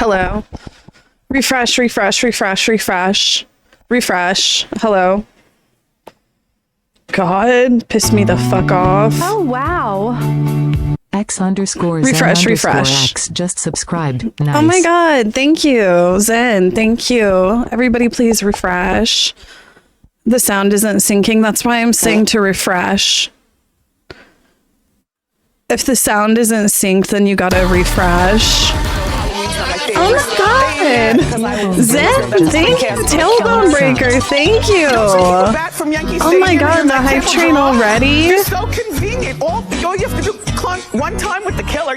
Hello. Refresh, refresh, refresh, refresh. Refresh. Hello. God, piss me the fuck off. Oh, wow. Refresh, refresh. X just subscribed. Nice. Oh my God. Thank you. Zen. Thank you. Everybody please refresh. The sound isn't syncing. That's why I'm saying to refresh. If the sound isn't synced, then you gotta refresh. Oh my God! Zen, thank you. Tailbone breaker, thank you. Oh my God, the hype train already? It's so convenient. All you have to do one time with the killer.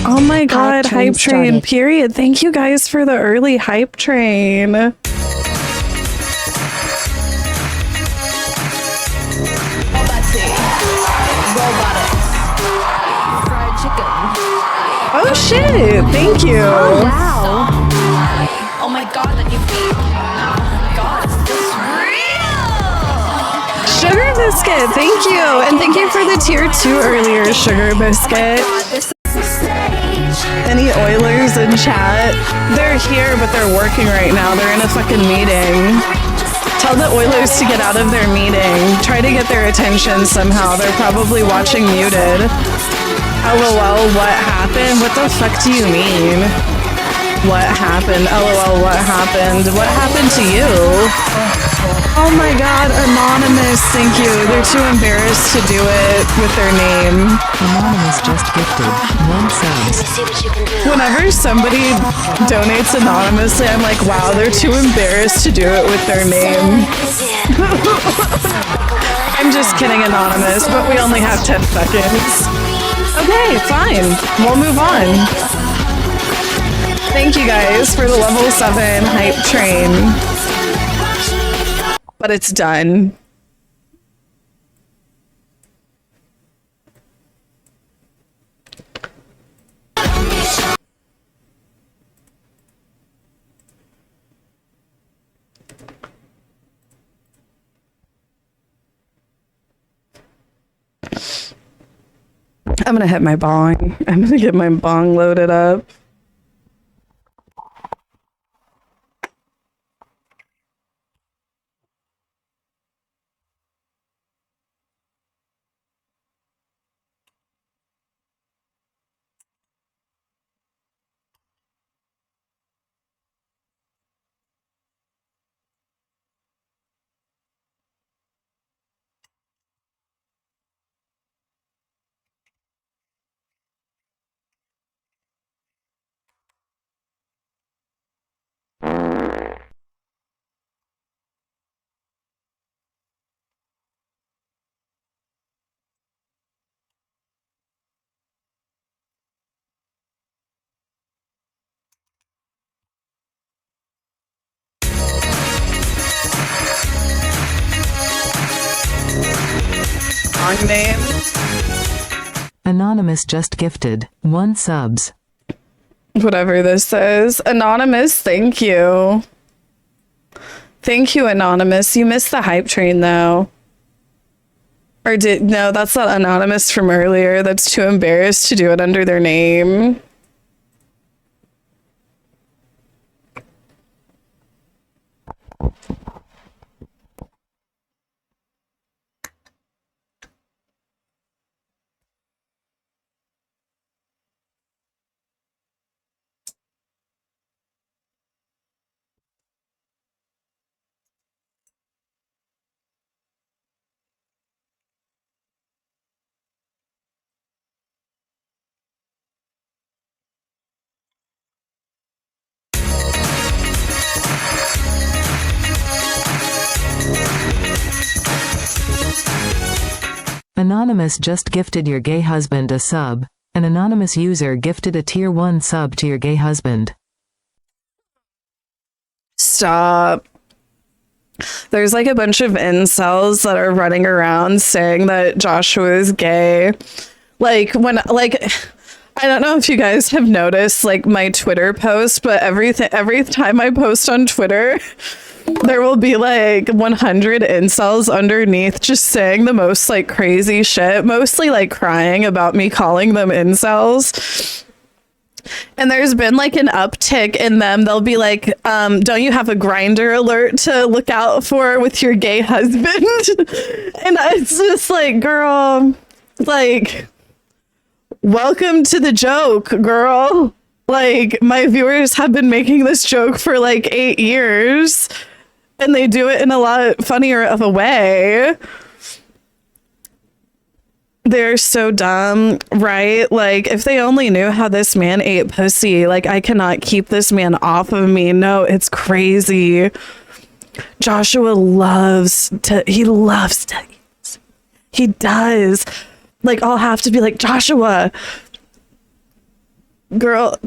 Oh my God, hype train, period. Thank you guys for the early hype train. Oh shit, thank you. Oh, wow. Oh my God, that you beat. Oh my God, is this real? Sugar Biscuit, thank you. And thank you for the tier 2 earlier, Sugar Biscuit. Any Oilers in chat? They're here, but they're working right now. They're in a fucking meeting. Tell the Oilers to get out of their meeting. Try to get their attention somehow. They're probably watching Muted. LOL, what happened? What the fuck do you mean? What happened? LOL, what happened? What happened to you? Oh my God, Anonymous, thank you. They're too embarrassed to do it with their name. Anonymous just gifted 1 subs. Whenever somebody donates anonymously, I'm like, wow, they're too embarrassed to do it with their name. I'm just kidding, Anonymous, but we only have 10 seconds. Okay, fine. We'll move on. Thank you guys for the level 7 hype train. But it's done. I'm gonna hit my bong. I'm gonna get my bong loaded up. Bong name. Anonymous just gifted 1 subs. Whatever this is. Anonymous, thank you. Thank you, Anonymous. You missed the hype train, though. Or no, that's not Anonymous from earlier. That's too embarrassed to do it under their name. Anonymous just gifted your gay husband a sub. An anonymous user gifted a tier 1 sub to your gay husband. Stop. There's like a bunch of incels that are running around saying that Joshua is gay. Like I don't know if you guys have noticed like my Twitter post, but every time I post on Twitter, there will be like 100 incels underneath just saying the most like crazy shit, mostly like crying about me calling them incels. And there's been like an uptick in them. They'll be like, don't you have a grinder alert to look out for with your gay husband? And it's just like, girl, like, welcome to the joke, girl. Like, my viewers have been making this joke for like 8 years, and they do it in a lot funnier of a way. They're so dumb, right? Like, if they only knew how this man ate pussy, like, I cannot keep this man off of me. No, it's crazy. Joshua loves to eat. He does. Like, I'll have to be like, Joshua, girl.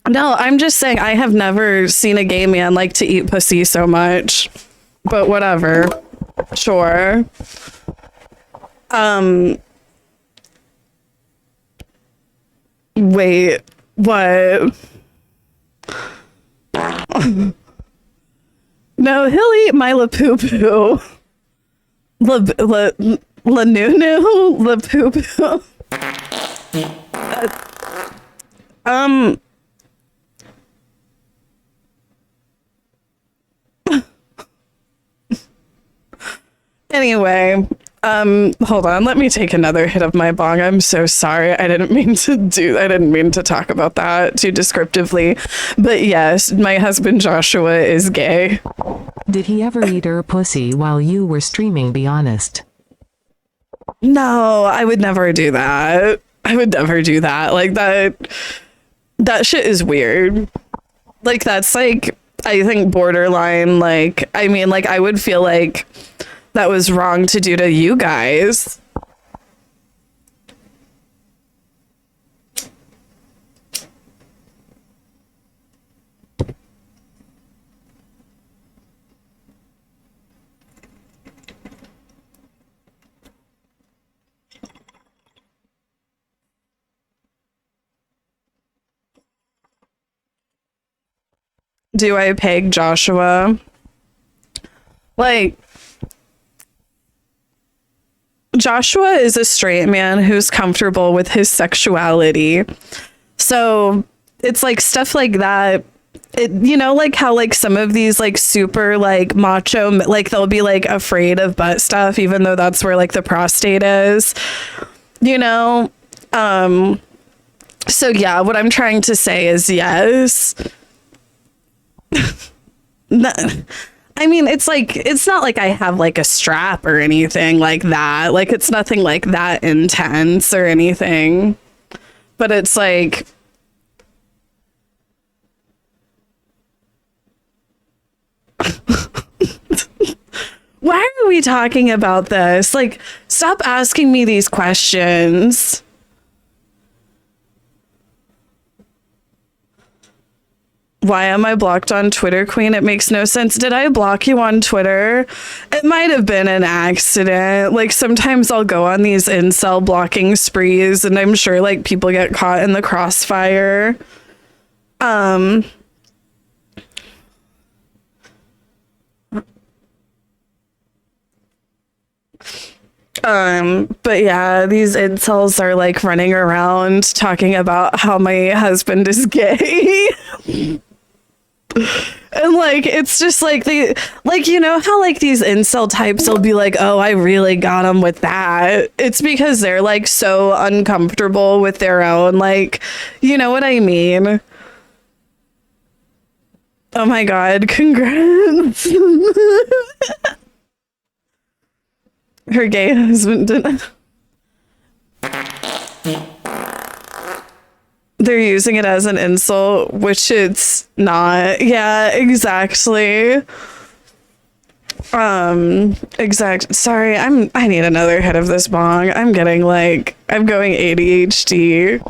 No, I'm just saying, I have never seen a gay man like to eat pussy so much. But whatever. Sure. Wait, what? No, he'll eat my la poo poo. La noo noo, la poo poo. Anyway, hold on, let me take another hit of my bong. I'm so sorry. I didn't mean to talk about that too descriptively. But yes, my husband Joshua is gay. Did he ever eat her pussy while you were streaming? Be honest. No, I would never do that. Like, that shit is weird. Like, that's like, I think borderline, like, I mean, like, I would feel like that was wrong to do to you guys. Do I peg Joshua? Like, Joshua is a straight man who's comfortable with his sexuality. So it's like stuff like that. You know, like how like some of these like super like macho, like they'll be like afraid of butt stuff, even though that's where like the prostate is, you know? So yeah, what I'm trying to say is yes. No, I mean, it's like, it's not like I have like a strap or anything like that. Like, it's nothing like that intense or anything. But it's like, why are we talking about this? Like, stop asking me these questions. Why am I blocked on Twitter, Queen? It makes no sense. Did I block you on Twitter? It might have been an accident. Like, sometimes I'll go on these incel blocking sprees, and I'm sure like people get caught in the crossfire. But yeah, these incels are like running around talking about how my husband is gay. And like, it's just like they, like, you know how like these incel types will be like, oh, I really got him with that. It's because they're like so uncomfortable with their own, like, you know what I mean? Oh my God, congrats. Her gay husband didn't. They're using it as an insult, which it's not. Yeah, exactly. Sorry, I need another hit of this bong. I'm getting like, I'm going ADHD.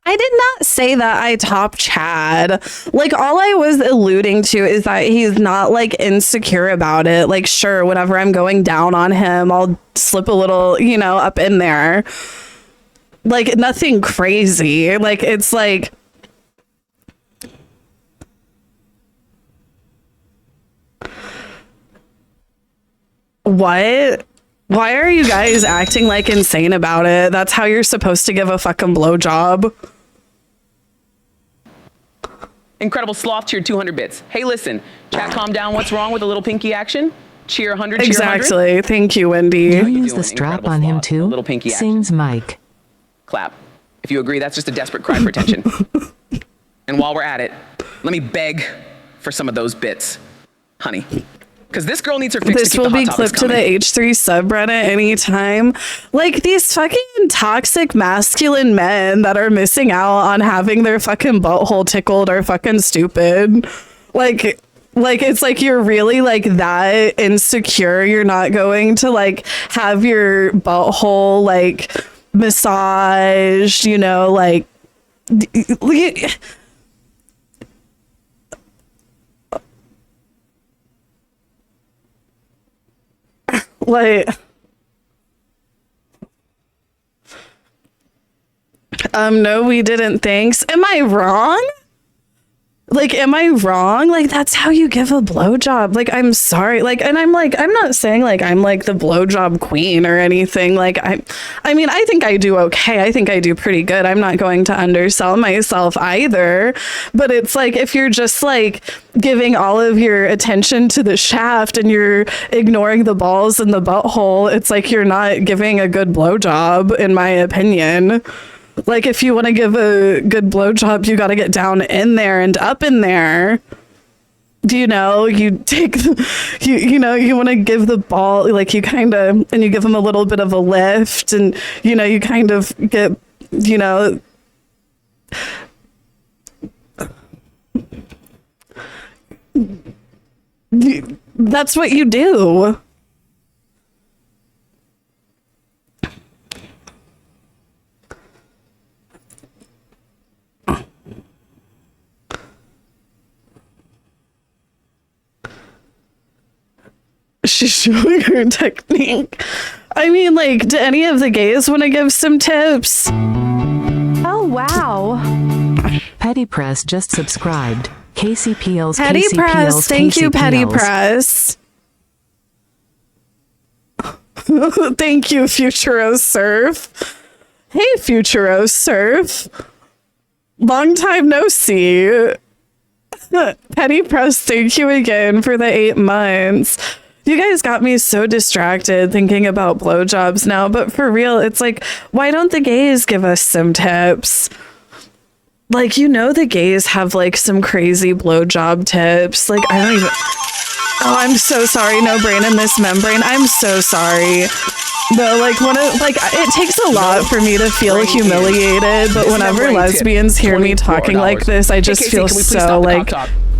I did not say that I top Chad. Like, all I was alluding to is that he's not like insecure about it. Like, sure, whenever I'm going down on him, I'll slip a little, you know, up in there. Like, nothing crazy. Like, it's like, what? Why are you guys acting like insane about it? That's how you're supposed to give a fucking blowjob. Incredible Sloth cheer 200 bits. Hey, listen, chat, calm down. What's wrong with a little pinky action? Cheer 100, cheer 100. Exactly. Thank you, Wendy. You use the strap on him too? A little pinky action. Sings Mike. Clap. If you agree, that's just a desperate cry for attention. And while we're at it, let me beg for some of those bits, honey. Because this girl needs her fix. This will be clipped to the H3 subreddit anytime. Like, these fucking toxic masculine men that are missing out on having their fucking butthole tickled are fucking stupid. Like it's like you're really like that insecure. You're not going to like have your butthole like massaged, you know, like like, no, we didn't. Thanks. Am I wrong? Like, am I wrong? Like, that's how you give a blowjob. Like, I'm sorry. Like, and I'm like, I'm not saying like I'm like the blowjob queen or anything. Like, I mean, I think I do okay. I think I do pretty good. I'm not going to undersell myself either. But it's like, if you're just like giving all of your attention to the shaft and you're ignoring the balls and the butthole, it's like you're not giving a good blowjob, in my opinion. Like, if you want to give a good blowjob, you got to get down in there and up in there. Do you know, you take, you know, you want to give the ball, like, you kind of, and you give them a little bit of a lift, and, you know, you kind of get, you know, that's what you do. She's showing her technique. I mean, like, do any of the gays want to give some tips? Oh, wow. Petty Press just subscribed. Casey Peels. Petty Casey Press. Peels, Thank Casey you, Petty Peels. Press. Thank you, Futuro Surf. Hey, Futuro Surf. Long time no see. Petty Press, thank you again for the 8 months. You guys got me so distracted thinking about blowjobs now, but for real, it's like, why don't the gays give us some tips? Like, you know, the gays have like some crazy blowjob tips. Like, I don't even. Oh, I'm so sorry. No brain in this membrane. I'm so sorry. No, like, it takes a lot for me to feel humiliated, but whenever lesbians hear me talking like this, I just feel so like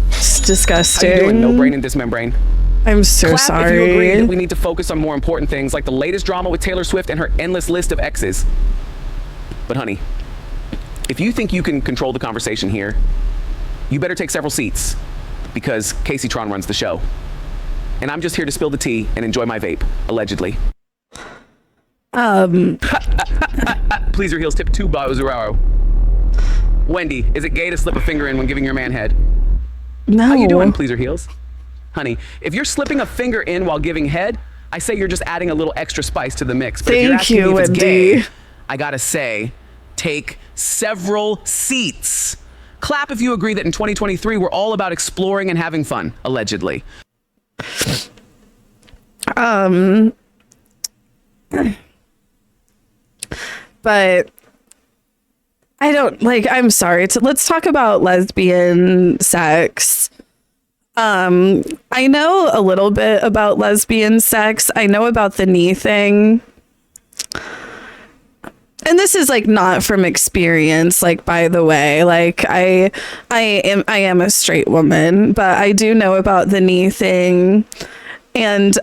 it's disgusting. How you doing? No brain in this membrane. I'm so sorry. If you agree that we need to focus on more important things, like the latest drama with Taylor Swift and her endless list of exes. But honey, if you think you can control the conversation here, you better take several seats, because Kaceytron runs the show. And I'm just here to spill the tea and enjoy my vape, allegedly. Please, your heels tip 2 Bowser. Wendy, is it gay to slip a finger in when giving your man head? No. How you doing, please, your heels? Honey, if you're slipping a finger in while giving head, I say you're just adding a little extra spice to the mix. But if you're asking me if it's gay, I gotta say, take several seats. Clap if you agree that in 2023, we're all about exploring and having fun, allegedly. But I don't like, I'm sorry. Let's talk about lesbian sex. I know a little bit about lesbian sex. I know about the knee thing. And this is like not from experience, like, by the way, like I am a straight woman, but I do know about the knee thing. And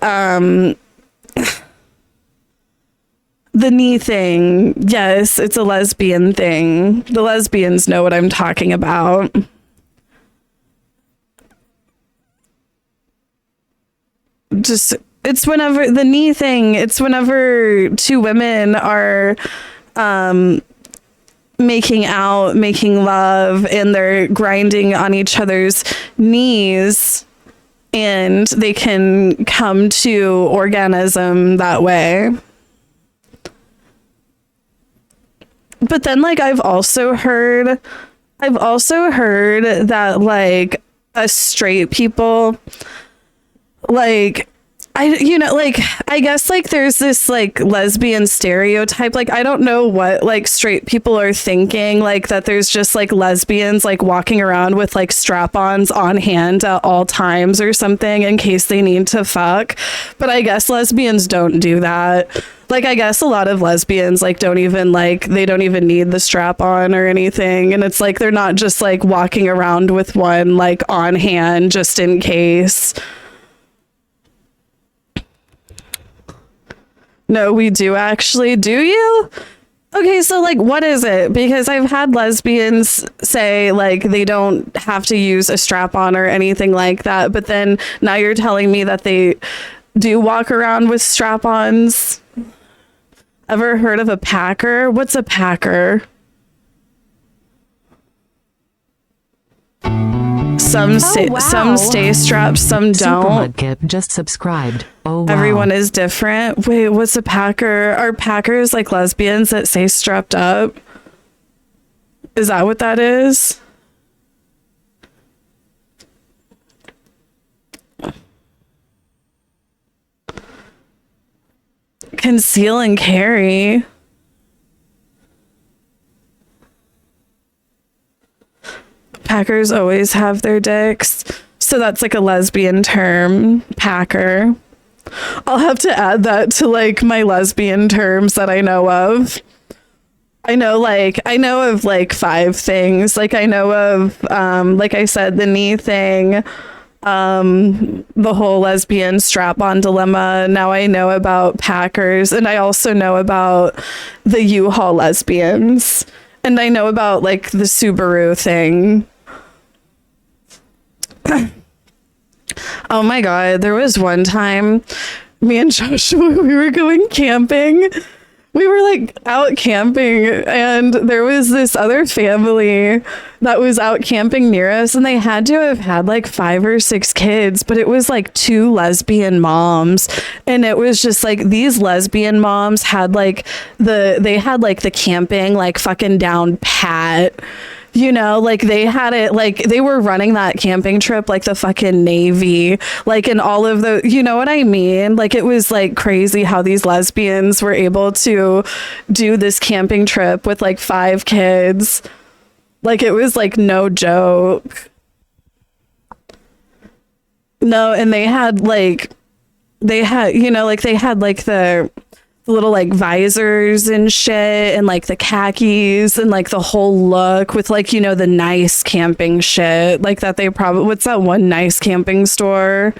The knee thing. Yes, it's a lesbian thing. The lesbians know what I'm talking about. Just, it's whenever the knee thing, it's whenever two women are making out, making love, and they're grinding on each other's knees, and they can come to orgasm that way. But then, like, I've also heard that, like, us straight people, like, I guess, like, there's this, like, lesbian stereotype. Like, I don't know what, like, straight people are thinking, like, that there's just, like, lesbians, like, walking around with, like, strap-ons on hand at all times or something in case they need to fuck. But I guess lesbians don't do that. Like, I guess a lot of lesbians, like, don't even need the strap on or anything. And it's like, they're not just, like, walking around with one, like, on hand just in case. No, we do actually. Do you? Okay, so, like, what is it? Because I've had lesbians say, like, they don't have to use a strap on or anything like that. But then now you're telling me that they do walk around with strap-ons. Ever heard of a packer? What's a packer? Some stay strapped, some don't. Supermudkip just subscribed. Oh, wow. Everyone is different. Wait, what's a packer? Are packers like lesbians that say strapped up? Is that what that is? Conceal and carry. Packers always have their dicks. So that's like a lesbian term, packer. I'll have to add that to like my lesbian terms that I know of. I know of like 5 things. Like I know of like I said, the knee thing, the whole lesbian strap-on dilemma. Now I know about packers, and I also know about the U-Haul lesbians, and I know about like the Subaru thing. Oh my god, there was one time me and Joshua, we were going camping. We were like out camping, and there was this other family that was out camping near us, and they had to have had like 5 or 6 kids, but it was like 2 lesbian moms. And it was just like these lesbian moms had like the camping like fucking down pat. You know, like they had it, like they were running that camping trip like the fucking Navy, like in all of the, you know what I mean? Like it was like crazy how these lesbians were able to do this camping trip with like 5 kids. Like it was like no joke. No, and they had like the little like visors and shit, and like the khakis and like the whole look with like, you know, the nice camping shit like that. They probably, what's that one nice camping store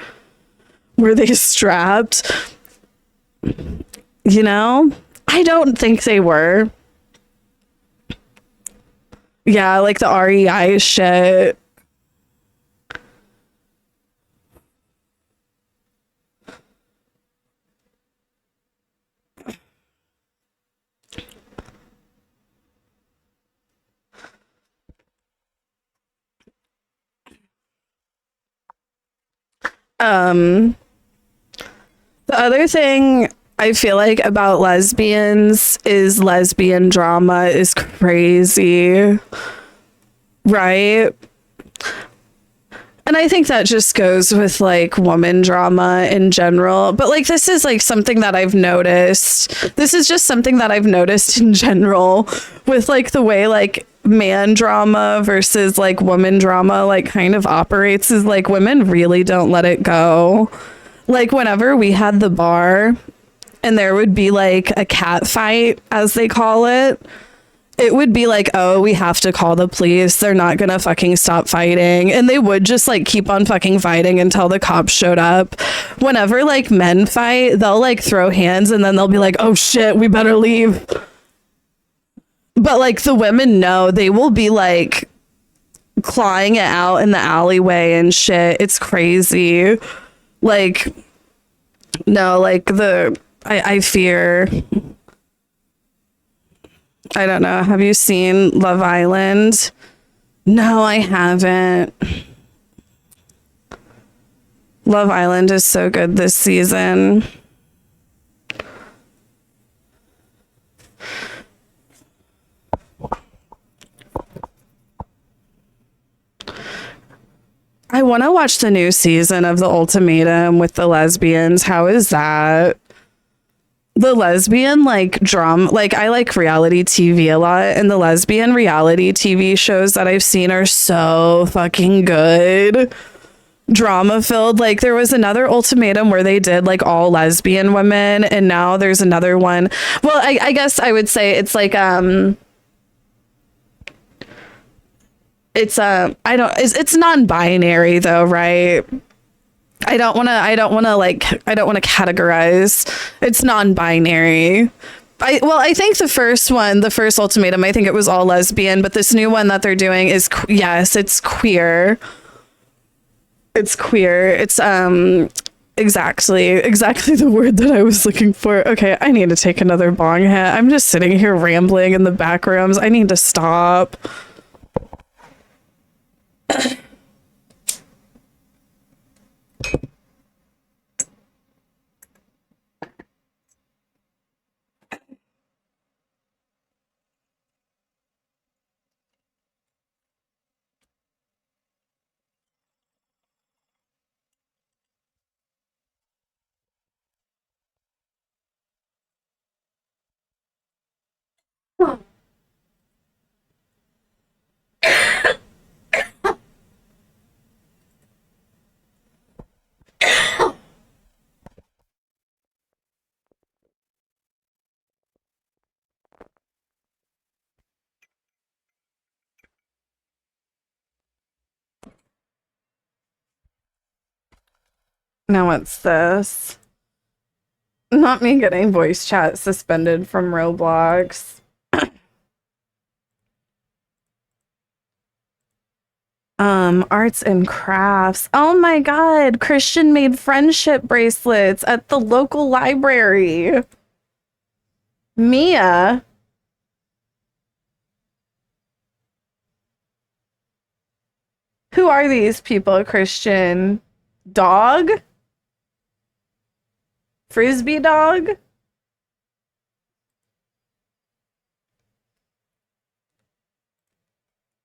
where they strapped, you know? I don't think they were. Yeah, like the REI shit. The other thing I feel like about lesbians is lesbian drama is crazy, right? And I think that just goes with like woman drama in general. But like this is like something that I've noticed. This is just something that I've noticed in general with like the way like man drama versus like woman drama like kind of operates, is like women really don't let it go. Like whenever we had the bar and there would be like a cat fight, as they call it, it would be like, oh, we have to call the police. They're not gonna fucking stop fighting. And they would just like keep on fucking fighting until the cops showed up. Whenever like men fight, they'll like throw hands and then they'll be like, oh shit, we better leave. But like the women know, they will be like clawing it out in the alleyway and shit. It's crazy. Like, no, like I fear. I don't know. Have you seen Love Island? No, I haven't. Love Island is so good this season. I want to watch the new season of The Ultimatum with the lesbians. How is that? The lesbian like drama, like I like reality TV a lot, and the lesbian reality TV shows that I've seen are so fucking good. Drama filled. Like there was another Ultimatum where they did like all lesbian women, and now there's another one. Well, I guess I would say it's like it's non-binary though, right? I don't want to categorize. It's non-binary. I think the first Ultimatum, I think it was all lesbian, but this new one that they're doing is yes, it's queer. It's queer. It's exactly the word that I was looking for. Okay, I need to take another bong hit. I'm just sitting here rambling in the back rooms. I need to stop. Now what's this? Not me getting voice chat suspended from Roblox. Arts and crafts. Oh my god, Christian made friendship bracelets at the local library. Mia. Who are these people, Christian? Dog? Frisbee dog?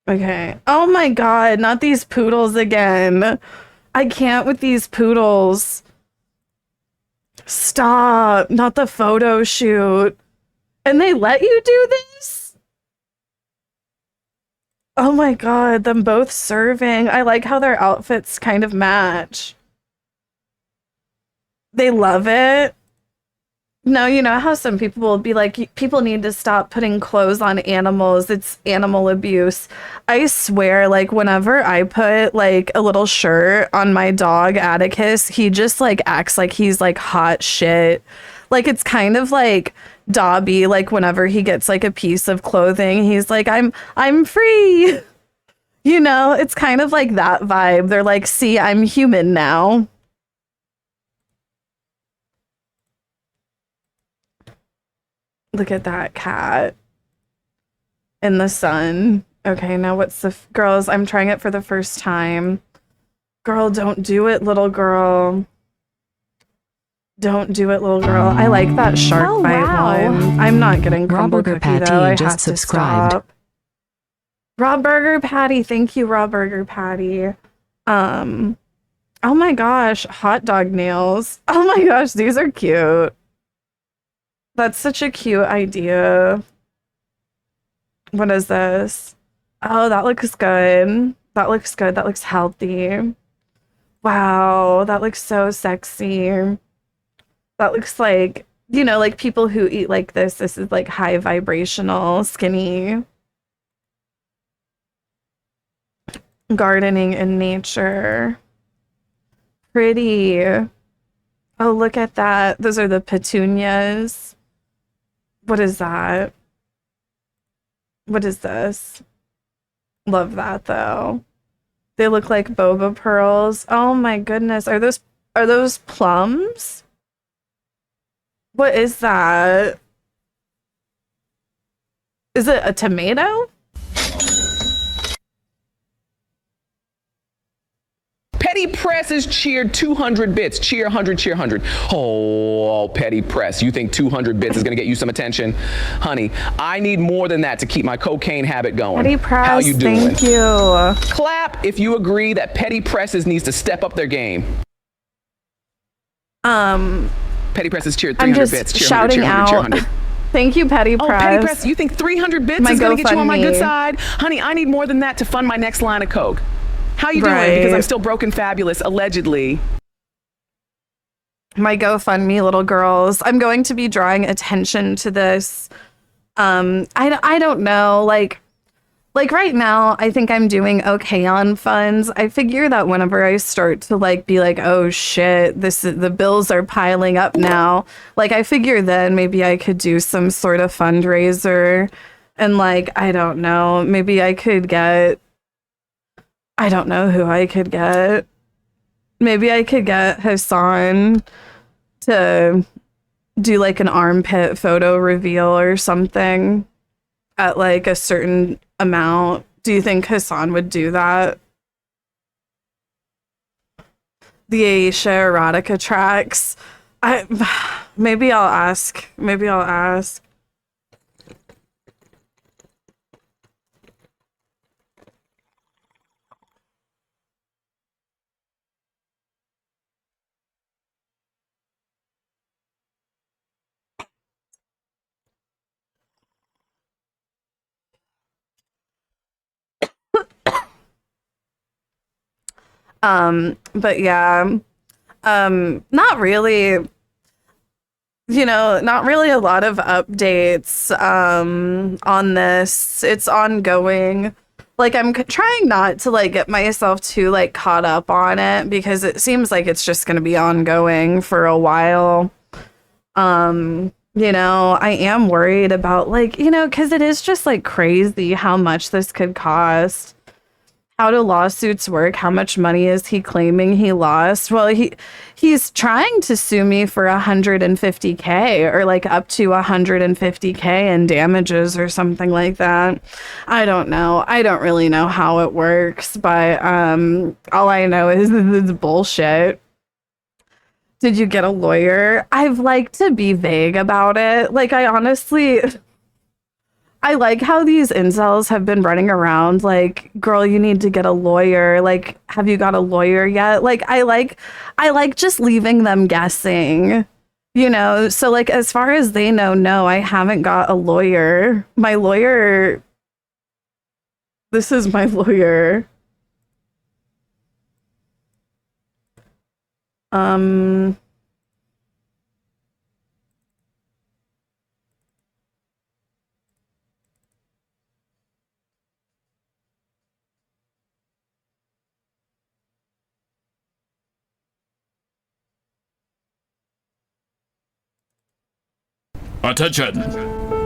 Okay. Oh my god, not these poodles again. I can't with these poodles. Stop. Not the photo shoot. And they let you do this? Oh my god, them both serving. I like how their outfits kind of match. They love it. No, you know how some people will be like, people need to stop putting clothes on animals. It's animal abuse. I swear, like, whenever I put, like, a little shirt on my dog, Atticus, he just, like, acts like he's, like, hot shit. Like, it's kind of like Dobby, like, whenever he gets, like, a piece of clothing, he's like, I'm free. You know, it's kind of like that vibe. They're like, see, I'm human now. Look at that cat in the sun. Okay, now what's the girls? I'm trying it for the first time. Girl, don't do it, little girl. Don't do it, little girl. I like that shark bite one. I'm not getting crumble Burger cookie though. I Patty just have to subscribed. stop. Raw Burger Patty, thank you, Raw Burger Patty. Oh my gosh, hot dog nails. Oh my gosh, these are cute. That's such a cute idea. What is this? Oh, that looks good. That looks good. That looks healthy. Wow, that looks so sexy. That looks like you know, like people who eat like this is like high vibrational, skinny, gardening in nature. Pretty. Oh, look at that. Those are the petunias. What is that? What is this? Love that though. They look like boba pearls. Oh my goodness. Are those plums? What is that? Is it a tomato? Petty Press is cheered 200 bits. Cheer 100, cheer 100. Oh, Petty Press, you think 200 bits is going to get you some attention? Honey, I need more than that to keep my cocaine habit going. Petty Press, how you doing? thank you. Clap if you agree that Petty Presses needs to step up their game. Petty Press is cheered 300 bits. Cheer 100, cheer 100, cheer 100. Thank you, Petty Press. Oh, Petty Press, you think 300 bits is going to get you on my good side? Honey, I need more than that to fund my next line of coke. How you doing? Because I'm still broke and fabulous, allegedly. My GoFundMe, little girls. I'm going to be drawing attention to this. I don't know. Like right now, I think I'm doing okay on funds. I figure that whenever I start to like be like, oh shit, the bills are piling up now. Like I figure then maybe I could do some sort of fundraiser, and like I don't know, maybe I could get. I don't know who I could get. Maybe I could get Hassan to do like an armpit photo reveal or something at like a certain amount. Do you think Hassan would do that? The Aisha erotica tracks. Maybe I'll ask. Maybe I'll ask. But yeah, not really, not really a lot of updates, on this. It's ongoing. Like, I'm trying not to, like, get myself too, like, caught up on it because it seems like it's just going to be ongoing for a while. I am worried about, like, because it is just, like, crazy how much this could cost. How do lawsuits work? How much money is he claiming he lost? Well, he's trying to sue me for $150K or like up to $150K in damages or something like that. I don't know. I don't really know how it works, but all I know is it's bullshit. Did you get a lawyer? I've liked to be vague about it. Like I like how these incels have been running around like, girl, you need to get a lawyer. Like, have you got a lawyer yet? Like, I like just leaving them guessing, So like, as far as they know, no, I haven't got a lawyer. My lawyer, this is my lawyer. Attention!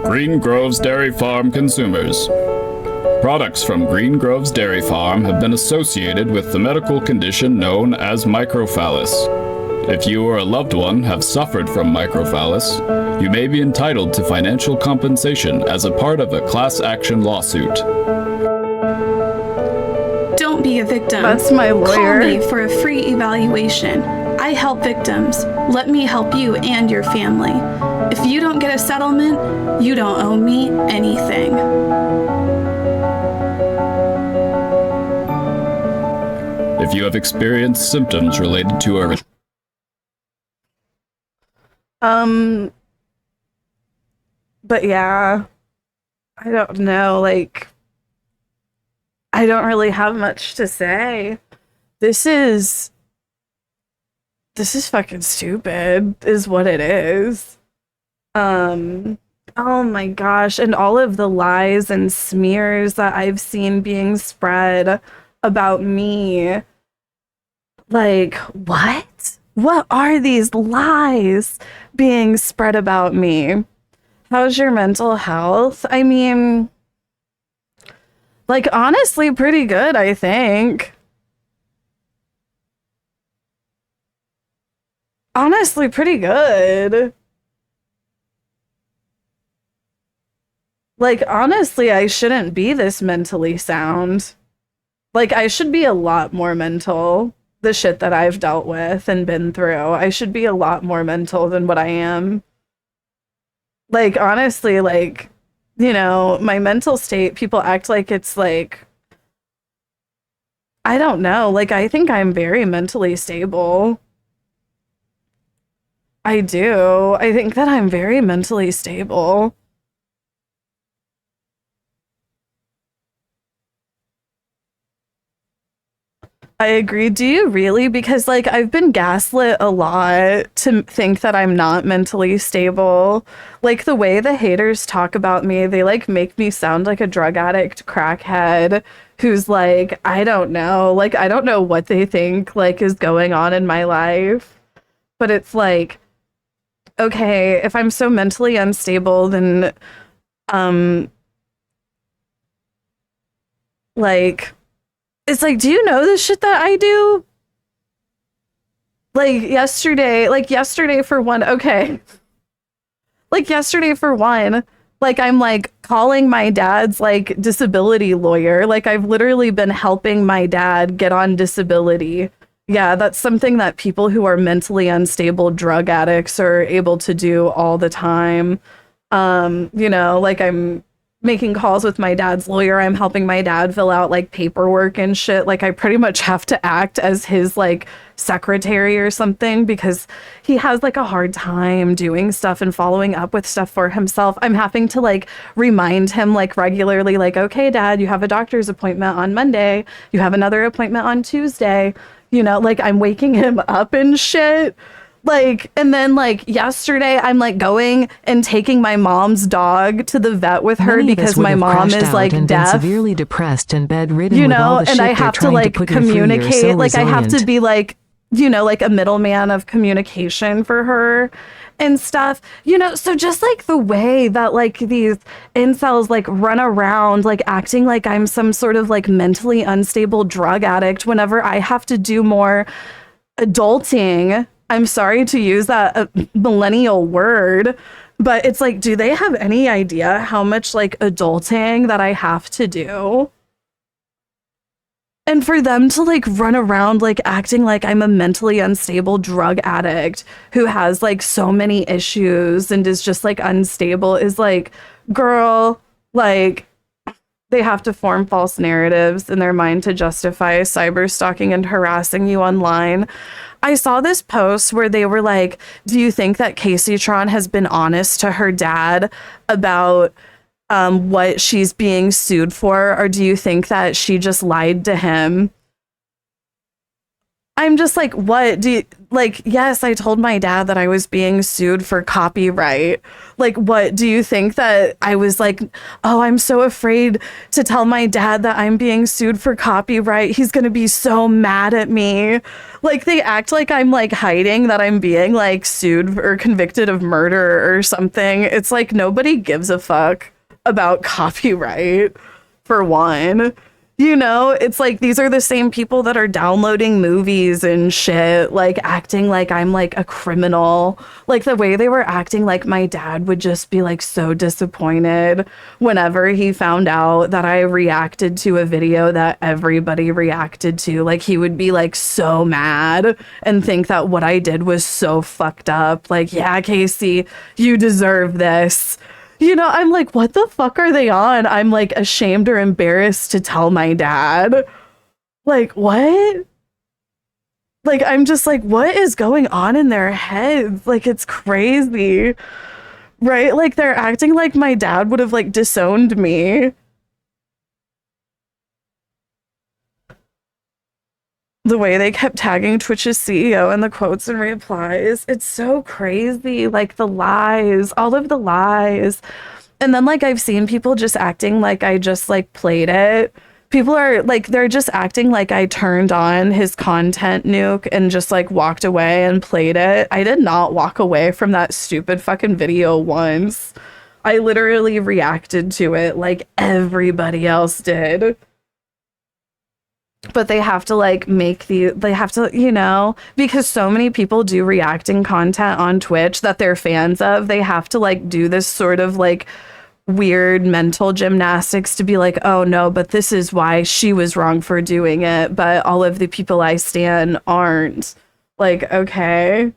Green Groves Dairy Farm consumers. Products from Green Groves Dairy Farm have been associated with the medical condition known as microphallus. If you or a loved one have suffered from microphallus, you may be entitled to financial compensation as a part of a class action lawsuit. Don't be a victim. That's my lawyer. Call me for a free evaluation. I help victims. Let me help you and your family. If you don't get a settlement, you don't owe me anything. If you have experienced symptoms related to a but yeah, I don't know, like, I don't really have much to say. This is fucking stupid, is what it is. Oh my gosh, and all of the lies and smears that I've seen being spread about me. Like, what? What are these lies being spread about me? How's your mental health? I mean, like, honestly, pretty good, I think. Honestly, pretty good. Like, honestly, I shouldn't be this mentally sound. Like, I should be a lot more mental. The shit that I've dealt with and been through, I should be a lot more mental than what I am. Like, honestly, like, you know, my mental state, people act like it's like, I don't know. Like, I think I'm very mentally stable. I do. I think that I'm very mentally stable. I agree. Do you really? Because, like, I've been gaslit a lot to think that I'm not mentally stable. Like, the way the haters talk about me, they, like, make me sound like a drug addict crackhead who's, like, I don't know. Like, I don't know what they think, like, is going on in my life. But it's like, okay, if I'm so mentally unstable, then, um, like, it's like, do you know the shit that I do? Like yesterday for one, okay. Like yesterday for one, like I'm like calling my dad's like disability lawyer. Like I've literally been helping my dad get on disability. Yeah, that's something that people who are mentally unstable drug addicts are able to do all the time. You know, like I'm making calls with my dad's lawyer. I'm helping my dad fill out like paperwork and shit. Like I pretty much have to act as his like secretary or something because he has like a hard time doing stuff and following up with stuff for himself. I'm having to like remind him like regularly, like, okay, dad, you have a doctor's appointment on Monday. You have another appointment on Tuesday. You know, like I'm waking him up and shit. Like, and then like yesterday, I'm like going and taking my mom's dog to the vet with her Many of us because would my have mom crashed is out like and been deaf, severely depressed and bedridden you with all know, the and shit I they're have to trying like put you through. You're communicate, so like I have to resilient. be like, you know, like a middleman of communication for her and stuff, you know. So just like the way that like these incels like run around like acting like I'm some sort of like mentally unstable drug addict whenever I have to do more adulting. I'm sorry to use that millennial word, but it's like, do they have any idea how much like adulting that I have to do? And for them to like run around like acting like I'm a mentally unstable drug addict who has like so many issues and is just like unstable is like, girl, like they have to form false narratives in their mind to justify cyber stalking and harassing you online. I saw this post where they were like, do you think that Kaceytron has been honest to her dad about what she's being sued for? Or do you think that she just lied to him? I'm just like, what do you like? Yes, I told my dad that I was being sued for copyright. Like, what do you think that I was like, oh, I'm so afraid to tell my dad that I'm being sued for copyright. He's going to be so mad at me. Like, they act like I'm like hiding that I'm being like sued or convicted of murder or something. It's like nobody gives a fuck about copyright for one. You know, it's like these are the same people that are downloading movies and shit, like acting like I'm like a criminal. Like the way they were acting, like my dad would just be like so disappointed whenever he found out that I reacted to a video that everybody reacted to. Like he would be like so mad and think that what I did was so fucked up. Like, yeah, Casey, you deserve this. You know, I'm like, what the fuck are they on? I'm like ashamed or embarrassed to tell my dad. Like, what? Like, I'm just like, what is going on in their heads? Like, it's crazy, right? Like, they're acting like my dad would have like disowned me. The way they kept tagging Twitch's CEO in the quotes and replies, it's so crazy. Like the lies, all of the lies. And then like I've seen people just acting like I just like played it. People are like, they're just acting like I turned on his content nuke and just like walked away and played it. I did not walk away from that stupid fucking video once. I literally reacted to it like everybody else did. But they have to like they have to, you know, because so many people do reacting content on Twitch that they're fans of, they have to like do this sort of like weird mental gymnastics to be like, oh no, but this is why she was wrong for doing it, but all of the people I stan aren't. Like, okay.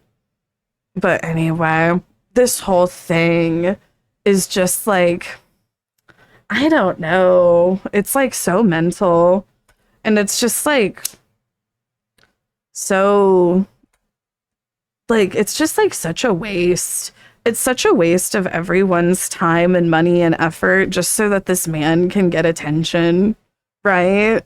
But anyway, this whole thing is just like, I don't know. It's like so mental. And it's just like so like it's just like such a waste. It's such a waste of everyone's time and money and effort just so that this man can get attention, right?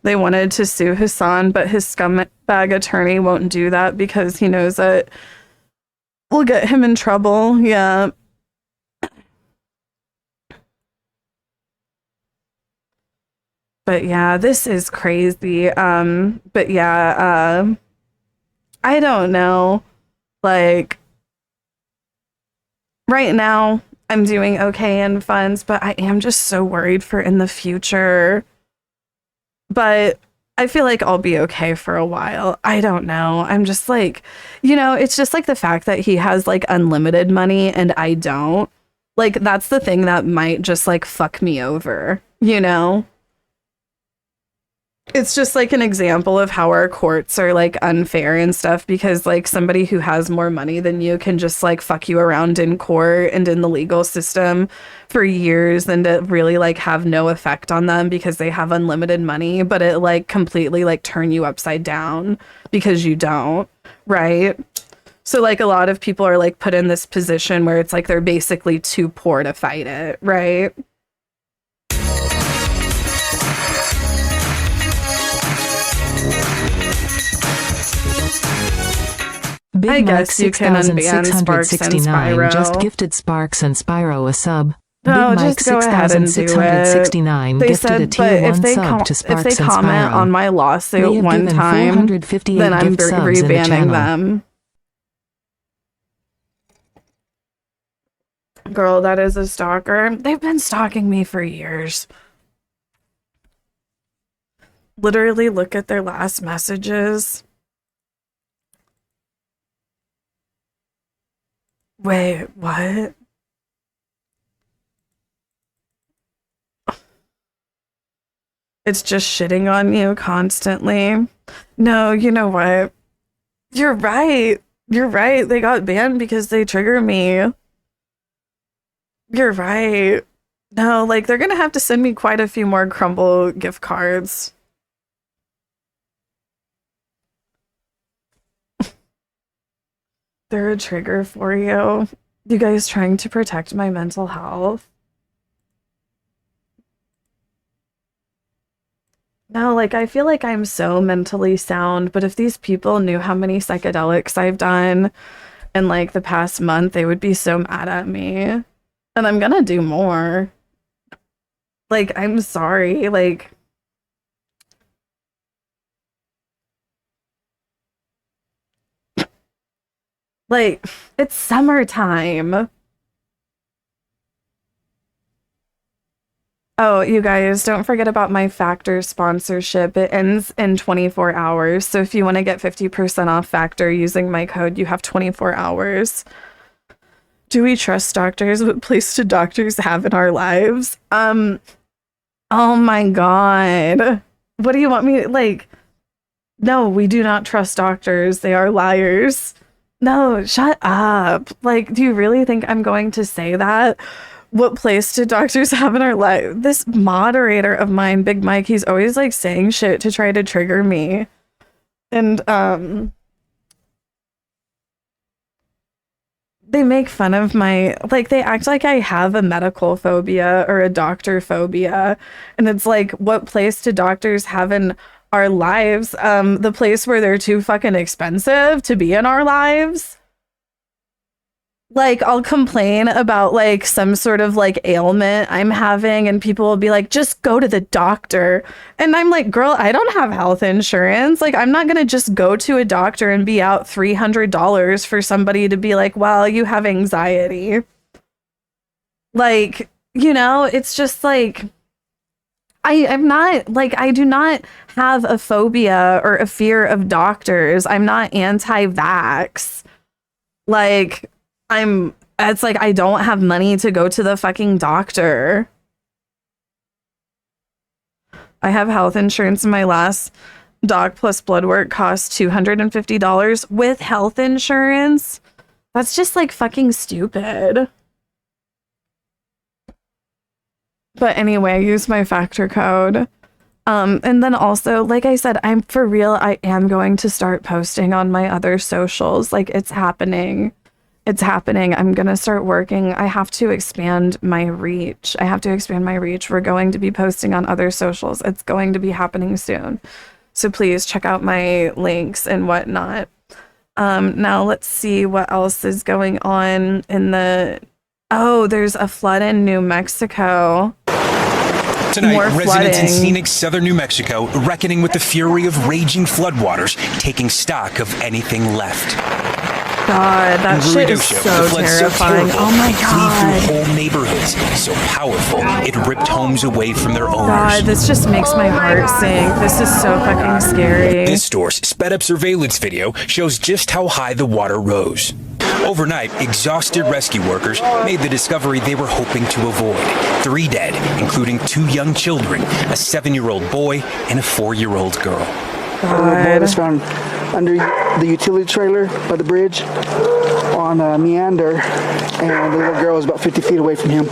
They wanted to sue Hassan, but his scumbag attorney won't do that because he knows that will get him in trouble. Yeah. But yeah, this is crazy. But yeah, I don't know. Like, right now, I'm doing okay in funds, but I am just so worried for in the future. But I feel like I'll be okay for a while. I don't know. I'm just like, you know, it's just like the fact that he has like unlimited money and I don't. Like, that's the thing that might just like fuck me over, you know? It's just like an example of how our courts are like unfair and stuff because like somebody who has more money than you can just like fuck you around in court and in the legal system for years and it really like have no effect on them because they have unlimited money, but it like completely like turn you upside down because you don't, right? So like a lot of people are like put in this position where it's like they're basically too poor to fight it, right? Big I Mike guess you can unban Sparks and 6669 Spyro. just gifted Sparks and Spyro a sub. No, Big Mike just go ahead and do it. 6669 They gifted a said, tier but 1 if they sub to Sparks if they and comment Spyro. on my They lawsuit have one given time, 458 then I'm gift subs in the rebanning channel. them. Girl, that is a stalker. They've been stalking me for years. Literally look at their last messages. Wait, what? It's just shitting on you constantly. No, you know what? You're right. You're right. They got banned because they trigger me. You're right. No, like they're gonna have to send me quite a few more Crumble gift cards. They're a trigger for you. You guys trying to protect my mental health? No, like I feel like I'm so mentally sound, but if these people knew how many psychedelics I've done in like the past month, they would be so mad at me. And I'm gonna do more. Like, I'm sorry, like it's summertime. Oh, you guys, don't forget about my Factor sponsorship. It ends in 24 hours. So if you want to get 50% off Factor using my code, you have 24 hours. Do we trust doctors? What place do doctors have in our lives? Oh my God. What do you want me to, like? No, we do not trust doctors. They are liars. No, shut up. Like, do you really think I'm going to say that? What place do doctors have in our life? This moderator of mine, Big Mike, he's always like saying shit to try to trigger me. And they make fun of my, like, they act like I have a medical phobia or a doctor phobia. And it's like, what place do doctors have in our lives? The place where they're too fucking expensive to be in our lives. Like, I'll complain about like some sort of like ailment I'm having, and people will be like, just go to the doctor. And I'm like, girl, I don't have health insurance. Like, I'm not gonna just go to a doctor and be out $300 for somebody to be like, well, you have anxiety. Like, you know, it's just like, I'm not, like, I do not have a phobia or a fear of doctors. I'm not anti-vax. Like, it's like, I don't have money to go to the fucking doctor. I have health insurance, and my last doc plus blood work cost $250 with health insurance. That's just like fucking stupid. But anyway, I use my factor code. And then also, like I said, I'm for real, I am going to start posting on my other socials. Like, it's happening. It's happening. I'm going to start working. I have to expand my reach. We're going to be posting on other socials. It's going to be happening soon. So please check out my links and whatnot. Now let's see what else is going on in the... Oh, there's a flood in New Mexico. Tonight, residents in scenic southern New Mexico reckoning with the fury of raging floodwaters, taking stock of anything left. God, that shit is so terrifying. Oh my God. Flew through whole neighborhoods, so powerful it ripped homes away from their owners. God, this just makes my heart sink. This is so fucking scary. This store's sped-up surveillance video shows just how high the water rose. Overnight, exhausted rescue workers made the discovery they were hoping to avoid. 3 dead, including 2 young children, a 7-year-old boy and a 4-year-old girl. God. The boy was found under the utility trailer by the bridge on Meander, and the little girl was about 50 feet away from him.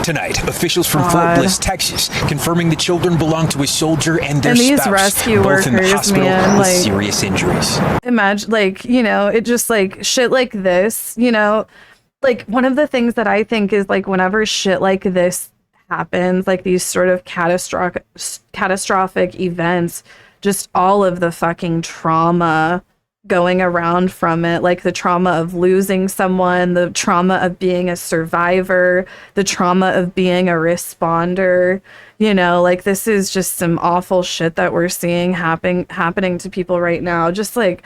Tonight, officials from Fort Bliss, Texas, confirming the children belong to a soldier and their these spouse, rescue both in the workers, hospital man, with like, serious injuries. Imagine, like, you know, it just like shit like this, you know, like one of the things that I think is like whenever shit like this happens, like these sort of catastrophic events, just all of the fucking trauma going around from it, like the trauma of losing someone, the trauma of being a survivor, the trauma of being a responder, you know, like this is just some awful shit that we're seeing happening to people right now. Just like,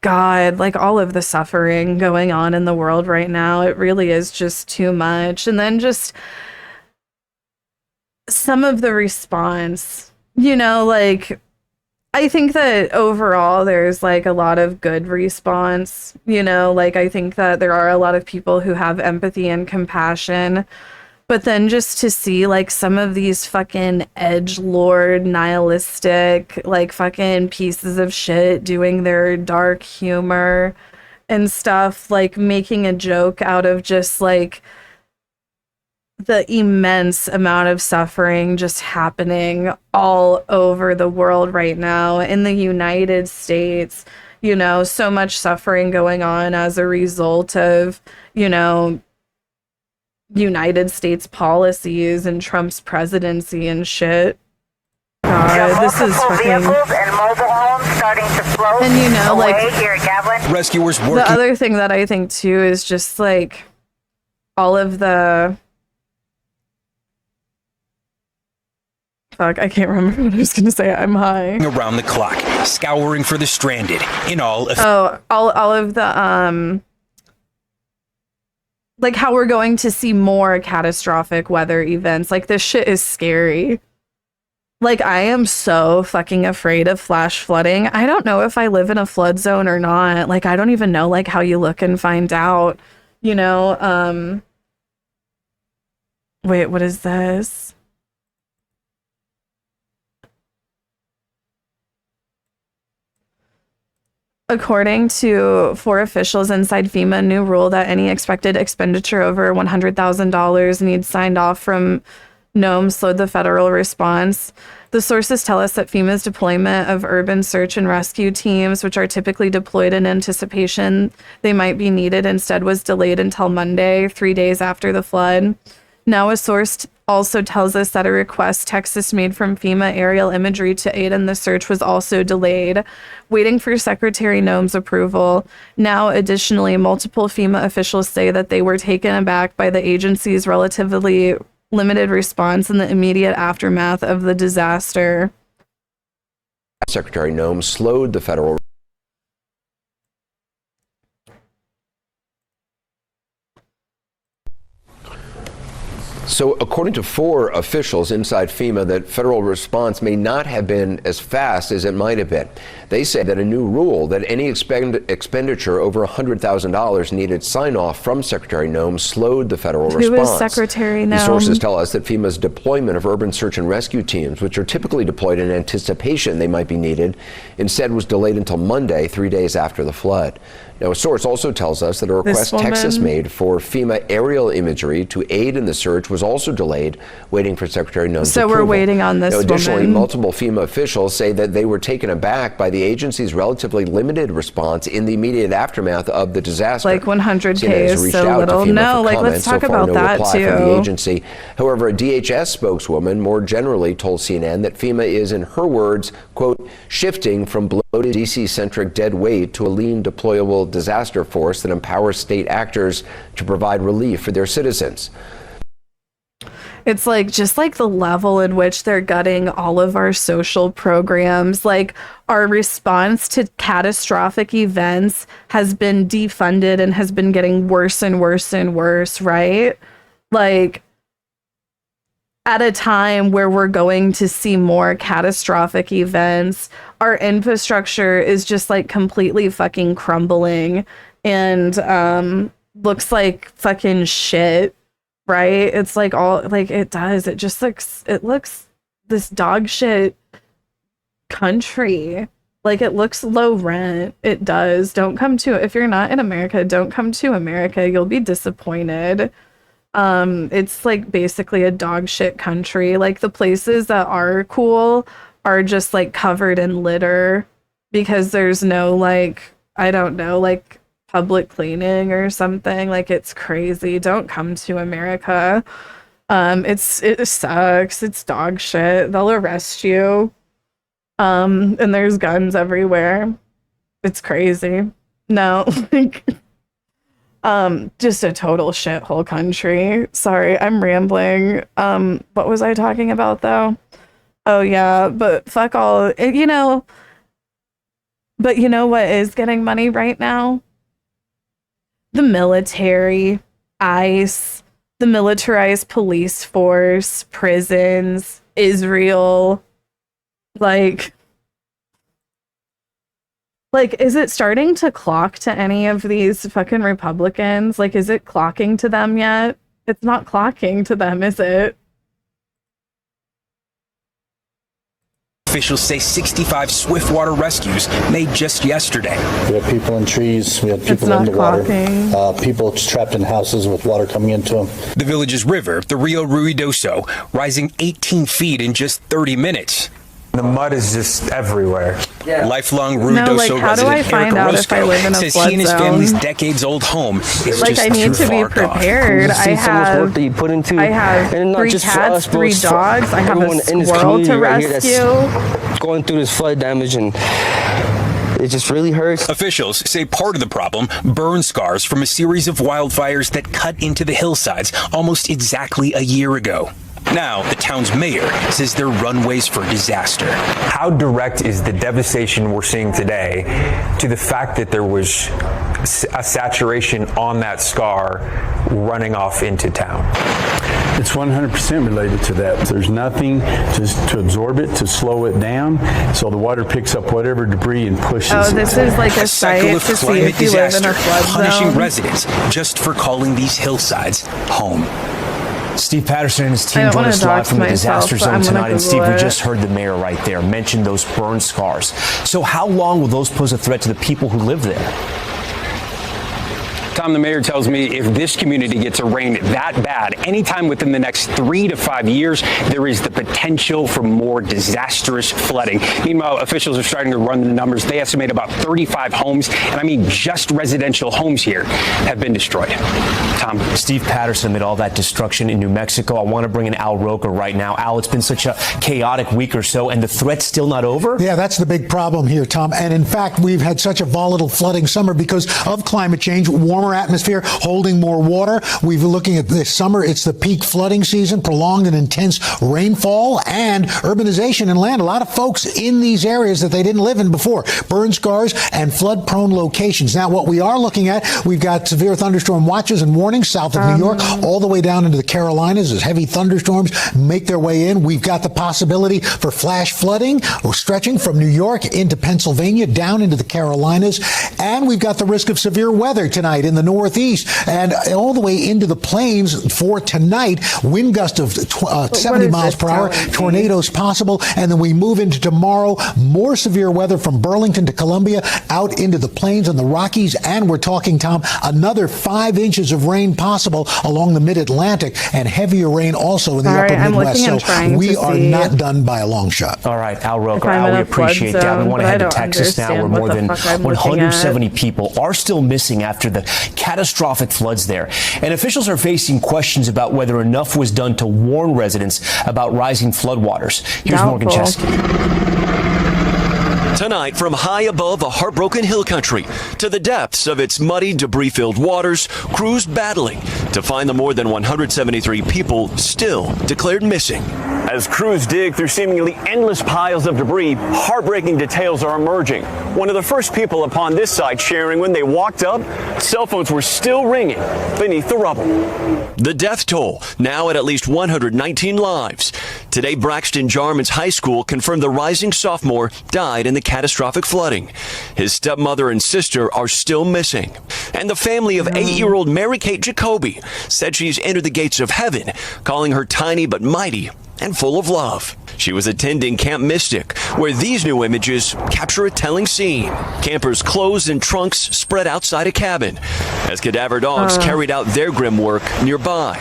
God, like all of the suffering going on in the world right now, it really is just too much. And then just some of the response, you know, like, I think that overall there's like a lot of good response, you know, like I think that there are a lot of people who have empathy and compassion, but then just to see like some of these fucking edgelord, nihilistic, like fucking pieces of shit doing their dark humor and stuff, like making a joke out of just like the immense amount of suffering just happening all over the world right now. In the United States, you know, so much suffering going on as a result of, you know, United States policies and Trump's presidency and shit. God, this is fucking... and mobile homes starting to float, and you know, like, here at Gatlin. Rescuers working. The other thing that I think too is just like all of the... Fuck, I can't remember what I was gonna say. I'm high. Around the clock, scouring for the stranded. In all of the like how we're going to see more catastrophic weather events. Like this shit is scary. Like I am so fucking afraid of flash flooding. I don't know if I live in a flood zone or not. Like I don't even know like how you look and find out, you know. Wait, what is this? According to 4 officials inside FEMA, a new rule that any expected expenditure over $100,000 needs signed off from NOAA slowed the federal response. The sources tell us that FEMA's deployment of urban search and rescue teams, which are typically deployed in anticipation they might be needed, instead was delayed until Monday, 3 days after the flood. Now, a source also tells us that a request Texas made from FEMA aerial imagery to aid in the search was also delayed, waiting for Secretary Noem's approval. Now, additionally, multiple FEMA officials say that they were taken aback by the agency's relatively limited response in the immediate aftermath of the disaster. Secretary Noem slowed the federal. So, according to 4 officials inside FEMA, that federal response may not have been as fast as it might have been. They say that a new rule that any expenditure over $100,000 needed sign-off from Secretary Noem slowed the federal response. Who is Secretary Noem? The sources tell us that FEMA's deployment of urban search and rescue teams, which are typically deployed in anticipation they might be needed, instead was delayed until Monday, 3 days after the flood. Now, a source also tells us that a request Texas made for FEMA aerial imagery to aid in the search was also delayed, waiting for Secretary Noem's approval. So we're waiting on this Additionally, woman. multiple FEMA officials say that they were taken aback by the agency's relatively limited response in the immediate aftermath of the disaster. Like 100K is so out little. to FEMA No, for like let's comment. talk So far, about no that reply too. from the agency. However, a DHS spokeswoman more generally told CNN that FEMA is, in her words, quote, shifting from bloated DC-centric dead weight to a lean deployable disaster force that empowers state actors to provide relief for their citizens. It's like just like the level in which they're gutting all of our social programs. Like our response to catastrophic events has been defunded and has been getting worse and worse and worse, right? Like at a time where we're going to see more catastrophic events, our infrastructure is just like completely fucking crumbling and looks like fucking shit. Right? It's like all like it does. It just looks this dog shit country. Like it looks low rent. It does. Don't come to if you're not in America, don't come to America. You'll be disappointed. It's like basically a dog shit country. Like the places that are cool are just like covered in litter because there's no like I don't know, like public cleaning or something. Like it's crazy. Don't come to America. It sucks. It's dog shit. They'll arrest you. And there's guns everywhere. It's crazy. No, like just a total shithole country. Sorry, I'm rambling. What was I talking about though? Oh yeah, but fuck all, you know. But you know what is getting money right now? The military, ICE, the militarized police force, prisons, Israel. Like, is it starting to clock to any of these fucking Republicans? Like, is it clocking to them yet? It's not clocking to them, is it? Officials say 65 swiftwater rescues made just yesterday. We had people in trees, we had people in the water, people trapped in houses with water coming into them. The village's river, the Rio Ruidoso, rising 18 feet in just 30 minutes. The mud is just everywhere. Yeah. Lifelong Ruidoso how do I resident find Eric out if I Orozco live in a says flood he and his zone? family's decades-old home is like just I need too to be far gone. prepared. I have that you put into, I have and not 3 just cats, for us, 3 but dogs. I have a everyone in this squirrel to community right here rescue. that's going through this flood damage, and it just really hurts. Officials say part of the problem, burn scars from a series of wildfires that cut into the hillsides almost exactly a year ago. Now, the town's mayor says they're runways for disaster. How direct is the devastation we're seeing today to the fact that there was a saturation on that scar running off into town? It's 100% related to that. There's nothing to absorb it, to slow it down, so the water picks up whatever debris and pushes it. Oh, this is like a site to see if you live in a flood punishing zone. residents just for calling these hillsides home. Steve Patterson and his team I don't join wanna us live dox from the myself, disaster but zone I'm gonna tonight. And Steve, Google we it. just heard the mayor right there mention those burn scars. So how long will those pose a threat to the people who live there? Tom, the mayor tells me if this community gets a rain that bad, anytime within the next 3 to 5 years, there is the potential for more disastrous flooding. Meanwhile, officials are starting to run the numbers. They estimate about 35 homes, and I mean just residential homes here, have been destroyed. Tom. Steve Patterson amid all that destruction in New Mexico. I want to bring in Al Roker right now. Al, it's been such a chaotic week or so, and the threat's still not over? Yeah, that's the big problem here, Tom. And in fact, we've had such a volatile flooding summer because of climate change, warmer atmosphere holding more water. We've been looking at this summer. It's the peak flooding season, prolonged and intense rainfall, and urbanization and land. A lot of folks in these areas that they didn't live in before. Burn scars and flood-prone locations. Now, what we are looking at, we've got severe thunderstorm watches and warnings south of New York, all the way down into the Carolinas as heavy thunderstorms make their way in. We've got the possibility for flash flooding stretching from New York into Pennsylvania, down into the Carolinas. And we've got the risk of severe weather tonight in the Northeast and all the way into the plains for tonight. Wind gust of 70 miles per hour, tornadoes possible. And then we move into tomorrow, more severe weather from Burlington to Columbia, out into the plains and the Rockies. And we're talking, Tom, another 5 inches of rain possible along the mid-Atlantic, and heavier rain also in the upper Midwest. So we are not done by a long shot. All right, Al Roker, Al, we appreciate that. We want to head to Texas now, where more than 170 people are still missing after the catastrophic floods there. And officials are facing questions about whether enough was done to warn residents about rising floodwaters. Here's Morgan Chesky. Tonight, from high above a heartbroken hill country to the depths of its muddy, debris-filled waters, crews battling to find the more than 173 people still declared missing. As crews dig through seemingly endless piles of debris, heartbreaking details are emerging. One of the first people upon this site sharing when they walked up, cell phones were still ringing beneath the rubble. The death toll now at least 119 lives. Today, Braxton Jarman's high school confirmed the rising sophomore died in the catastrophic flooding. His stepmother and sister are still missing. And the family of 8-year-old Mary Kate Jacoby said she's entered the gates of heaven, calling her tiny but mighty and full of love. She was attending Camp Mystic, where these new images capture a telling scene. Campers' clothes and trunks spread outside a cabin as cadaver dogs carried out their grim work nearby.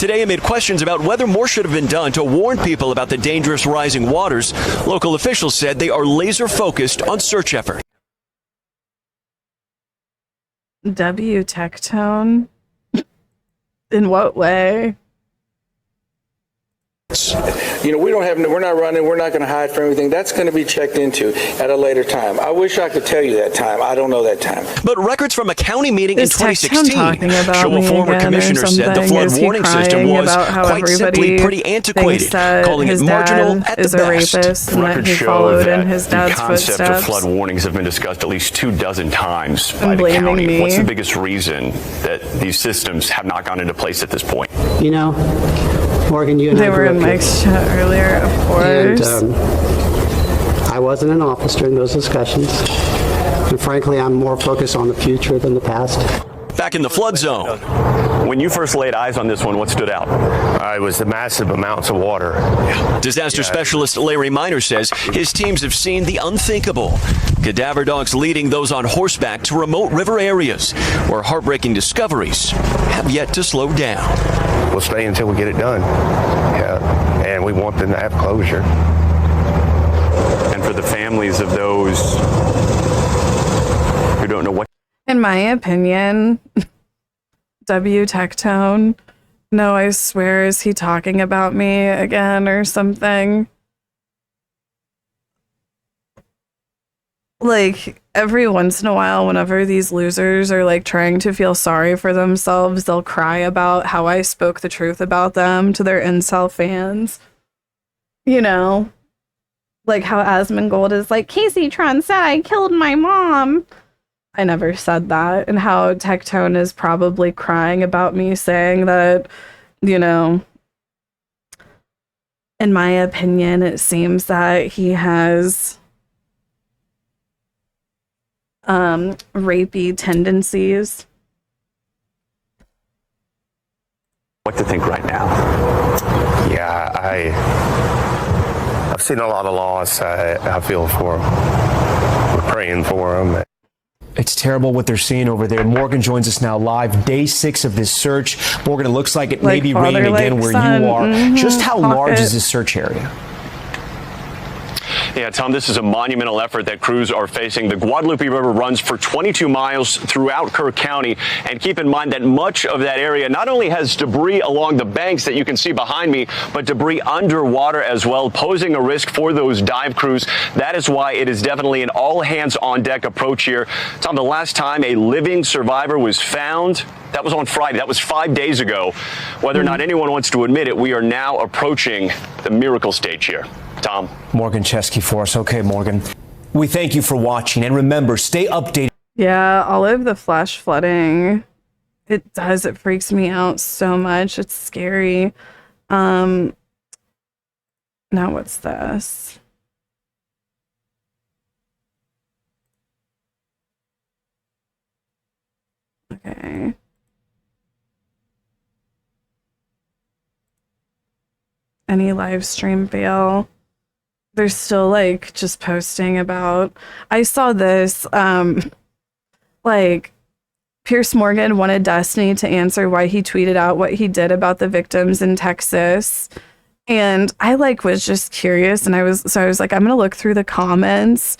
Today, amid questions about whether more should have been done to warn people about the dangerous rising waters, local officials said they are laser focused on search efforts. W Tectone? In what way? You know, we're not running, we're not going to hide from everything. That's going to be checked into at a later time. I wish I could tell you that time. I don't know that time. But records from a county meeting in 2016 show a former again commissioner said the flood warning system was quite simply pretty antiquated, calling it marginal at the best. Records show that the concept of flood warnings have been discussed at least 24 times by the county. What's the biggest reason that these systems have not gone into place at this point? You know, Morgan, you and they I were in Mike's chat earlier, of course. And, I wasn't in office during those discussions. And frankly, I'm more focused on the future than the past. Back in the flood zone. When you first laid eyes on this one, what stood out? It was the massive amounts of water. Disaster specialist Larry Miner says his teams have seen the unthinkable. Cadaver dogs leading those on horseback to remote river areas where heartbreaking discoveries have yet to slow down. We'll stay until we get it done. Yeah, and we want them to have closure. And for the families of those who don't know what. In my opinion, W Tectone, no, I swear, is he talking about me again or something? Like, every once in a while, whenever these losers are like trying to feel sorry for themselves, they'll cry about how I spoke the truth about them to their incel fans. You know, like how Asmongold is like, Kaceytron said I killed my mom. I never said that. And how Tectone is probably crying about me saying that, you know, in my opinion, it seems that he has rapey tendencies. What to think right now? hey, I've seen a lot of loss. I feel for them. We're praying for them. It's terrible what they're seeing over there. Morgan joins us now live. Day 6 of this search. Morgan, it looks like it may be raining again where you are. Just how large is this search area? Yeah, Tom, this is a monumental effort that crews are facing. The Guadalupe River runs for 22 miles throughout Kirk County. And keep in mind that much of that area not only has debris along the banks that you can see behind me, but debris underwater as well, posing a risk for those dive crews. That is why it is definitely an all-hands-on-deck approach here. Tom, the last time a living survivor was found, that was on Friday. That was 5 days ago. Whether or not anyone wants to admit it, we are now approaching the miracle stage here. Tom. Morgan Chesky for us. Okay, Morgan. We thank you for watching. And remember, stay updated. Yeah, all of the flash flooding. It does. It freaks me out so much. It's scary. Now what's this? Okay. Any live stream fail? They're still like just posting about. I saw this like Pierce Morgan wanted Destiny to answer why he tweeted out what he did about the victims in Texas. And I like was just curious, and I was like, I'm gonna look through the comments.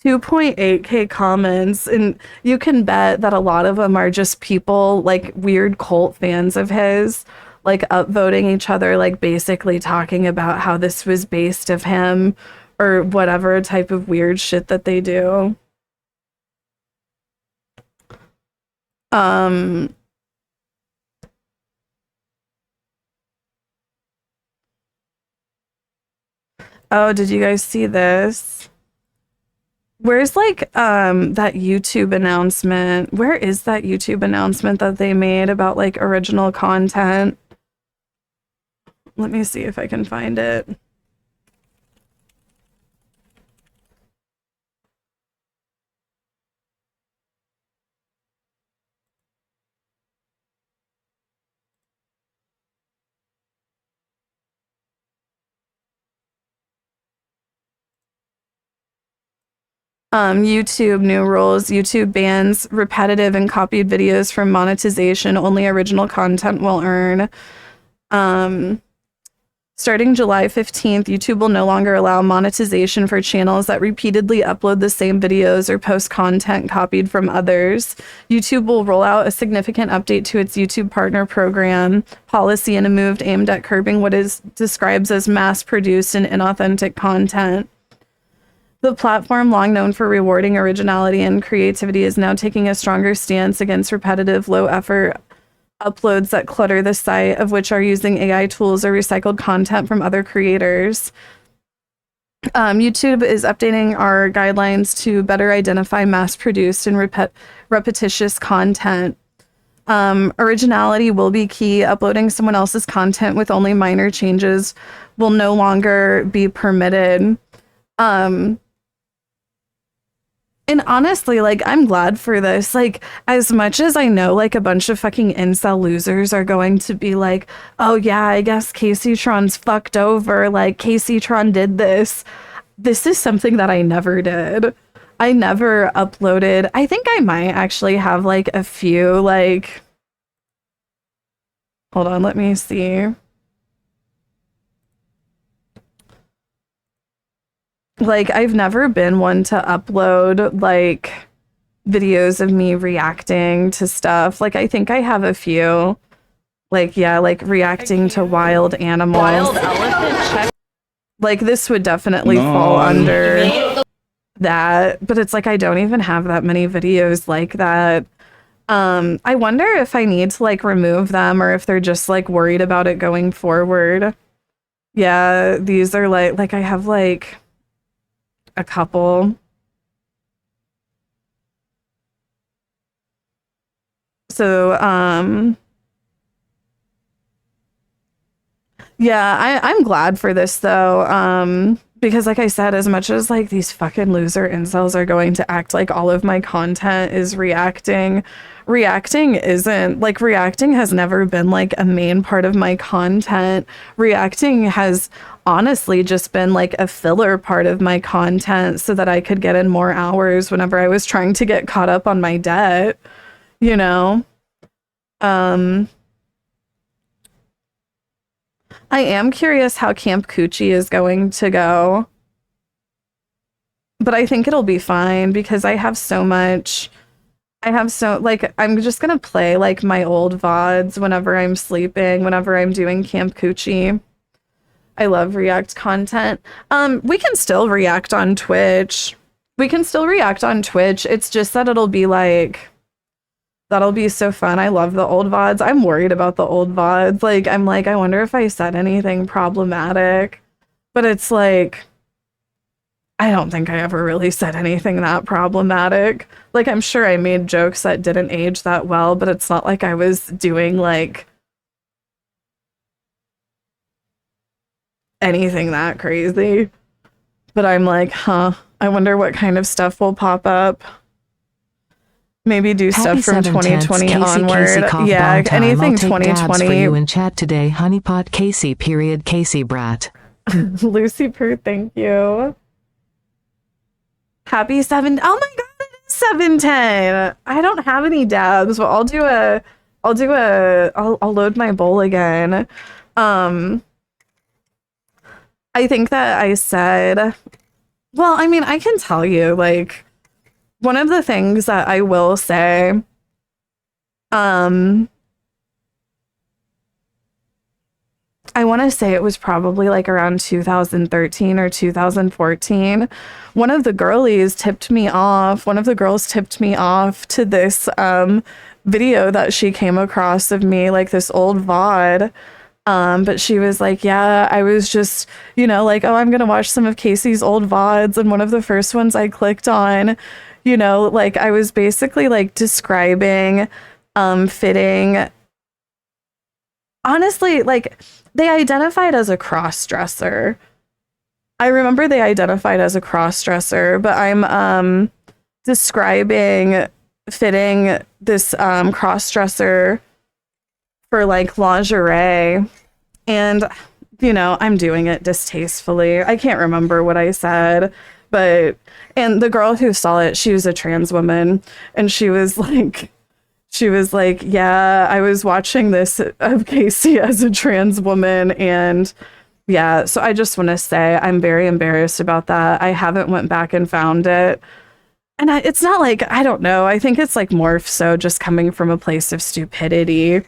2.8K comments, and you can bet that a lot of them are just people like weird cult fans of his, like upvoting each other, like basically talking about how this was based of him or whatever type of weird shit that they do. Oh, did you guys see this? Where's like that YouTube announcement? Where is that YouTube announcement that they made about like original content? Let me see if I can find it. YouTube new rules. YouTube bans repetitive and copied videos from monetization. Only original content will earn. Starting July 15th, YouTube will no longer allow monetization for channels that repeatedly upload the same videos or post content copied from others. YouTube will roll out a significant update to its YouTube Partner Program policy in a move aimed at curbing what is described as mass-produced and inauthentic content. The platform, long known for rewarding originality and creativity, is now taking a stronger stance against repetitive, low-effort uploads that clutter the site, of which are using AI tools or recycled content from other creators. YouTube is updating our guidelines to better identify mass-produced and repetitious content. Originality will be key. Uploading someone else's content with only minor changes will no longer be permitted. And honestly, like, I'm glad for this. Like, as much as I know, like, a bunch of fucking incel losers are going to be like, oh yeah, I guess Kaceytron's fucked over. Like, Kaceytron did this. This is something that I never did. I never uploaded. I think I might actually have, like, a few, like... Hold on, let me see. Like, I've never been one to upload, like, videos of me reacting to stuff. Like, I think I have a few. Like, yeah, like, reacting to wild animals. Wild elephant. Like, this would definitely fall under that. But it's like, I don't even have that many videos like that. I wonder if I need to, like, remove them or if they're just, like, worried about it going forward. Yeah, these are, like I have, like... a couple. So, yeah, I'm glad for this though. Because like I said, as much as like these fucking loser incels are going to act like all of my content is reacting isn't. Like, reacting has never been like a main part of my content. Reacting has honestly just been like a filler part of my content so that I could get in more hours whenever I was trying to get caught up on my debt, you know? I am curious how Camp Coochie is going to go. But I think it'll be fine because I have so like, I'm just gonna play like my old VODs whenever I'm sleeping, whenever I'm doing Camp Coochie. I love React content. We can still react on Twitch. It's just that it'll be like, that'll be so fun. I love the old VODs. I'm worried about the old VODs. Like, I'm like, I wonder if I said anything problematic. But it's like, I don't think I ever really said anything that problematic. Like, I'm sure I made jokes that didn't age that well, but it's not like I was doing like anything that crazy. But I'm like, I wonder what kind of stuff will pop up. Maybe do Happy stuff from 2020 Casey, onward. cough Yeah, bomb time. anything I'll take dabs 2020. for you in chat today. Honeypot Casey, period. Casey brat. Lucy Purr, thank you. Happy 7. Oh my god, it is 7:10. I don't have any dabs, but I'll load my bowl again. I think that I said, well, I mean, I can tell you, like, one of the things that I will say, I want to say it was probably like around 2013 or 2014. One of the girls tipped me off to this video that she came across of me, like this old VOD. But she was like, yeah, I was just, like, oh, I'm going to watch some of Casey's old VODs. And one of the first ones I clicked on, like, I was basically like describing fitting. Honestly, like, they identified as a cross-dresser. I remember they identified as a cross-dresser, but I'm describing fitting this cross-dresser for like lingerie, and I'm doing it distastefully. I can't remember what I said, and the girl who saw it, she was a trans woman, and she was like, yeah, I was watching this of Casey as a trans woman, and yeah, so I just want to say I'm very embarrassed about that. I haven't went back and found it. And it's not like, I don't know, I think it's like more so just coming from a place of stupidity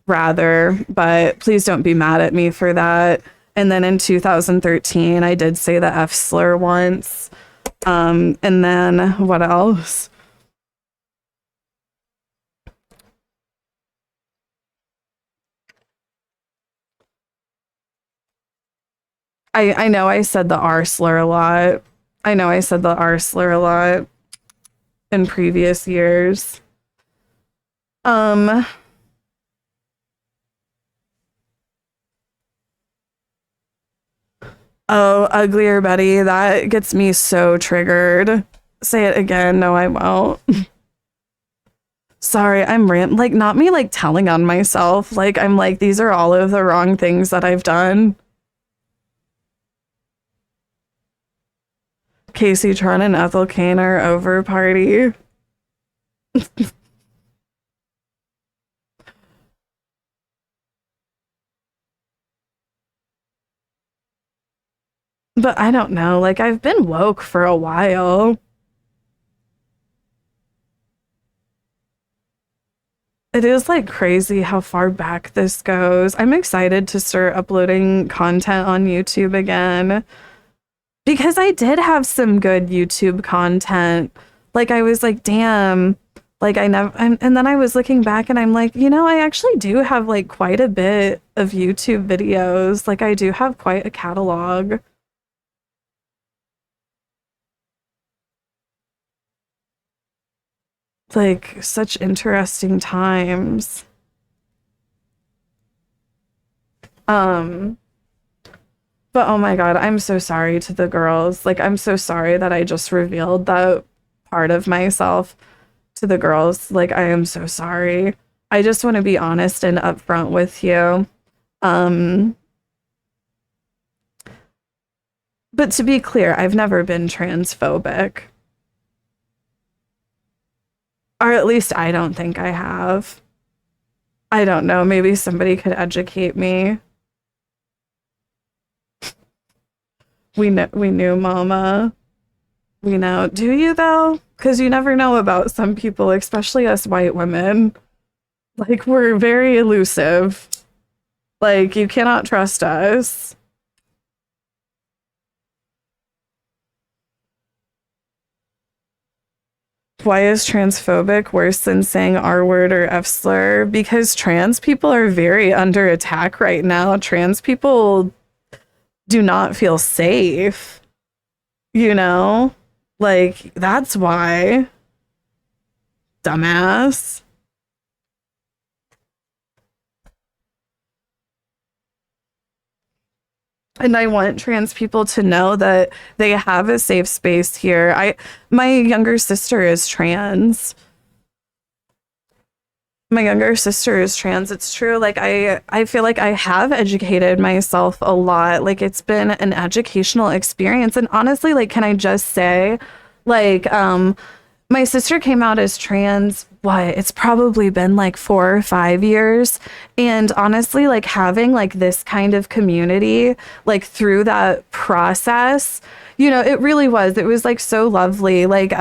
rather, but please don't be mad at me for that. And then in 2013, I did say the F slur once. And then what else? I know I said the R slur a lot. In previous years. Oh, uglier Betty, that gets me so triggered. Say it again. No, I won't. Sorry, I'm like, not me like telling on myself. Like, I'm like, these are all of the wrong things that I've done. Kaceytron and Ethel Kane are over party. But I don't know, like, I've been woke for a while. It is like crazy how far back this goes. I'm excited to start uploading content on YouTube again. Because I did have some good YouTube content. Like, I was like, damn, like and then I was looking back and I'm like, I actually do have like quite a bit of YouTube videos. Like, I do have quite a catalog. Like, such interesting times. But oh my God, I'm so sorry to the girls. Like, I'm so sorry that I just revealed that part of myself to the girls. Like, I am so sorry. I just want to be honest and upfront with you. But to be clear, I've never been transphobic. Or at least I don't think I have. I don't know. Maybe somebody could educate me. We knew, Mama. We know. Do you, though? Because you never know about some people, especially us white women. Like, we're very elusive. Like, you cannot trust us. Why is transphobic worse than saying R word or F slur? Because trans people are very under attack right now. Trans people do not feel safe. You know? Like, that's why. Dumbass. And I want trans people to know that they have a safe space here. My younger sister is trans. It's true. Like, I feel like I have educated myself a lot. Like, it's been an educational experience. And honestly, like, can I just say, like, my sister came out as trans, it's probably been like 4 or 5 years. And honestly, like, having like this kind of community, like, through that process, you know, it was like so lovely. Like,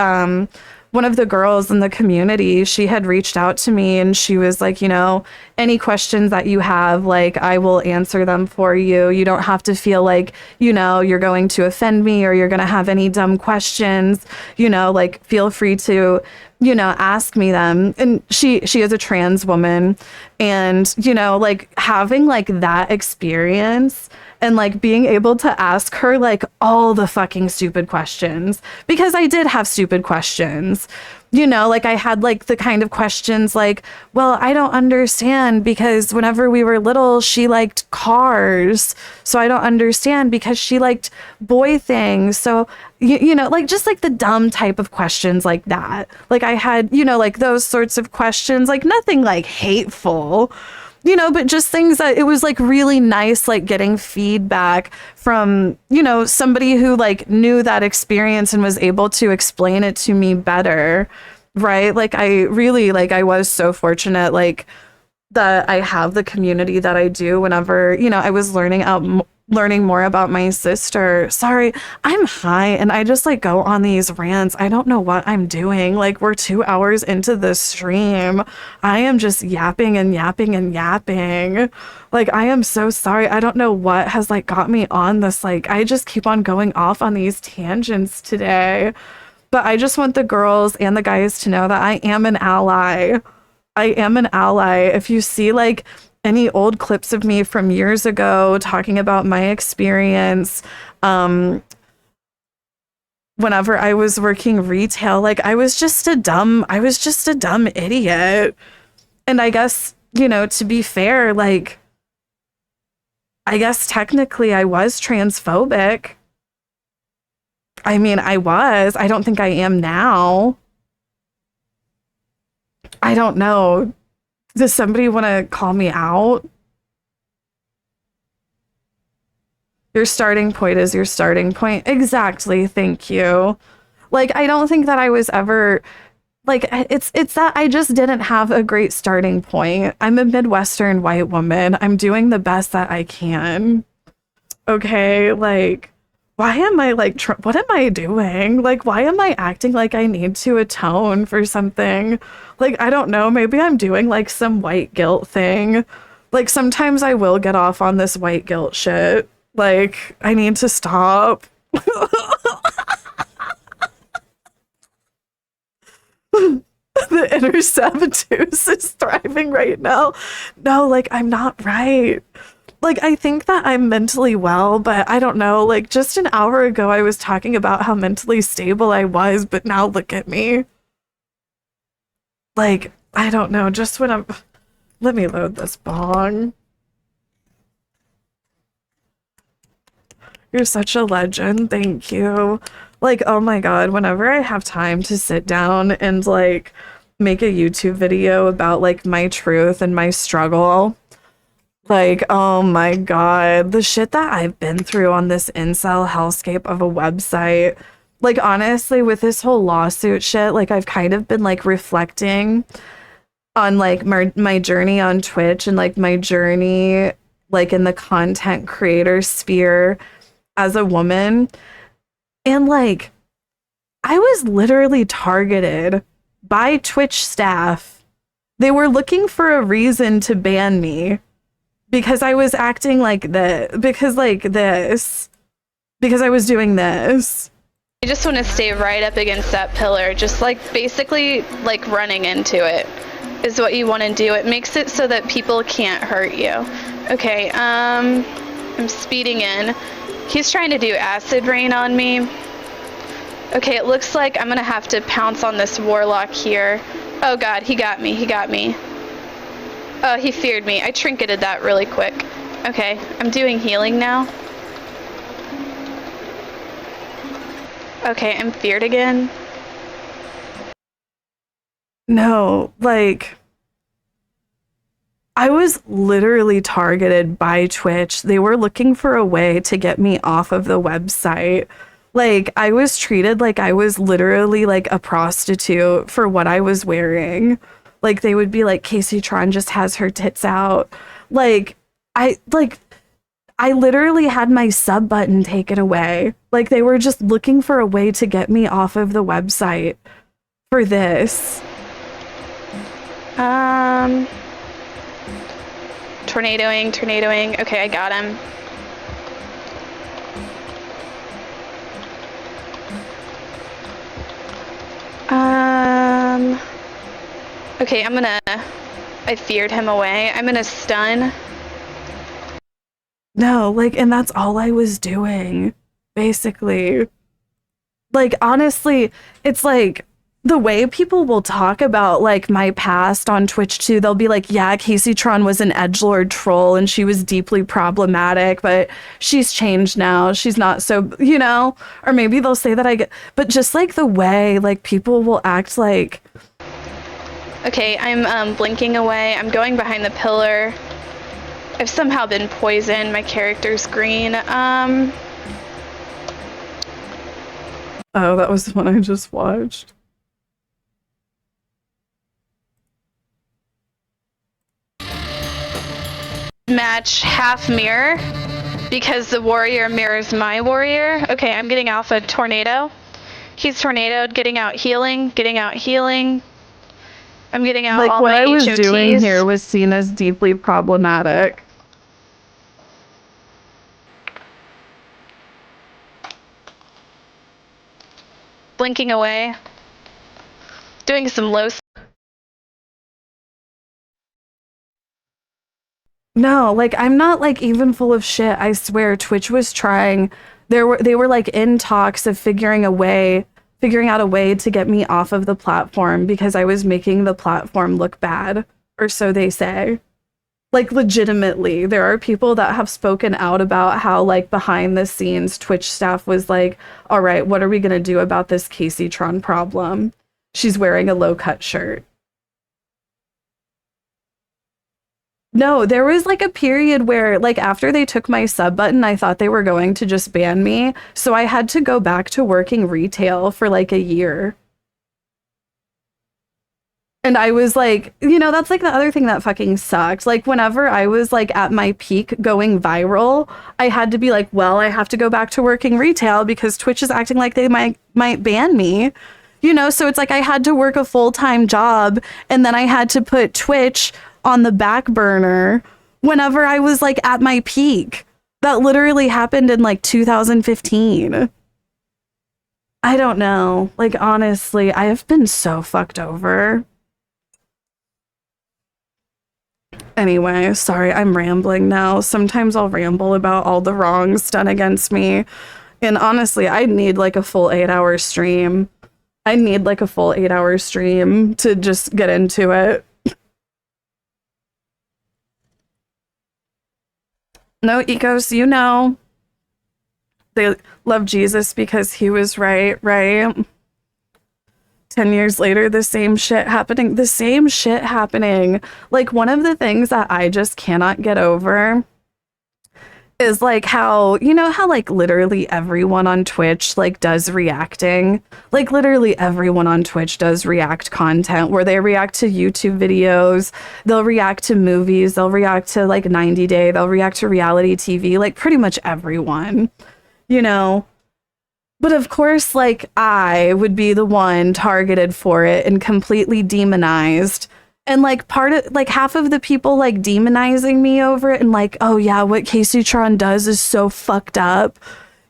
one of the girls in the community, she had reached out to me and she was like, you know, any questions that you have, like, I will answer them for you. You don't have to feel like, you know, you're going to offend me or you're going to have any dumb questions, you know, like, feel free to, you know, ask me them. And she is a trans woman, and, you know, like, having like that experience and like being able to ask her like all the fucking stupid questions, because I did have stupid questions, you know, like I had like the kind of questions like, well, I don't understand because whenever we were little, she liked cars. So I don't understand because she liked boy things. So, you know, like just like the dumb type of questions like that. Like I had, you know, like those sorts of questions, like nothing like hateful, you know, but just things that it was like really nice, like getting feedback from, you know, somebody who like knew that experience and was able to explain it to me better. Right. Like I really, like, I was so fortunate, like, that I have the community that I do. Whenever, you know, I was learning more about my sister. Sorry, I'm high and I just like go on these rants. I don't know what I'm doing. Like, we're 2 hours into the stream. I am just yapping and yapping and yapping. Like, I am so sorry. I don't know what has like got me on this. Like, I just keep on going off on these tangents today. But I just want the girls and the guys to know that I am an ally. I am an ally. If you see like any old clips of me from years ago talking about my experience, whenever I was working retail, like I was just a dumb idiot. And I guess, you know, to be fair, like, I guess technically I was transphobic. I mean, I don't think I am now. I don't know. Does somebody want to call me out? Your starting point is your starting point. Exactly. Thank you. Like, I don't think that I was ever like, it's that I just didn't have a great starting point. I'm a Midwestern white woman. I'm doing the best that I can. Okay. Like, why am I like, what am I doing? Like, why am I acting like I need to atone for something? Like, I don't know. Maybe I'm doing like some white guilt thing. Like, sometimes I will get off on this white guilt shit. Like, I need to stop. The inner sabotage is thriving right now. No, like, I'm not right. Like, I think that I'm mentally well, but I don't know. Like, just an hour ago, I was talking about how mentally stable I was, but now look at me. Like, I don't know. Just when let me load this bong. You're such a legend. Thank you. Like, oh my God, whenever I have time to sit down and like make a YouTube video about like my truth and my struggle, like, oh my God, the shit that I've been through on this incel hellscape of a website. Like, honestly, with this whole lawsuit shit, like I've kind of been like reflecting on like my journey on Twitch and like my journey like in the content creator sphere as a woman. And like, I was literally targeted by Twitch staff. They were looking for a reason to ban me because I was acting like because I was doing this. You just want to stay right up against that pillar, just like basically like running into it is what you want to do. It makes it so that people can't hurt you. Okay, I'm speeding in. He's trying to do acid rain on me. Okay, it looks like I'm gonna have to pounce on this warlock here. Oh God, he got me, he got me. Oh, he feared me. I trinketed that really quick. Okay, I'm doing healing now. Okay, I'm feared again. No, like, I was literally targeted by Twitch. They were looking for a way to get me off of the website. Like, I was treated like I was literally like a prostitute for what I was wearing. Like, they would be like, Kaceytron just has her tits out. Like, I literally had my sub button taken away. Like, they were just looking for a way to get me off of the website for this. Tornadoing. Okay, I got him. Okay, I feared him away. I'm gonna stun. No, like, and that's all I was doing, basically. Like, honestly, it's like the way people will talk about like my past on Twitch too. They'll be like, yeah, Kaceytron was an edgelord troll and she was deeply problematic, but she's changed now. She's not so, you know, or maybe they'll say that but just like the way like people will act like. Okay, I'm blinking away. I'm going behind the pillar. I've somehow been poisoned. My character's green. Oh, that was the one I just watched. Match half mirror because the warrior mirrors my warrior. Okay, I'm getting alpha tornado. He's tornadoed, getting out healing. I'm getting out like all what my I was HOTs. doing here was seen as deeply problematic. Blinking away. Doing some low. No, like I'm not like even full of shit. I swear Twitch was trying. They were like in talks of figuring out a way to get me off of the platform because I was making the platform look bad, or so they say. Like legitimately, there are people that have spoken out about how like behind the scenes Twitch staff was like, all right, what are we going to do about this Kaceytron problem? She's wearing a low-cut shirt. No, there was like a period where like after they took my sub button, I thought they were going to just ban me. So I had to go back to working retail for like a year. And I was like, you know, that's like the other thing that fucking sucked. Like whenever I was like at my peak going viral, I had to be like, well, I have to go back to working retail because Twitch is acting like they might ban me. You know, so it's like I had to work a full-time job and then I had to put Twitch on the back burner whenever I was like at my peak. That literally happened in like 2015. I don't know. Like honestly, I have been so fucked over. Anyway, sorry, I'm rambling now. Sometimes I'll ramble about all the wrongs done against me. And honestly, I need like a full 8-hour stream. I need like a full 8-hour stream to just get into it. No, Ecos, you know. they love Jesus because he was right, right? 10 years later, the same shit happening. Like, one of the things that I just cannot get over is like how, you know how like literally everyone on Twitch like does reacting? Like literally everyone on Twitch does react content where they react to YouTube videos, they'll react to movies, they'll react to like 90 Day, they'll react to reality TV, like pretty much everyone, you know? But of course, like I would be the one targeted for it and completely demonized. And like part of like half of the people like demonizing me over it and like, oh yeah, what Kaceytron does is so fucked up.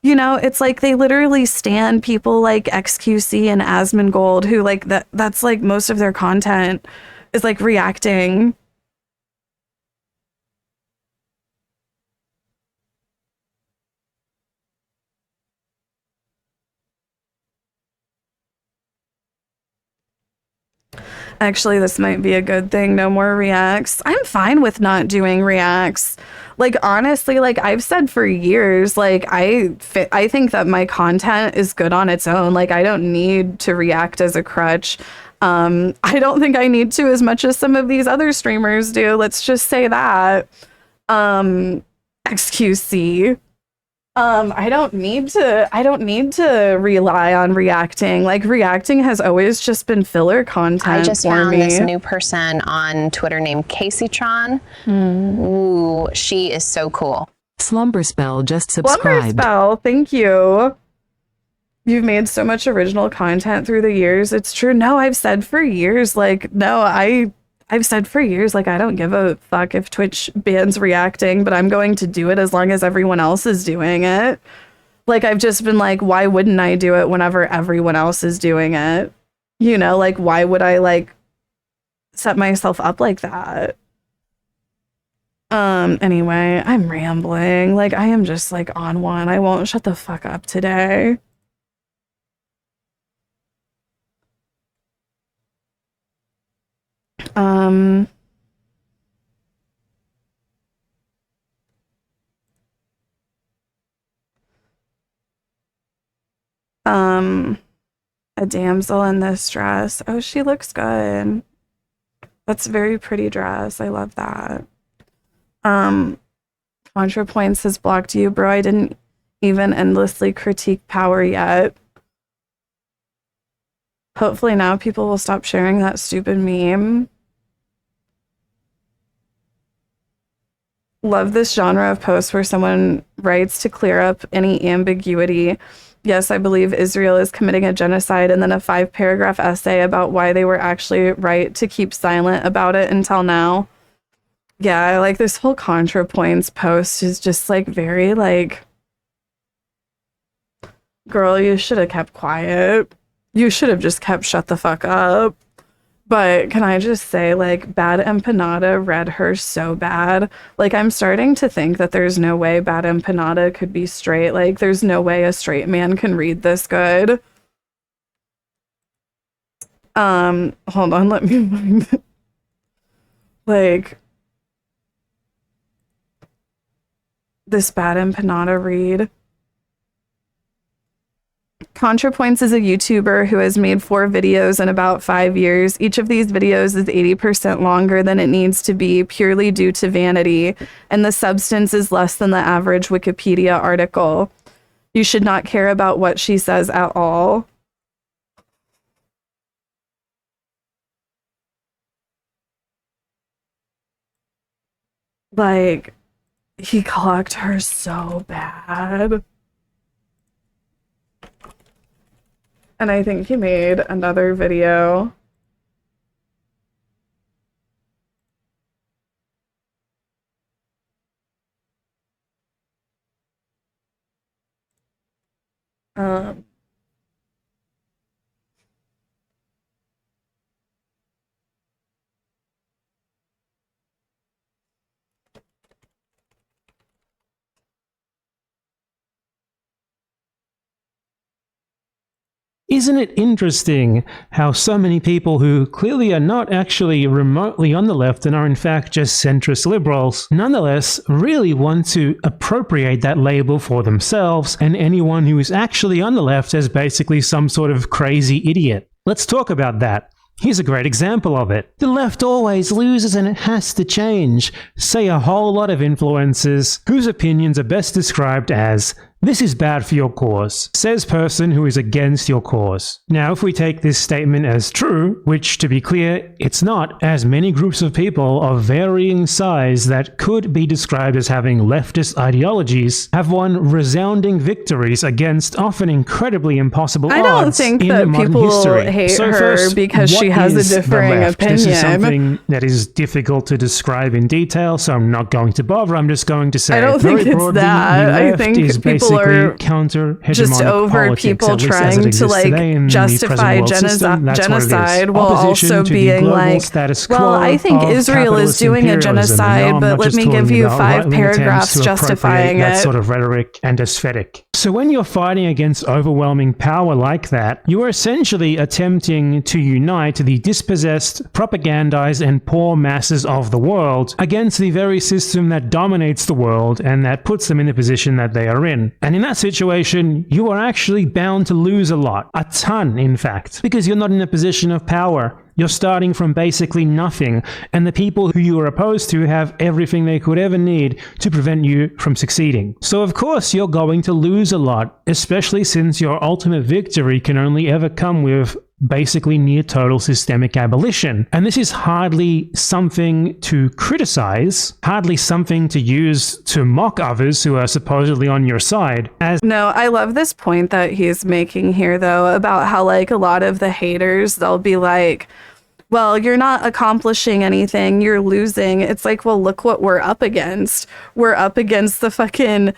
You know, it's like they literally stan people like XQC and Asmongold who like that's like most of their content is like reacting. Actually, this might be a good thing. No more reacts. I'm fine with not doing reacts. Like, honestly, like I've said for years, like I think that my content is good on its own. Like, I don't need to react as a crutch. I don't think I need to as much as some of these other streamers do. Let's just say that. XQC. I don't need to rely on reacting. Like reacting has always just been filler content. I just for found me. this new person on Twitter named Kaceytron. Ooh, she is so cool. Slumber Spell just subscribed. Spell, thank you. You've made so much original content through the years. It's true. No, I've said for years, like, no, I've said for years, like, I don't give a fuck if Twitch bans reacting, but I'm going to do it as long as everyone else is doing it. Like, I've just been like, why wouldn't I do it whenever everyone else is doing it? You know, like, why would I, like, set myself up like that? Anyway, I'm rambling. Like, I am just, like, on one. I won't shut the fuck up today. A damsel in this dress. Oh, she looks good. That's a very pretty dress. I love that. ContraPoints has blocked you, bro. I didn't even endlessly critique power yet. Hopefully now people will stop sharing that stupid meme. Love this genre of posts where someone writes to clear up any ambiguity. Yes, I believe Israel is committing a genocide, and then a 5-paragraph essay about why they were actually right to keep silent about it until now. Yeah, like this whole ContraPoints post is just like very like, girl, you should have kept quiet. You should have just kept shut the fuck up. But can I just say, like, Bad Empanada read her so bad. Like, I'm starting to think that there's no way Bad Empanada could be straight. Like, there's no way a straight man can read this good. Hold on, let me find it. Like, this Bad Empanada read. ContraPoints is a YouTuber who has made 4 videos in about 5 years. Each of these videos is 80% longer than it needs to be, purely due to vanity, and the substance is less than the average Wikipedia article. You should not care about what she says at all. Like, he clocked her so bad. And I think he made another video. Isn't it interesting how so many people who clearly are not actually remotely on the left and are in fact just centrist liberals, nonetheless really want to appropriate that label for themselves, and anyone who is actually on the left as basically some sort of crazy idiot? Let's talk about that. Here's a great example of it. The left always loses and it has to change, say a whole lot of influencers whose opinions are best described as, "This is bad for your cause," says person who is against your cause. Now, if we take this statement as true, which to be clear, it's not, as many groups of people of varying size that could be described as having leftist ideologies have won resounding victories against often incredibly impossible odds. I don't think in that modern people history. hate So her first, because she what has is a the differing left? opinion. This is something that is difficult to describe in detail, so I'm not going to bother. I'm just going to say I don't think very it's broadly, that. the I left think is people basically are counter-hegemonic just over politics, people at least as it trying to exists like today in the justify present world system. That's what it is. genocide while Opposition also to the being global like, status well, quo I think of Israel is capitalist doing a imperialism. And genocide, no, I'm but not let just me give talking you about 5 right-wing paragraphs attempts to justifying appropriate that it. sort of rhetoric and aesthetic. So when you're fighting against overwhelming power like that, you are essentially attempting to unite the dispossessed, propagandized, and poor masses of the world against the very system that dominates the world and that puts them in the position that they are in. And in that situation, you are actually bound to lose a lot. A ton, in fact. Because you're not in a position of power. You're starting from basically nothing, and the people who you are opposed to have everything they could ever need to prevent you from succeeding. So of course you're going to lose a lot, especially since your ultimate victory can only ever come with basically near total systemic abolition. And this is hardly something to criticize, hardly something to use to mock others who are supposedly on your side. No, I love this point that he's making here, though, about how, like, a lot of the haters, they'll be like, well, you're not accomplishing anything, you're losing. It's like, well, look what we're up against. We're up against the fucking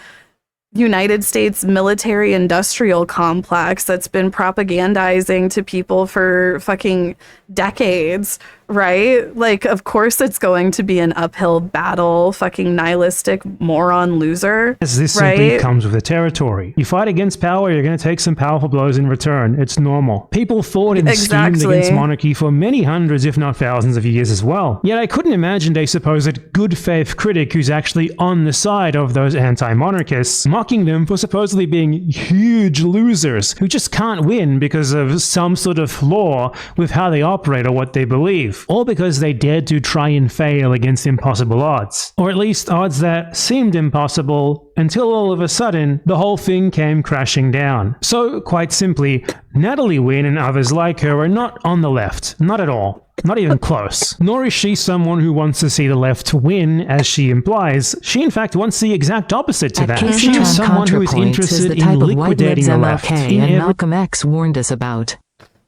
United States military industrial complex that's been propagandizing to people for fucking decades, right? Like, of course it's going to be an uphill battle, fucking nihilistic moron loser. As this right? simply comes with the territory. You fight against power, you're going to take some powerful blows in return. It's normal. People fought and schemed against monarchy for many hundreds, if not thousands of years as well. Yet I couldn't imagine a supposed good faith critic who's actually on the side of those anti-monarchists, mocking them for supposedly being huge losers who just can't win because of some sort of flaw with how they operate or what they believe, all because they dared to try and fail against impossible odds, or at least odds that seemed impossible until all of a sudden the whole thing came crashing down. So quite simply, Natalie Wynn and others like her are not on the left, not at all. Not even close. Nor is she someone who wants to see the left win, as she implies. She, in fact, wants the exact opposite to that. She is someone who is interested in liquidating the left. MLK and Malcolm X warned us about.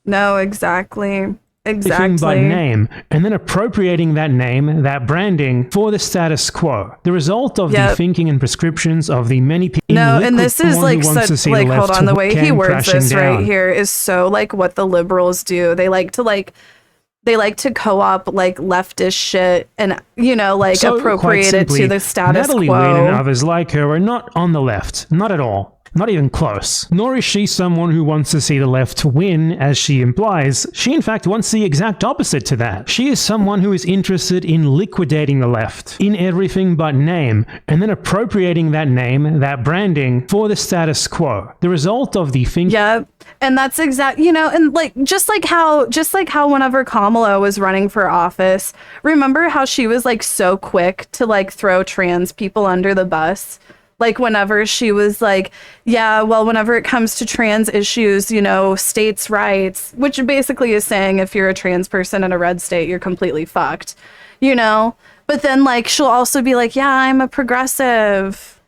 No, exactly. Everything but name, and then appropriating that name, that branding, for the status quo. The result of the thinking and prescriptions of the many people. No, and this is like such, like, hold on, the way he words this right here is so like what the liberals do. They like to co-op like leftist shit and, you know, like so, appropriate it to the status Natalie quo. Wynn and others like her are not on the left, not at all. Not even close. Nor is she someone who wants to see the left win, as she implies. She, in fact, wants the exact opposite to that. She is someone who is interested in liquidating the left, in everything but name, and then appropriating that name, that branding, for the status quo. The result of the thinking. Yeah, and that's exact, you know, and like just like how whenever Kamala was running for office, remember how she was like so quick to like throw trans people under the bus? Like whenever she was like, yeah, well, whenever it comes to trans issues, you know, states' rights, which basically is saying if you're a trans person in a red state, you're completely fucked, you know? But then like, she'll also be like, yeah, I'm a progressive.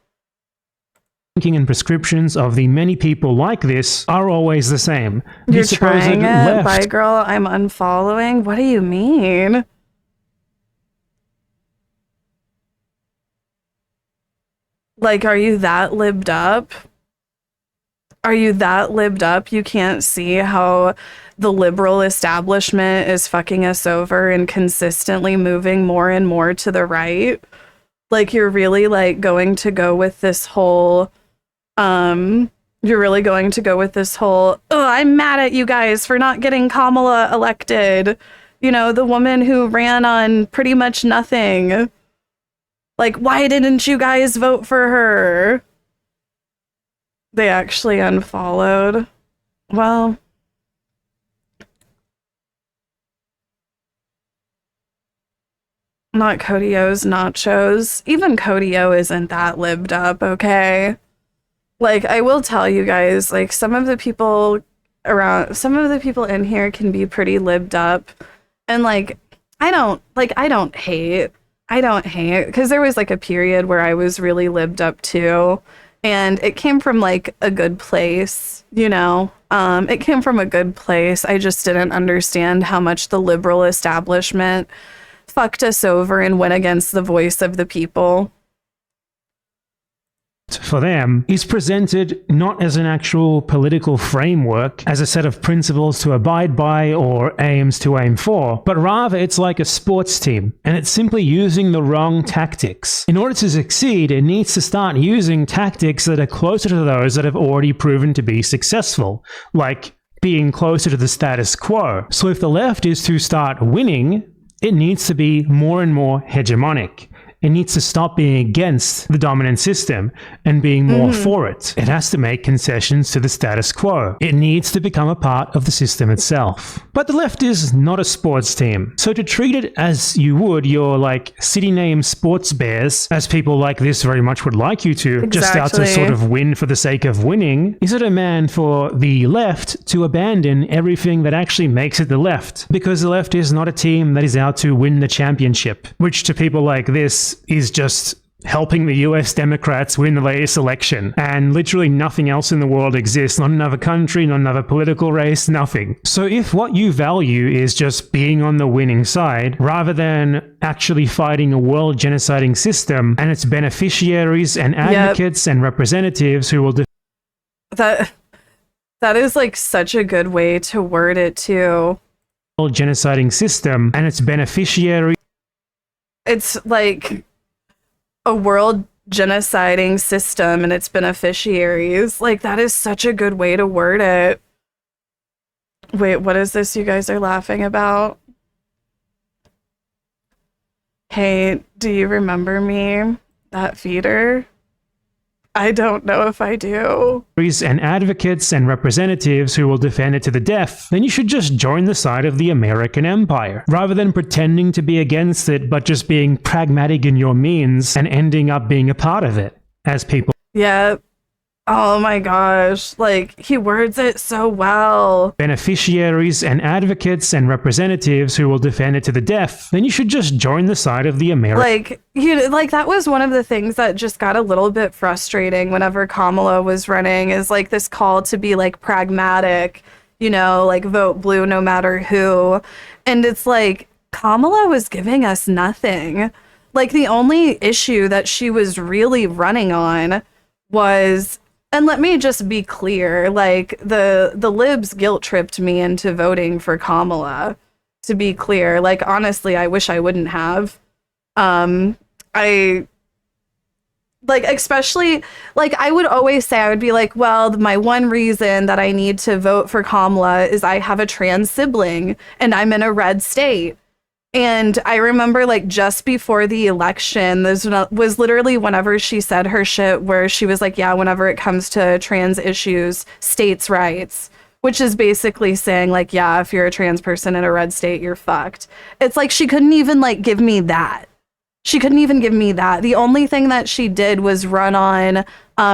Thinking and prescriptions of the many people like this are always the same. You're trying it? Bye, girl, I'm unfollowing? What do you mean? Like, are you that libbed up? Are you that libbed up? You can't see how the liberal establishment is fucking us over and consistently moving more and more to the right? Like, you're really like going to go with this whole, You're really going to go with this whole, oh, I'm mad at you guys for not getting Kamala elected. You know, the woman who ran on pretty much nothing. Like, why didn't you guys vote for her? They actually unfollowed. Well, not Cody O's nachos. Even Cody O isn't that libbed up, okay? Like, I will tell you guys, like, some of the people in here can be pretty libbed up. And, like, I don't hate, because there was, like, a period where I was really libbed up, too. And it came from, like, a good place, you know? It came from a good place. I just didn't understand how much the liberal establishment fucked us over and went against the voice of the people. For them, is presented not as an actual political framework, as a set of principles to abide by or aims to aim for, but rather it's like a sports team, and it's simply using the wrong tactics. In order to succeed, it needs to start using tactics that are closer to those that have already proven to be successful, like being closer to the status quo. So if the left is to start winning, it needs to be more and more hegemonic. It needs to stop being against the dominant system and being more for it. It has to make concessions to the status quo. It needs to become a part of the system itself. But the left is not a sports team. So to treat it as you would your, like, city name sports bears, as people like this very much would like you to, just out to sort of win for the sake of winning, is a demand for the left to abandon everything that actually makes it the left. Because the left is not a team that is out to win the championship, which to people like this is just helping the US Democrats win the latest election. And literally nothing else in the world exists. Not another country, not another political race, nothing. So if what you value is just being on the winning side, rather than actually fighting a world genociding system and its beneficiaries and advocates and representatives who will... That is, like, such a good way to word it, too. World genociding system and its beneficiaries... It's like a world genociding system and its beneficiaries. Like, that is such a good way to word it. Wait, what is this you guys are laughing about? Hey, do you remember me? That feeder? I don't know if I do. And advocates and representatives who will defend it to the death, then you should just join the side of the American empire, rather than pretending to be against it, but just being pragmatic in your means and ending up being a part of it, as people... Yeah. Oh my gosh, like, he words it so well. Beneficiaries and advocates and representatives who will defend it to the death, then you should just join the side of the American... Like, that was one of the things that just got a little bit frustrating whenever Kamala was running, is, like, this call to be, like, pragmatic, you know, like, vote blue no matter who. And it's like, Kamala was giving us nothing. Like, the only issue that she was really running on was... And let me just be clear, like, the libs guilt-tripped me into voting for Kamala, to be clear. Like, honestly, I wish I wouldn't have. Especially, like, I would always say, I would be like, well, my one reason that I need to vote for Kamala is I have a trans sibling, and I'm in a red state. And I remember, like, just before the election, this was literally whenever she said her shit where she was like, yeah, whenever it comes to trans issues, states' rights, which is basically saying, like, yeah, if you're a trans person in a red state, you're fucked. It's like she couldn't even, like, give me that. She couldn't even give me that. The only thing that she did was run on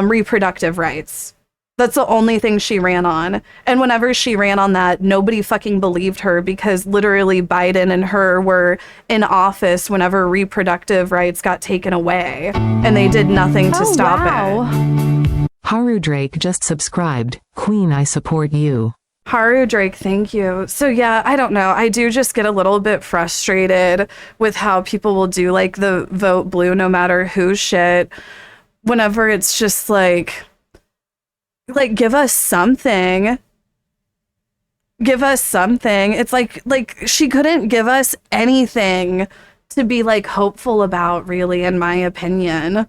reproductive rights. That's the only thing she ran on. And whenever she ran on that, nobody fucking believed her, because literally Biden and her were in office whenever reproductive rights got taken away, and they did nothing to stop it. Haru Drake just subscribed. Queen, I support you. Haru Drake, thank you. So yeah, I don't know. I do just get a little bit frustrated with how people will do, like, the vote blue no matter who shit, whenever it's just like, give us something. Give us something. It's like she couldn't give us anything to be, like, hopeful about, really, in my opinion.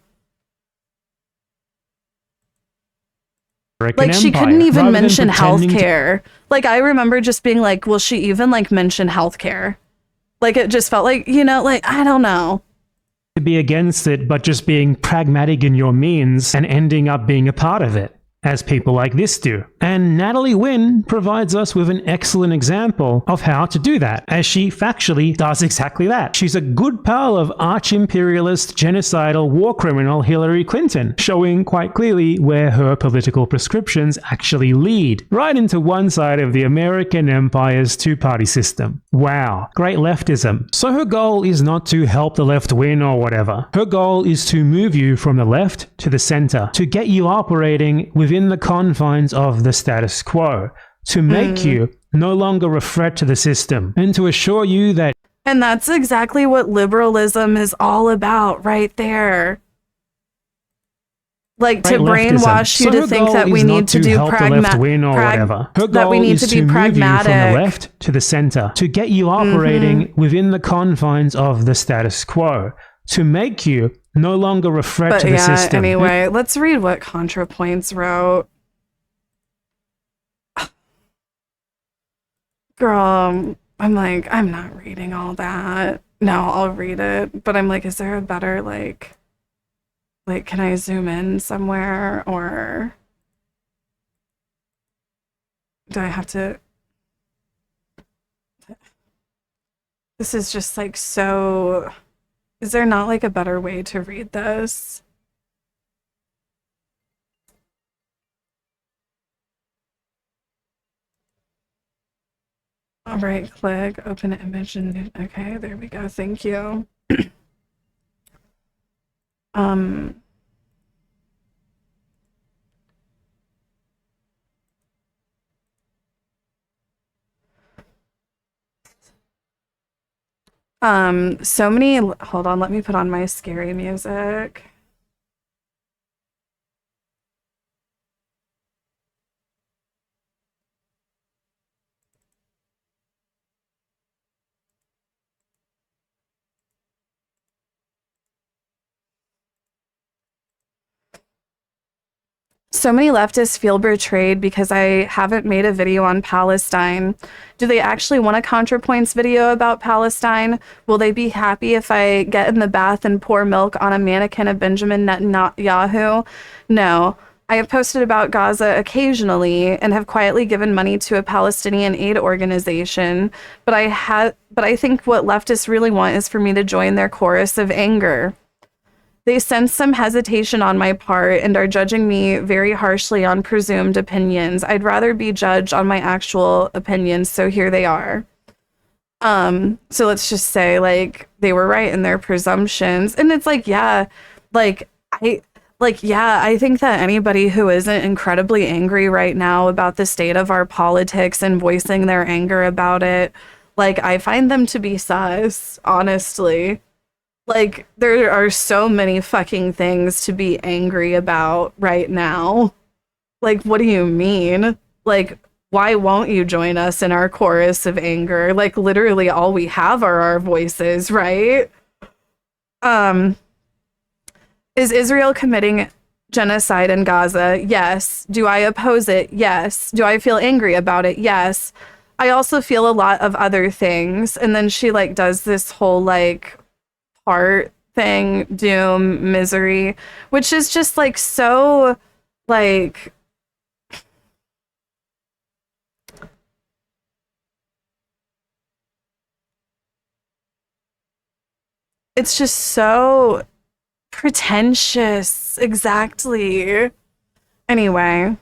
Like, she couldn't even mention healthcare. Like, I remember just being like, will she even like mention healthcare? Like, it just felt like, you know, like, I don't know. To be against it, but just being pragmatic in your means and ending up being a part of it, as people like this do. And Natalie Wynn provides us with an excellent example of how to do that, as she factually does exactly that. She's a good pal of arch-imperialist, genocidal war criminal Hillary Clinton, showing quite clearly where her political prescriptions actually lead, right into one side of the American empire's two-party system. Wow, great leftism. So her goal is not to help the left win or whatever. Her goal is to move you from the left to the center, to get you operating within the confines of the status quo, to make you no longer a threat to the system, and to assure you that... And that's exactly what liberalism is all about right there. Like, to brainwash you to think that we need to do pragmatic, that we need to be pragmatic. From the left to the center, to get you operating within the confines of the status quo, to make you no longer a threat to the system. Anyway, let's read what ContraPoints wrote. Girl, I'm like, I'm not reading all that. No, I'll read it. But I'm like, is there a better, like, can I zoom in somewhere? Or do I have to... This is just like so... Is there not like a better way to read this? All right, click, open image, and okay, there we go. Thank you. So many, hold on, let me put on my scary music. So many leftists feel betrayed because I haven't made a video on Palestine. Do they actually want a ContraPoints video about Palestine? Will they be happy if I get in the bath and pour milk on a mannequin of Benjamin Netanyahu? No. I have posted about Gaza occasionally and have quietly given money to a Palestinian aid organization, but I think what leftists really want is for me to join their chorus of anger. They sense some hesitation on my part and are judging me very harshly on presumed opinions. I'd rather be judged on my actual opinions, so here they are. So let's just say, like, they were right in their presumptions. And it's like, yeah, I think that anybody who isn't incredibly angry right now about the state of our politics and voicing their anger about it, like, I find them to be sus, honestly. Like, there are so many fucking things to be angry about right now. Like, what do you mean? Like, why won't you join us in our chorus of anger? Like, literally all we have are our voices, right? Is Israel committing genocide in Gaza? Yes. Do I oppose it? Yes. Do I feel angry about it? Yes. I also feel a lot of other things. And then she, like, does this whole, like, heart thing, doom, misery, which is just like so, like, it's just so pretentious. Exactly. Anyway,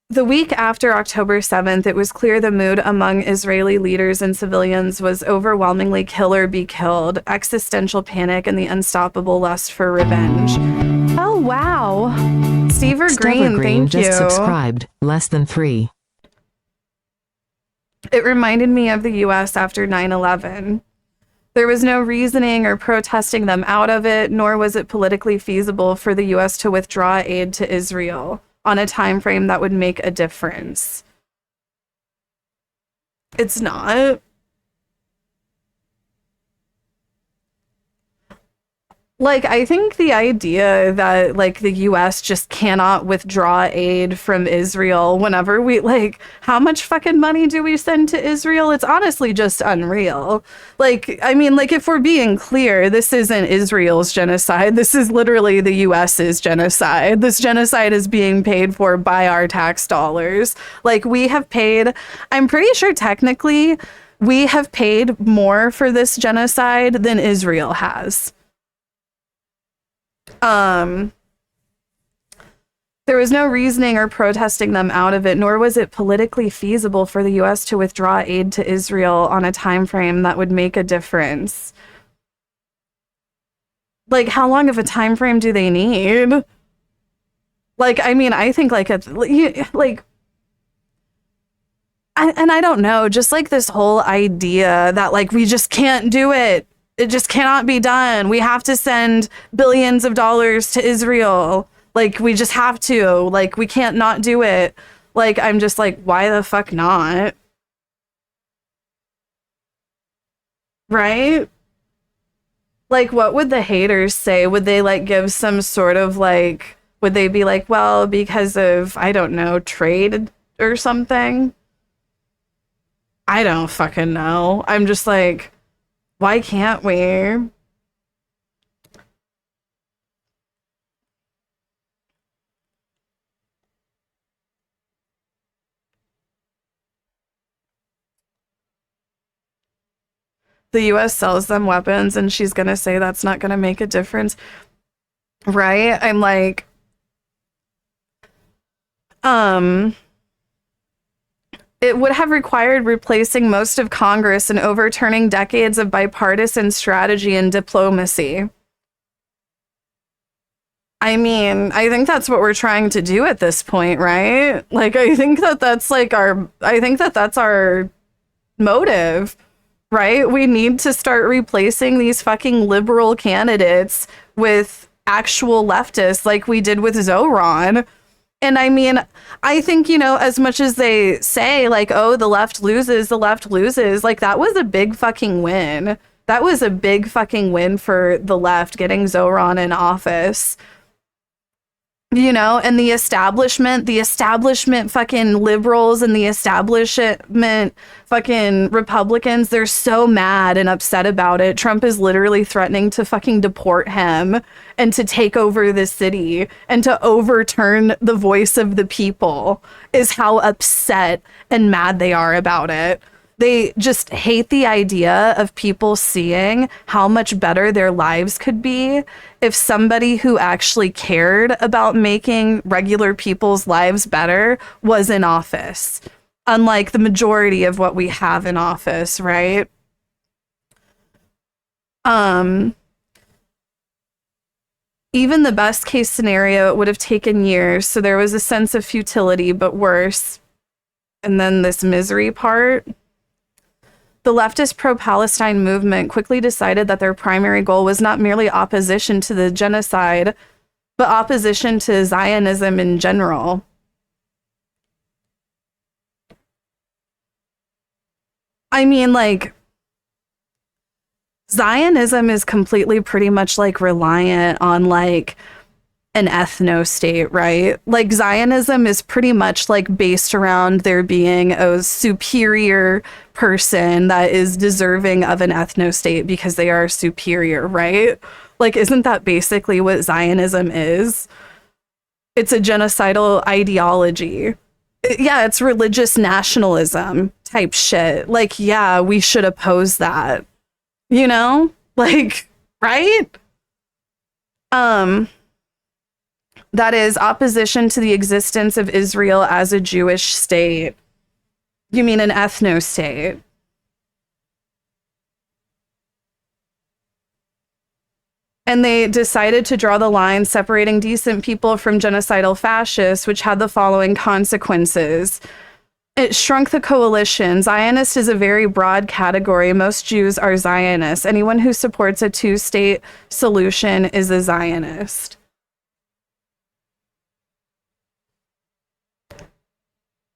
the week after October 7th, it was clear the mood among Israeli leaders and civilians was overwhelmingly kill or be killed, existential panic, and the unstoppable lust for revenge. Oh, wow. Stever Green, thank you. Just subscribed, less than 3. It reminded me of the U.S. after 9/11. There was no reasoning or protesting them out of it, nor was it politically feasible for the U.S. to withdraw aid to Israel on a time frame that would make a difference. It's not. Like, I think the idea that, like, the U.S. just cannot withdraw aid from Israel whenever we, like, how much fucking money do we send to Israel? It's honestly just unreal. Like, I mean, like, if we're being clear, this isn't Israel's genocide. This is literally the U.S.'s genocide. This genocide is being paid for by our tax dollars. Like, we have paid, I'm pretty sure technically, we have paid more for this genocide than Israel has. There was no reasoning or protesting them out of it, nor was it politically feasible for the U.S. to withdraw aid to Israel on a time frame that would make a difference. Like, how long of a time frame do they need? Like, I mean, I think like I don't know, just like this whole idea that like we just can't do it. It just cannot be done. We have to send billions of dollars to Israel. Like, we just have to. Like, we can't not do it. Like, I'm just like, why the fuck not? Right? Like, what would the haters say? Would they, like, give some sort of, like, would they be like, well, because of, I don't know, trade or something? I don't fucking know. I'm just like, why can't we? The US sells them weapons and she's gonna say that's not gonna make a difference. Right? I'm like, it would have required replacing most of Congress and overturning decades of bipartisan strategy and diplomacy. I mean, I think that's what we're trying to do at this point, right? Like, I think that that's like that's our motive, right? We need to start replacing these fucking liberal candidates with actual leftists like we did with Zoran. And I mean, I think, you know, as much as they say, like, oh, the left loses, like, that was a big fucking win. That was a big fucking win for the left, getting Zoran in office. You know, and the establishment fucking liberals and the establishment fucking Republicans, they're so mad and upset about it. Trump is literally threatening to fucking deport him and to take over the city and to overturn the voice of the people, is how upset and mad they are about it. They just hate the idea of people seeing how much better their lives could be if somebody who actually cared about making regular people's lives better was in office, unlike the majority of what we have in office, right? Even the best case scenario, it would have taken years, so there was a sense of futility, but worse. And then this misery part. The leftist pro-Palestine movement quickly decided that their primary goal was not merely opposition to the genocide, but opposition to Zionism in general. I mean, like, Zionism is completely pretty much like reliant on like an ethno-state, right? Like, Zionism is pretty much like based around there being a superior person that is deserving of an ethno-state because they are superior, right? Like, isn't that basically what Zionism is? It's a genocidal ideology. Yeah, it's religious nationalism type shit. Like, yeah, we should oppose that. You know? Like, right? That is opposition to the existence of Israel as a Jewish state. You mean an ethno-state? And they decided to draw the line separating decent people from genocidal fascists, which had the following consequences. It shrunk the coalition. Zionist is a very broad category. Most Jews are Zionists. Anyone who supports a two-state solution is a Zionist.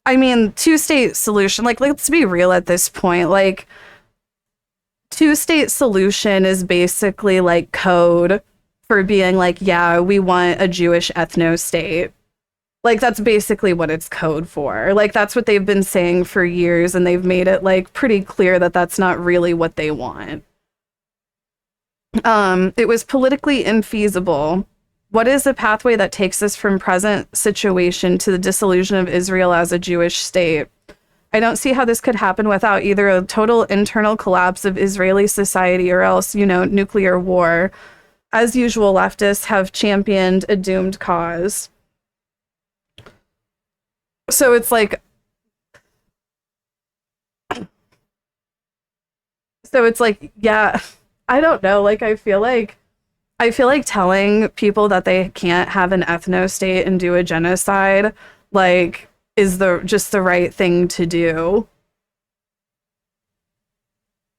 I mean, two-state solution, like, let's be real at this point. Like, two-state solution is basically like code for being like, yeah, we want a Jewish ethno state. Like, that's basically what it's code for. Like, that's what they've been saying for years, and they've made it, like, pretty clear that that's not really what they want. It was politically infeasible. What is the pathway that takes us from present situation to the dissolution of Israel as a Jewish state? I don't see how this could happen without either a total internal collapse of Israeli society or else, nuclear war. As usual, leftists have championed a doomed cause. So it's like, yeah, I don't know. Like, I feel like telling people that they can't have an ethno state and do a genocide, like, is just the right thing to do.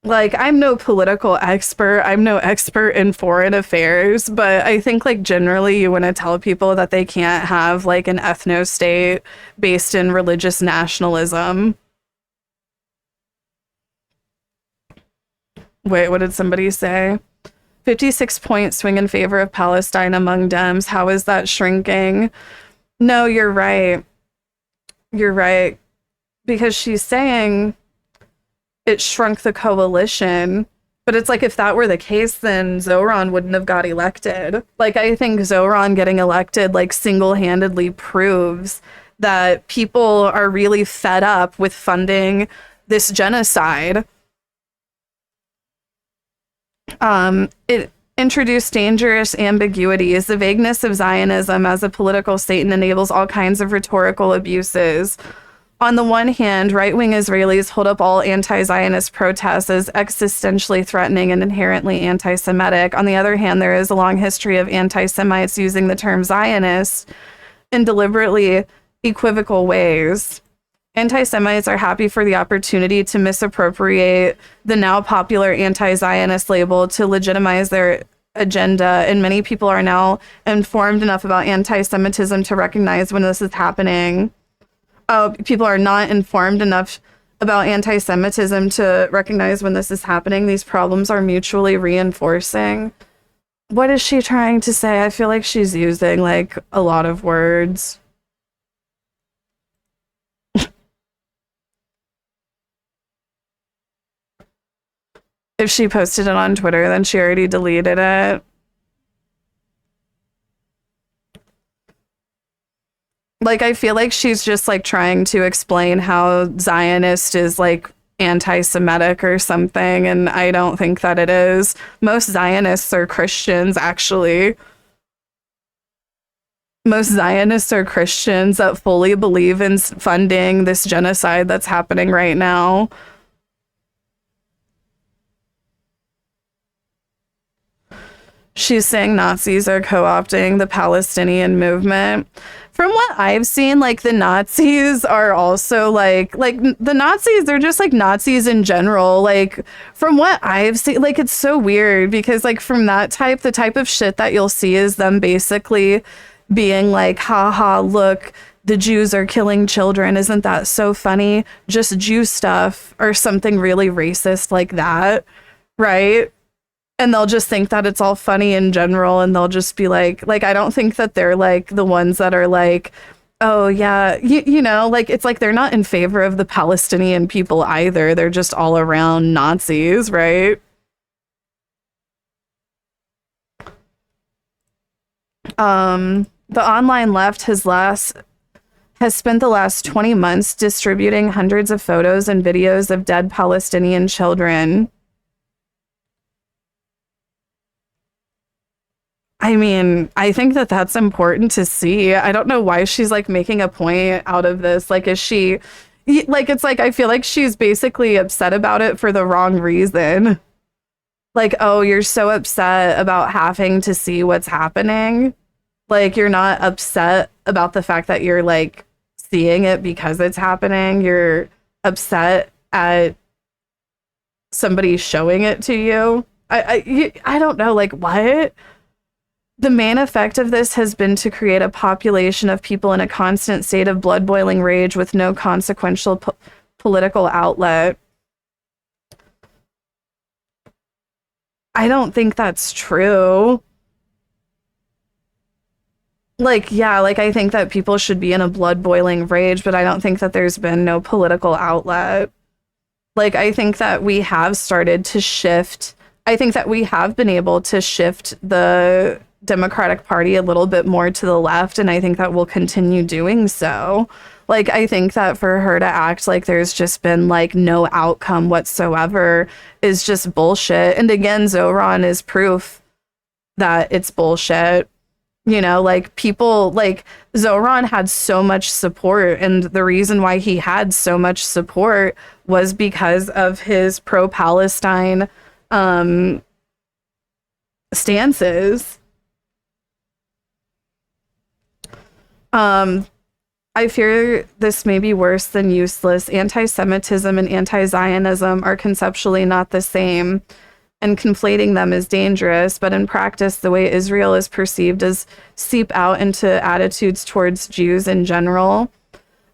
Like, I'm no political expert. I'm no expert in foreign affairs, but I think, like, generally you want to tell people that they can't have, like, an ethno state based in religious nationalism. Wait, what did somebody say? 56-point swing in favor of Palestine among Dems. How is that shrinking? No, you're right. You're right. Because she's saying it shrunk the coalition. But it's like, if that were the case, then Zoran wouldn't have got elected. Like, I think Zoran getting elected, like, single-handedly proves that people are really fed up with funding this genocide. It introduced dangerous ambiguities. The vagueness of Zionism as a political state enables all kinds of rhetorical abuses. On the one hand, right-wing Israelis hold up all anti-Zionist protests as existentially threatening and inherently anti-Semitic. On the other hand, there is a long history of anti-Semites using the term Zionist in deliberately equivocal ways. Anti-Semites are happy for the opportunity to misappropriate the now popular anti-Zionist label to legitimize their agenda, and many people are now informed enough about anti-Semitism to recognize when this is happening. People are not informed enough about anti-Semitism to recognize when this is happening. These problems are mutually reinforcing. What is she trying to say? I feel like she's using, like, a lot of words. If she posted it on Twitter, then she already deleted it. Like, I feel like she's just, like, trying to explain how Zionist is, like, anti-Semitic or something, and I don't think that it is. Most Zionists are Christians, actually. Most Zionists are Christians that fully believe in funding this genocide that's happening right now. She's saying Nazis are co-opting the Palestinian movement. From what I've seen, like, the Nazis are also like the Nazis, they're just like Nazis in general. Like, from what I've seen, like, it's so weird because, like, from that type, the type of shit that you'll see is them basically being like, haha, look, the Jews are killing children. Isn't that so funny? Just Jew stuff, or something really racist like that, right? And they'll just think that it's all funny in general, and they'll just be like, I don't think that they're, like, the ones that are like, oh yeah, you know, like, it's like they're not in favor of the Palestinian people either. They're just all around Nazis, right? The online left has spent the last 20 months distributing hundreds of photos and videos of dead Palestinian children. I mean, I think that that's important to see. I don't know why she's, like, making a point out of this. Like, is she, like, it's like, I feel like she's basically upset about it for the wrong reason. Like, oh, you're so upset about having to see what's happening. Like, you're not upset about the fact that you're, like, seeing it because it's happening. You're upset at somebody showing it to you. I don't know, like, what? The main effect of this has been to create a population of people in a constant state of blood-boiling rage with no consequential political outlet. I don't think that's true. like, yeah, like I think that people should be in a blood boiling rage, but I don't think that there's been no political outlet. Like, I think that we have started to shift. I think that we have been able to shift the Democratic Party a little bit more to the left, and I think that we'll continue doing so. Like, I think that for her to act like there's just been like no outcome whatsoever is just bullshit. And again, Zoran is proof that it's bullshit. You know, like people like Zoran had so much support, and the reason why he had so much support was because of his pro-Palestine stances. I fear this may be worse than useless. Anti-Semitism and anti-Zionism are conceptually not the same, and conflating them is dangerous, but in practice, the way Israel is perceived is seep out into attitudes towards Jews in general.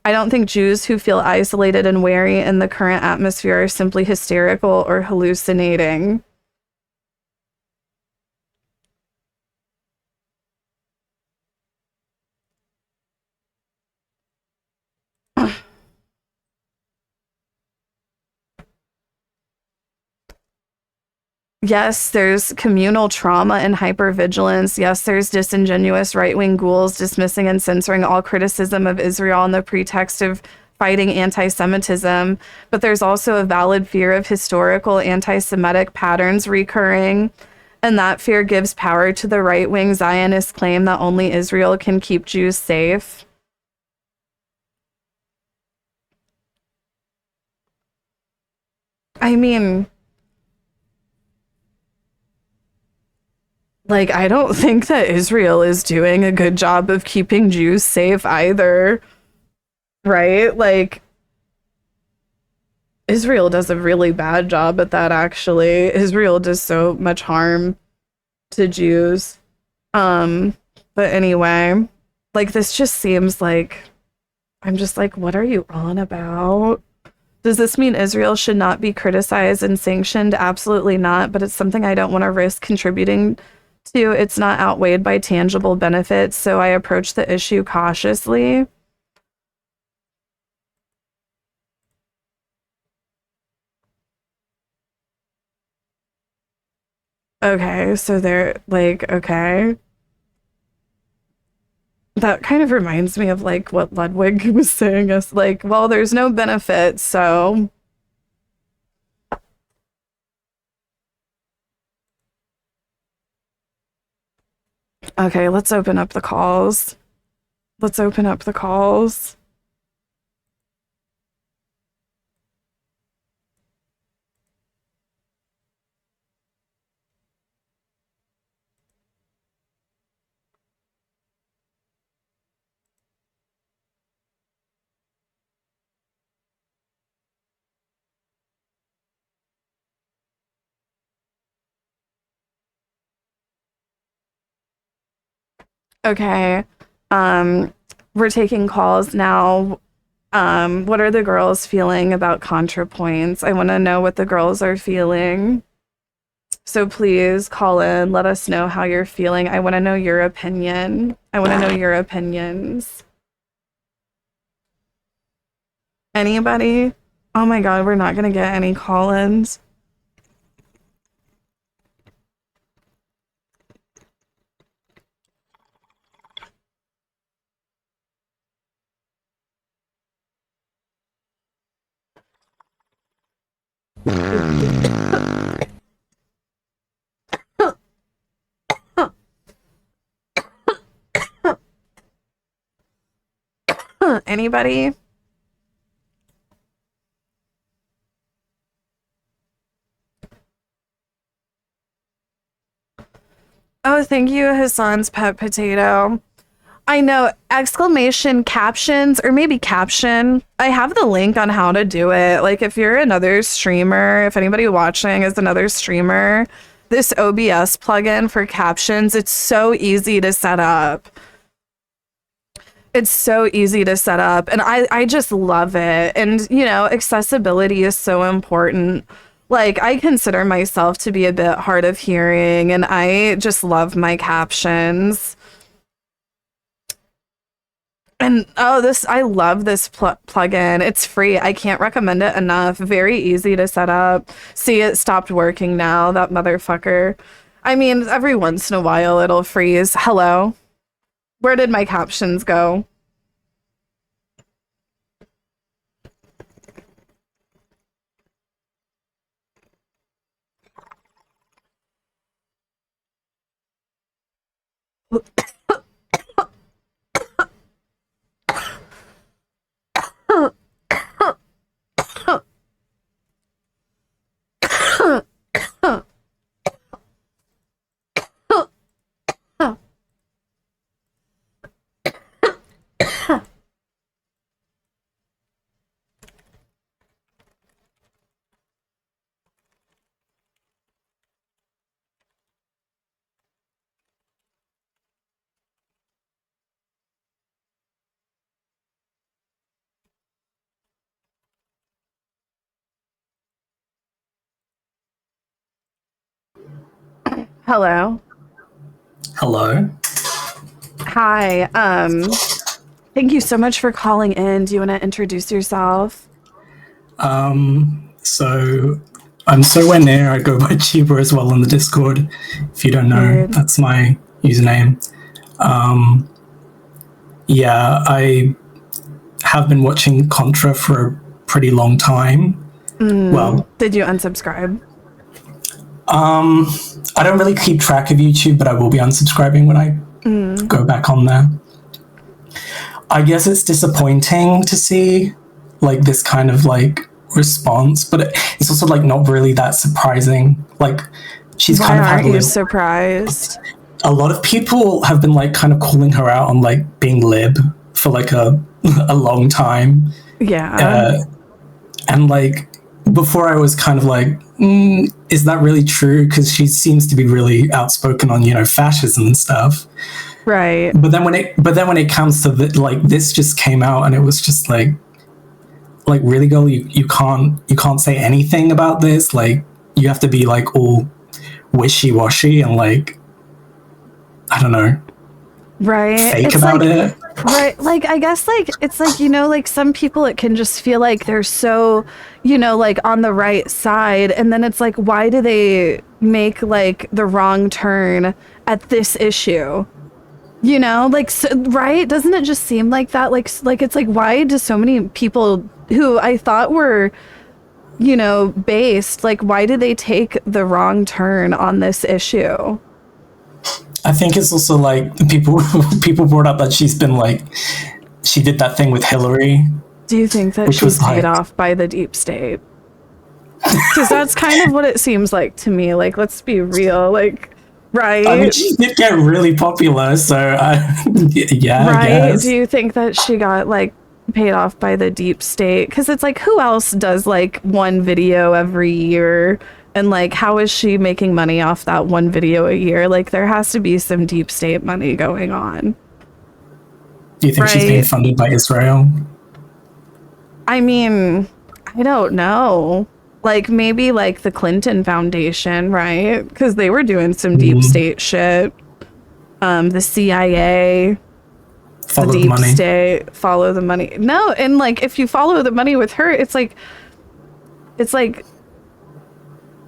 I don't think Jews who feel isolated and wary in the current atmosphere are simply hysterical or hallucinating. Yes, there's communal trauma and hypervigilance. Yes, there's disingenuous right-wing ghouls dismissing and censoring all criticism of Israel on the pretext of fighting anti-Semitism. But there's also a valid fear of historical anti-Semitic patterns recurring. And that fear gives power to the right-wing Zionist claim that only Israel can keep Jews safe. I mean, like, I don't think that Israel is doing a good job of keeping Jews safe either, right? Like, Israel does a really bad job at that, actually. Israel does so much harm to Jews. But anyway, like, this just seems like, I'm just like, what are you on about? Does this mean Israel should not be criticized and sanctioned? Absolutely not, but it's something I don't want to risk contributing to. It's not outweighed by tangible benefits, so I approach the issue cautiously. Okay, so they're like, okay. That kind of reminds me of like what Ludwig was saying us, like, well, there's no benefit, so okay, let's open up the calls. Let's open up the calls. Okay. We're taking calls now. What are the girls feeling about ContraPoints? I want to know what the girls are feeling. So please call in, let us know how you're feeling. I want to know your opinion. I want to know your opinions. Anybody? Oh my God, we're not going to get any call-ins. Anybody? Oh, thank you, Hassan's Pet Potato. I know, exclamation captions, or maybe caption. I have the link on how to do it. Like, if you're another streamer, if anybody watching is another streamer, this OBS plugin for captions, it's so easy to set up. It's so easy to set up, and I just love it. And, you know, accessibility is so important. Like, I consider myself to be a bit hard of hearing, and I just love my captions. And I love this plugin. It's free. I can't recommend it enough. Very easy to set up. See, it stopped working now, that motherfucker. I mean, every once in a while it'll freeze. Hello? Where did my captions go? Hello. Hello. Hi. Thank you so much for calling in. Do you want to introduce yourself? So I'm So Near. I go by Tuber as well on the Discord. If you don't know, that's my username. Yeah, I have been watching Contra for a pretty long time. Well, did you unsubscribe? I don't really keep track of YouTube, but I will be unsubscribing when I go back on there. I guess it's disappointing to see like this kind of like response, but it's also like not really that surprising. Like she's kind of had Aren't you surprised? A lot of people have been like kind of calling her out on like being lib for like a long time. Yeah. And like before I was kind of like, is that really true? Because she seems to be really outspoken on, you know, fascism and stuff. Right. But then when it comes to like this just came out and it was just like really, girl, you can't say anything about this. Like you have to be like all wishy-washy and like, I don't know. Right. Fake about it. Right. Like, I guess, like, it's like, you know, like some people, it can just feel like they're so, you know, like on the right side. And then it's like, why do they make like the wrong turn at this issue? You know, like, so, right? Doesn't it just seem like that? Like, it's like, why do so many people who I thought were, you know, based, like, why do they take the wrong turn on this issue? I think it's also like people brought up that she's been like, she did that thing with Hillary. Do you think that she's paid off by the deep state? Because that's kind of what it seems like to me. Like, let's be real. Like, right? I mean, she did get really popular, so yeah. Right? I guess. Do you think that she got like paid off by the deep state? Because it's like, who else does like one video every year? And like, how is she making money off that one video a year? Like, there has to be some deep state money going on. Do you think she's being funded by Israel? I mean, I don't know. Like, maybe like the Clinton Foundation, right? Because they were doing some deep state shit. The CIA, follow the deep money. state, follow the money. No, and like, if you follow the money with her, it's like,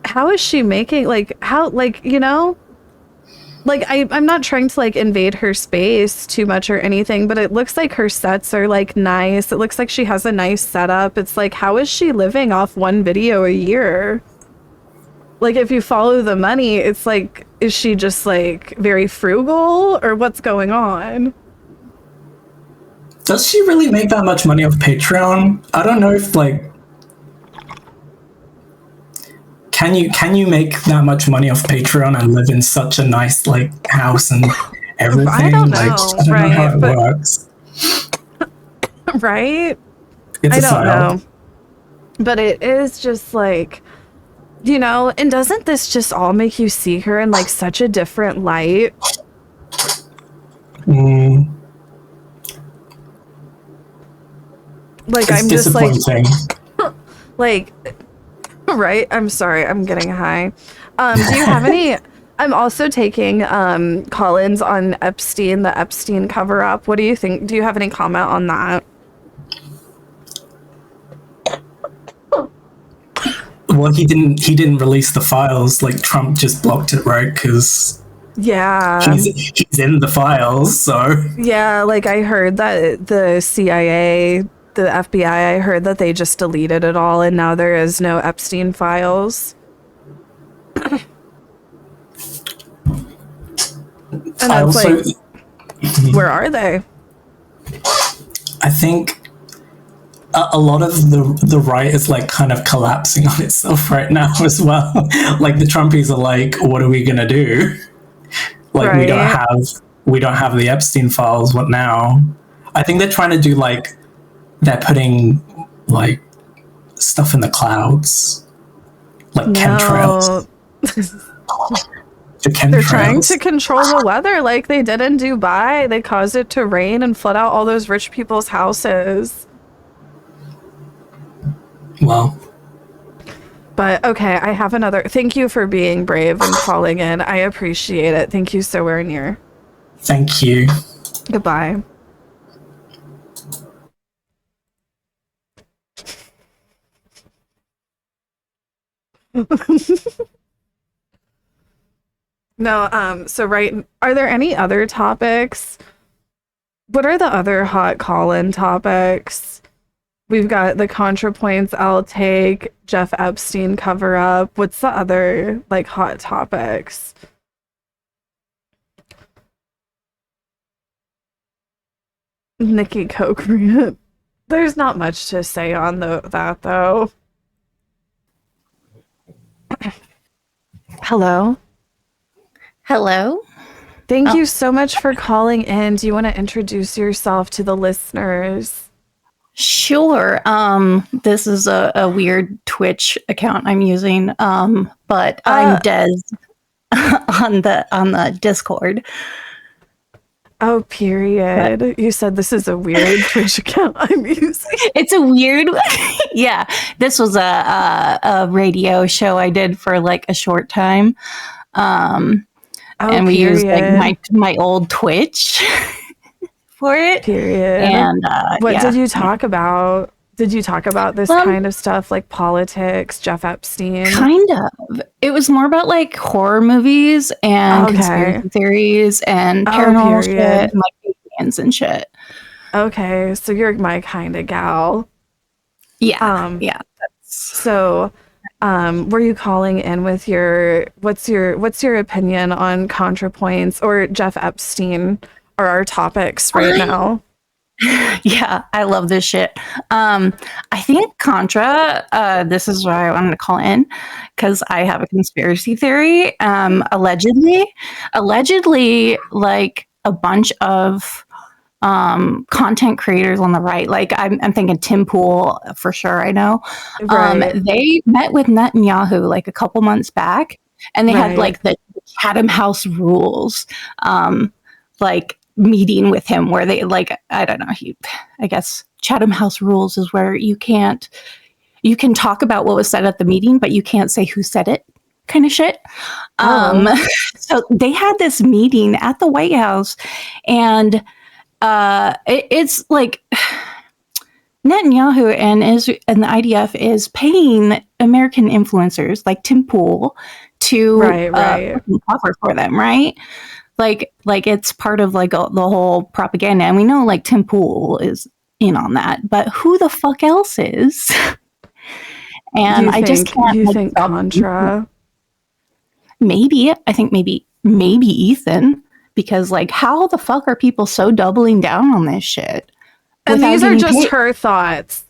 how is she making, like, how, like, you know, like, I'm not trying to like invade her space too much or anything, but it looks like her sets are like nice. It looks like she has a nice setup. It's like, how is she living off one video a year? Like, if you follow the money, it's like, is she just like very frugal or what's going on? Does she really make that much money off Patreon? I don't know if like, can you make that much money off Patreon and live in such a nice like house and everything? I don't know, like, I don't know how it works. Right? It's I don't know. But it is just like, you know, and doesn't this just all make you see her in like such a different light? Like, it's I'm just like, like, right? I'm sorry, I'm getting high. Do you have any I'm also taking Collins on Epstein, the Epstein cover-up. What do you think? Do you have any comment on that? Well, he didn't release the files. Like, Trump just blocked it, right? Because he's in the files. So yeah, like I heard that the CIA, the FBI, I heard that they just deleted it all, and now there is no Epstein files. And I that's also, like, where are they? I think a lot of the right is like kind of collapsing on itself right now as well. Like the Trumpies are like, what are we gonna do? Like we don't have the Epstein files. What now? I think they're trying to do like they're putting like stuff in the clouds, like chemtrails. They're trying to control the weather like they did in Dubai. They caused it to rain and flood out all those rich people's houses. Well. But okay, I have another. Thank you for being brave and calling in. I appreciate it. Thank you so very much. Thank you. Goodbye. No, so are there any other topics? What are the other hot call-in topics? We've got the ContraPoints I'll take, Jeff Epstein cover-up. What's the other, like, hot topics? Nikki Coke rant. There's not much to say on that, though. Hello? Hello? Thank you so much for calling in. Do you want to introduce yourself to the listeners? Sure. This is a weird Twitch account I'm using, but I'm Des on the Discord. Oh, period. You said this is a weird Twitch account I'm using. It's a weird yeah. This was a radio show I did for like a short time. And we used like my old Twitch for it. Period. And what did you talk about? Did you talk about this kind of stuff, like politics, Jeff Epstein? Kind of. It was more about like horror movies and conspiracy theories and paranormal shit and like aliens and shit. Okay, so you're my kind of gal. Yeah. Yeah. So, were you calling in with what's your opinion on ContraPoints or Jeff Epstein are our topics right now? Yeah, I love this shit. I think Contra, this is why I wanted to call in, because I have a conspiracy theory. Allegedly, like a bunch of content creators on the right, like I'm thinking Tim Pool for sure, I know. They met with Netanyahu like a couple months back, and they had like the Chatham House rules, like meeting with him where they like, I don't know, I guess Chatham House rules is where you can talk about what was said at the meeting, but you can't say who said it, kind of shit. So they had this meeting at the White House, and it's like Netanyahu and the IDF is paying American influencers like Tim Pool to cover for them, right? Like it's part of like the whole propaganda, and we know like Tim Pool is in on that, but who the fuck else is? And I just can't. You think Contra? Maybe I think maybe Ethan, because like how the fuck are people so doubling down on this shit? And these are just her thoughts.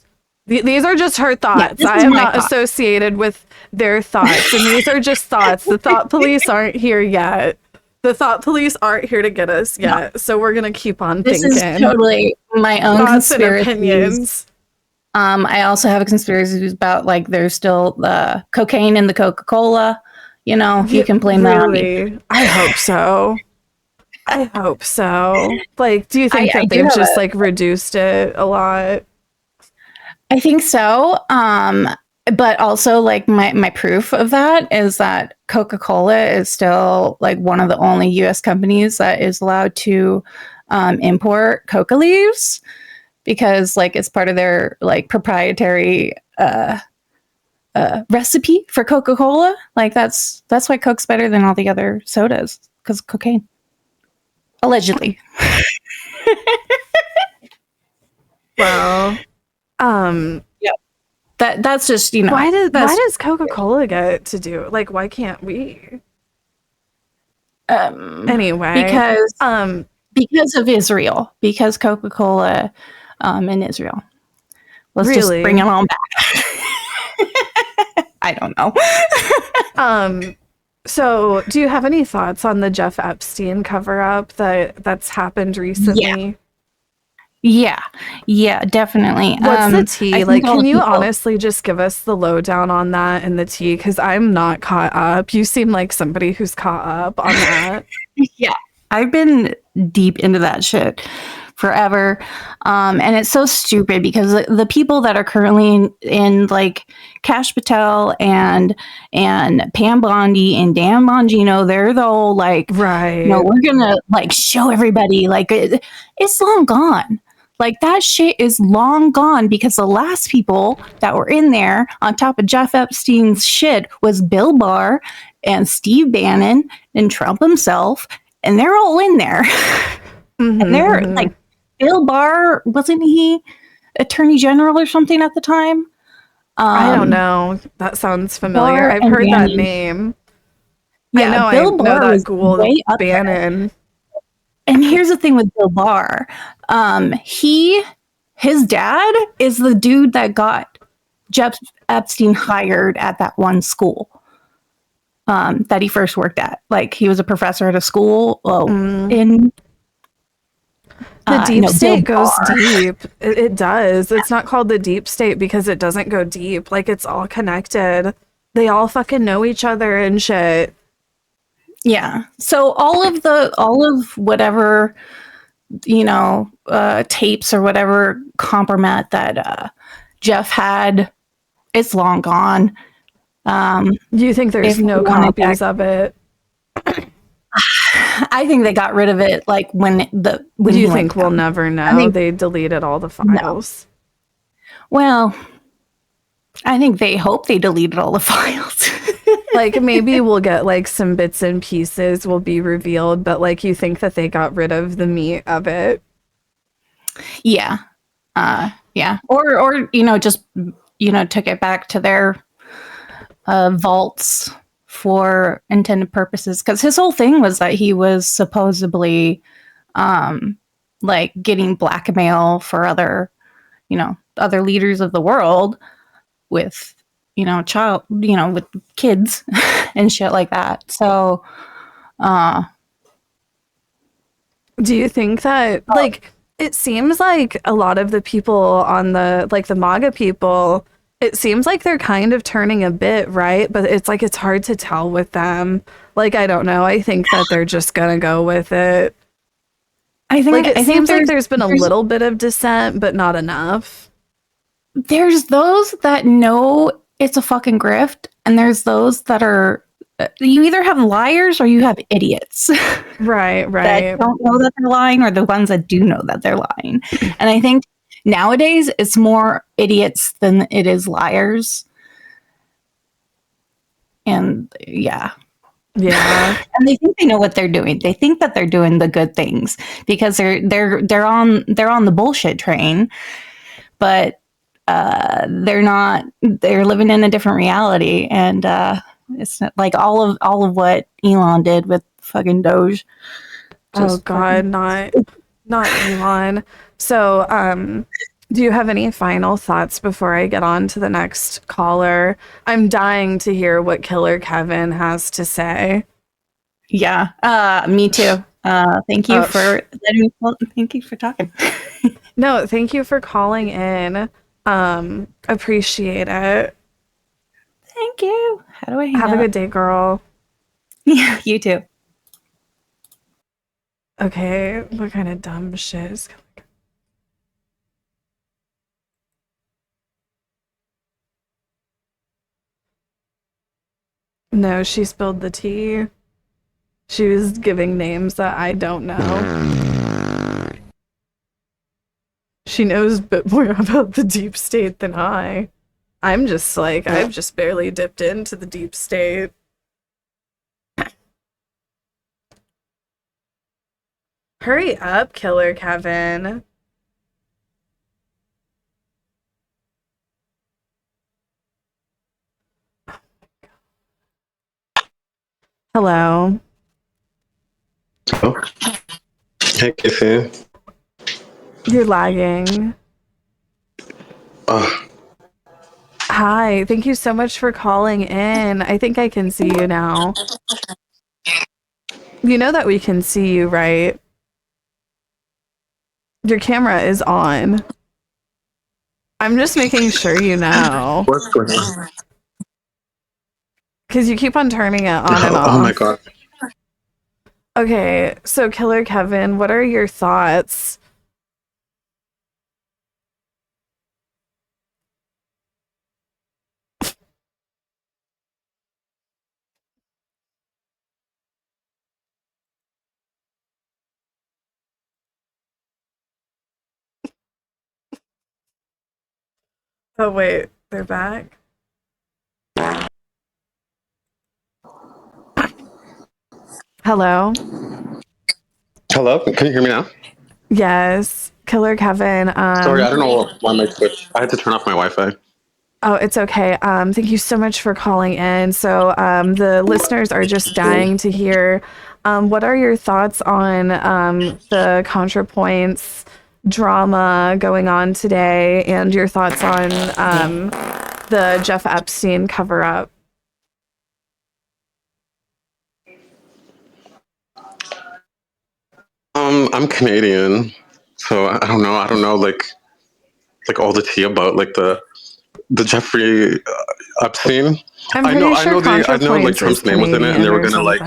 These are just her thoughts. I am not associated with their thoughts, and these are just thoughts. The thought police aren't here yet. The thought police aren't here to get us yet, so we're gonna keep on thinking. This is totally my own thoughts and opinions. I also have a conspiracy about like there's still cocaine in the Coca-Cola. You know, you can blame that on me. I hope so. I hope so. Like, do you think that they've just like reduced it a lot? I think so. but also like my proof of that is that Coca-Cola is still like one of the only US companies that is allowed to import coca leaves, because like it's part of their like proprietary recipe for Coca-Cola. Like that's why Coke's better than all the other sodas, because cocaine, allegedly. Well, yeah, that's just, you know, why does Coca-Cola get to do it? Like, why can't we? Anyway, because of Israel, because Coca-Cola in Israel. Let's really just bring it on back. I don't know. So do you have any thoughts on the Jeff Epstein cover-up that's happened recently? Yeah, definitely. What's the tea? Like, can you honestly just give us the lowdown on that and the tea? Because I'm not caught up. You seem like somebody who's caught up on that. Yeah, I've been deep into that shit forever. And it's so stupid because the people that are currently in like Kash Patel and Pam Bondi and Dan Bongino, they're the whole like, right, no, we're gonna like show everybody like it's long gone. Like that shit is long gone, because the last people that were in there on top of Jeff Epstein's shit was Bill Barr and Steve Bannon and Trump himself, and they're all in there. And they're like, Bill Barr, wasn't he Attorney General or something at the time? I don't know. That sounds familiar. Barr I've and heard that Bannon. name. Yeah, Bill Barr was way up there. Bannon. And here's the thing with Bill Barr. His dad is the dude that got Jeff Epstein hired at that one school that he first worked at. Like he was a professor at a school in the deep state goes deep. It does. It's not called the deep state because it doesn't go deep. Like it's all connected. They all fucking know each other and shit. Yeah. So all of whatever, you know, tapes or whatever compromat that Jeff had, it's long gone. Do you think there's no copies of it? I think they got rid of it like when Do you think we'll never know? I think they deleted all the files. No. Well, I think they hope they deleted all the files. Like maybe we'll get like some bits and pieces will be revealed, but like you think that they got rid of the meat of it? Yeah. Yeah. Or you know, just, you know, took it back to their vaults for intended purposes, because his whole thing was that he was supposedly like getting blackmail for other leaders of the world with, you know, with kids and shit like that. So do you think that like it seems like a lot of the people on the like the MAGA people, it seems like they're kind of turning a bit, right? But it's like it's hard to tell with them. Like I don't know. I think that they're just gonna go with it. I think it seems like there's been a little bit of dissent, but not enough. There's those that know it's a fucking grift, and there's those that are, you either have liars or you have idiots. Right. That don't know that they're lying, or the ones that do know that they're lying. And I think nowadays it's more idiots than it is liars. And yeah. And they think they know what they're doing. They think that they're doing the good things because they're on the bullshit train, but they're not. They're living in a different reality, and it's not like all of what Elon did with fucking Doge. Oh God, not Elon. So, do you have any final thoughts before I get on to the next caller? I'm dying to hear what Killer Kevin has to say. Yeah, me too. Thank you for thank you for talking. No, thank you for calling in. Appreciate it. Thank you. How do I have a good day, girl? Yeah, you too. Okay, what kind of dumb shit is coming? No, she spilled the tea. She was giving names that I don't know. She knows a bit more about the deep state than I. I'm just like, I've just barely dipped into the deep state. Hurry up, Killer Kevin. Hello. Oh. Hey, Casey. You're lagging. Hi, thank you so much for calling in. I think I can see you now. You know that we can see you, right? Your camera is on. I'm just making sure you know. What's going on? Because you keep on turning it on and off. Oh my god. Okay, so Killer Kevin, what are your thoughts? Oh wait, they're back? Hello? Hello? Can you hear me now? Yes, Killer Kevin. Sorry, I don't know why my Twitch. I had to turn off my Wi-Fi. Oh, it's okay. Thank you so much for calling in. So the listeners are just dying to hear. What are your thoughts on the ContraPoints drama going on today, and your thoughts on the Jeff Epstein cover-up? I'm Canadian, so I don't know. I don't know like all the tea about like the Jeffrey Epstein. I'm pretty sure I know like Trump's name was in it, and they were gonna like.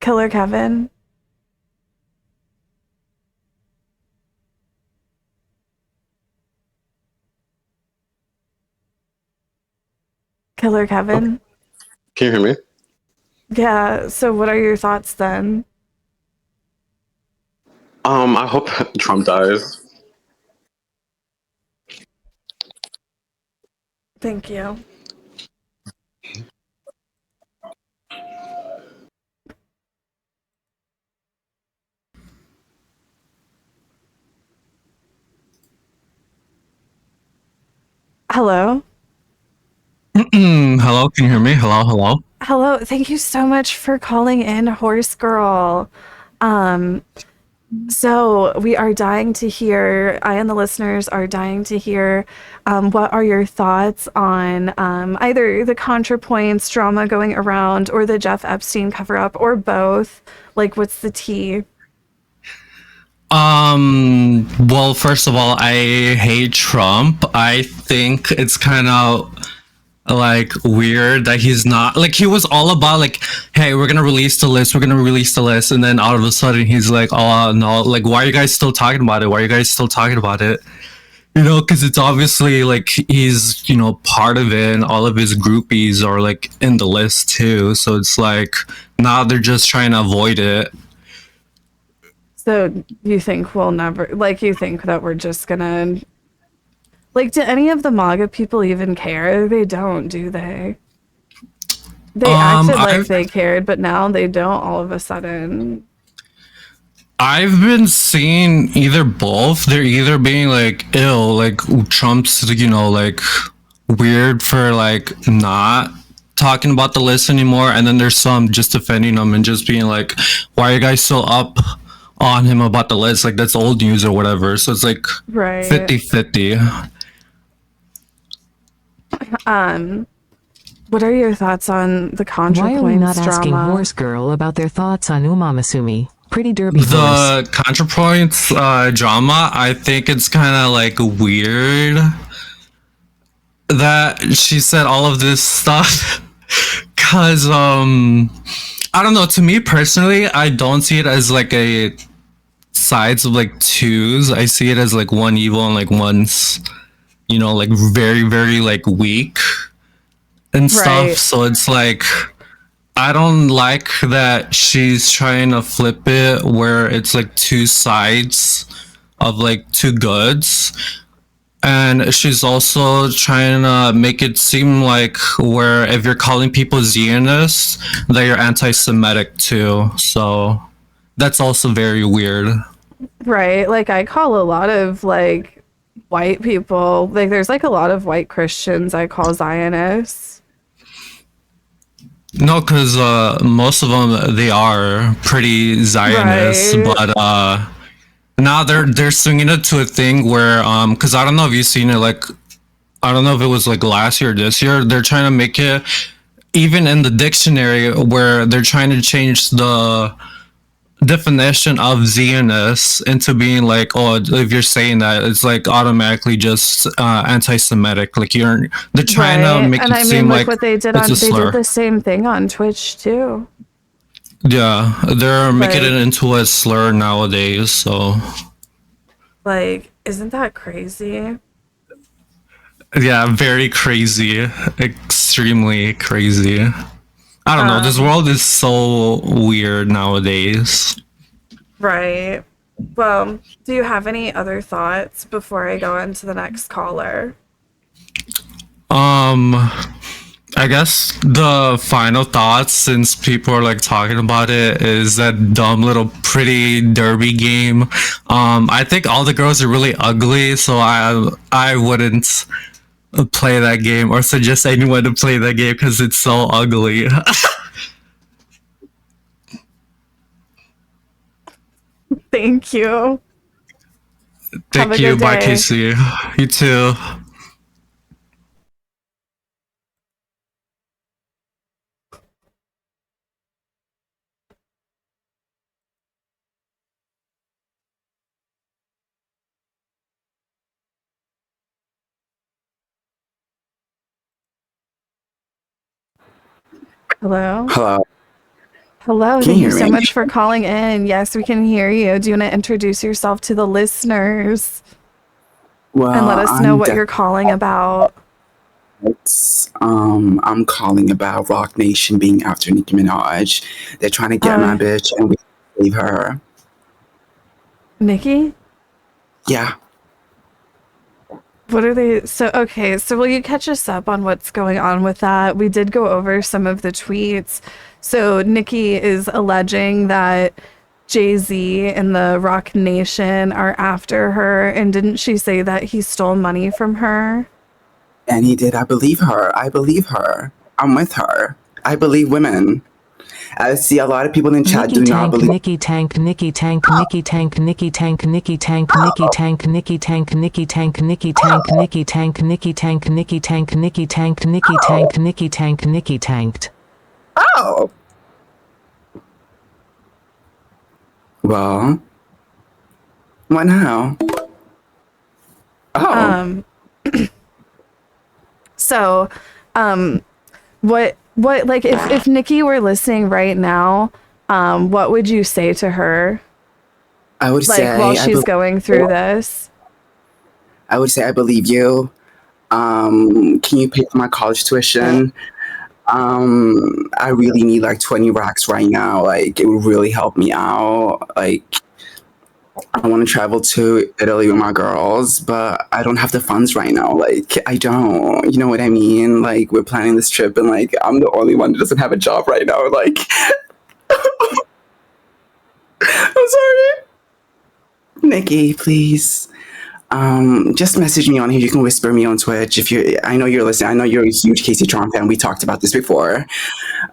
Killer Kevin. Killer Kevin. Can you hear me? Yeah. So, what are your thoughts then? I hope Trump dies. Thank you. Hello? Hello, can you hear me? Hello. Hello. Thank you so much for calling in, Horse Girl. So we are dying to hear, I and the listeners are dying to hear, what are your thoughts on either the ContraPoints drama going around or the Jeff Epstein cover-up, or both? Like, what's the tea? Well, first of all, I hate Trump. I think it's kind of like weird that he's not like, he was all about like, hey, we're gonna release the list, and then all of a sudden he's like, oh no, like, why are you guys still talking about it? You know, because it's obviously like he's, you know, part of it, and all of his groupies are like in the list too, so it's like now they're just trying to avoid it. So you think we'll never, like, you think that we're just gonna, like, do any of the MAGA people even care? They don't, do they? They acted like they cared, but now they don't all of a sudden. I've been seeing either both. They're either being like ill, like Trump's, you know, like weird for like not talking about the list anymore, and then there's some just defending him and just being like, why are you guys so up on him about the list? Like, that's old news or whatever. So it's like right. 50-50. What are your thoughts on the ContraPoints drama? Why are we not asking Horse Girl about their thoughts on Uma Masumi? Pretty derby horse. The ContraPoints drama, I think it's kind of like weird that she said all of this stuff, because I don't know, to me personally, I don't see it as like a sides of like twos. I see it as like one evil and like one's you know, like very, very like weak and stuff. Right. So it's like, I don't like that she's trying to flip it where it's like two sides of like two goods. And she's also trying to make it seem like where if you're calling people Zionists, that you're anti-Semitic too. So that's also very weird. Right. Like I call a lot of like white people, like there's like a lot of white Christians I call Zionists. No, because most of them, they are pretty Zionist, Right. but now they're swinging it to a thing where because I don't know if you've seen it, like I don't know if it was like last year or this year, they're trying to make it even in the dictionary where they're trying to change the definition of Zionist into being like, oh, if you're saying that, it's like automatically just anti-Semitic. Like they're trying to make And it I mean, seem like like what they did it's a they slur. did the same thing on Twitch too. Yeah, they're making Like- it into a slur nowadays. So Like, isn't that crazy? yeah, very crazy, extremely crazy. I don't know. This world is so weird nowadays. Right. Well, do you have any other thoughts before I go into the next caller? I guess the final thoughts, since people are like talking about it, is that dumb little pretty derby game. I think all the girls are really ugly, so I wouldn't play that game or suggest anyone to play that game because it's so ugly. Thank you. Have Thank a you. good Bye, day. Casey. You too. Hello? Hello. Hello. Can Thank you you hear so me? much for calling in. Yes, we can hear you. Do you want to introduce yourself to the listeners Well, and let us know what you're calling about? I'm calling about Rock Nation being after Nicki Minaj. They're trying to get my bitch, and we leave her. Nikki? Yeah. What are they? So, okay. So, will you catch us up on what's going on with that? We did go over some of the tweets. So, Nikki is alleging that Jay-Z and the Rock Nation are after her. And didn't she say that he stole money from her? And he did. I believe her. I believe her. I'm with her. I believe women. I see a lot of people in chat Nikki do not tank, believe. Nikki tank, Nikki tank, Nikki tank, Nikki tank, Nikki tank, Nikki tank, Nikki tank, Nikki tank, Nikki tank, Nikki tank, Nikki tank, Nikki tank, Nikki tank, Nikki tank, Nikki tank, Nikki tanked. Oh. Well. What now? Oh. So, what like if Nikki were listening right now, what would you say to her? I would Like say while I she's bel- going through this. I would say I believe you. Can you pay for my college tuition? I really need like 20 racks right now. Like it would really help me out. Like I want to travel to Italy with my girls, but I don't have the funds right now. Like I don't, you know what I mean? Like we're planning this trip and like I'm the only one that doesn't have a job right now. Like I'm sorry. Nikki, please. Just message me on here. You can whisper me on Twitch if you're. I know you're listening. I know you're a huge Kaceytron fan. We talked about this before.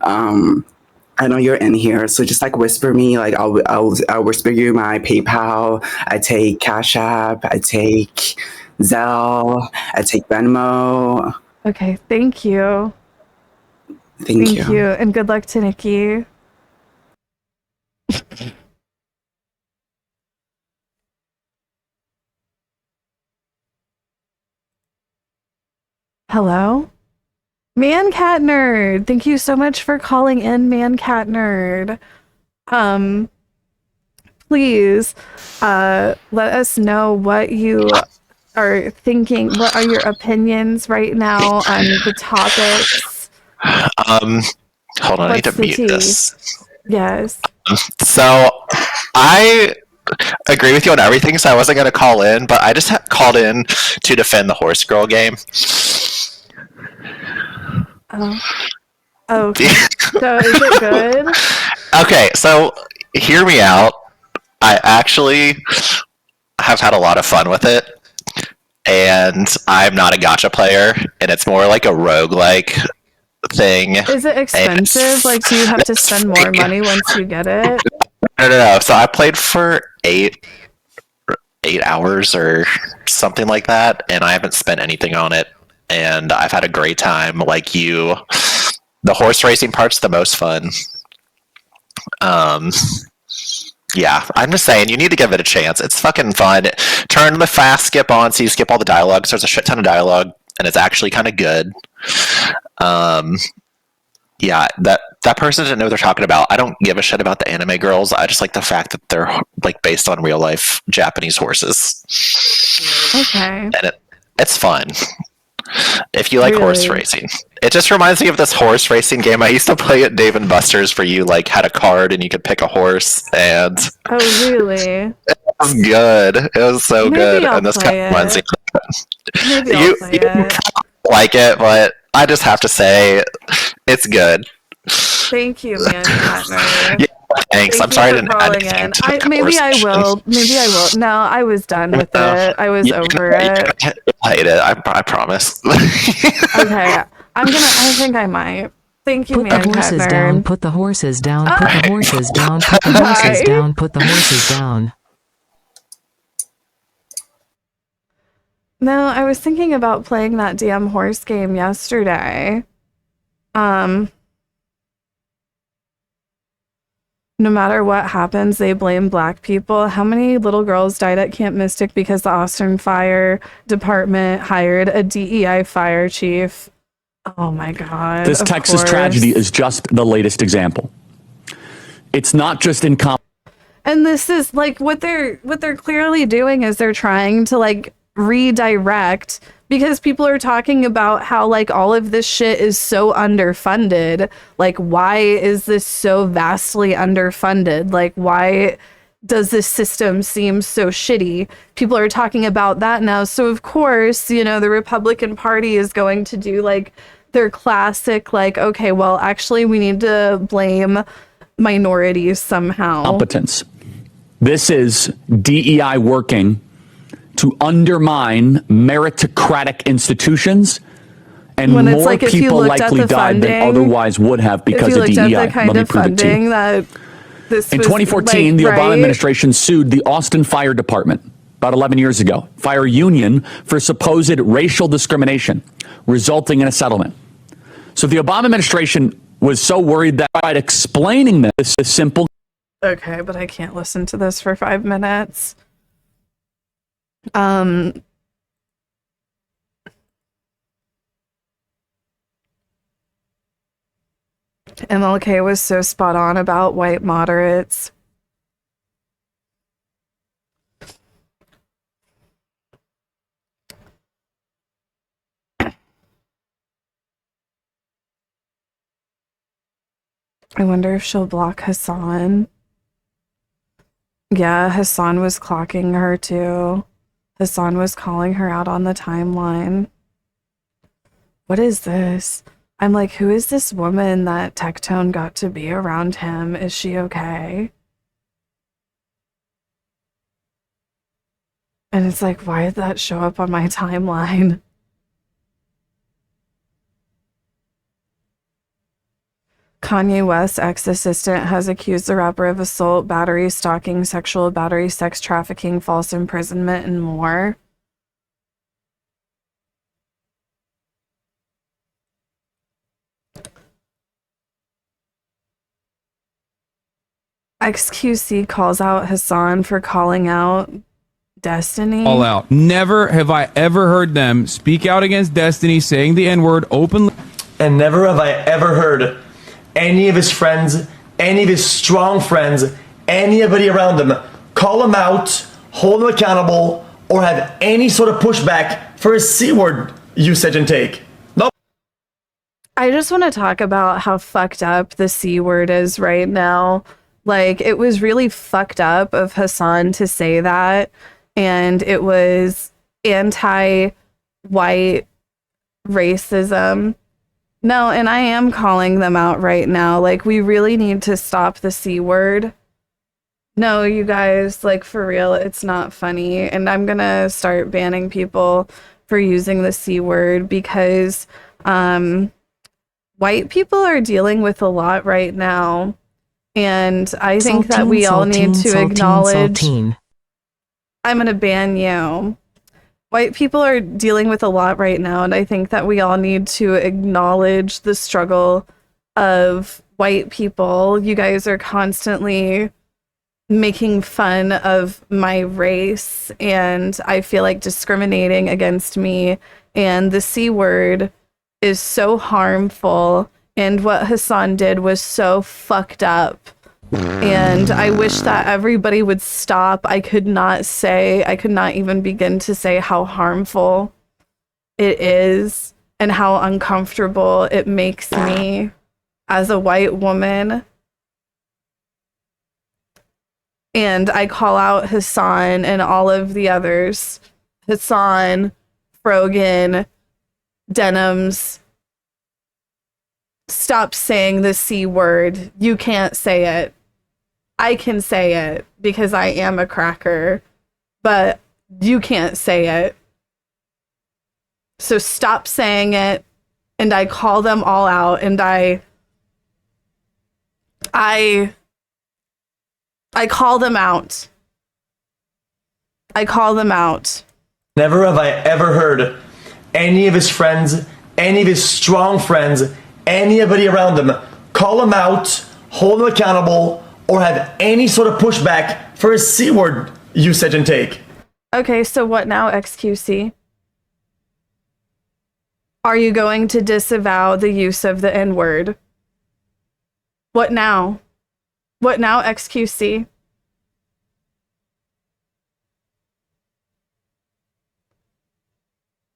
I know you're in here, so just like whisper me. Like I'll whisper you my PayPal. I take Cash App. I take Zelle. I take Venmo. Okay, thank you. Thank you. And good luck to Nikki. Hello? Man Cat Nerd, thank you so much for calling in, Man Cat Nerd. Please let us know what you are thinking? What are your opinions right now on the topics? Hold on, I need to mute this. Yes. So, I agree with you on everything, so I wasn't going to call in, but I just called in to defend the Horse Girl game. Oh, okay. So is it good? Okay, so hear me out. I actually have had a lot of fun with it, and I'm not a gacha player, and it's more like a roguelike thing. Is it expensive? Like, do you have to spend more money once you get it? No. So I played for 8 hours or something like that, and I haven't spent anything on it, and I've had a great time. Like you, the horse racing part's the most fun. Yeah, I'm just saying, you need to give it a chance. It's fucking fun. Turn the fast skip on so you skip all the dialogue. So there's a shit ton of dialogue, and it's actually kind of good. Yeah, that person didn't know what they're talking about. I don't give a shit about the anime girls. I just like the fact that they're like based on real life Japanese horses. Okay. And it's fun. If you like horse racing. It just reminds me of this horse racing game I used to play at Dave & Buster's where you like had a card and you could pick a horse, and Oh, really? it was good. It was so good. I'll And this play kind of reminds me Maybe I'll play it. like it, but I just have to say it's good. Thank you, man, Katner. Yeah, thanks. Thank I'm sorry I you didn't for add calling anything in. to the Maybe I conversation. will. Maybe I will. No, I was done with it. I was over it. I hate it. I promise. Okay. I think I might. Thank you, Put man, the horses Katner. down, put the horses down, put the horses down, put the horses Bye. down, put the horses down. No, I was thinking about playing that damn horse game yesterday. No matter what happens, they blame black people. How many little girls died at Camp Mystic because the Austin Fire Department hired a DEI fire chief? Oh my God. This of Texas course. tragedy is just the latest example. It's not just And this is like what they're clearly doing is they're trying to like redirect, because people are talking about how like all of this shit is so underfunded. Like, why is this so vastly underfunded? Like, why does this system seem so shitty? People are talking about that now. So of course, you know, the Republican Party is going to do like their classic, like, okay, well, actually we need to blame minorities somehow. competence. This is DEI working to undermine meritocratic institutions, and When it's more like if you people looked at likely the died than funding, otherwise would have if because you of looked DEI. at the kind Let me of prove it to you. funding that this In was 2014, like, the Obama right? administration sued the Austin Fire Department, about 11 years ago, fire union, for supposed racial discrimination, resulting in a settlement. So the Obama administration was so worried that by explaining this simple. Okay, but I can't listen to this for 5 minutes. MLK was so spot on about white moderates. I wonder if she'll block Hassan. Yeah, Hassan was clocking her too. Hassan was calling her out on the timeline. What is this? I'm like, who is this woman that Tectone got to be around him? Is she okay? And it's like, why did that show up on my timeline? Kanye West's ex-assistant has accused the rapper of assault, battery, stalking, sexual battery, sex trafficking, false imprisonment, and more. XQC calls out Hassan for calling out Destiny. All out. Never have I ever heard them speak out against Destiny, saying the N-word openly. And never have I ever heard any of his friends, any of his strong friends, anybody around him call him out, hold him accountable, or have any sort of pushback for a C word usage and take. Nope. I just want to talk about how fucked up the C word is right now. Like, it was really fucked up of Hassan to say that, and it was anti-white racism. No, and I am calling them out right now. Like, we really need to stop the C word. No, you guys, like, for real, it's not funny. And I'm gonna start banning people for using the C word because white people are dealing with a lot right now. And I think that we all need to acknowledge... I'm gonna ban you. White people are dealing with a lot right now, and I think that we all need to acknowledge the struggle of white people. You guys are constantly making fun of my race, and I feel like discriminating against me, and the C word is so harmful, and what Hassan did was so fucked up. And I wish that everybody would stop. I could not even begin to say how harmful it is and how uncomfortable it makes me as a white woman. And I call out Hassan and all of the others. Hassan, Frogan, Denims. Stop saying the C word. You can't say it. I can say it because I am a cracker, but you can't say it. So stop saying it, and I call them all out, and I call them out. I call them out. Never have I ever heard any of his friends, any of his strong friends, anybody around him call him out, hold him accountable, or have any sort of pushback for his C word usage and take. Okay, so what now, XQC? Are you going to disavow the use of the N word? What now? What now, XQC?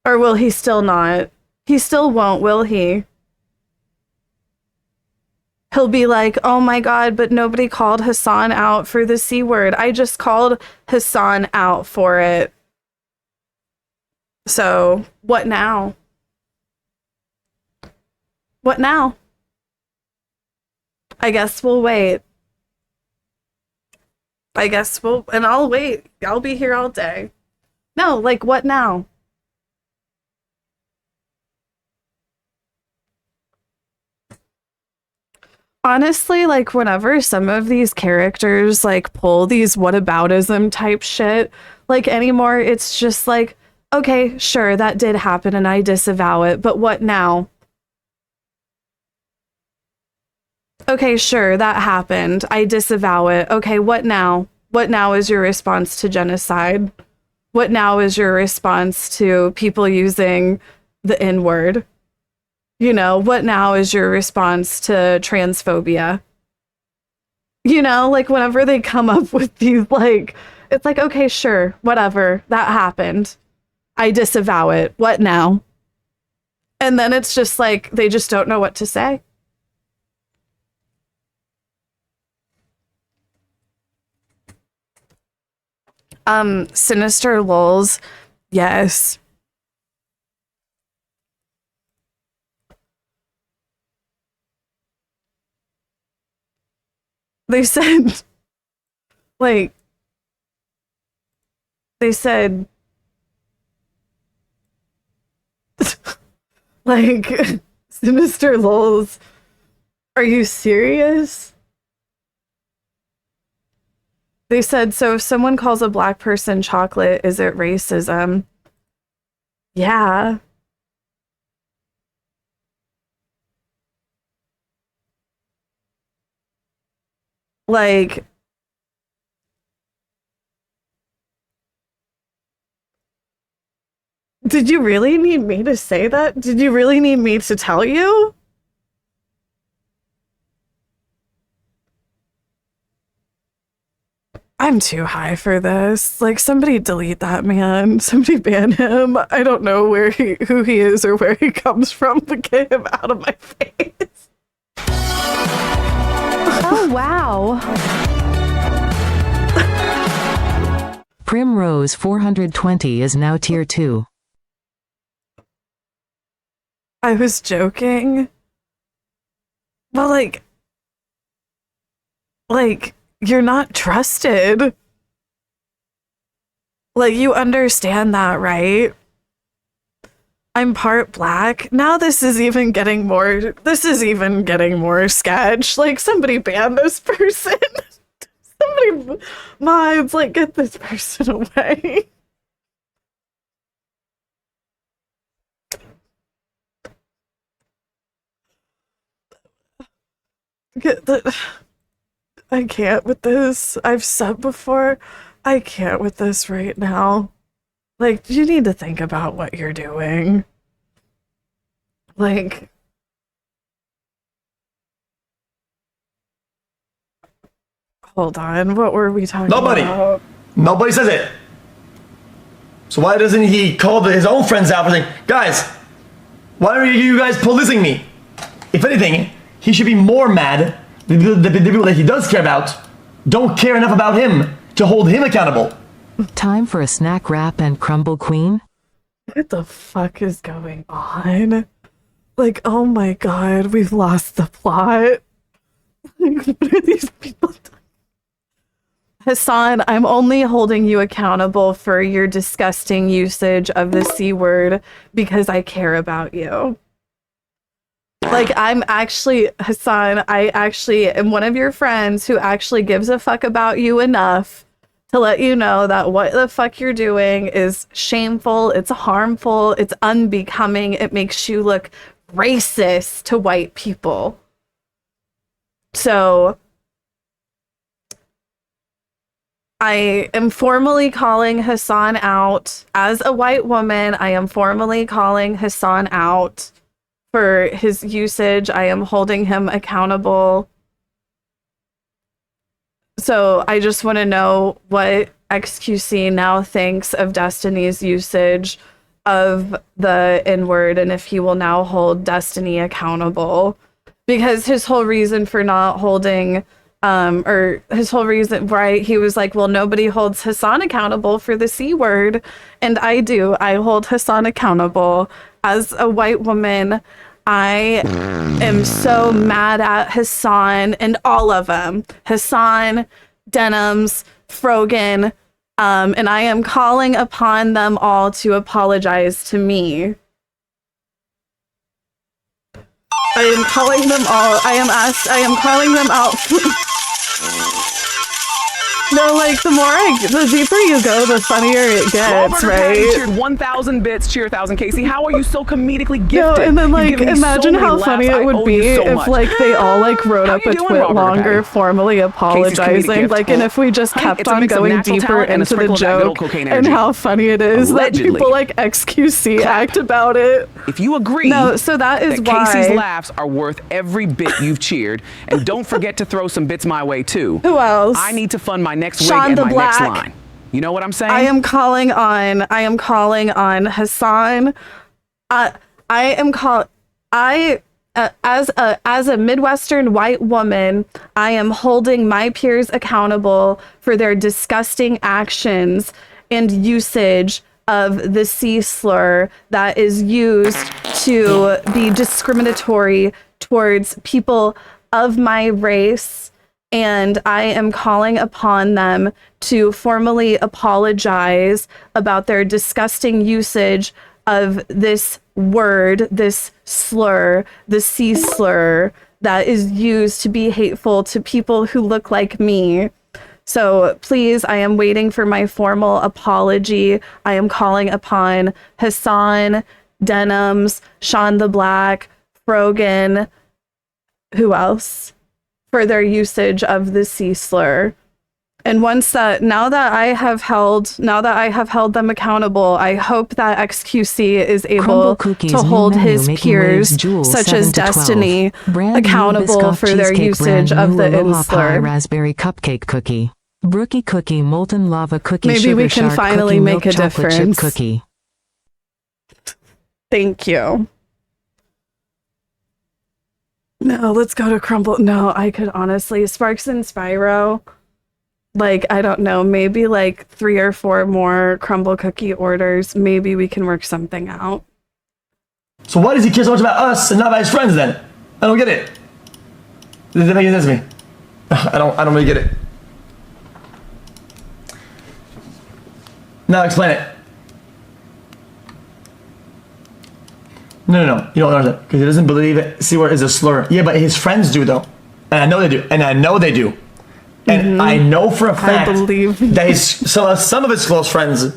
Or will he still not? He still won't, will he? He'll be like, oh my God, but nobody called Hassan out for the C word. I just called Hassan out for it. So, what now? What now? I guess we'll wait. And I'll wait. I'll be here all day. No, like, what now? Honestly, like, whenever some of these characters, like, pull these whataboutism type shit, like, anymore, it's just like, okay, sure, that did happen and I disavow it, but what now? Okay, sure, that happened. I disavow it. Okay, what now? What now is your response to genocide? What now is your response to people using the N-word? You know, what now is your response to transphobia? You know, like, whenever they come up with these, like, it's like, okay, sure, whatever, that happened. I disavow it. What now? And then it's just like, they just don't know what to say. Sinister lulz. Yes. They said, like, like, sinister lulz. Are you serious? They said, so if someone calls a black person chocolate, is it racism? Yeah. Like, did you really need me to say that? Did you really need me to tell you? I'm too high for this. Like, somebody delete that man. Somebody ban him. I don't know who he is or where he comes from, but get him out of my face. Oh, wow. Primrose 420 is now tier 2. I was joking. Well, like, you're not trusted. Like, you understand that, right? I'm part black. Now this is even getting more sketch. Like, somebody ban this person. Somebody mods, like, get this person away. I can't with this. I've subbed before. I can't with this right now. Like, you need to think about what you're doing. Like, hold on. What were we talking about? Nobody says it. So why doesn't he call his own friends out for saying, guys, why are you guys policing me? If anything, he should be more mad. The people that he does care about don't care enough about him to hold him accountable. Time for a snack wrap and crumble queen? What the fuck is going on? Like, oh my god, we've lost the plot. Like, what are these people doing? Hassan, I'm only holding you accountable for your disgusting usage of the C word because I care about you. Like, Hassan, I actually am one of your friends who actually gives a fuck about you enough to let you know that what the fuck you're doing is shameful, it's harmful, it's unbecoming, it makes you look racist to white people. So, I am formally calling Hassan out. As a white woman, I am formally calling Hassan out for his usage. I am holding him accountable. So I just want to know what XQC now thinks of Destiny's usage of the N-word and if he will now hold Destiny accountable. Because his whole reason for not holding, or his whole reason, right, he was like, well, nobody holds Hassan accountable for the C word. And I do. I hold Hassan accountable. As a white woman, I am so mad at Hassan and all of them. Hassan, Denims, Frogan, and I am calling upon them all to apologize to me. I am calling them all. I am calling them out. No, like, the deeper you go, the funnier it gets, right? Cheered 1,000 bits, cheer 1,000 Casey. How are you so comedically gifted? No, and then, like, imagine how funny it would be if, like, they all, like, wrote up a twit longer, formally apologizing, like, and if we just kept on going deeper into the joke, and how funny it is that people like XQC act about it. If you agree, no, so that is why Casey's laughs are worth every bit you've cheered, and don't forget to throw some bits my way too. Who else? I need to fund my next wig Sean and the my Black. next line. You know what I'm saying? I am calling on Hassan. As a Midwestern white woman, I am holding my peers accountable for their disgusting actions and usage of the C slur that is used to be discriminatory towards people of my race. And I am calling upon them to formally apologize about their disgusting usage of this word, this slur, the C slur that is used to be hateful to people who look like me. So please, I am waiting for my formal apology. I am calling upon Hassan, Denims, Sean the Black, Frogan, who else? For their usage of the C slur. And now that I have held them accountable, I hope that XQC is able to hold his peers, such as Destiny, accountable for their usage of the N slur. Raspberry cupcake cookie. Brookie cookie, molten lava cookie, Maybe sugar we can shark finally cookie, make milk a chocolate chip difference. cookie. Thank you. No, let's go to Crumble. No, I could honestly, Sparks and Spyro, like, I don't know, maybe like 3 or 4 more Crumble cookie orders. Maybe we can work something out. So why does he care so much about us and not about his friends then? I don't get it. Does that make any sense to me? I don't really get it. Now explain it. No, you don't understand. Because he doesn't believe it. C-word is a slur. Yeah, but his friends do though. And I know they do. And I know they do. And I know for a fact that some of his close friends.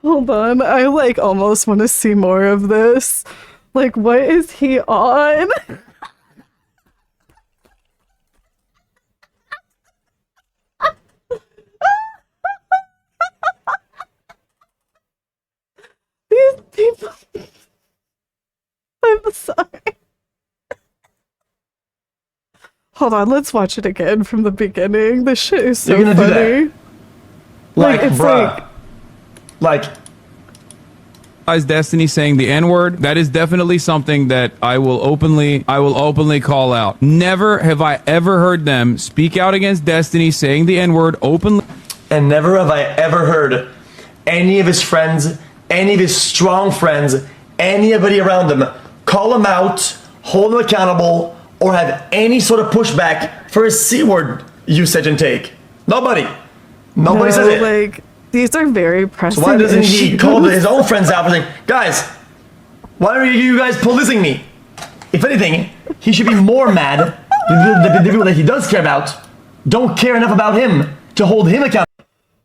Hold on, I like almost want to see more of this. Like, what is he on? These people. I'm sorry. Hold on, let's watch it again from the beginning. This shit is so You're gonna funny. do that? Like, it's bruh. Like, Is Destiny saying the N-word? That is definitely something that I will openly call out. Never have I ever heard them speak out against Destiny saying the N-word openly. And never have I ever heard any of his friends, any of his strong friends, anybody around him call him out, hold him accountable, or have any sort of pushback for his C-word usage and take. Nobody says it. Like, these are very pressing. So why doesn't he issues. call his own friends out for saying, guys, why are you guys policing me? If anything, he should be more mad. The people that he does care about don't care enough about him to hold him accountable.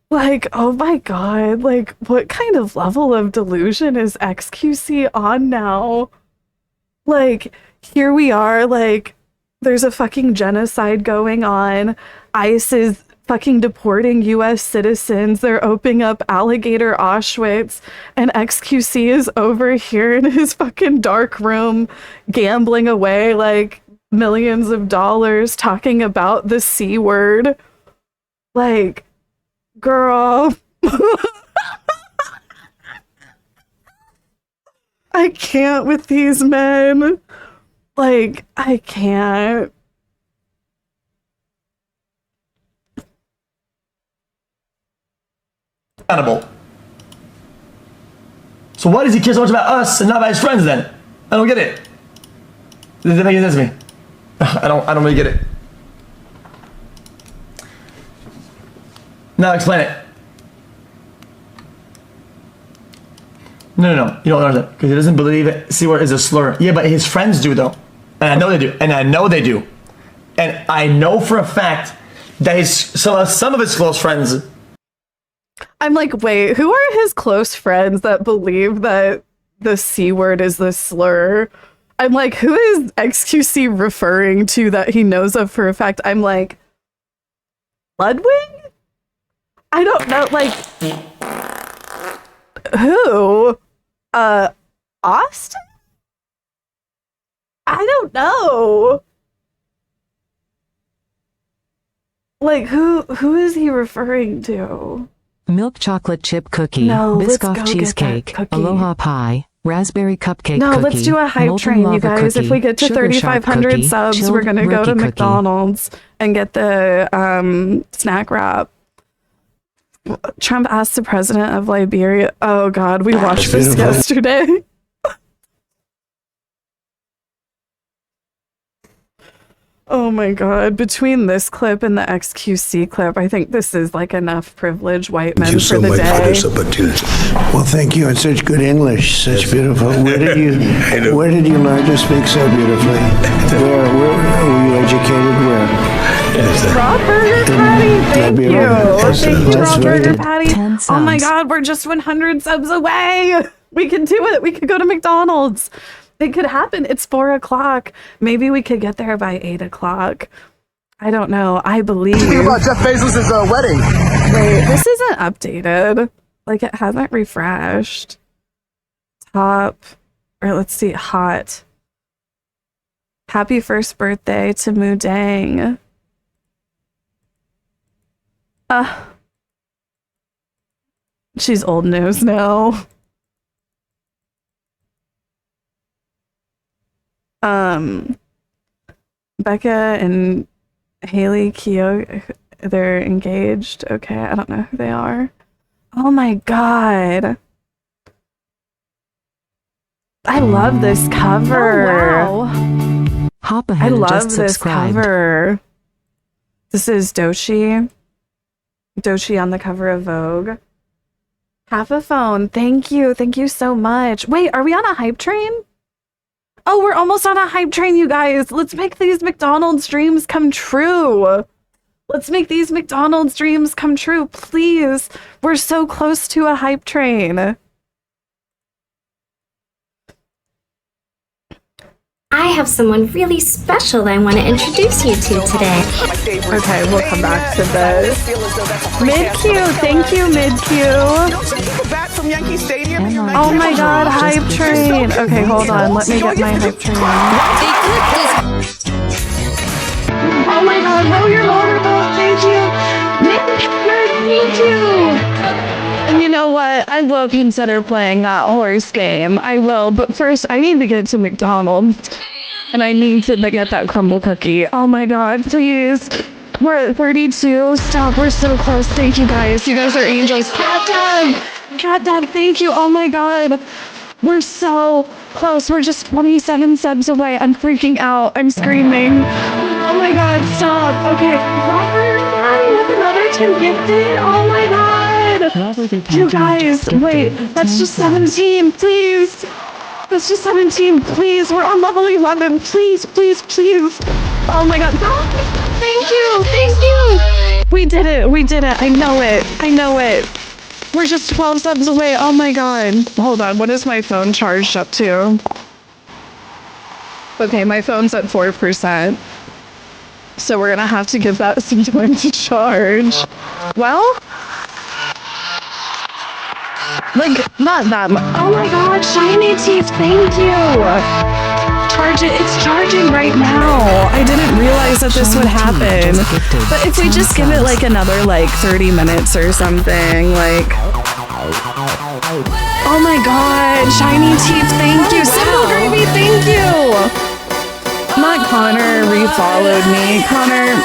Like, oh my god, like, what kind of level of delusion is XQC on now? Like, here we are, like, there's a fucking genocide going on. ICE is fucking deporting US citizens. They're opening up alligator Auschwitz, and XQC is over here in his fucking dark room gambling away like millions of dollars talking about the C word. Like, girl. I can't with these men. Like, I can't. Accountable. So why does he care so much about us and not about his friends then? I don't get it. Does that make any sense to me? I don't really get it. Now explain it. No, you don't understand. Because he doesn't believe it. C-word is a slur. Yeah, but his friends do though. And I know they do. And I know they do. And I know for a fact that some of his close friends. I'm like, wait, who are his close friends that believe that the C word is the slur? I'm like, who is XQC referring to that he knows of for a fact? I'm like, Ludwig? I don't know, like, who? Austin? I don't know. Like, who is he referring to? Milk chocolate chip cookie, No, let's go Biscoff get cheesecake, that cookie. Aloha pie, raspberry cupcake No, cookie, let's do a hype molten train, you lava guys. If cookie, we get to sugar shark 3,500 cookie, subs, chilled we're gonna go rookie to cookie. McDonald's and get the snack wrap. Trump asked the president of Liberia. Oh God, we watched this yesterday. Oh my God, between this clip and the XQC clip, I think this is like enough privileged white men Thank you for so the much for day. this opportunity. Well, thank you, and such good English, such beautiful. Where did you learn to speak so beautifully? Where were you educated? Where? Raw Burger Patty, thank you. Thank you, Raw Burger Patty. 10 Oh my subs. God, we're just 100 subs away. We can do it. We could go to McDonald's. It could happen. It's 4 o'clock. Maybe we could get there by 8 o'clock. I don't know. I believe. Think about Jeff Bezos' wedding. Wait, this isn't updated. Like, it hasn't refreshed. Top. Or let's see. Hot. Happy first birthday to Moo Dang. She's old news now. Becca and Haley Keogh, they're engaged. Okay, I don't know who they are. Oh my god. I love this cover. Oh, wow. Hop ahead I and love just this subscribed. cover. This is Doshi. Doshi on the cover of Vogue. Half a phone. Thank you. Thank you so much. Wait, are we on a hype train? Oh, we're almost on a hype train, you guys. Let's make these McDonald's dreams come true. Let's make these McDonald's dreams come true, please. We're so close to a hype train. I have someone really special I want to introduce you to today. Okay, we'll come back to this. Mid-Q, thank you, Mid-Q. Oh my god, hype train. Okay, hold on, let me get my hype train. Oh my god, roll your motorboat, thank you. Thank you. And you know what? I will consider playing that horse game. I will, but first I need to get to McDonald's. And I need to get that crumble cookie. Oh my god, please. We're at 32. Stop, we're so close. Thank you guys. You guys are angels. Cat Dad, thank you. Oh my god. We're so close. We're just 27 subs away. I'm freaking out. I'm screaming. Oh my god, stop. Okay. Robert, with another 2 gifted. Oh my god. You guys, wait. That's just 17. Please. That's just 17. Please. We're on level 11. Please, please, please. Oh my god. Thank you. Thank you. We did it. We did it. I know it. I know it. We're just 12 subs away. Oh my god. Hold on. What is my phone charged up to? Okay, my phone's at 4%. So we're gonna have to give that some time to charge. Well, like, not that much. Oh my god, shiny teeth, thank you! Charge it, it's charging right now. I didn't realize that this would happen. But if we just give it like another like 30 minutes or something, like... Oh my god, shiny teeth, thank you! Simple Gravy, thank you! Not Connor refollowed me. Connor,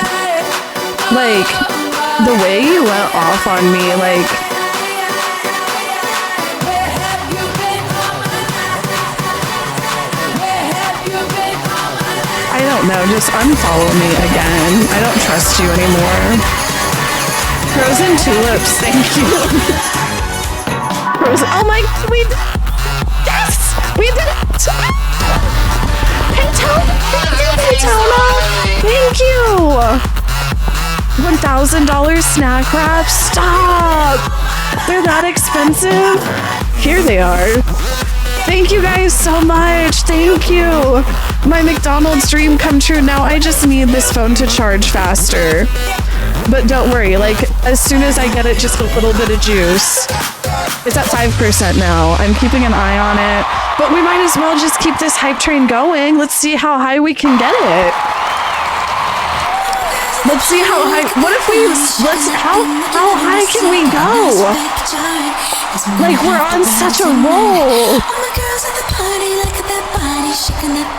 like, the way you went off on me, like... I don't know, just unfollow me again. I don't trust you anymore. Frozen tulips, thank you. Frozen, oh my, we did, yes, we did it. Pentona, thank you, Pentona. Thank you. $1,000 snack wraps, stop. They're that expensive. Here they are. Thank you guys so much. Thank you. My McDonald's dream come true. Now I just need this phone to charge faster. But don't worry, like, as soon as I get it, just a little bit of juice. It's at 5% now. I'm keeping an eye on it. But we might as well just keep this hype train going. Let's see how high we can get it. Let's see how high, what if we, how high can we go? Like, we're on such a roll.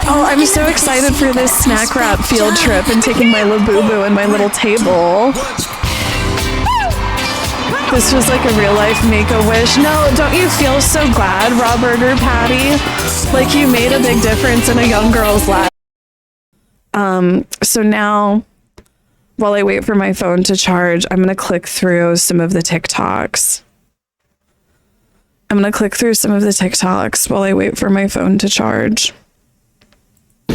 Oh, I'm so excited for this snack wrap field trip and taking my Labubu and my little table. This was like a real life Make-A-Wish. No, don't you feel so glad, Raw Burger Patty? Like you made a big difference in a young girl's life. So now, while I wait for my phone to charge, I'm gonna click through some of the TikToks. I'm gonna click through some of the TikToks while I wait for my phone to charge.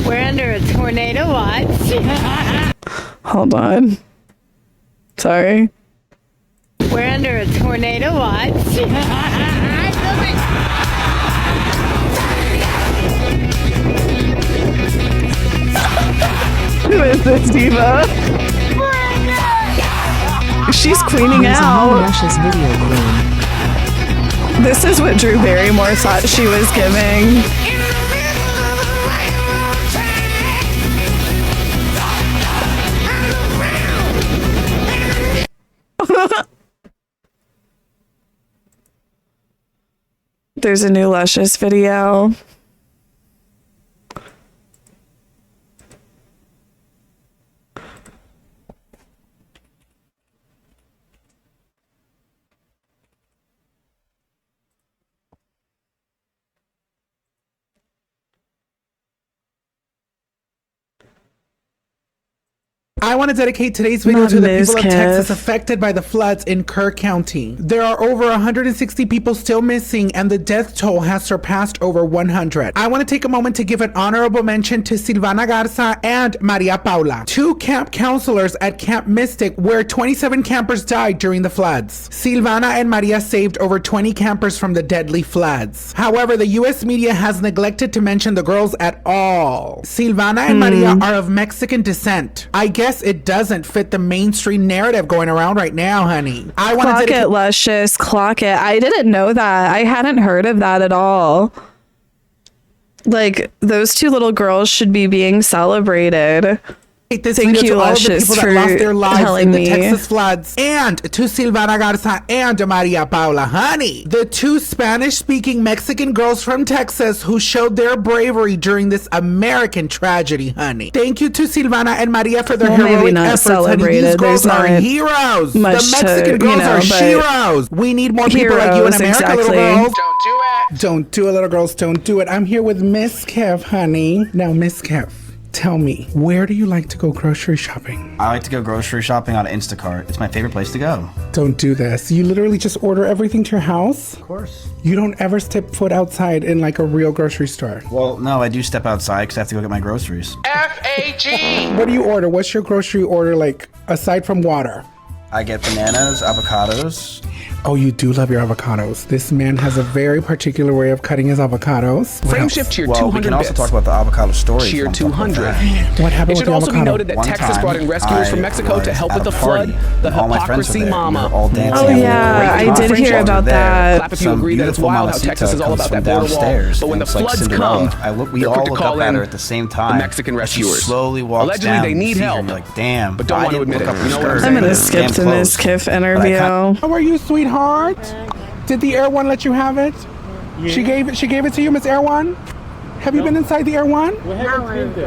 We're under a tornado watch. Hold on. Sorry. We're under a tornado watch. Who is this diva? She's queening out. Russia's video queen. This is what Drew Barrymore thought she was giving. There's a new Luscious video. I want to dedicate today's video to the people of Texas affected by the floods in Kerr County. There are over 160 people still missing, and the death toll has surpassed over 100. I want to take a moment to give an honorable mention to Silvana Garza and Maria Paula, two camp counselors at Camp Mystic, where 27 campers died during the floods. Silvana and Maria saved over 20 campers from the deadly floods. However, the U.S. media has neglected to mention the girls at all. Silvana and Maria are of Mexican descent. I guess it doesn't fit the mainstream narrative going around right now, honey. I want Clock it, Luscious. Clock it. I didn't know that. I hadn't heard of that at all. Like, those two little girls should be being celebrated. This Thank video you, to all of the Luscious, people for that lost their lives telling in the me. Texas floods, and to Silvana Garza and Maria Paula, honey, the two Spanish-speaking Mexican girls from Texas who showed their bravery during this American tragedy, honey. Thank you to Silvana and Maria for their Well, maybe heroic not efforts, honey. celebrated. These girls There's are not heroes. The much Mexican to, girls you know, are but heroes. We need more people like you in heroes, America, exactly. little girls. Don't do it. Don't do it, little girls. Don't do it. I'm here with Miss Kev, honey. Now, Miss Kev, tell me, where do you like to go grocery shopping? I like to go grocery shopping on Instacart. It's my favorite place to go. Don't do this. You literally just order everything to your house? Of course. You don't ever step foot outside in like a real grocery store? Well, no, I do step outside because I have to go get my groceries. F-A-G! What do you order? What's your grocery order like, aside from water? I get bananas, avocados. Oh, you do love your avocados. This man has a very particular way of cutting his avocados. What Frame else? shift cheer Well, 200 we can also bits. talk about the avocado story. Cheer if you want to talk about 200. that. What happened It with should the also be avocado? noted that One Texas time, brought in rescuers from I Mexico to was help at with a the flood. party, The and all my friends were hypocrisy there. mama. We were all dancing. Oh, and we yeah, were I great did times. hear While about we're there, that. Clap if you some agree that it's beautiful wild how mamacita Texas is all comes about from that border wall. downstairs, But when and the it's like floods Cinderella. come, We they're all quick to look call up at in her at the same time. the Mexican and she rescuers. slowly walks Allegedly, down. they You need see her, help, and you're like, damn. but don't I want to didn't admit look it. up You know her what I'm skirt. I'm gonna It was skip damn the Miss close. Kiff interview. How are you, sweetheart? Did the Air One let you have it? She gave it to you, Miss Air One? Have you been inside the Air One?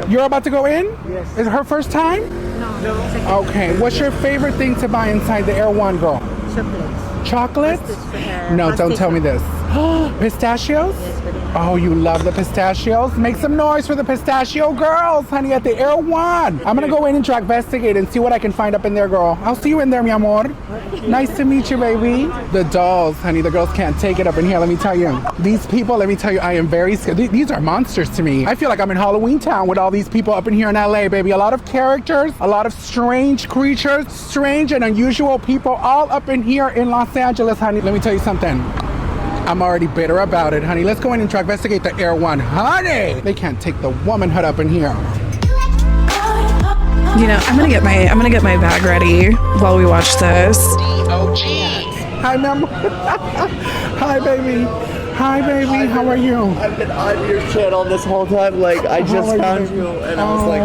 You're about to go in? Yes. Is it her first time? No. Okay. What's your favorite thing to buy inside the Air One, girl? Chocolates. No, don't tell me this. Pistachios? Oh, you love the pistachios? Make some noise for the pistachio girls, honey, at the Air One. I'm gonna go in and try investigate and see what I can find up in there, girl. I'll see you in there, mi amor. Nice to meet you, baby. The dolls, honey, the girls can't take it up in here, let me tell you. These people, let me tell you, I am very scared. These are monsters to me. I feel like I'm in Halloween Town with all these people up in here in LA, baby. A lot of characters, a lot of strange creatures, strange and unusual people all up in here in Los Angeles, honey. Let me tell you something. I'm already bitter about it, honey. Let's go in and try investigate the Air One, honey. They can't take the womanhood up in here. You know, I'm gonna get my bag ready while we watch this. Hi, ma'am. Hi, baby. Hi, baby. How are you? I've been on your channel this whole time. Like, I just found you, and I was like,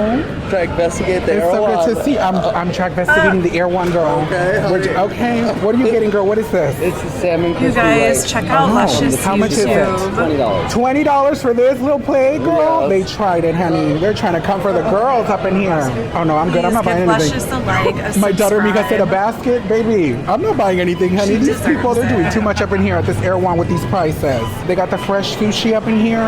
trying to investigate the It's Air so One. good to see. I'm trying investigating the Air One, girl. Okay. Okay. What are you getting, girl? What is this? It's the salmon. You guys, check out Luscious How much is it? $20. $20 for this little play, girl? Yes. They tried it, honey. They're trying to come for the girls up in here. Oh no, I'm good. I'm not buying anything. My daughter Mika said a basket, baby. I'm not buying anything, honey. These people, they're doing too much up in here at this Air One with these prices. They got the fresh sushi up in here.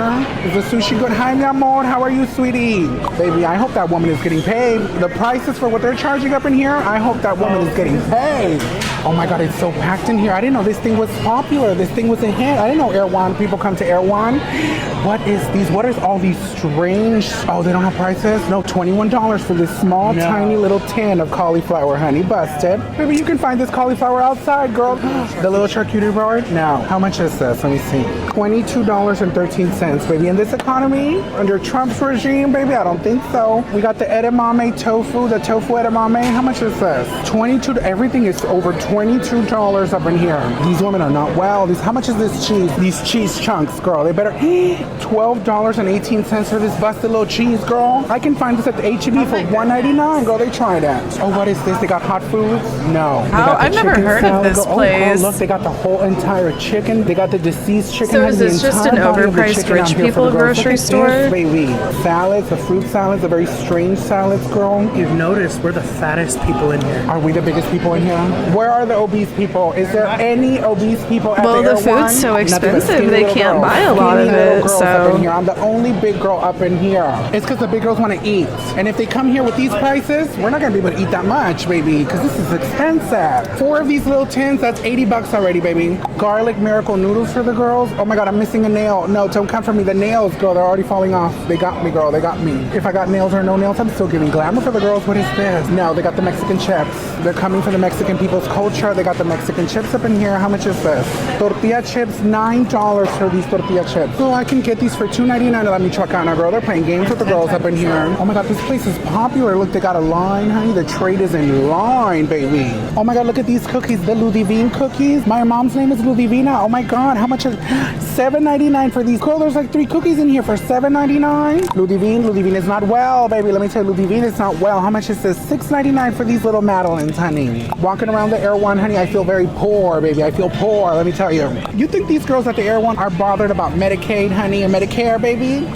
Is the sushi good? Hi, mi amor. How are you, sweetie? Baby, I hope that woman is getting paid. The prices for what they're charging up in here, I hope that woman is getting paid. Oh my God, it's so packed in here. I didn't know this thing was popular. This thing was a hit. I didn't know Air One, people come to Air One. What is all these strange, oh, they don't have prices? No, $21 for this small, tiny little tin of cauliflower, honey. Busted. Maybe you can find this cauliflower outside, girl. The little charcuterie board? Now, how much is this? Let me see. $22.13, baby. In this economy, under Trump's regime, baby, I don't think so. We got the edamame tofu, the tofu edamame. How much is this? 22. Everything is over $22 up in here. These women are not well. How much is this cheese? These cheese chunks, girl. They better. $12.18 for this busted little cheese, girl. I can find this at the H-E-B for $1.99, girl. They tried it. Oh, what is this? They got hot foods? No. They got the I've never chicken heard of salad, this girl. place. Oh, look, they got the whole entire chicken. They got the deceased chicken. So is honey, this the just an entire body of the overpriced chicken rich out here for people the girls. grocery Look at store? this, baby. Salads, the fruit salads, the very strange salads, girl. You've noticed we're the fattest people in here. Are we the biggest people in here? Where are the obese people? Is there any obese people at Well, the the Air food's so One? Nothing but expensive, skinny they little can't girls. buy a lot Skinny of little it, girls so- up in here. I'm the only big girl up in here. It's because the big girls want to eat. And if they come here with these prices, we're not going to be able to eat that much, baby, because this is expensive. 4 of these little tins, that's $80 already, baby. Garlic miracle noodles for the girls. Oh my God, I'm missing a nail. No, don't come for me. The nails, girl, they're already falling off. They got me, girl. They got me. If I got nails or no nails, I'm still giving glamour for the girls. What is this? No, they got the Mexican chips. They're coming for the Mexican people's culture. They got the Mexican chips up in here. How much is this? Tortilla chips, $9 for these tortilla chips. So I can get these for $2.99 at La Michoacana, girl. They're playing games with the girls up in here. Oh my God, this place is popular. Look, they got a line, honey. The trade is in line, baby. Oh my God, look at these cookies. The Ludivine cookies. My mom's name is Ludivina. Oh my God, how much is $7.99 for these? Girl, there's like 3 cookies in here for $7.99. Ludivine is not well, baby. Let me tell you, Ludivine is not well. How much is this? $6.99 for these little Madeleines, honey. Walking around the Air One, honey, I feel very poor, baby. I feel poor, let me tell you. You think these girls at the Air One are bothered about Medicaid, honey, and Medicare, baby?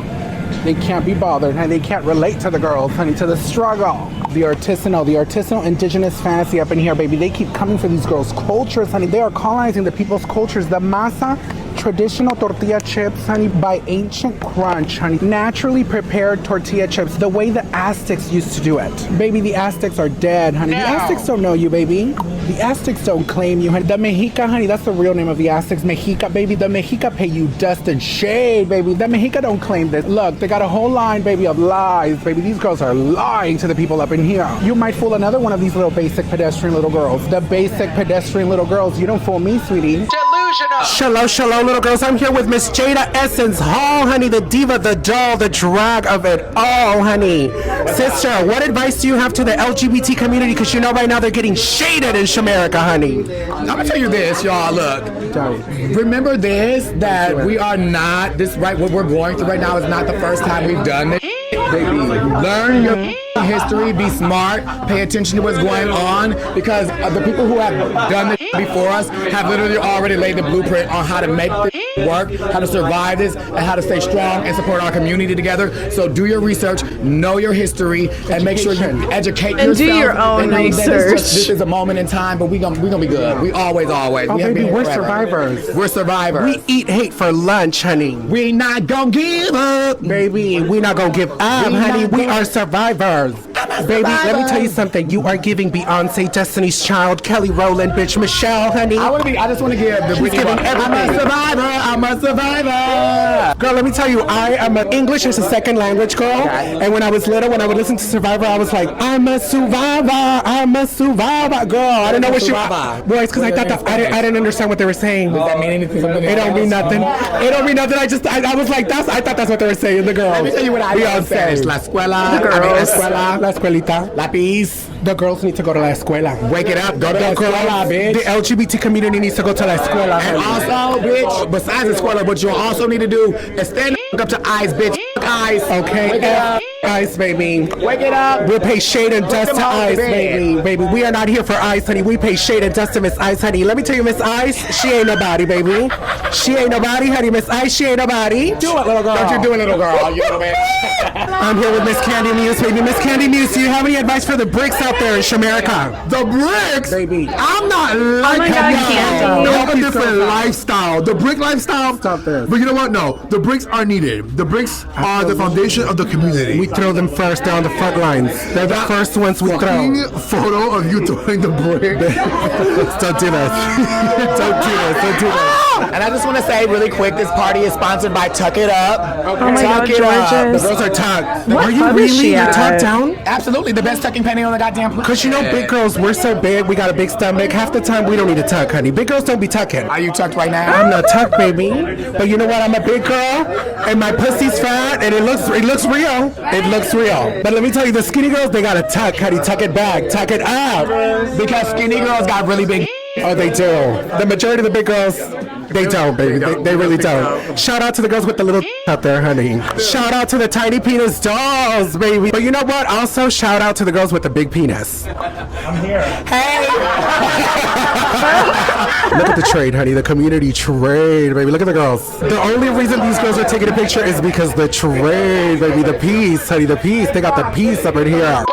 They can't be bothered, honey. They can't relate to the girls, honey, to the struggle. The artisanal indigenous fantasy up in here, baby. They keep coming for these girls' cultures, honey. They are colonizing the people's cultures. The masa, traditional tortilla chips, honey, by Ancient Crunch, honey. Naturally prepared tortilla chips, the way the Aztecs used to do it. Baby, the Aztecs are dead, honey. The Aztecs don't know you, baby. The Aztecs don't claim you, honey. The Mexica, honey, that's the real name of the Aztecs. Mexica, baby. The Mexica pay you dust and shade, baby. The Mexica don't claim this. Look, they got a whole line, baby, of lies, baby. These girls are lying to the people up in here. You might fool another one of these little basic pedestrian little girls. The basic pedestrian little girls. You don't fool me, sweetie. Delusional. Shalom, little girls. I'm here with Miss Jada Essence Hall, honey, the diva, the doll, the drag of it all, honey. Sister, what advice do you have to the LGBT community? Because you know right now they're getting shaded in Shamerica, honey. I'm gonna tell you this, y'all. Look, remember this, that we are not this right. What we're going through right now is not the first time we've done this. Baby, learn your history, be smart, pay attention to what's going on, because the people who have done this before us have literally already laid the blueprint on how to make this work, how to survive this, and how to stay strong and support our community together. So do your research, know your history, and make sure you educate and yourself. do your own and know that research. this is a moment in time, but we gonna be good. We always. Oh, we have baby, been we're forever. survivors. We're survivors. We eat hate for lunch, honey. We not gonna give up. Baby, we not gonna give up, honey. We are survivors. Baby, let me tell you something. You are giving Beyonce, Destiny's Child, Kelly Rowland, bitch, Michelle, honey. I just want to give the She's giving everything. I'm a survivor. Girl, let me tell you, I am an English as a second language girl. And when I was little, when I would listen to Survivor, I was like, I'm a survivor. Girl, I didn't know what she was. Boy, it's because I thought that I didn't understand what they were saying. Does that mean anything? It don't mean nothing. It don't mean nothing. I was like, I thought that's what they were saying, the girls. Let me tell you what I know in Spanish. La escuela. The girls. La escuelita. Lápiz. The girls need to go to la escuela. Wake it up. Go to la escuela, bitch. The LGBT community needs to go to la escuela. And also, bitch, besides the escuela, what you also need to do is stand up to eyes, bitch. Eyes. Okay. Wake it up. Eyes, baby. Wake it up. We'll pay shade and dust to Eyes, baby. Baby, we are not here for Eyes, honey. We pay shade and dust to Miss Eyes, honey. Let me tell you, Miss Eyes, she ain't nobody, baby. She ain't nobody, honey. Miss Eyes, she ain't nobody. Do it, little girl. Don't you do it, little girl. You know, bitch. I'm here with Miss Candy Muse, baby. Miss Candy Muse, do you have any advice for the bricks out there in Shamerica? The bricks? Baby. I'm not like my God, Candy. They have a different lifestyle. The brick lifestyle. Stop this. But you know what? No. The bricks are needed. The bricks are the foundation of the community. We throw them first down the front lines. They're the first ones we throw. Photo of you throwing the brick. Don't do that. Don't do that. And I just want to say really quick, this party is sponsored by Tuck It Up. Oh my Tuck God, It Up. Georges. The girls are tucked. What Are you club is really? she You're at? tucked down? Absolutely. The best tucking penny on the goddamn planet. Because you know, big girls, we're so big, we got a big stomach. Half the time, we don't need to tuck, honey. Big girls don't be tucking. Are you tucked right now? I'm not tucked, baby. But you know what? I'm a big girl, and my pussy's fat, and it looks real. It looks real. But let me tell you, the skinny girls, they gotta tuck, honey. Tuck it back. Tuck it up. Because skinny girls got really big. Oh, they do. The majority of the big girls, They don't, baby. They really don't. Shout out to the girls with the little out there, honey. Shout out to the tiny penis dolls, baby. But you know what? Also, shout out to the girls with the big penis. I'm here. Hey! Look at the trade, honey. The community trade, baby. Look at the girls. The only reason these girls are taking a picture is because the trade, baby. The piece, honey. The piece. They got the piece up in here.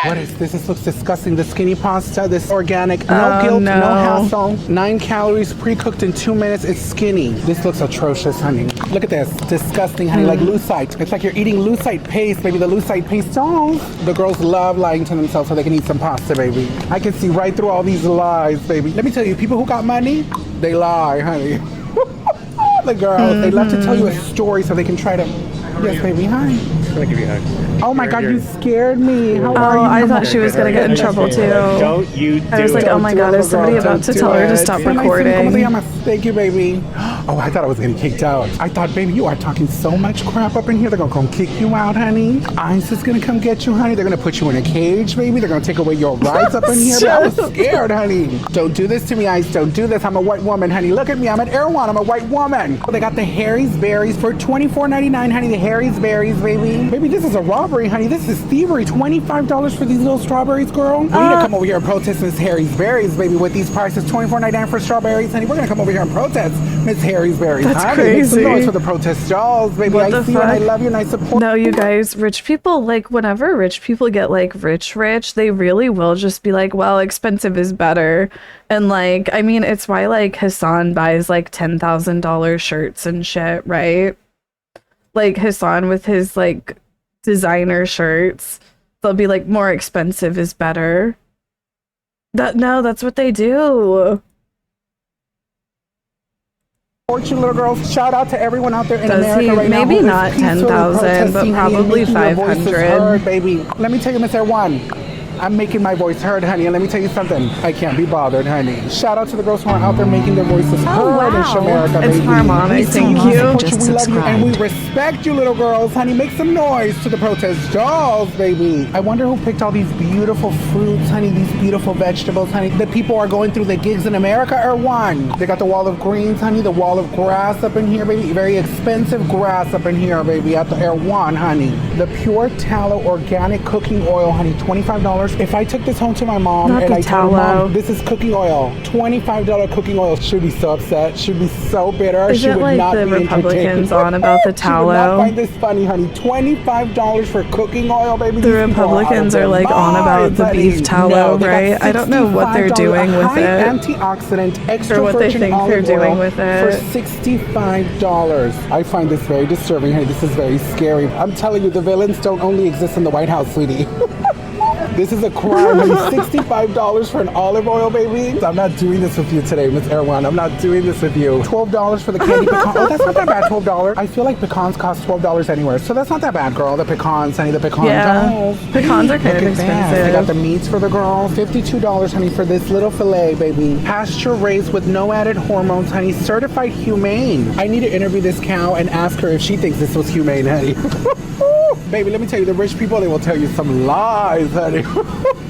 What is this? This looks disgusting. The skinny pasta, this organic, no guilt, no hassle. 9 calories, pre-cooked in 2 minutes. It's skinny. This looks atrocious, honey. Look at this. Disgusting, honey. Like lucite. It's like you're eating lucite paste, baby. The lucite paste dolls. The girls love lying to themselves so they can eat some pasta, baby. I can see right through all these lies, baby. Let me tell you, people who got money, they lie, honey. The girls, they love to tell you a story so they can try to... Yes, baby. Hi. I'm gonna give you a hug. Oh my God, you scared me. How are you? I thought she was gonna get in trouble too. Don't you do I was like, oh my God, is somebody about to tell her to stop recording? Thank you, baby. Oh, I thought I was getting kicked out. I thought, baby, you are talking so much crap up in here. They're gonna come kick you out, honey. ICE is gonna come get you, honey. They're gonna put you in a cage, baby. They're gonna take away your rights up in here. But I was scared, honey. Don't do this to me, ICE. Don't do this. I'm a white woman, honey. Look at me. I'm at Erewhon. I'm a white woman. They got the Harry's Berries for $24.99, honey. The Harry's Berries, baby. Baby, this is a robbery, honey. This is thievery. $25 for these little strawberries, girl. We need to come over here and protest Miss Harry's Berries, baby, with these prices. $24.99 for strawberries, honey. We're gonna come over here and protest Miss Harry's Berries. That's honey. crazy. Make some noise for the protest dolls, baby. What I the see you and I fuck? love you and I support. No, you guys, rich people, like, whenever rich people get, like, rich, they really will just be like, well, expensive is better. And, like, I mean, it's why, like, Hassan buys, like, $10,000 shirts and shit, right? Like, Hassan with his, like, designer shirts, they'll be like, more expensive is better. No, that's what they do. Fortune, little girls. Shout out to everyone out there in Does America he? right now. Maybe who is not peacefully 10,000, but protesting, honey, and probably making your voices 500. heard, baby. Let me tell you, Miss Erwan, I'm making my voice heard, honey, and let me tell you something. I can't be bothered, honey. Shout out to the girls who are out there making their voices heard in Shamerica, baby. It's harmonic. Thank you. We love you, and we respect you, little girls, honey. Make some noise to the protest dolls, baby. I wonder who picked all these beautiful fruits, honey, these beautiful vegetables, honey. The people are going through the gigs in America, Erwan. They got the wall of greens, honey, the wall of grass up in here, baby. Very expensive grass up in here, baby, at the Erwan, honey. The pure tallow organic cooking oil, honey, $25. If I took this home to my mom Not and the I told her, tallow. Mom, this is cooking oil, $25 cooking oil, she'd be so upset. She'd be so bitter. Is She it would like not the be Republicans entertained. on about the She would not tallow? find this funny, honey. $25 for cooking oil, baby. The These people Republicans out of are like their on about minds, the honey. beef tallow, No, they got right? I don't know what they're $65, doing with high it. Antioxidant, extra Or what they virgin think they're olive doing oil with it. for $65. I find this very disturbing. Hey, this is very scary. I'm telling you, the villains don't only exist in the White House, sweetie. This is a crime. $65 for an olive oil, baby. I'm not doing this with you today, Miss Erwan. I'm not doing this with you. $12 for the candy pecan. Oh, that's not that bad, $12. I feel like pecans cost $12 anywhere, so that's not that bad, girl. The pecans, honey, the pecan dolls. Pecans are kind of Look at that. They expensive. got the meats for the girl. $52, honey, for this little filet, baby. Pasture raised with no added hormones, honey. Certified humane. I need to interview this cow and ask her if she thinks this was humane, honey. Baby, let me tell you, the rich people, they will tell you some lies, honey.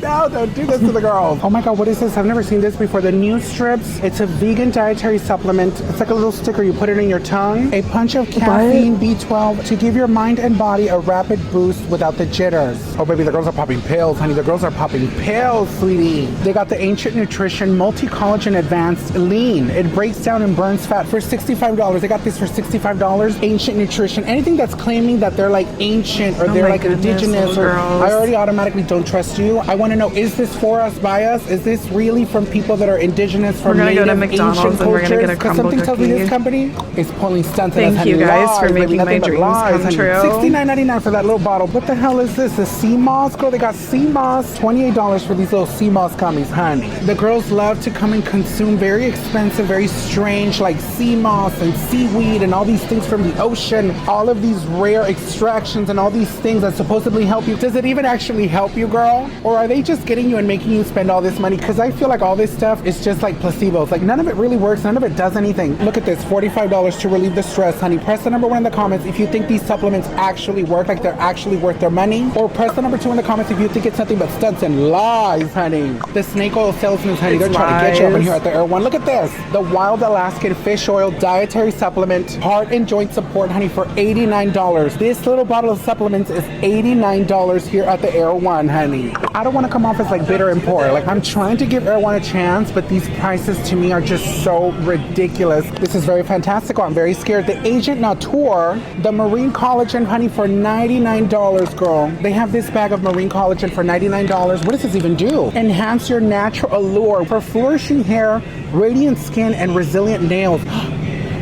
No, don't do this to the girls. Oh my God, what is this? I've never seen this before. The new strips. It's a vegan dietary supplement. It's like a little sticker. You put it in your tongue. A punch of caffeine, B12, to give your mind and body a rapid boost without the jitters. Oh, baby, the girls are popping pills, honey. The girls are popping pills, sweetie. They got the Ancient Nutrition Multi-Collagen Advanced Lean. It breaks down and burns fat for $65. They got this for $65. Ancient Nutrition. Anything that's claiming that they're like ancient or Oh they're my like goodness, indigenous, little or girls. I already automatically don't trust you. I want to know, is this for us, by us? Is this really from people that are indigenous, from We're gonna go to native McDonald's ancient and we're gonna cultures? get a 'Cause crumble something tells me cookie. this company is pulling stunts at us, Thank you honey. guys for Lies, baby, making nothing my but dreams lies, come honey. true. $69.99 for that little bottle. What the hell is this? The sea moss, girl? They got sea moss. $28 for these little sea moss gummies, honey. The girls love to come and consume very expensive, very strange, like sea moss and seaweed and all these things from the ocean. All of these rare extractions and all these things that supposedly help you. Does it even actually help you, girl? Or are they just getting you and making you spend all this money? Because I feel like all this stuff is just like placebos. Like none of it really works. None of it does anything. Look at this, $45 to relieve the stress, honey. Press the number 1 in the comments if you think these supplements actually work, like they're actually worth their money. Or press the number 2 in the comments if you think it's nothing but stunts and lies, honey. The snake oil salesmen, honey, they're trying to get you up in here at the Air One. Look at this. The Wild Alaskan Fish Oil Dietary Supplement, heart and joint support, honey, for $89. This little bottle of supplements is $89 here at the Air One, honey. I don't want to come off as like bitter and poor. Like I'm trying to give Air One a chance, but these prices to me are just so ridiculous. This is very fantastical. I'm very scared. The Agent Nature, the Marine Collagen, honey, for $99, girl. They have this bag of Marine Collagen for $99. What does this even do? Enhance your natural allure for flourishing hair, radiant skin, and resilient nails.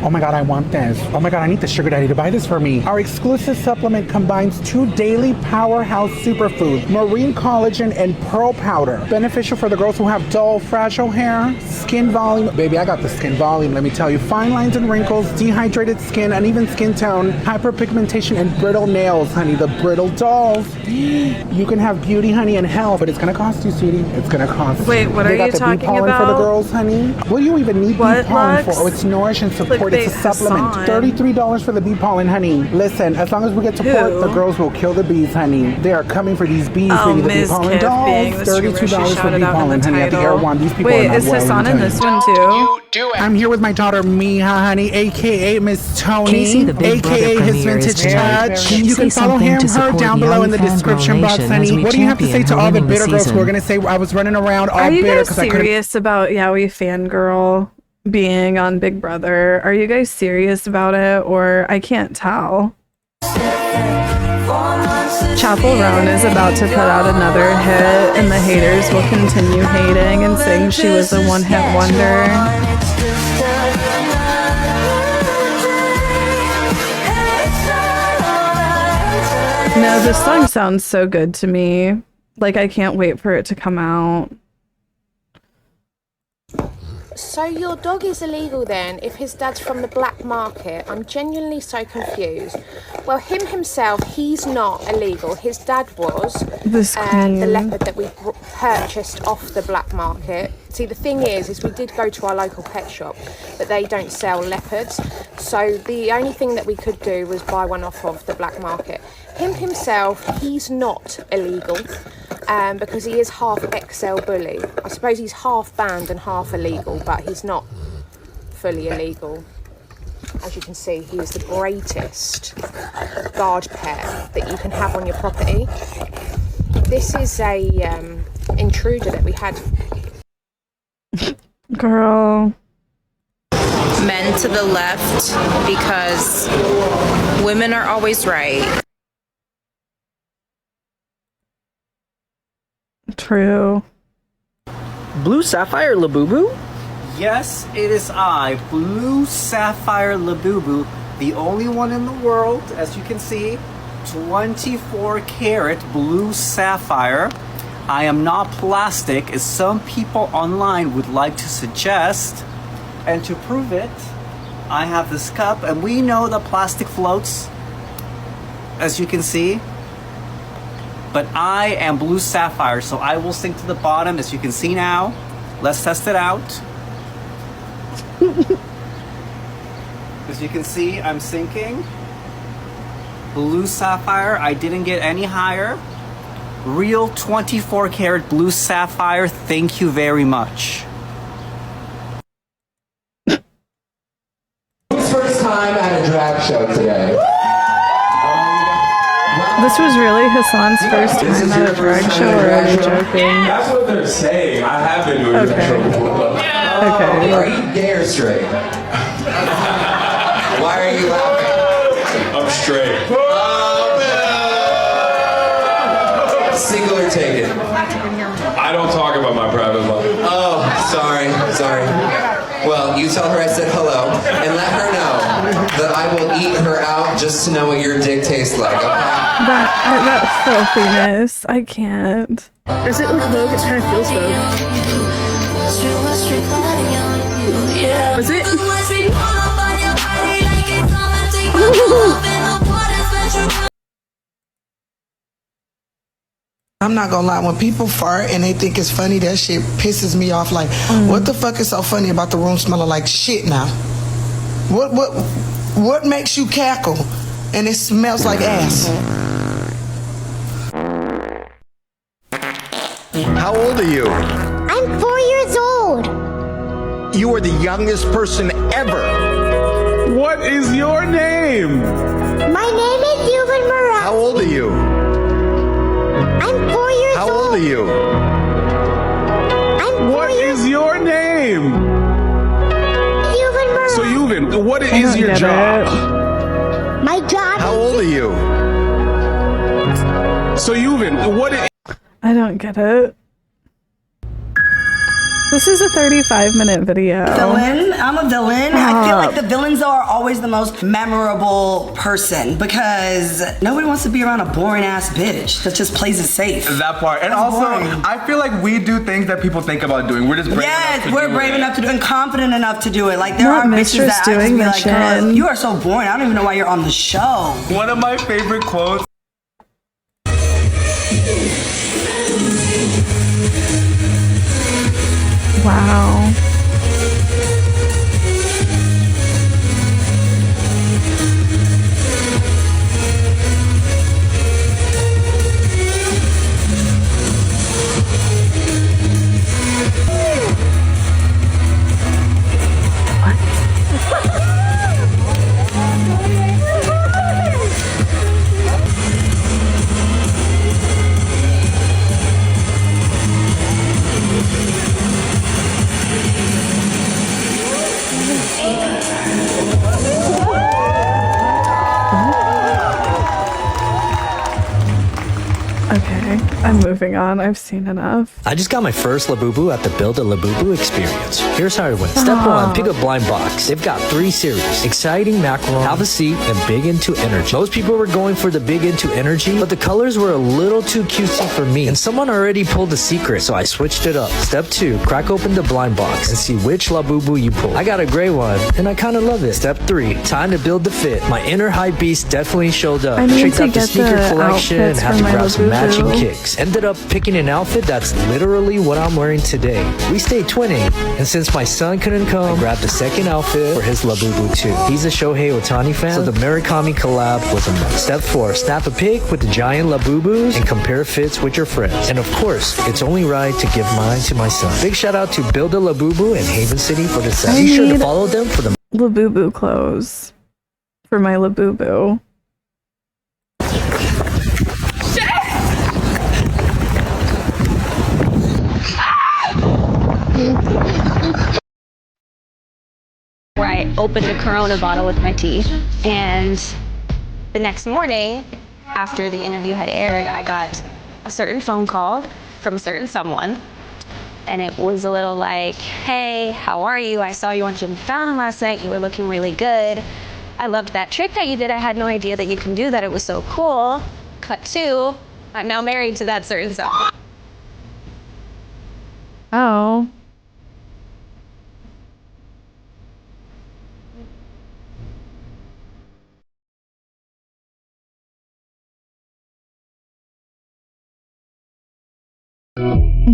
Oh my God, I want this. Oh my God, I need the sugar daddy to buy this for me. Our exclusive supplement combines 2 daily powerhouse superfoods, marine collagen and pearl powder. Beneficial for the girls who have dull, fragile hair, skin volume. Baby, I got the skin volume, let me tell you. Fine lines and wrinkles, dehydrated skin, uneven skin tone, hyperpigmentation, and brittle nails, honey. The brittle dolls. You can have beauty, honey, and health, but it's gonna cost you, sweetie. It's gonna cost you. Wait, what They are got you the bee talking pollen about? for the girls, honey. What do you even need bee pollen for? Oh, it's nourish and support. It's a supplement. $33 for the bee pollen, honey. Listen, as long as we get support, the girls will kill the bees, honey. They are coming for these bees, baby. The bee pollen dolls. $32 for bee pollen, honey, at the Air One. These people are not is Hassan in this one too? I'm here with my daughter Mia, honey, aka Miss Tony, Casey, the Big aka Brother His premiere is Vintage tonight. Touch. Can you You can say follow something him, to her support down the below in the Young Fangirl description box, Nation honey. as we What do you have to say champion to her all the winning the bitter girls who season? are gonna say I was running around all Are you bitter guys because I couldn't? serious about Yaoi Fangirl being on Big Brother? Are you guys serious about it, or I can't tell? Chapel Roan is about to put out another hit, and the haters will continue hating and saying she was a one-hit wonder. No, this song sounds so good to me. Like, I can't wait for it to come out. So your dog is illegal then if his dad's from the black market? I'm genuinely so confused. Well, him himself, he's not illegal. His dad was. The leopard that we purchased off the black market. See, the thing is we did go to our local pet shop, but they don't sell leopards. So the only thing that we could do was buy one off of the black market. Him himself, he's not illegal. Because he is half XL bully. I suppose he's half banned and half illegal, but he's not fully illegal. As you can see, he is the greatest guard pet that you can have on your property. This is a intruder that we had. Girl. Men to the left because women are always right. True. Blue Sapphire Labubu? Yes, it is I, Blue Sapphire Labubu, the only one in the world, as you can see, 24 karat blue sapphire. I am not plastic, as some people online would like to suggest. And to prove it, I have this cup, and we know that plastic floats, as you can see. But I am blue sapphire, so I will sink to the bottom, as you can see now. Let's test it out. As you can see, I'm sinking. Blue sapphire, I didn't get any higher. Real 24 karat blue sapphire, thank you very much. Whose first time at a drag show today? This was really Hassan's first time at a drag show, or are you joking? That's what they're saying. I have been doing drag show before. Okay. Are you gay or straight? Why are you laughing? I'm straight. Single or taken? I don't talk about my private life. Oh, sorry. Well, you tell her I said hello, and let her know that I will eat her out just to know what your dick tastes like, okay? That filthiness. I can't. Does it look Vogue? It kind of feels Vogue. Was it? I'm not gonna lie, when people fart and they think it's funny, that shit pisses me off. Like, what the fuck is so funny about the room smelling like shit now? What makes you cackle and it smells like ass? How old are you? I'm 4 years old. You are the youngest person ever. What is your name? My name is Yuvan Murad. How old are you? I'm 4 years How old. old are you? What is your name? Yuvan Murad. So Yuvan, what is your job? My job. How old are you? So Yuvan, what is... I don't get it. This is a 35-minute video. Villain. I'm a villain. I feel like the villains though are always the most memorable person because nobody wants to be around a boring ass bitch that just plays it safe. That part. And That's also, boring. I feel like we do things that people think about doing. We're just brave enough to we're do brave it. enough to do and confident enough to do it. Like there Not are bitches Mistress that I just doing be the like, girl, chin. you are so boring. I don't even know why you're on the show. One of my favorite quotes. Wow. Okay, I'm moving on. I've seen enough. I just got my first Labubu at the Build a Labubu experience. Here's how it went. Step 1, pick a blind box. They've got 3 series. Exciting, Macaron, Have a Seat, and Big Into Energy. Most people were going for the Big Into Energy, but the colors were a little too cutesy for me. And someone already pulled the secret, so I switched it up. Step 2, crack open the blind box and see which Labubu you pull. I got a gray one, and I kinda love it. Step 3, time to build the fit. My inner hype beast definitely showed up. I need Checked to out the get sneaker the collection and outfits had for to my grab some matching Labubu. kicks. Ended up picking an outfit that's literally what I'm wearing today. We stayed twinning, and since my son couldn't come, I grabbed a second outfit for his Labubu too. He's a Shohei Ohtani fan, so the Murakami collab was a must. Step 4, snap a pic with the giant Labubus and compare fits with your friends. And of course, it's only right to give mine to my son. Big shout out to Build a Labubu in Haven City for the set. Be sure to follow them for the Labubu clothes for my Labubu. Where I opened a Corona bottle with my tea, and the next morning, after the interview had aired, I got a certain phone call from a certain someone, and it was a little like, hey, how are you? I saw you on Jimmy Fallon last night. You were looking really good. I loved that trick that you did. I had no idea that you can do that. It was so cool. Cut 2, I'm now married to that certain someone. Oh.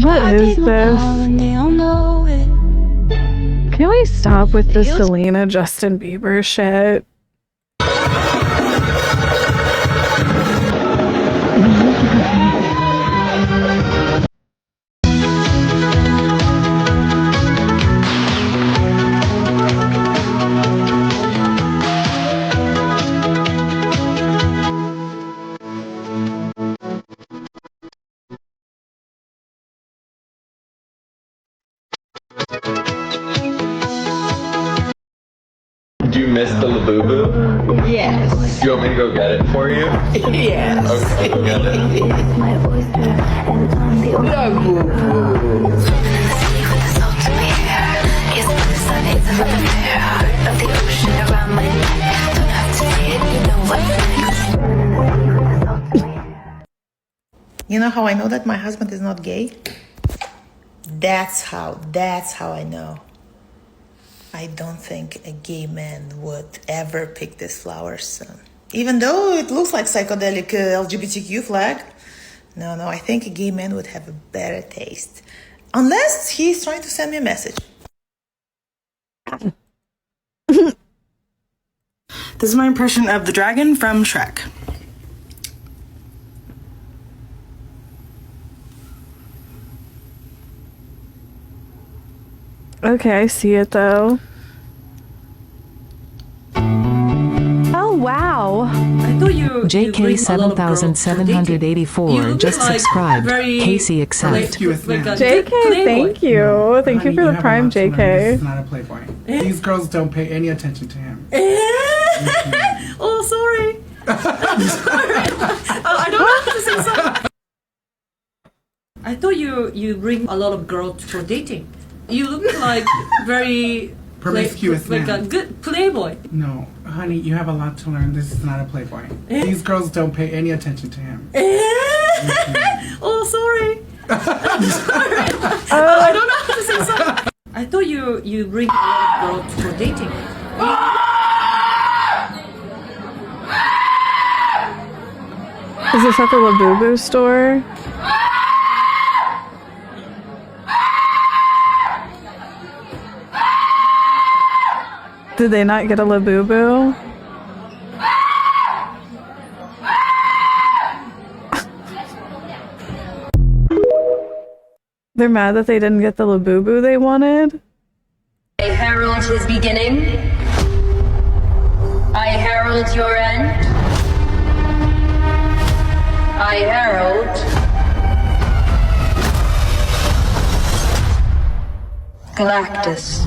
What is this? Can we stop with the Selena Justin Bieber shit? Do you miss the Labubu? Yes. Do you want me to go get it for you? Yes. Okay, I'll go get it. You know how I know that my husband is not gay? That's how I know. I don't think a gay man would ever pick this flowers. Even though it looks like psychedelic LGBTQ flag. No, no, I think a gay man would have a better taste. Unless he's trying to send me a message. This is my impression of the dragon from Shrek. Okay, I see it though. Oh wow! I thought JK 7784 just subscribed. Casey accept. JK, thank you. Thank you for the prime, JK. This is not a playboy. These girls don't pay any attention to him. Oh, sorry. I'm sorry. I don't know how to say sorry. I thought you bring a lot of girls for dating. You look like very Promiscuous like man. a good playboy. No, honey, you have a lot to learn. This is not a playboy. These girls don't pay any attention to him. Oh, sorry. I'm sorry. I don't know how to say sorry. I thought you bring a lot of girls for dating. Is this at the Labubu store? Did they not get a Labubu? They're mad that they didn't get the Labubu they wanted? I herald his beginning. I herald your end. I herald Galactus.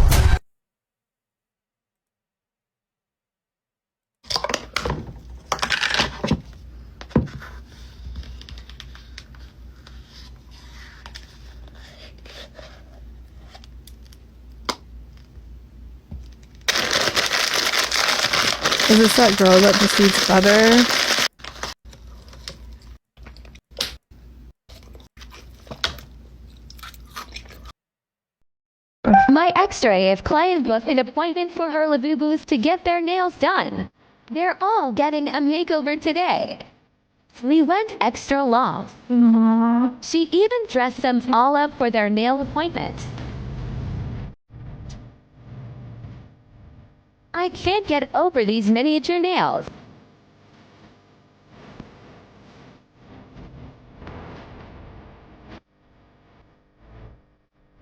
Is this that girl that just eats butter? My X-ray client booked an appointment for her Labubus to get their nails done. They're all getting a makeover today. We went extra long. She even dressed them all up for their nail appointment. I can't get over these miniature nails.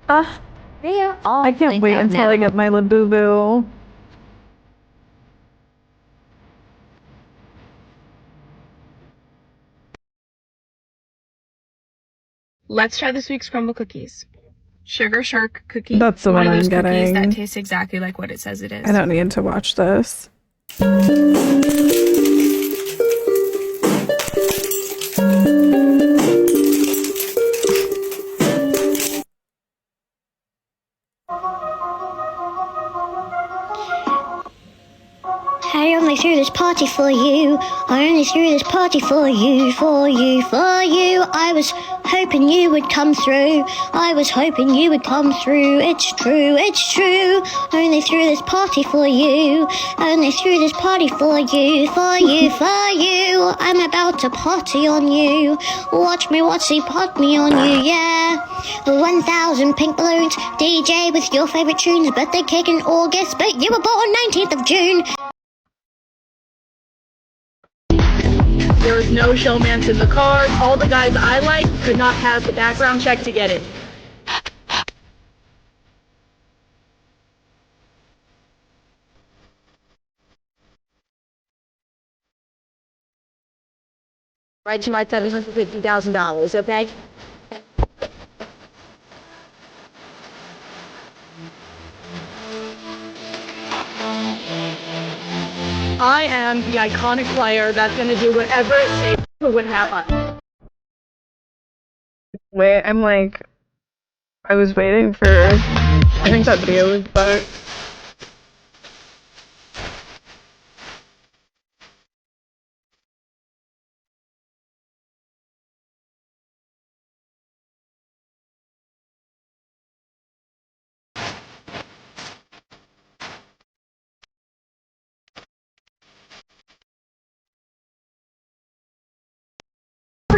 They are all I can't wait until I get my Labubu. Let's try this week's crumble cookies. Sugar Shark cookie. That's the one of I'm those cookies getting. that tastes exactly like what it says it is. I don't need to watch this. I only threw this party for you. I only threw this party for you, for you, for you. I was hoping you would come through. I was hoping you would come through. It's true, it's true. I only threw this party for you. I only threw this party for you, for you, for you. I'm about to party on you. Watch me pot me on you, yeah. 1,000 pink balloons. DJ with your favorite tunes. Birthday cake in August, but you were born 19th of June. There was no showmance in the car. All the guys I liked could not pass the background check to get it. Right to my $750,000, okay? I am the iconic player that's gonna do whatever it takes to win happen. Wait, I'm like... I was waiting for... I think that video was about...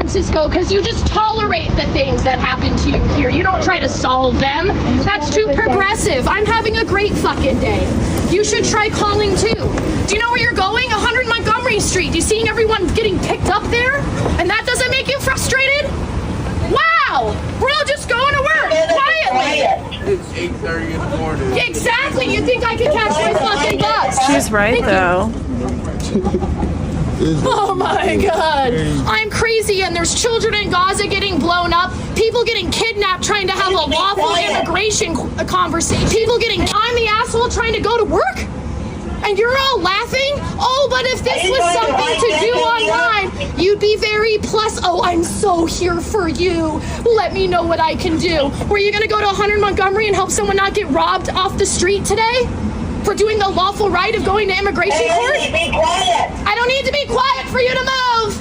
Francisco because you just tolerate the things that happen to you here. You don't try to solve them. That's too progressive. I'm having a great fucking day. You should try calling too. Do you know where you're going? 100 Montgomery Street. You seeing everyone getting picked up there? And that doesn't make you frustrated? Wow! We're all just going to work quietly. It's 8:30 in the morning. Exactly. You think I could catch my fucking bus? She's right though. Oh my god. I'm crazy and there's children in Gaza getting blown up, people getting kidnapped trying to have a lawful immigration conversation, people getting, I'm the asshole trying to go to work? And you're all laughing? Oh, but if this was something to do online, you'd be very plus, oh, I'm so here for you. Let me know what I can do. Were you gonna go to 100 Montgomery and help someone not get robbed off the street today? For doing the lawful right of going to immigration court? Be quiet. I don't need to be quiet for you to move.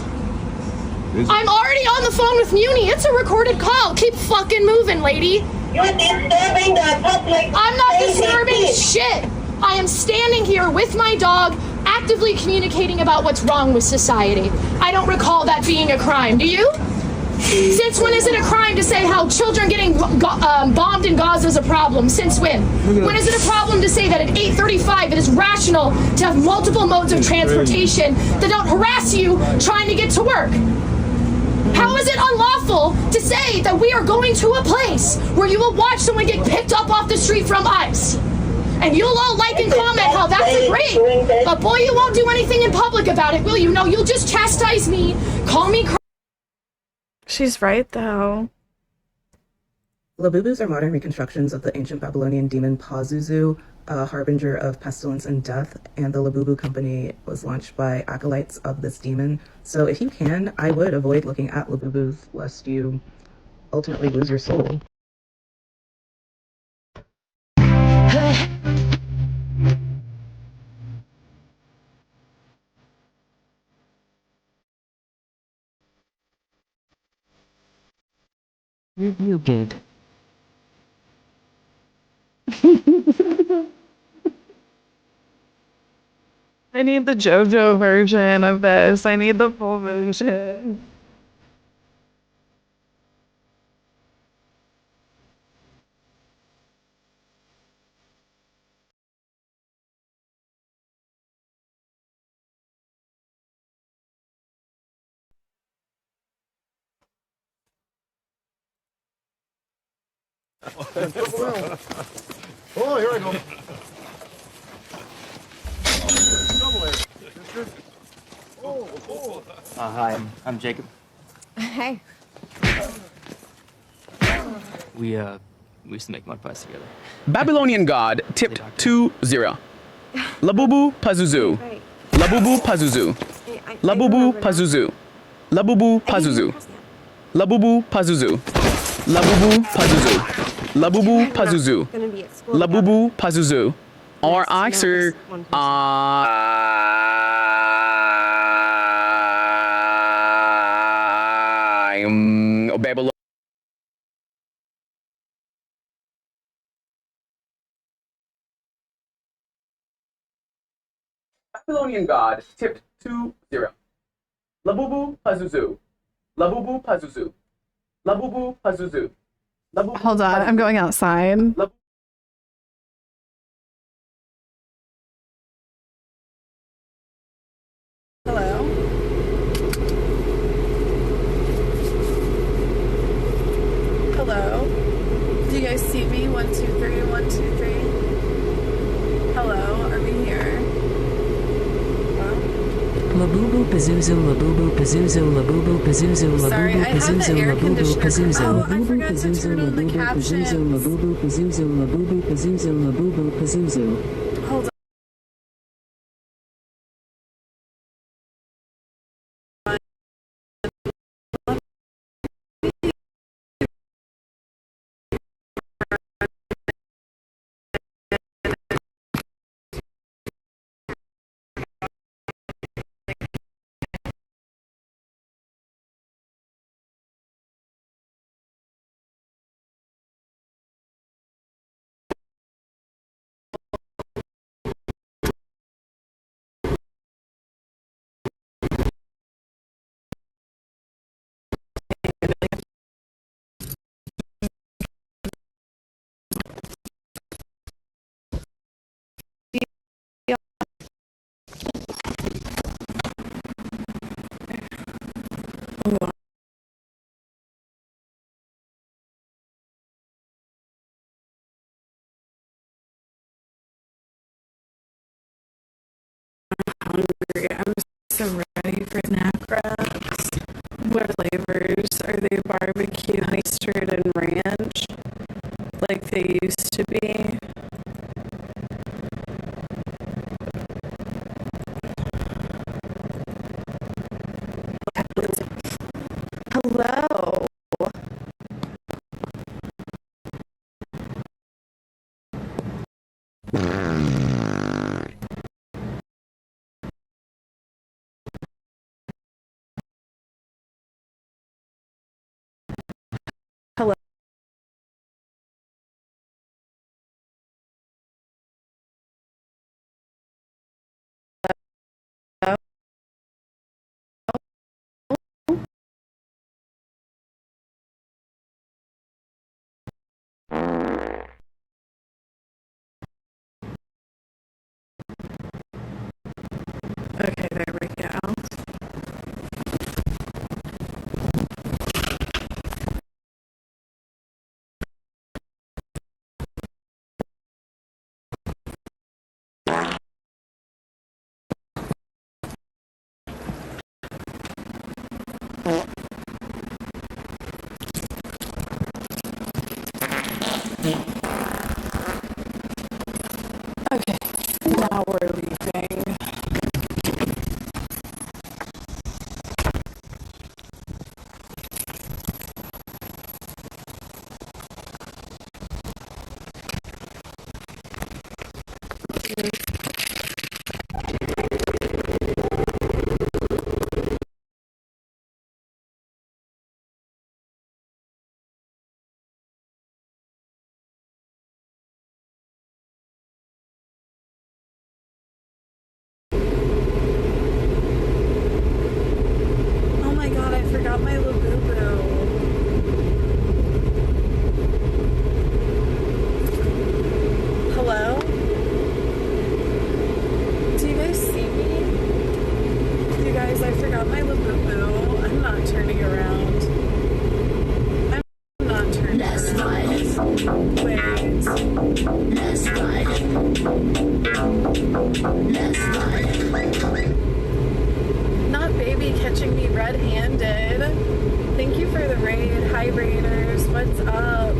I'm already on the phone with Muni. It's a recorded call. Keep fucking moving, lady. You're disturbing the public. I'm not disturbing shit. I am standing here with my dog, actively communicating about what's wrong with society. I don't recall that being a crime. Do you? Since when is it a crime to say how children getting bombed in Gaza is a problem? Since when? When is it a problem to say that at 8:35 it is rational to have multiple modes of transportation that don't harass you trying to get to work? How is it unlawful to say that we are going to a place where you will watch someone get picked up off the street from ICE? And you'll all like and comment how that's great, but boy, you won't do anything in public about it, will you? No, you'll just chastise me, call me crazy. She's right though. Labubus are modern reconstructions of the ancient Babylonian demon Pazuzu, a harbinger of pestilence and death, and the Labubu company was launched by acolytes of this demon. So if you can, I would avoid looking at Labubus lest you ultimately lose your soul. You good. I need the JoJo version of this. I need the full version. Oh, here I go. Hi, I'm Jacob. Hey. We used to make mud pies together. Babylonian god tipped 2-0. Labubu Pazuzu. Labubu Pazuzu. Labubu Pazuzu. Labubu Pazuzu. Labubu Pazuzu. Labubu Pazuzu. Labubu Pazuzu. Labubu Pazuzu. Or Oxer. I'm Babylon. Babylonian god tipped 2-0. Labubu Pazuzu. Labubu Pazuzu. Labubu Pazuzu. Labubu Hold on, I'm going outside. Hello? Hello? Do you guys see me? 1, 2, 3, 1, 2, 3. Hello? Are we here? Labubu Pazuzu, Labubu Pazuzu, Labubu Pazuzu, Sorry, Labubu I have the Pazuzu, air Labubu conditioner. Pazuzu, Oh, I Labubu forgot to Pazuzu, turn on the Labubu Pazuzu, captions. Labubu Pazuzu, Labubu Pazuzu, Labubu Pazuzu. Hold on. snack wraps. What flavors? Are they barbecue, mustard, and ranch? Like they used to be? Hello. Hello. Okay, there we go. Okay, now we're leaving. Oh my god, I forgot my Labubu. Hello? Do you guys see me? You guys, I forgot my Labubu. I'm not turning around. I'm not turning around. Wait. Not baby catching me red-handed. Thank you for the raid. Hi, Raiders. What's up?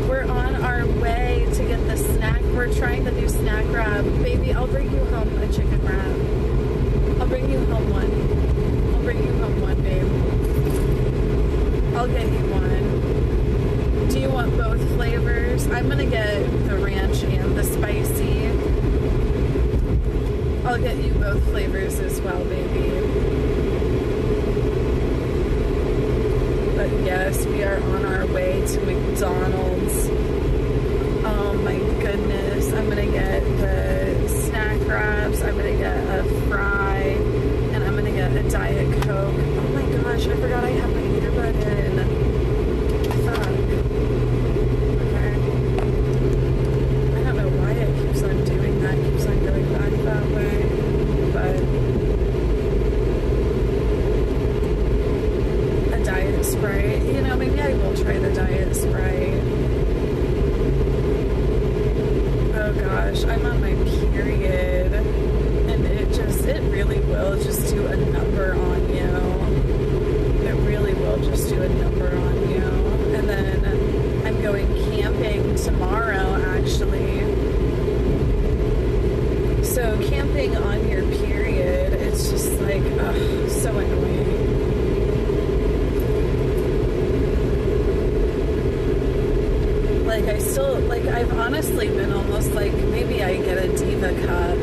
We're on our way to get the snack. We're trying the new snack wrap. Baby, I'll bring you home a chicken wrap. I'll bring you home one. I'll bring you home one, babe. I'll get you one. Do you want both flavors? I'm gonna get the ranch and the spicy. I'll get you both flavors as well, baby. But yes, we are on our way to McDonald's. Oh my goodness. I'm gonna get the snack wraps, I'm gonna get a fry, and I'm gonna get a Diet Coke. Oh my gosh, I forgot I have my earbud in. Fuck. Okay. I don't know why it keeps on doing that, it keeps on going back that way, but a Diet Sprite. You know, maybe I will try the Diet Sprite. Oh gosh, I'm on my period, and it really will just do a number on you. It really will just do a number on you. And then I'm going camping tomorrow, actually. So camping on your period, it's just like, ugh, so annoying. Like, I still, like, I've honestly been almost like, maybe I get a Diva cup.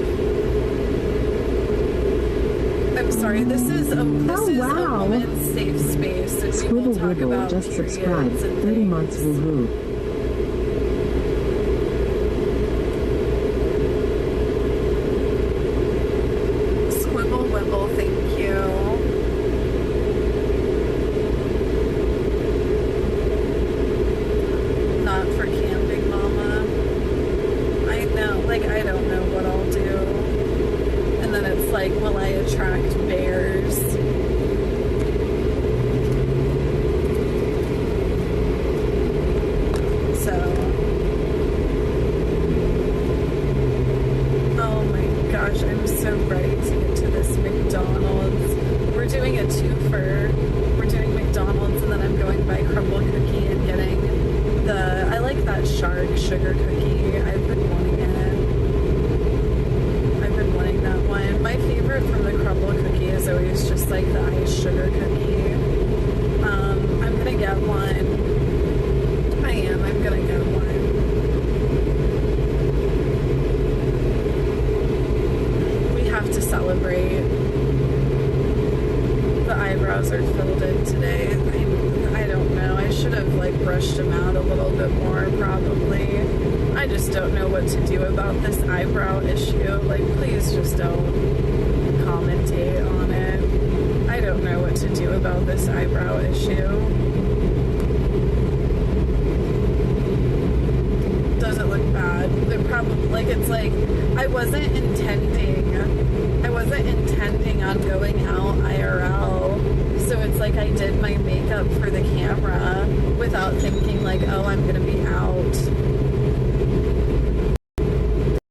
I'm sorry, this is a woman's safe space. So Squibble Wiggle just subscribed. 30 months woohoo. Squibble Wibble, thank you. Not for camping, Mama. I know, like, I don't know what I'll do. And then it's like, will I attract bears? a twofer. We're doing McDonald's and then I'm going by Crumble Cookie and getting I like that shark sugar cookie. I've been wanting it. I've been wanting that one. My favorite from the Crumble Cookie is always just like the iced sugar cookie. I'm gonna get one. I'm gonna get one. We have to celebrate. The eyebrows are filled in today. I don't know. I should have like brushed them out a little bit more probably. I just don't know what to do about this eyebrow issue. Like, please just don't commentate on it. I don't know what to do about this eyebrow issue. Doesn't look bad. They're probably like, it's like I wasn't intending on going out IRL. So it's like I did my makeup for the camera without thinking like, oh, I'm gonna be out.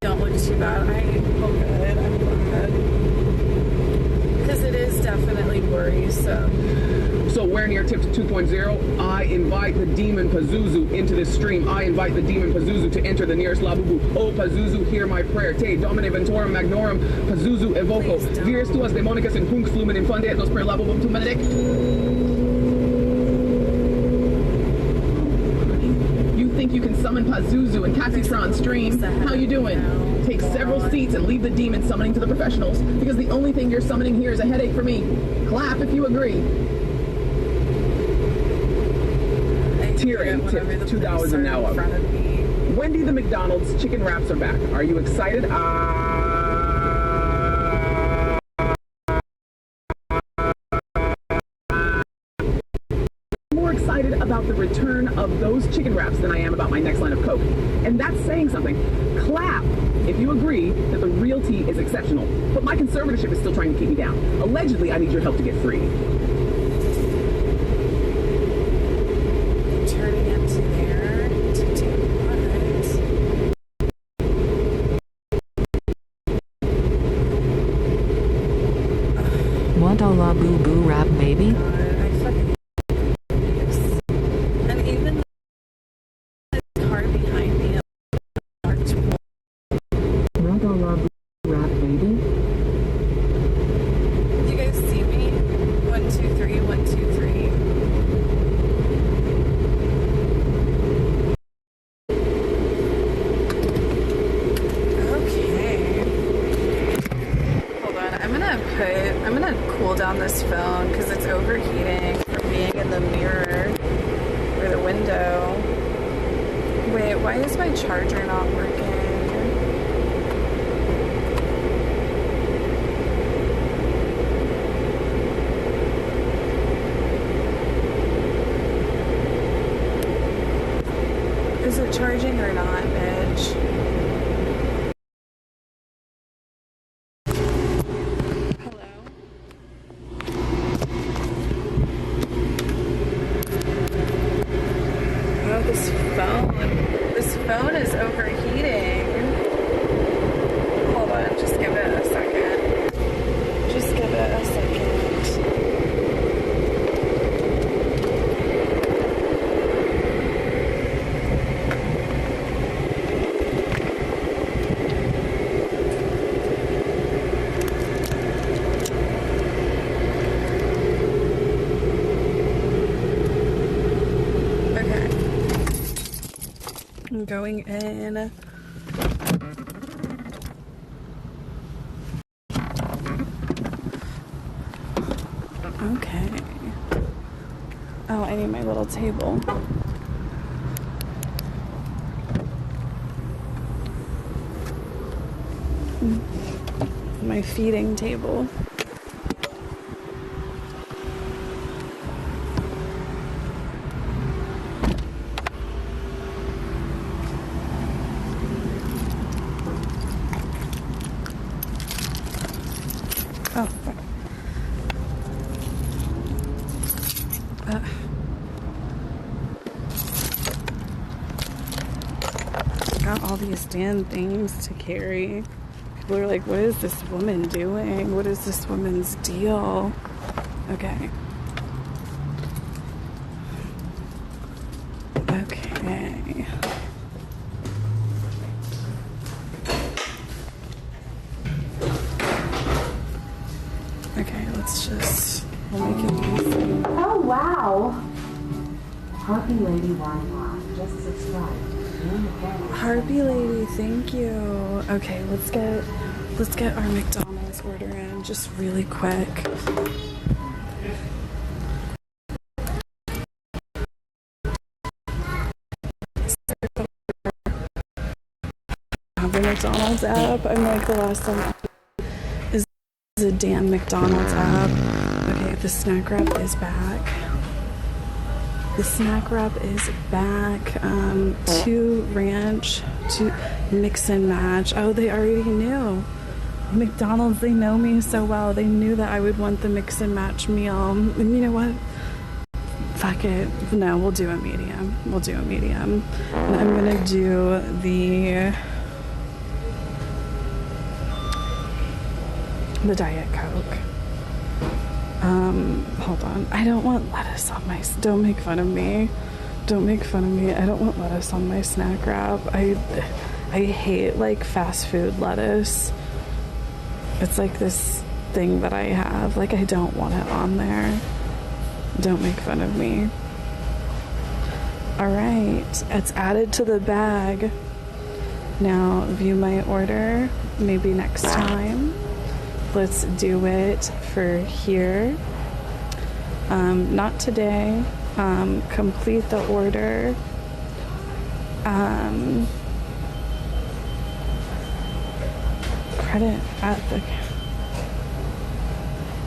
Don't look too bad. I feel good. I'm glad. Because it is definitely worrisome. So we're here, tips 2.0. I invite the demon Pazuzu into this stream. I invite the demon Pazuzu to enter the nearest Labubu. Oh, Pazuzu, hear my prayer. Te domine ventorum magnorum Pazuzu evoco. Virus tuas demonicus in punc flumen infunde et nos per Labubum tu benedict. You think you can summon Pazuzu and Kaceytron stream? How you doing? Take several seats and leave the demon summoning to the professionals, because the only thing you're summoning here is a headache for me. Clap if you agree. Tearing tip $2 an hour. Wendy the McDonald's chicken wraps are back. Are you excited? More excited about the return of those chicken wraps than I am about my next line of Coke. And that's saying something. Clap if you agree that the real tea is exceptional. But my conservatorship is still trying to keep me down. Allegedly, I need your help to get free. Turning into there to do Want a la boo boo rap baby? And even the car behind me. Want a la boo rap baby? Do you guys see me? 1, 2, 3, 1, 2, 3. Okay. Hold on. I'm gonna cool down this phone because it's overheating from being in the mirror or the window. Wait, why is my charger not working? Is it charging or not, bitch? Hello? Oh, this phone is overheating. Hold on, just give it a second. Just give it a second. I'm going in. Okay. Oh, I need my little table. My feeding table. Oh, fuck. Got all these damn things to carry. People are like, what is this woman doing? What is this woman's deal? Okay. Okay. Okay, let's just, we'll make it easy. Oh, wow. Harpy Lady Wine just subscribed. Harpy Lady, thank you. Okay, let's get our McDonald's order in just really quick. Have the McDonald's app. I'm like the last time is the damn McDonald's app. Okay, the snack wrap is back. The snack wrap is back. 2 ranch, 2 mix and match. Oh, they already knew. McDonald's, they know me so well. They knew that I would want the mix and match meal. And you know what? Fuck it. No, we'll do a medium. We'll do a medium. And I'm gonna do the Diet Coke. Hold on. I don't want lettuce on my, don't make fun of me. Don't make fun of me. I don't want lettuce on my snack wrap. I hate like fast food lettuce. It's like this thing that I have. Like I don't want it on there. Don't make fun of me. All right, it's added to the bag. Now view my order, maybe next time. Let's do it for here. Not today. Complete the order. Credit at the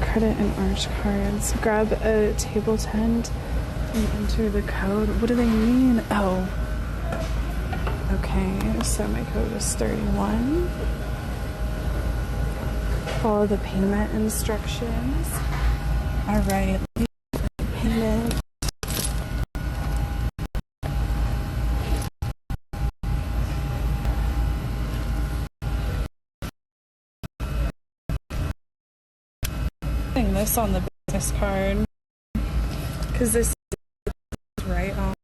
credit and arch cards. Grab a table tent and enter the code. What do they mean? Oh. Okay, so my code is 31. Follow the payment instructions. All right, payment. Putting this on the business card because this is right on.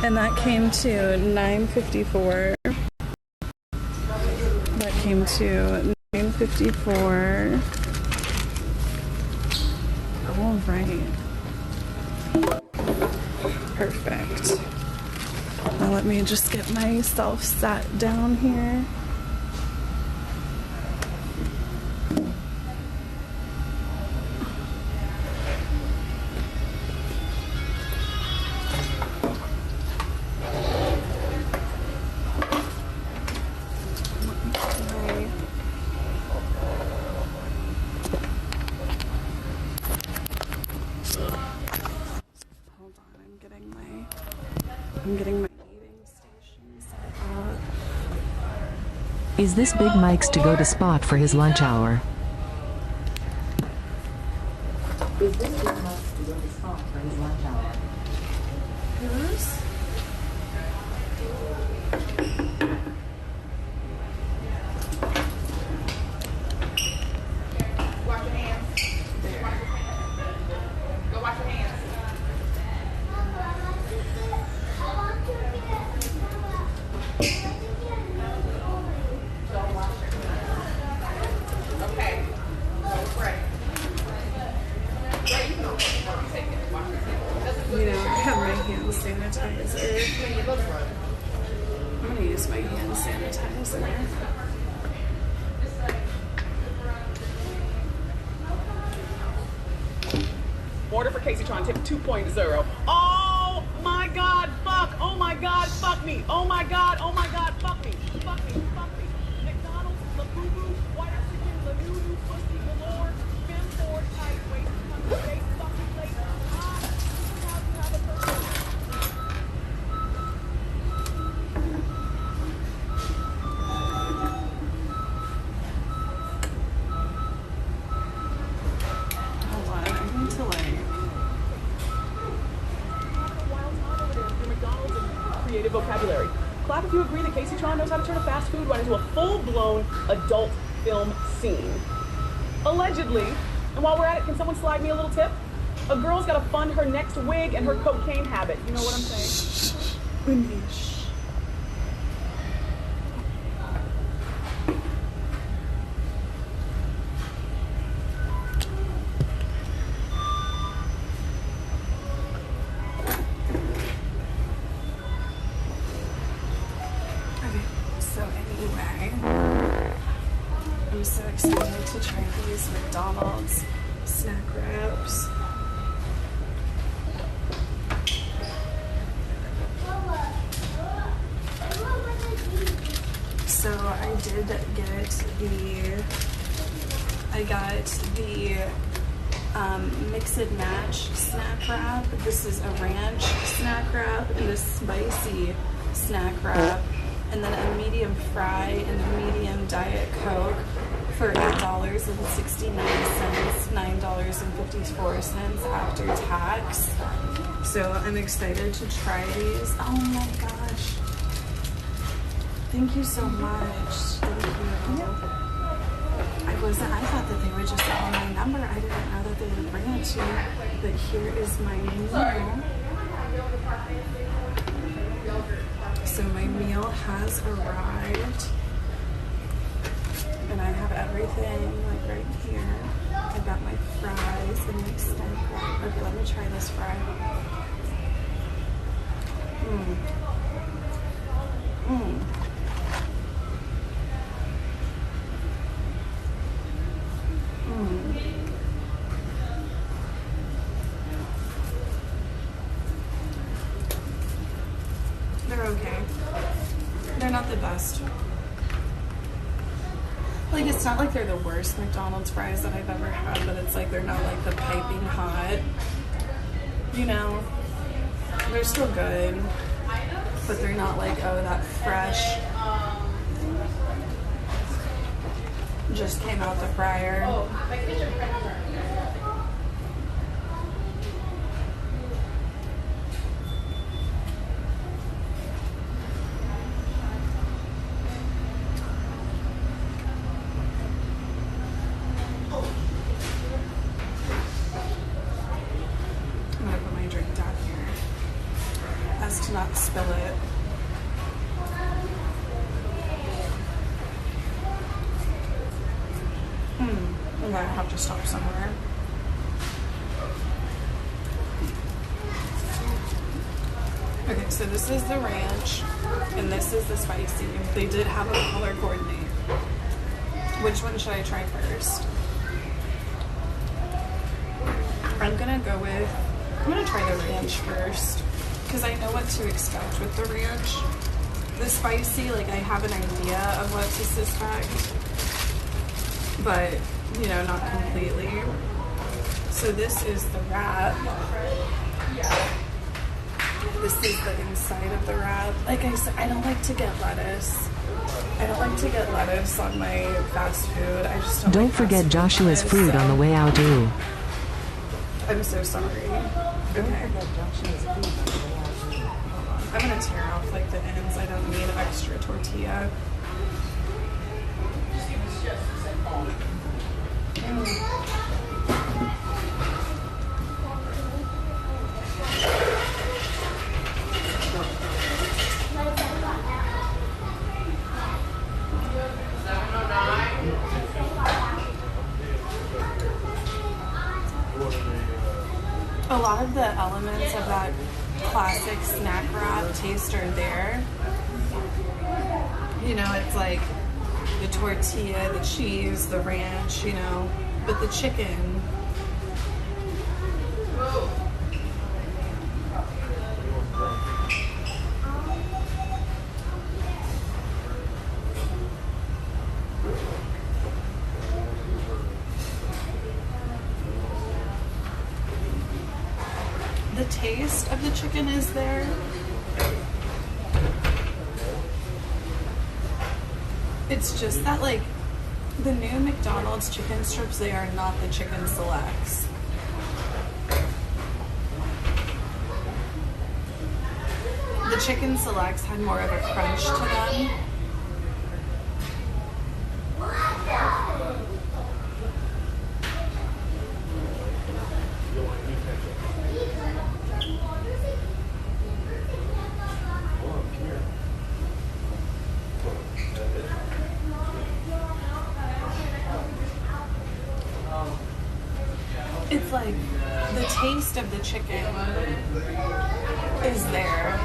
And that came to $9.54. That came to $9.54. All right. Perfect. Now let me just get myself sat down here. I'm getting my eating station set up. Is this Big Mike's to-go to spot for his lunch hour? Is this Big Mike's to-go to spot for his lunch hour? Who's? Wash your hands. Go wash your hands. Okay. Go pray. You know, I have my hand sanitizer. I'm gonna use my hand sanitizer. Order for Kaceytron tip 2.0. Oh my God, fuck. Oh my God, fuck me. Oh my God, fuck me. Fuck me, fuck me. McDonald's, Labubu, white chicken, Lanudu, pussy galore, Fem Ford, tight waist, country face, fucking plate. This is how you have a person. Hold on, I need to like. Your McDonald's and creative vocabulary. Clap if you agree Kaceytron knows how to turn a fast food run into a full-blown adult film scene. Allegedly, and while we're at it, can someone slide me a little tip? A girl's gotta fund her next wig and her cocaine habit. You know what I'm saying? So anyway, I'm so excited to try these McDonald's snack wraps. So I did get the mix and match snack wrap. This is a ranch snack wrap and a spicy snack wrap, and then a medium fry and a medium Diet Coke for $8.69, $9.54 after tax. So I'm excited to try these. Oh my gosh. Thank you so much. Thank you. I thought that they would just call my number. I didn't know that they would bring it to me. But here is my meal. So my meal has arrived. And I have everything like right here. I've got my fries and my snack wrap. Okay, let me try this fry. They're okay. They're not the best. Like, it's not like they're the worst McDonald's fries that I've ever had, but it's like they're not like the piping hot. You know? They're still good, but they're not like, oh, that fresh just came out the fryer. I'm gonna put my drink down here as to not spill it. I'm gonna have to stop somewhere. Okay, so this is the ranch, and this is the spicy. They did have a color coordinate. Which one should I try first? I'm gonna try the ranch first, because I know what to expect with the ranch. The spicy, like, I have an idea of what to suspect, but, you know, not completely. So this is the wrap. This is the inside of the wrap. Like I said, I don't like to get lettuce. I don't like to get lettuce on my fast food. I just don't. Don't forget Joshua's food on the way out too. I'm so sorry. Okay. I'm gonna tear off like the ends. I don't need extra tortilla. A lot of the elements of that classic snack wrap taste are there. You know, it's like the tortilla, the cheese, the ranch, you know, but the chicken. The taste of the chicken is there. It's just that, like, the new McDonald's chicken strips, they are not the chicken selects. The chicken selects had more of a crunch to them. taste of the chicken is there.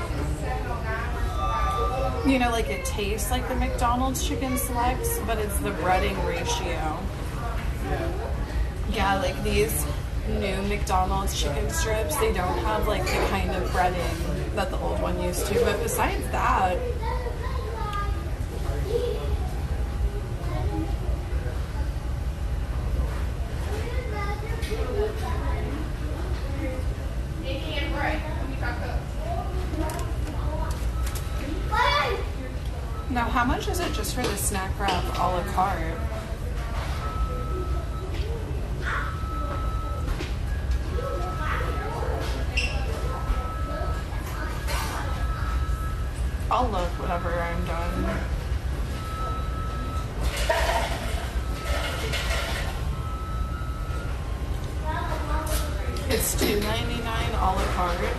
You know, like it tastes like the McDonald's chicken selects, but it's the breading ratio. Yeah, like these new McDonald's chicken strips, they don't have like the kind of breading that the old one used to, but besides that, now how much is it just for the snack wrap a la carte? I'll look whenever I'm done. It's $2.99 a la carte.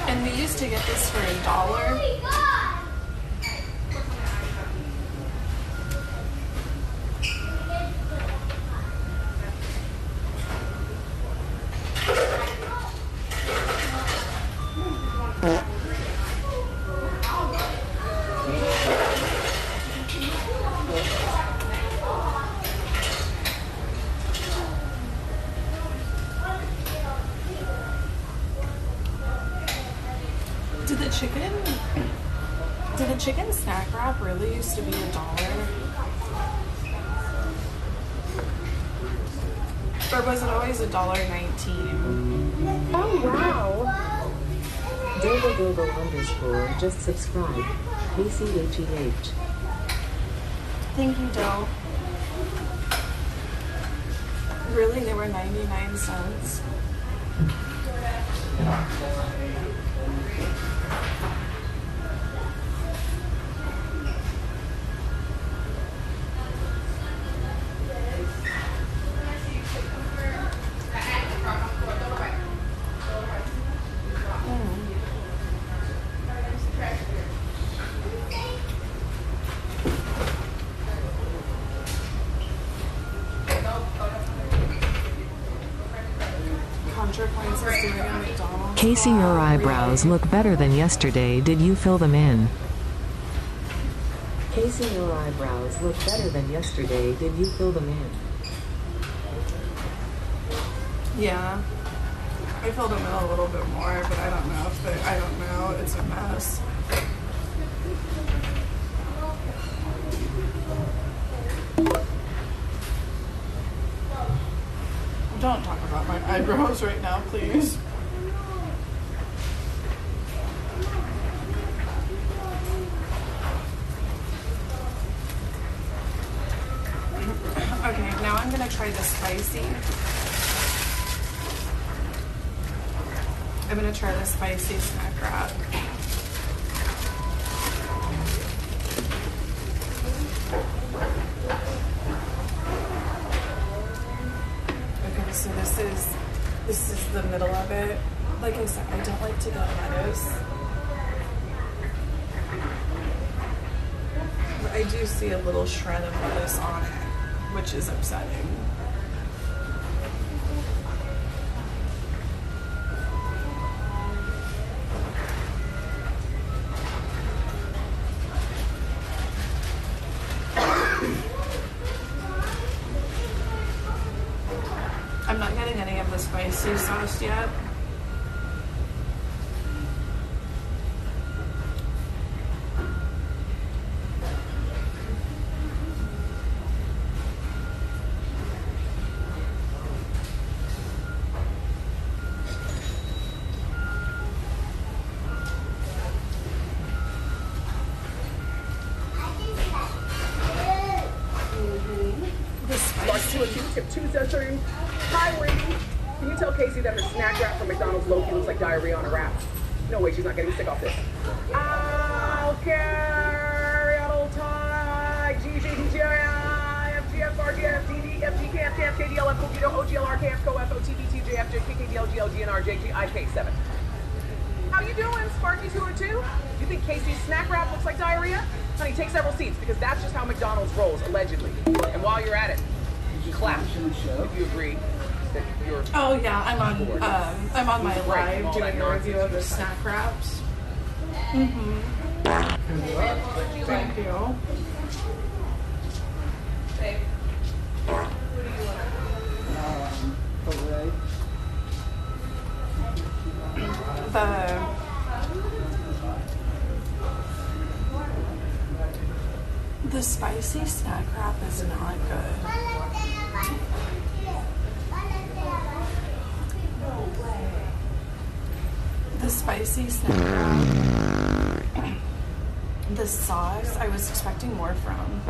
And we used to get this for $1. Did the chicken snack wrap really used to be $1? Or was it always $1.19? Oh wow! Dogo just subscribe. KCHEH. Thank you, Doe. Really? They were 99 cents? Casey, your eyebrows look better than yesterday. Did you fill them in? Casey, your eyebrows look better than yesterday. Did you fill them in? Yeah. I filled them in a little bit more, but I don't know if I don't know. It's a mess. Don't talk about my eyebrows right now, please. Okay, now I'm gonna try the spicy. I'm gonna try the spicy snack wrap. Okay, so this is the middle of it. Like I said, I don't like to get lettuce. But I do see a little shred of lettuce on it, which is upsetting. I'm not getting any of the spicy sauce yet. Tip 2 session. Hi, Wendy. Can you tell Casey that her snack wrap from McDonald's low-key looks like diarrhea on a wrap? No way, she's not getting sick off this. I'll carry on old time. GJDJI, FGF, RGF, DD, FG, KF, KF, KDL, FOGDO, OGLR, KF, KOF, OTB, TJF, JKKDL, GL, GNR, JG, IK7. How you doing, Sparky202? You think Casey's snack wrap looks like diarrhea? Honey, take several seats because that's just how McDonald's rolls, allegedly. And while you're at it, clap if you agree that you're. Oh yeah, I'm on my live doing a review of the snack wraps. Thank you. The spicy snack wrap is not good. The spicy snack wrap. The sauce, I was expecting more from.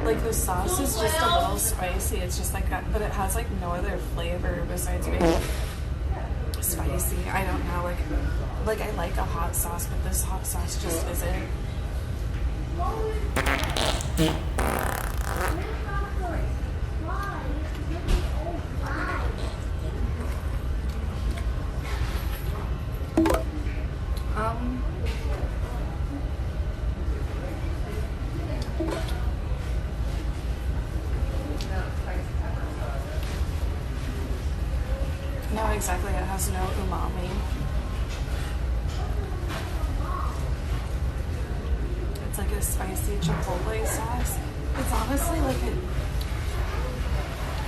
Like, the sauce is just a little spicy. It's just like that, but it has like no other flavor besides being spicy. I don't know, like I like a hot sauce, but this hot sauce just isn't. No, exactly. It has no umami. It's like a spicy chipotle sauce. It's honestly like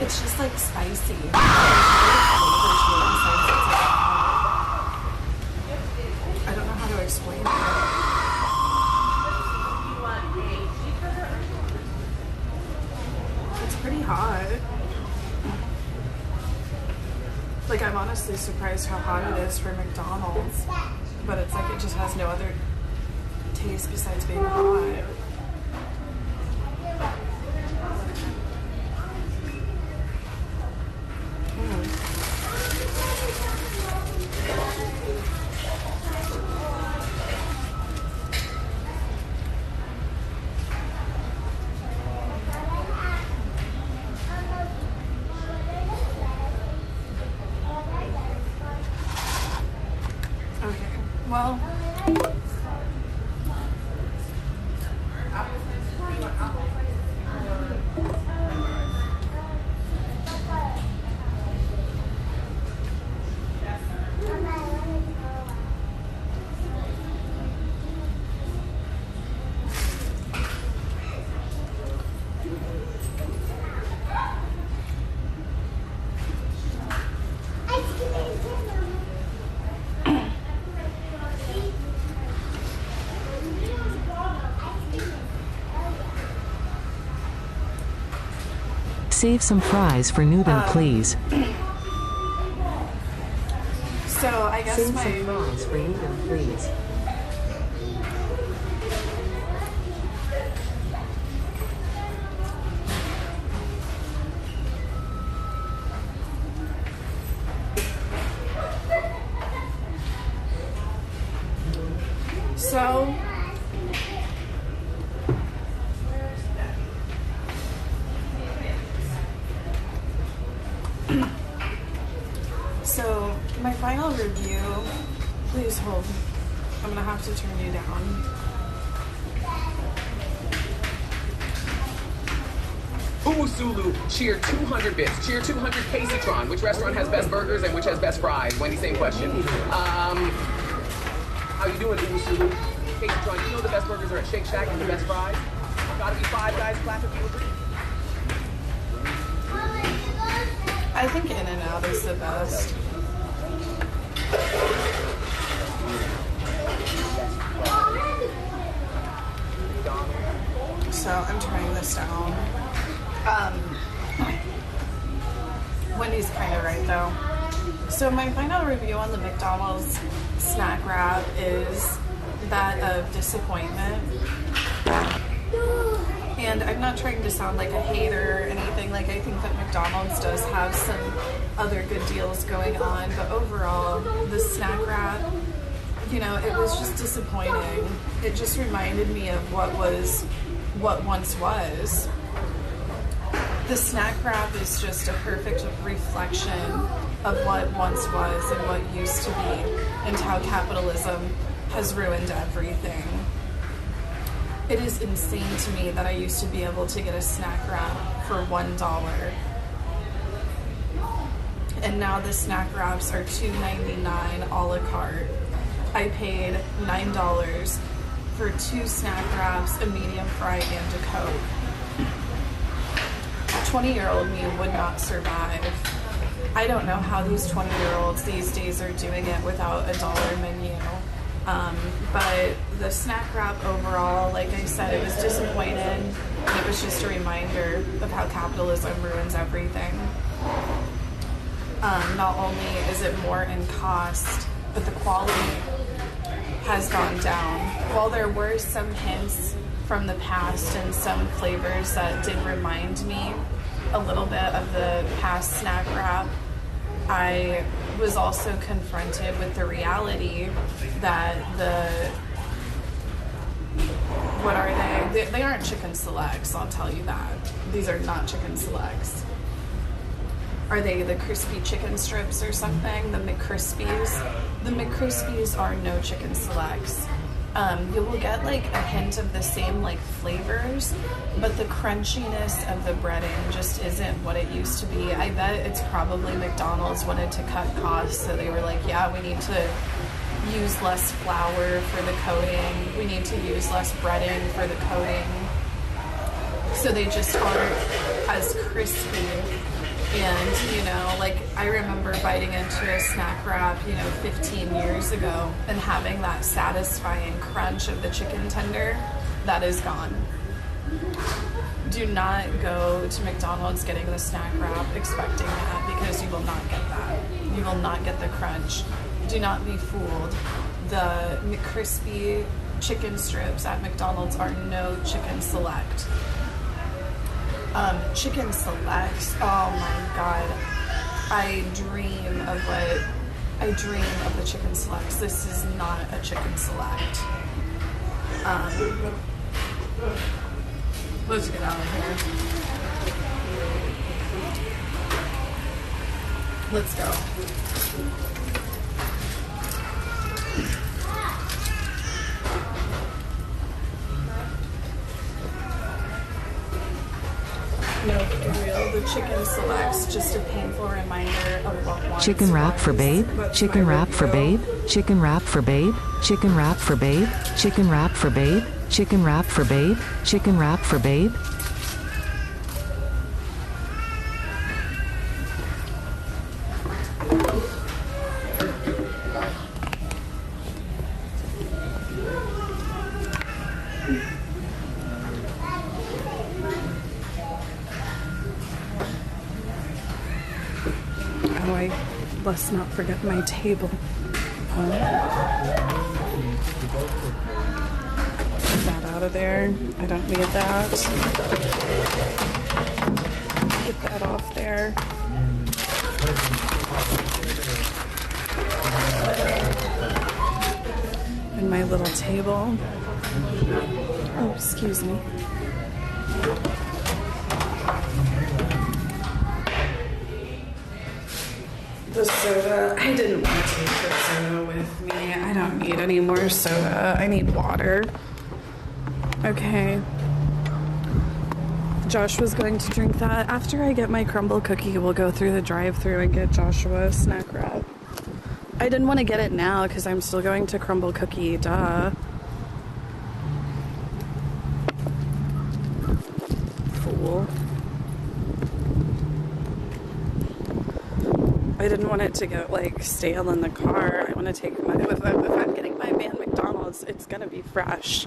it's just like spicy. I don't know how to explain it. It's pretty hot. Like, I'm honestly surprised how hot it is for McDonald's, but it's like it just has no other taste besides being hot. Well, Save some fries for Newton, please. So I guess Save some fries for Newton, please. So my final review, please hold. I'm gonna have to turn you down. Sulu, cheer 200 bits. Cheer 200 Kaceytron. Which restaurant has best burgers and which has best fries? Wendy, same question. How you doing, Sulu? Kaceytron, you know the best burgers are at Shake Shack and the best fries? Gotta be Five Guys, clap if you agree. I think In-N-Out is the best. So I'm turning this down. Wendy's kind of right though. So my final review on the McDonald's snack wrap is that of disappointment. And I'm not trying to sound like a hater or anything. Like, I think that McDonald's does have some other good deals going on, but overall, the snack wrap, you know, it was just disappointing. It just reminded me of what once was. The snack wrap is just a perfect reflection of what once was and what used to be, and how capitalism has ruined everything. It is insane to me that I used to be able to get a snack wrap for $1 and now the snack wraps are $2.99 a la carte. I paid $9 for 2 snack wraps, a medium fry, and a Coke. 20-year-old me would not survive. I don't know how these 20-year-olds these days are doing it without a dollar menu. But the snack wrap overall, like I said, it was disappointing. It was just a reminder of how capitalism ruins everything. Not only is it more in cost, but the quality has gone down. While there were some hints from the past and some flavors that did remind me a little bit of the past snack wrap, I was also confronted with the reality that what are they? They aren't chicken selects, I'll tell you that. These are not chicken selects. Are they the crispy chicken strips or something? The McCrispies? The McCrispies are no chicken selects. You will get like a hint of the same like flavors, but the crunchiness of the breading just isn't what it used to be. I bet it's probably McDonald's wanted to cut costs, so they were like, yeah, we need to use less flour for the coating, we need to use less breading for the coating, so they just aren't as crispy. And, you know, like, I remember biting into a snack wrap, 15 years ago and having that satisfying crunch of the chicken tender. That is gone. Do not go to McDonald's getting the snack wrap expecting that, because you will not get that. You will not get the crunch. Do not be fooled. The McCrispy chicken strips at McDonald's are no chicken select. Chicken selects, oh my god, I dream of the chicken selects. This is not a chicken select. Let's get out of here. Let's go. No, for real, the chicken selects just a painful reminder of what once Chicken wrap for babe, chicken wrap for babe, chicken wrap for babe, chicken wrap for babe, chicken wrap for babe, chicken wrap for babe, chicken wrap for babe. Oh, I must not forget my table. Get that out of there. I don't need that. Get that off there. And my little table. Oh, excuse me. The soda, I didn't want to take the soda with me. I don't need any more soda. I need water. Okay. Josh was going to drink that. After I get my crumble cookie, we'll go through the drive-thru and get Joshua a snack wrap. I didn't want to get it now because I'm still going to crumble cookie, duh. Fool. I didn't want it to get like stale in the car. I want to take my, if I'm getting my man McDonald's, it's gonna be fresh.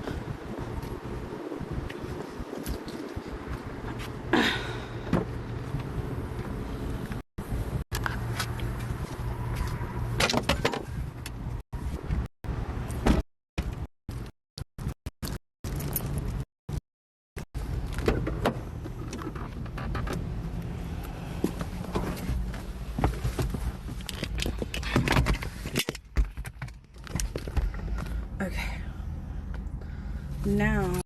Okay. Now,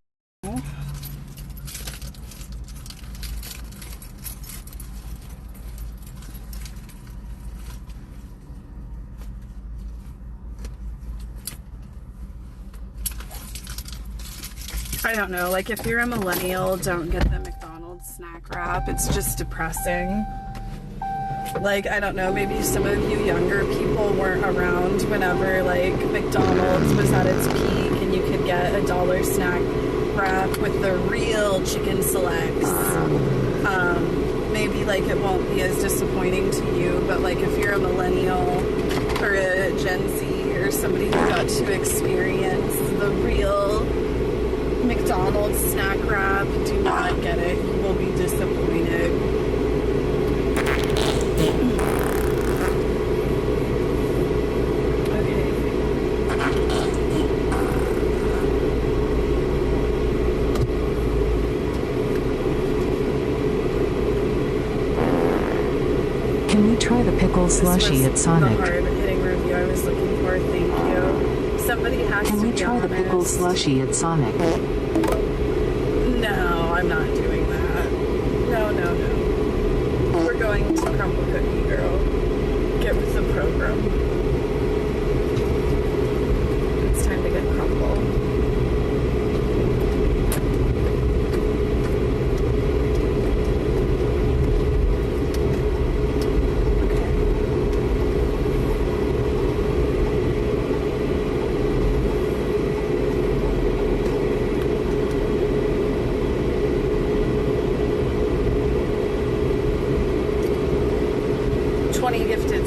I don't know, like if you're a millennial, don't get the McDonald's snack wrap. It's just depressing. Like, I don't know, maybe some of you younger people weren't around whenever, like, McDonald's was at its peak and you could get a dollar snack wrap with the real chicken selects. Maybe, like, it won't be as disappointing to you, but, like, if you're a millennial or a Gen Z or somebody who got to experience the real McDonald's snack wrap, do not get it. You will be disappointed. Can we try the pickle slushy at Sonic? The hard-hitting review I was looking for. Thank you. Somebody has to. Can we try the pickle slushy at Sonic? No, I'm not doing that. No. We're going to Crumble Cookie Girl. Get with the program. It's time to get crumble.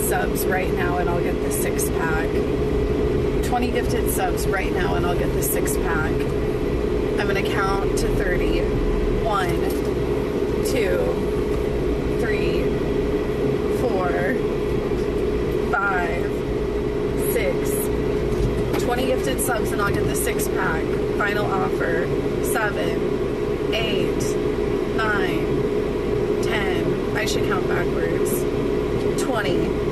Subs right now and I'll get the 6-pack. 20 gifted subs right now and I'll get the 6-pack. I'm gonna count to 30. 1, 2, 3, 4, 5, 6. 20 gifted subs and I'll get the 6-pack. Final offer. 7, 8, 9, 10. I should count backwards. 20.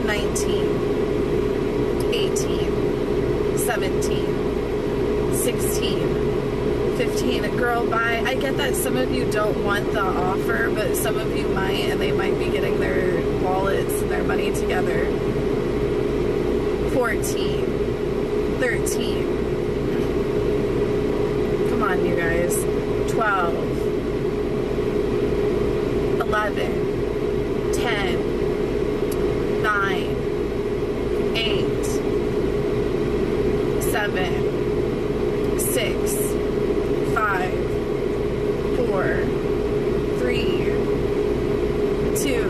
19, 18, 17, 16, 15. Girl, bye. I get that some of you don't want the offer, but some of you might, and they might be getting their wallets and their money together. 14, 13. Come on, you guys. 12, 11, 10, 9, 8, 7, 6, 5, 4, 3, 2,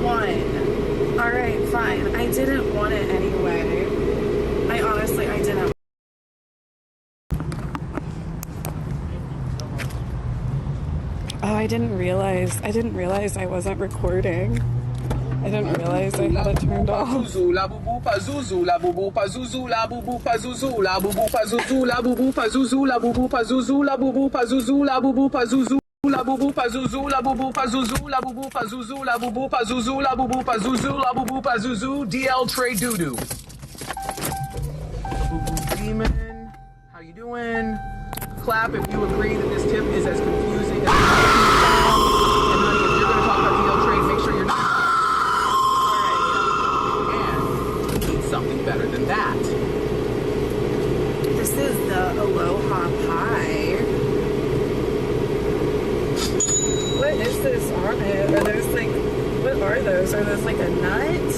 1. Alright, fine. I didn't want it anyway. I didn't. Oh, I didn't realize I wasn't recording. I didn't realize I had it turned off. La bubu pazuzu, la bubu pazuzu, la bubu pazuzu, la bubu pazuzu, la bubu pazuzu, la bubu pazuzu, la bubu pazuzu, la bubu pazuzu. La bubu pazuzu, la bubu pazuzu, la bubu pazuzu, la bubu pazuzu, la bubu pazuzu, la bubu pazuzu, DL Trey Doodoo. Bubu Demon, how you doing? Clap if you agree that this tip is as confusing as it sounds. And honey, if you're gonna talk about DL Trey, make sure you're not. And you need something better than that. This is the Aloha Pie. What is this on it? Are those like, what are those? Are those like a nut?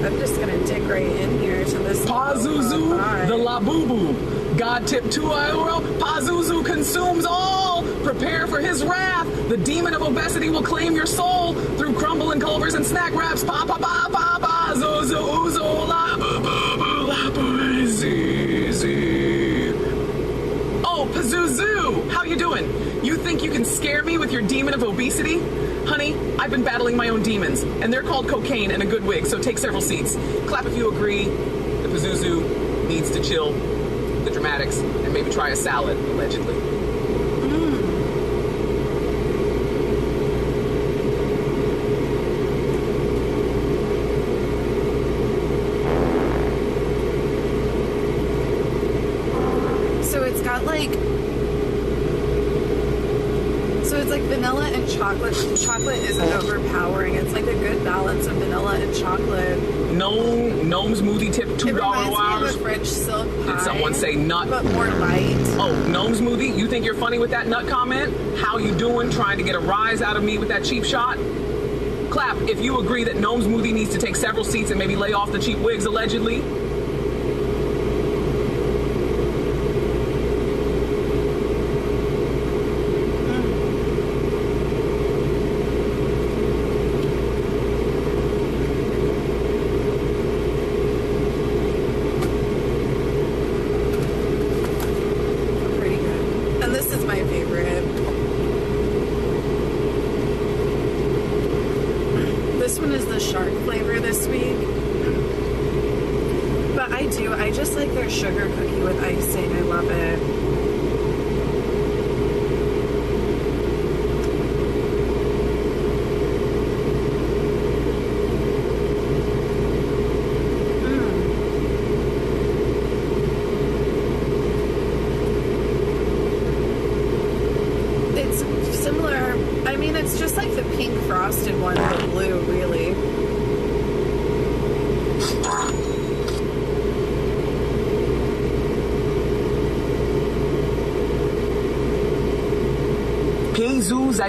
I'm just gonna dig right in here to this Pazuzu, the Labubu. God tip 2 euro. Pazuzu consumes all. Prepare for his wrath. The demon of obesity will claim your soul through crumble and Culvers and snack wraps. Pa pa pa pa pa. Zuzu uzu Labubu Labubu. Oh, Pazuzu, how you doing? You think you can scare me with your demon of obesity? Honey, I've been battling my own demons, and they're called cocaine and a good wig, so take several seats. Clap if you agree. The Pazuzu needs to chill the dramatics and maybe try a salad, allegedly. So it's got like, it's like vanilla and chocolate. Chocolate isn't overpowering. It's like a good balance of vanilla and chocolate. Gnome smoothie tip $2 hours. French silk pie. Did someone say nut? But more light. Oh, gnome smoothie? You think you're funny with that nut comment? How you doing? Trying to get a rise out of me with that cheap shot? Clap if you agree that gnome smoothie needs to take several seats and maybe lay off the cheap wigs, allegedly. I just like their sugar cookie with icing. I love it. It's similar. I mean, it's just like the pink frosted one, but blue, really.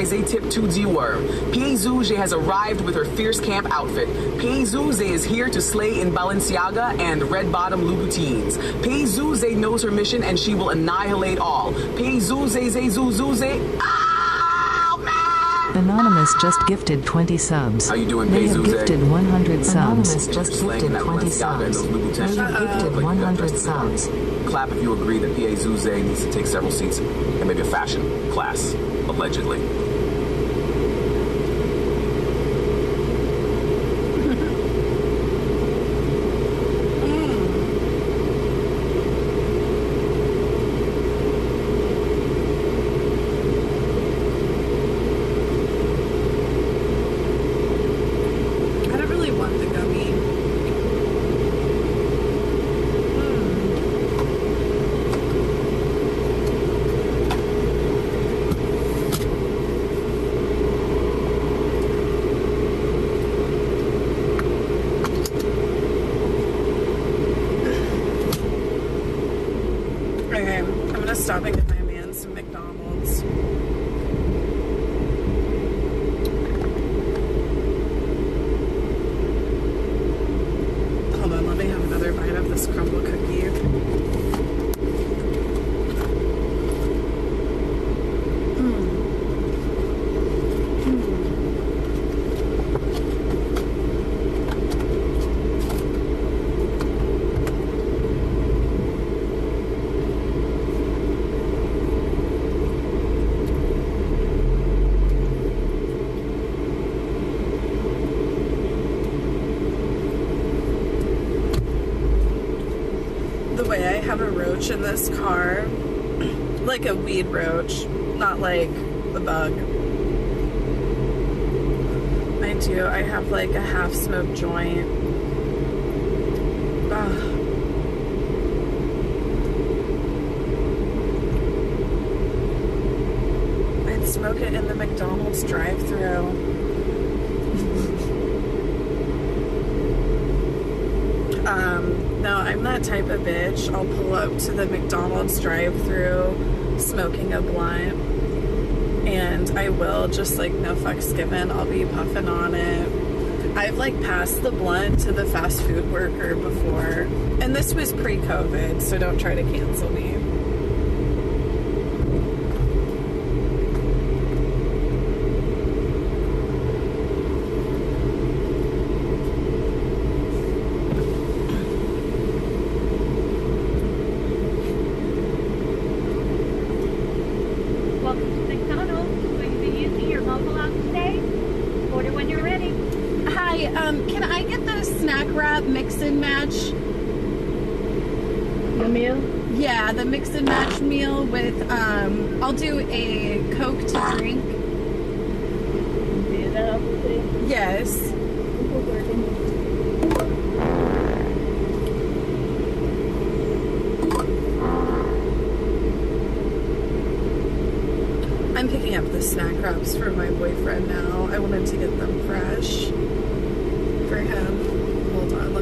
Zay tip 2D worm. Zouze has arrived with her fierce camp outfit. Zouze is here to slay in Balenciaga and red bottom Louboutins. Zouze knows her mission and she will annihilate all. Zouze. Anonymous just gifted 20 subs. How you doing, They have Zouze? gifted 100 subs. Anonymous just gifted 20 subs. They have gifted 100 subs. Clap if you agree that PA Zouze needs to take several seats and maybe a fashion class, allegedly. Stop and get my man some McDonald's. Hold on, let me have another bite of this crumble cookie. In this car, like a weed roach, not like the bug. I have like a half smoked joint. Ugh. I'd smoke it in the McDonald's drive-thru. No, I'm that type of bitch. I'll pull up to the McDonald's drive-thru smoking a blunt, and I will just like no fucks given. I'll be puffing on it. I've like passed the blunt to the fast food worker before, and this was pre-COVID, so don't try to cancel me. Can I get the snack wrap mix and match? The meal? Yeah, the mix and match meal with, I'll do a Coke to drink. Is that all today? Yes. I'm picking up the snack wraps for my boyfriend now. I wanted to get them fresh for him. Hold on,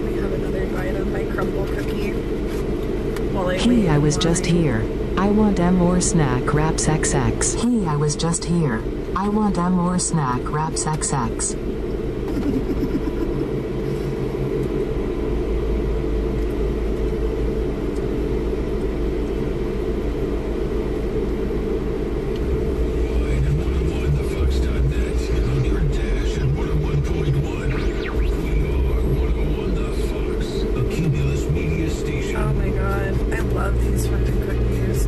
lately. Hey, I was just here. I want more snack wraps XX. Hey, I was just here. I want more snack wraps XX. Oh my god, I love these fucking cookies.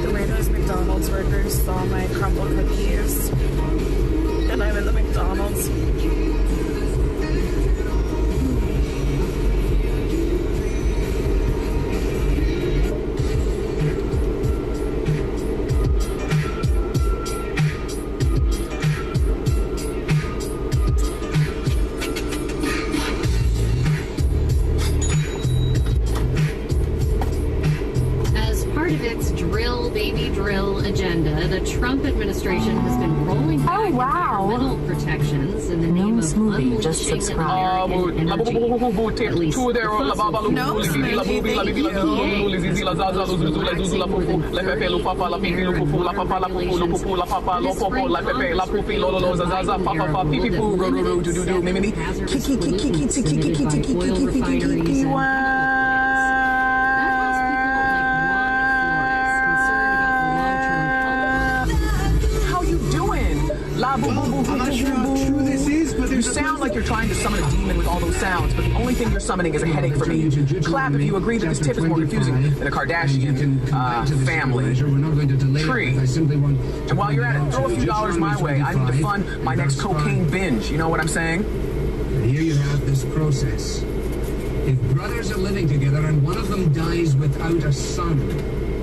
The way those McDonald's workers saw my crumble cookies, and I'm in the McDonald's. As part of its drill, baby drill agenda, the Trump administration has been rolling back environmental protections in the name of Smoothie, just subscribe. American energy. At least the How you doing? La boo boo boo boo. I'm not sure how true this is, but You there's sound like you're trying to summon a demon with all those sounds, but the only thing you're summoning is a headache for me. Clap if you agree that this tip is more confusing than a Kardashian family tree. And while you're at it, throw a few dollars my way. I need to fund my next cocaine binge. You know what I'm saying? And here you have this process. If brothers are living together and one of them dies without a son,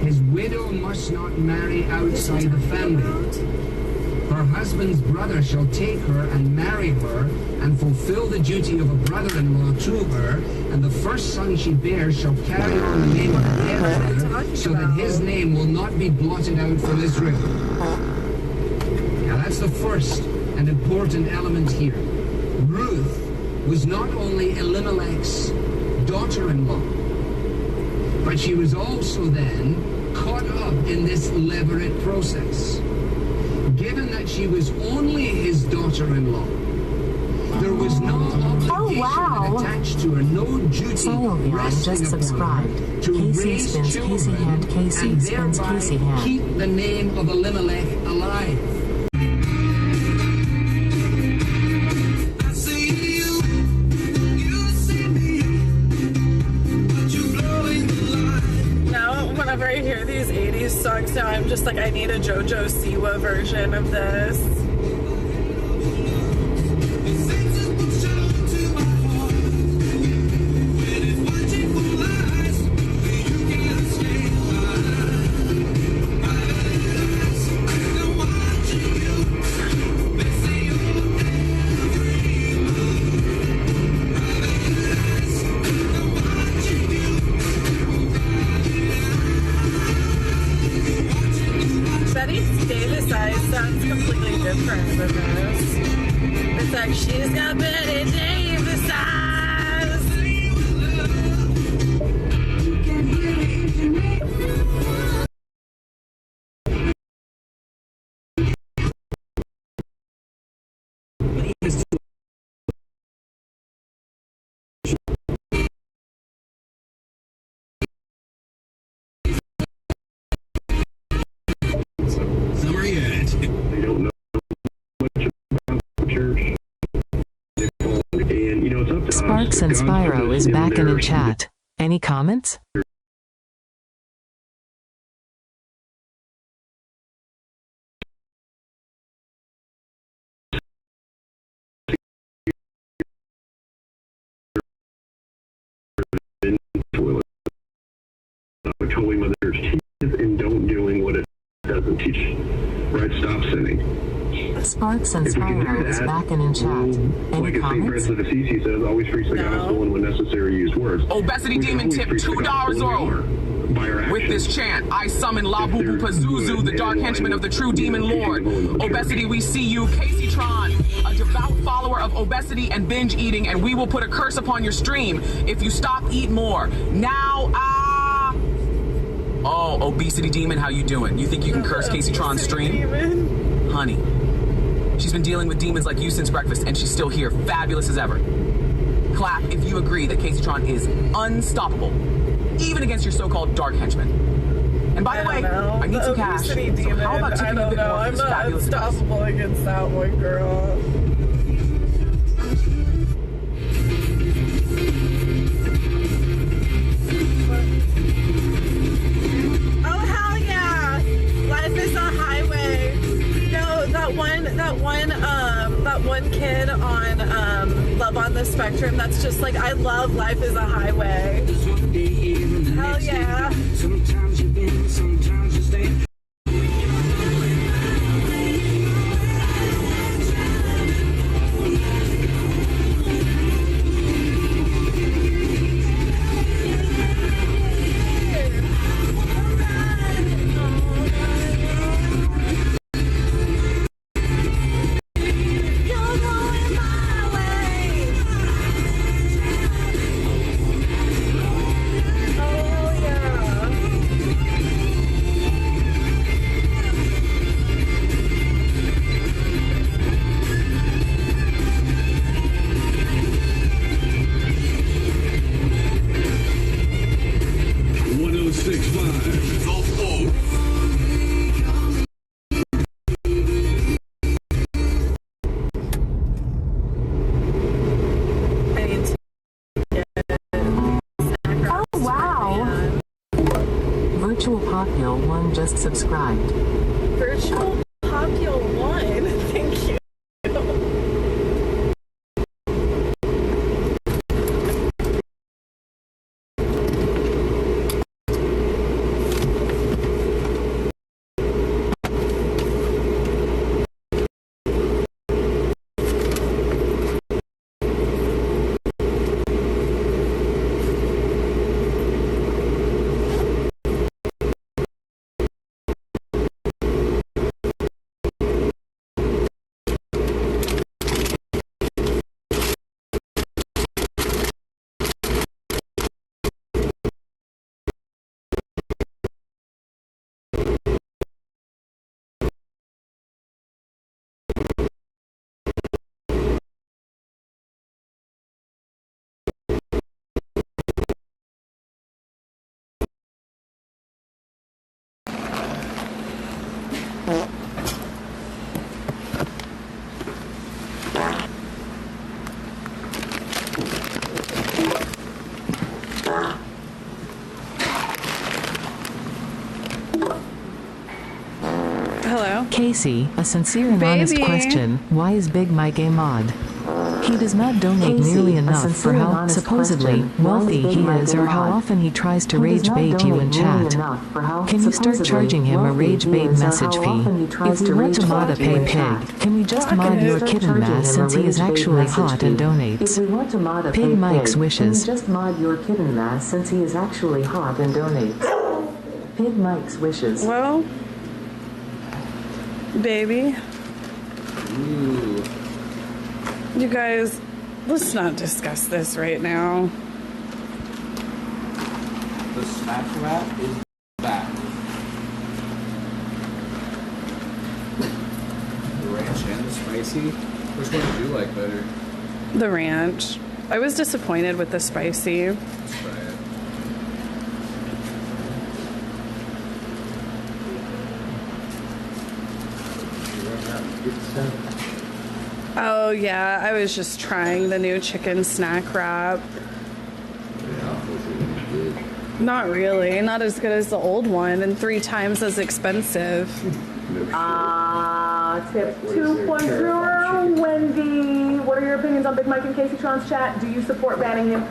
his widow must not marry outside the family. Her husband's brother shall take her and marry her and fulfill the duty of a brother-in-law to her, and the first son she bears shall carry on the name of her dead brother, so that his name will not be blotted out from Israel. Now that's the first and important element here. Ruth was not only Elimelech's daughter-in-law, but she was also then caught up in this levirate process. Given that she was only his daughter-in-law, there was no obligation that attached to her, no duty resting upon her to raise children and thereby keep the name of Elimelech alive. Now, whenever I hear these 80s songs now, I'm just like, I need a JoJo Siwa version of this. Betty Davis eyes sounds completely different than this. It's like, she's got Betty Davis eyes. Summer yet. I don't know much about church. And, you know, it's up to Sparks us. and God put Spyro us is in back in there the chat. Any comments? controlling mother's teeth and don't doing what it doesn't teach. Right? Stop sinning. Sparks and Spyro is back and in chat. Any like comments? St. Francis of Assisi says, always preach the gospel and when necessary use words. Obesity Demon tip $2 or with this chant, I summon Labubu Pazuzu, the dark henchman of the true demon lord. Obesity, we see you. Kaceytron, a devout follower of obesity and binge eating, and we will put a curse upon your stream if you stop, eat more. Now, Oh, Obesity Demon, how you doing? You think you can curse Kaceytron's stream? Honey, she's been dealing with demons like you since breakfast, and she's still here, fabulous as ever. Clap if you agree that Kaceytron is unstoppable, even against your so-called dark henchmen. And by the way, I need some cash, so how about tipping a bit more for this fabulous device? I'm not unstoppable against that one, girl. Oh, hell yeah! Life is a highway. No, that one kid on Love on the Spectrum, that's just like, I love Life is a Highway. Hell yeah. Sometimes you bend, sometimes you stay. Virtual Popule 1 just subscribed. Virtual Popule 1, thank you. Hello? Casey, a sincere and honest question. Why is Big Mike a mod? He does not donate nearly enough for how supposedly wealthy he is or how often he tries to rage bait you in chat. Can you start charging him a rage bait message fee? If we want to mod a pay pig, can we just mod your kitten mass since he is actually hot and donates? Pig Mike's wishes. Just mod your kitten mass since he is actually hot and donates. Pig Mike's wishes. Well, baby. Ooh. You guys, let's not discuss this right now. The snack wrap is back. The ranch and the spicy. Which one do you like better? The ranch. I was disappointed with the spicy. Let's try it. Oh yeah, I was just trying the new chicken snack wrap. Not really, not as good as the old one and 3 times as expensive. Tip 2.0, Wendy. What are your opinions on Big Mike and Kaceytron's chat? Do you support banning him?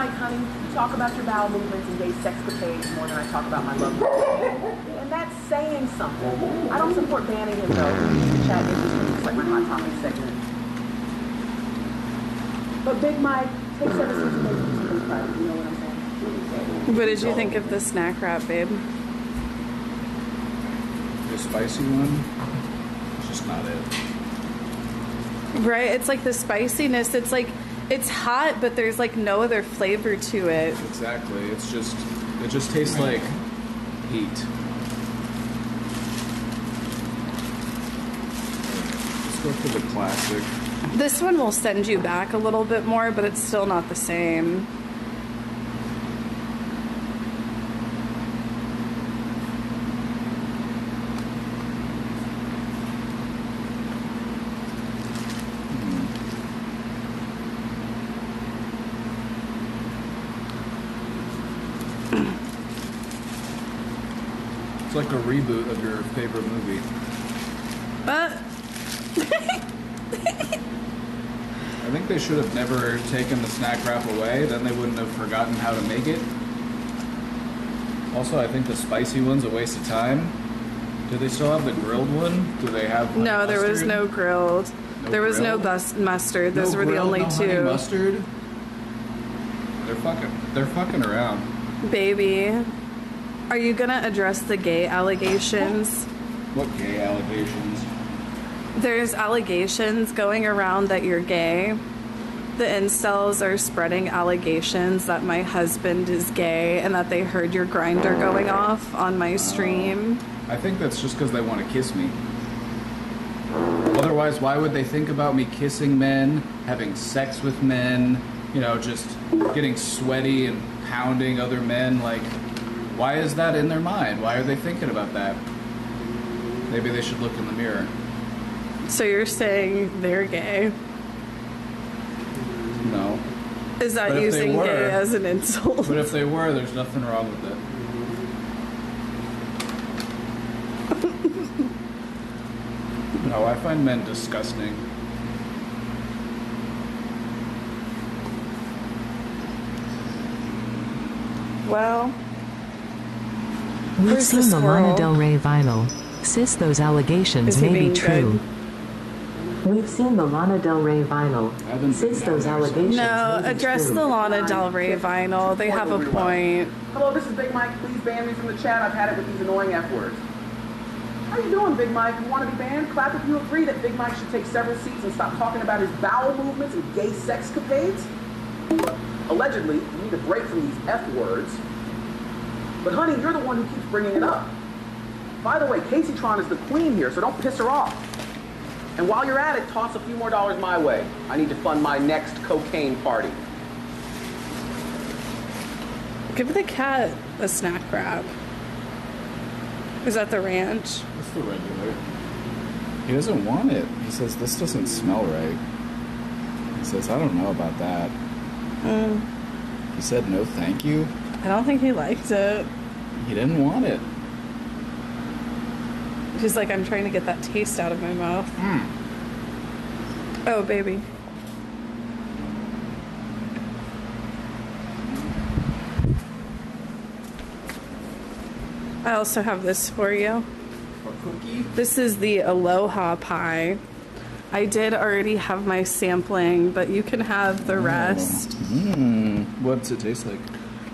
Mike, honey, you talk about your bowel movements and gay sexcapades more than I talk about my love life. And that's saying something. I don't support banning him, though. The chat is like my Hot Topic segment. But Big Mike takes ever since he made something private, you know what I'm saying? What did you think of the snack wrap, babe? The spicy one, it's just not it. Right? It's like the spiciness. It's like, it's hot, but there's like no other flavor to it. Exactly. It just tastes like heat. Let's go for the classic. This one will send you back a little bit more, but it's still not the same. It's like a reboot of your favorite movie. I think they should have never taken the snack wrap away, then they wouldn't have forgotten how to make it. Also, I think the spicy one's a waste of time. Do they still have the grilled one? Do they have No, there was no grilled. There was no mustard. Those were the only honey two. Mustard? They're fucking around. Baby, are you gonna address the gay allegations? What gay allegations? There's allegations going around that you're gay. The incels are spreading allegations that my husband is gay and that they heard your grinder going off on my stream. I think that's just because they want to kiss me. Otherwise, why would they think about me kissing men, having sex with men, you know, just getting sweaty and pounding other men? Like, why is that in their mind? Why are they thinking about that? Maybe they should look in the mirror. So you're saying they're gay? No. Is that But if they using were- gay as an insult? But if they were, there's nothing wrong with it. No, I find men disgusting. Well, We've where's seen the squirrel? Lana Del Rey vinyl. Sis, those allegations Is he may be being true. We've seen the Lana Del Rey vinyl. Since those allegations. No, may be address true. the Lana Del Rey vinyl. They have a point. Hello, this is Big Mike. Please ban me from the chat. I've had it with these annoying F words. How you doing, Big Mike? You want to be banned? Clap if you agree that Big Mike should take several seats and stop talking about his bowel movements and gay sexcapades. Allegedly, you need a break from these F words. But honey, you're the one who keeps bringing it up. By the way, Kaceytron is the queen here, so don't piss her off. And while you're at it, toss a few more dollars my way. I need to fund my next cocaine party. Give the cat a snack wrap. Is that the ranch? That's the regular. He doesn't want it. He says, this doesn't smell right. He says, I don't know about that. He said, no thank you. I don't think he liked it. He didn't want it. He's like, I'm trying to get that taste out of my mouth. Oh, baby. I also have this for you. A cookie? This is the Aloha pie. I did already have my sampling, but you can have the rest. What's it taste like?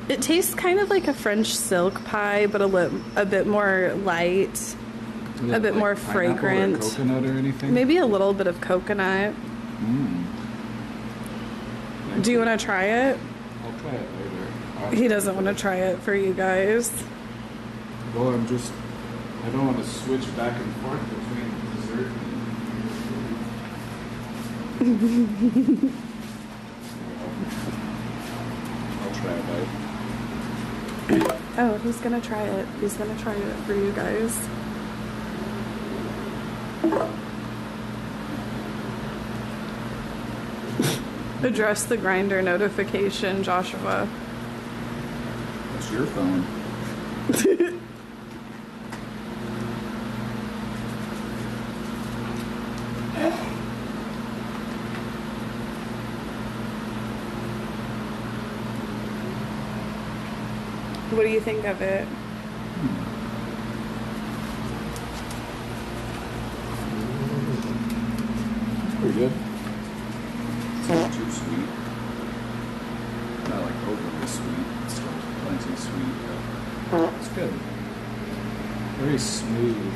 It tastes kind of like a French silk pie, but a bit more light, a bit more fragrant. Or coconut or anything? Maybe a little bit of coconut. Do you want to try it? I'll try it later. He doesn't want to try it for you guys. Well, I don't want to switch back and forth between dessert and... I'll try a bite. Oh, he's gonna try it. He's gonna try it for you guys. Address the grinder notification, Joshua. That's your phone. What do you think of it? Pretty good. It's not too sweet. Not like overly sweet. It's still plenty sweet, but it's good. Very smooth.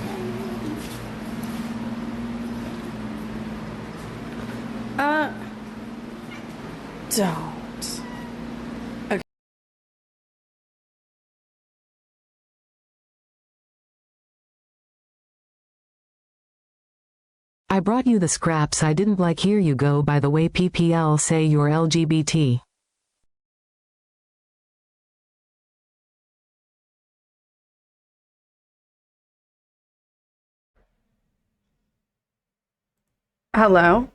Don't. Okay. I brought you the scraps I didn't like. Here you go. By the way, PPL say you're LGBT. Hello?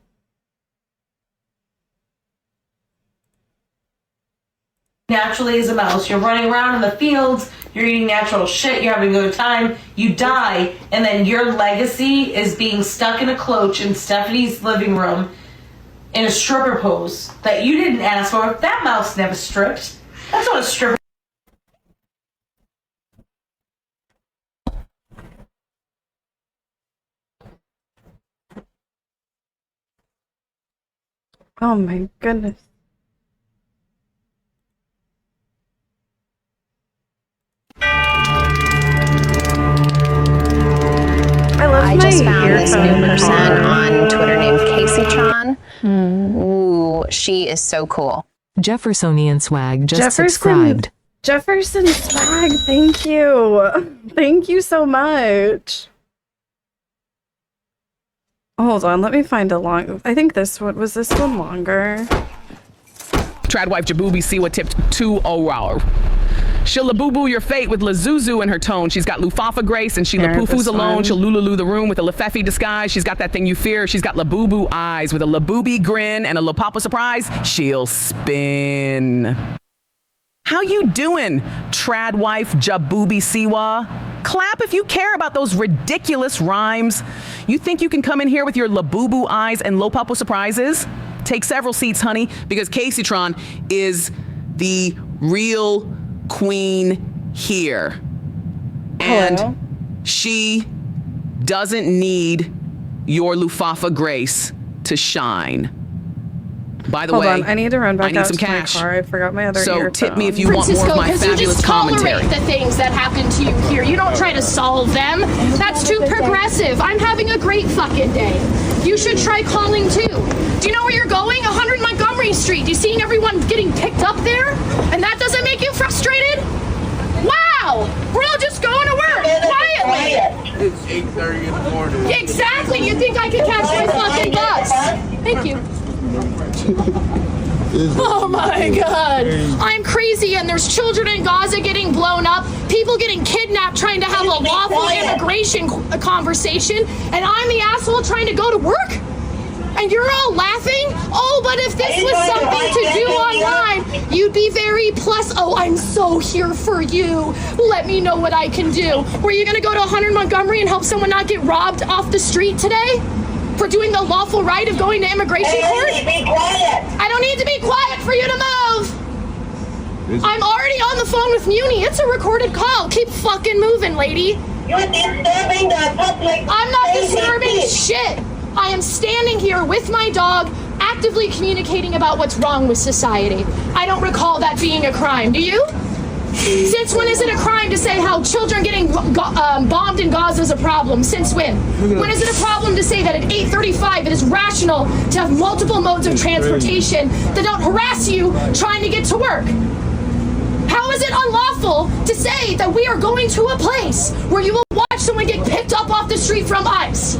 Naturally as a mouse. You're running around in the fields, you're eating natural shit, you're having a good time, you die, and then your legacy is being stuck in a cloche in Stephanie's living room in a stripper pose that you didn't ask for. That mouse never stripped. That's not a stripper. Oh my goodness. I just found this new person on Twitter named Kaceytron. Ooh, she is so cool. Jeffersonian swag just subscribed. Jefferson swag, thank you. Thank you so much. Hold on, let me find a long. I think this one was this one longer. Trad wife Jabubi Siwa tipped 2 Orower. She'll Labubu your fate with Lazuzu in her tone. She's got Lufafa grace and she Lapufu's alone. She'll Lululu the room with a Lafefi disguise. She's got that thing you fear. She's got Labubu eyes with a Labubi grin and a Lapapa surprise. She'll spin. How you doing, Trad wife Jabubi Siwa? Clap if you care about those ridiculous rhymes. You think you can come in here with your Labubu eyes and Lopapo surprises? Take several seats, honey, because Kaceytron is the real queen here. And she doesn't need your Lufafa grace to shine. By the way, Hold on, I need to run back I need out some to cash. my car. I forgot my other So tip me if you Francisco, want more of my 'cause you fabulous just commentary. tolerate the things that happen to you here. You don't try to solve them. That's too progressive. I'm having a great fucking day. You should try calling too. Do you know where you're going? 100 Montgomery Street. You seeing everyone getting picked up there? And that doesn't make you frustrated? Wow! We're all just going to work quietly. It's 8:30 in the morning. Exactly. You think I could catch my fucking bus? Thank you. Oh my god. I'm crazy and there's children in Gaza getting blown up, people getting kidnapped trying to have a lawful immigration conversation, and I'm the asshole trying to go to work? And you're all laughing? Oh, but if this was something to do online, you'd be very plus. Oh, I'm so here for you. Let me know what I can do. Were you gonna go to 100 Montgomery and help someone not get robbed off the street today? For doing the lawful right of going to immigration court? Be quiet. I don't need to be quiet for you to move. I'm already on the phone with Muni. It's a recorded call. Keep fucking moving, lady. You're disturbing the public. I'm not safety. disturbing shit. I am standing here with my dog, actively communicating about what's wrong with society. I don't recall that being a crime. Do you? Since when is it a crime to say how children getting bombed in Gaza is a problem? Since when? When is it a problem to say that at 8:35 it is rational to have multiple modes of transportation that don't harass you trying to get to work? How is it unlawful to say that we are going to a place where you will watch someone get picked up off the street from ICE?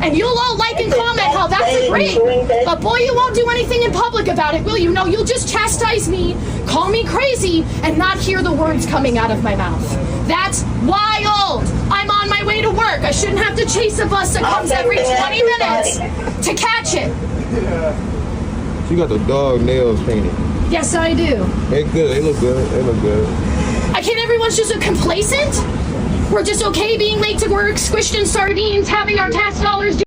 And you'll all like and comment how that's great, but boy, you won't do anything in public about it, will you? No, you'll just chastise me, call me crazy, and not hear the words coming out of my mouth. That's wild. I'm on my way to work. I shouldn't have to chase a bus that comes every 20 minutes to catch it. You got the dog nails painted. Yes, I do. They good. They look good. They look good. I can't everyone's just a complacent? We're just okay being late to work, squished in sardines, having our tax dollars do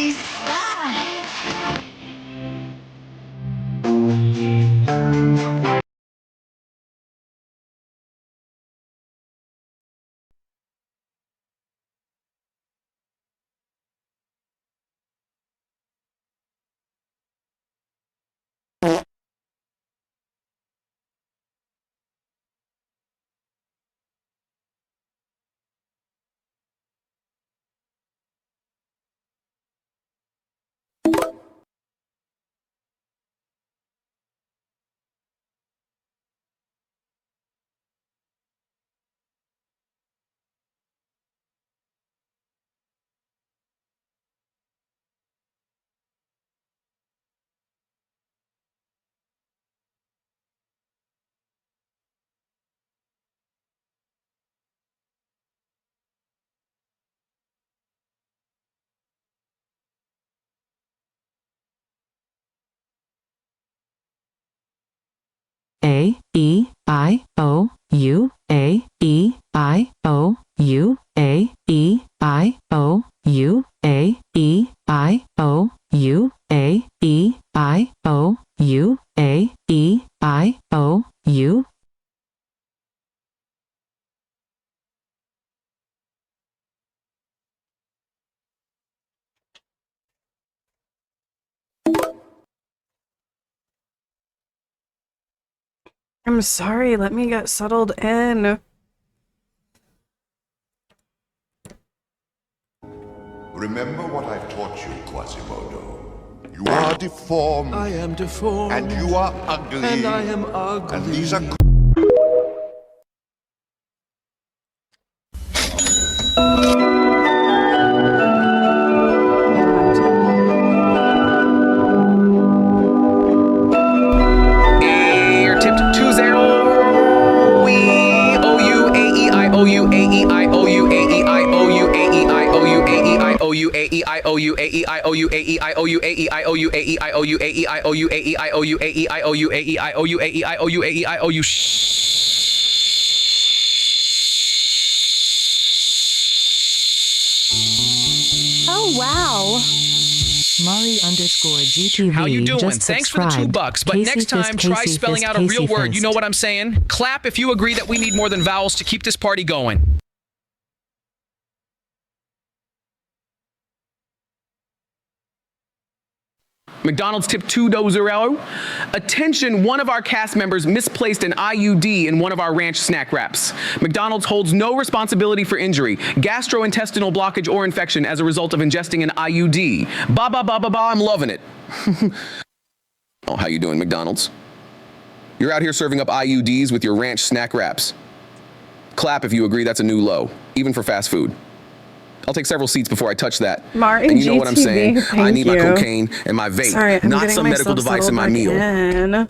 She's fine. A E I O U A E I O U A E I O U A E I O U A E I O U A E I O U. I'm sorry, let me get settled in. Remember what I've taught you, Quasimodo. You are deformed. I am deformed. And you are ugly. And I am ugly. And these are... You're tipped 2-0. We O U A E I O U A E I O U A E I O U A E I O U A E I O U A E I O U A E I O U A E I O U A E I O U A E I O U A E I O U A E I O U A E I O U A E I O U A E I O U A E I O U. Oh, wow. Mari_GTV. How you doing? Just Thanks for the $2, but Casey next time Fist, try Casey spelling Fist, out a real Casey word. Fist. You know what I'm saying? Clap if you agree that we need more than vowels to keep this party going. McDonald's tip 2-0. Attention, one of our cast members misplaced an IUD in one of our ranch snack wraps. McDonald's holds no responsibility for injury, gastrointestinal blockage, or infection as a result of ingesting an IUD. Ba ba ba ba ba, I'm loving it. Oh, how you doing, McDonald's? You're out here serving up IUDs with your ranch snack wraps. Clap if you agree that's a new low, even for fast food. I'll take several seats before I touch that. Martin, and you know what I'm saying? GTV, I need my thank you. cocaine and my vape, Sorry, I'm not getting some medical myself device in my settled meal. back in.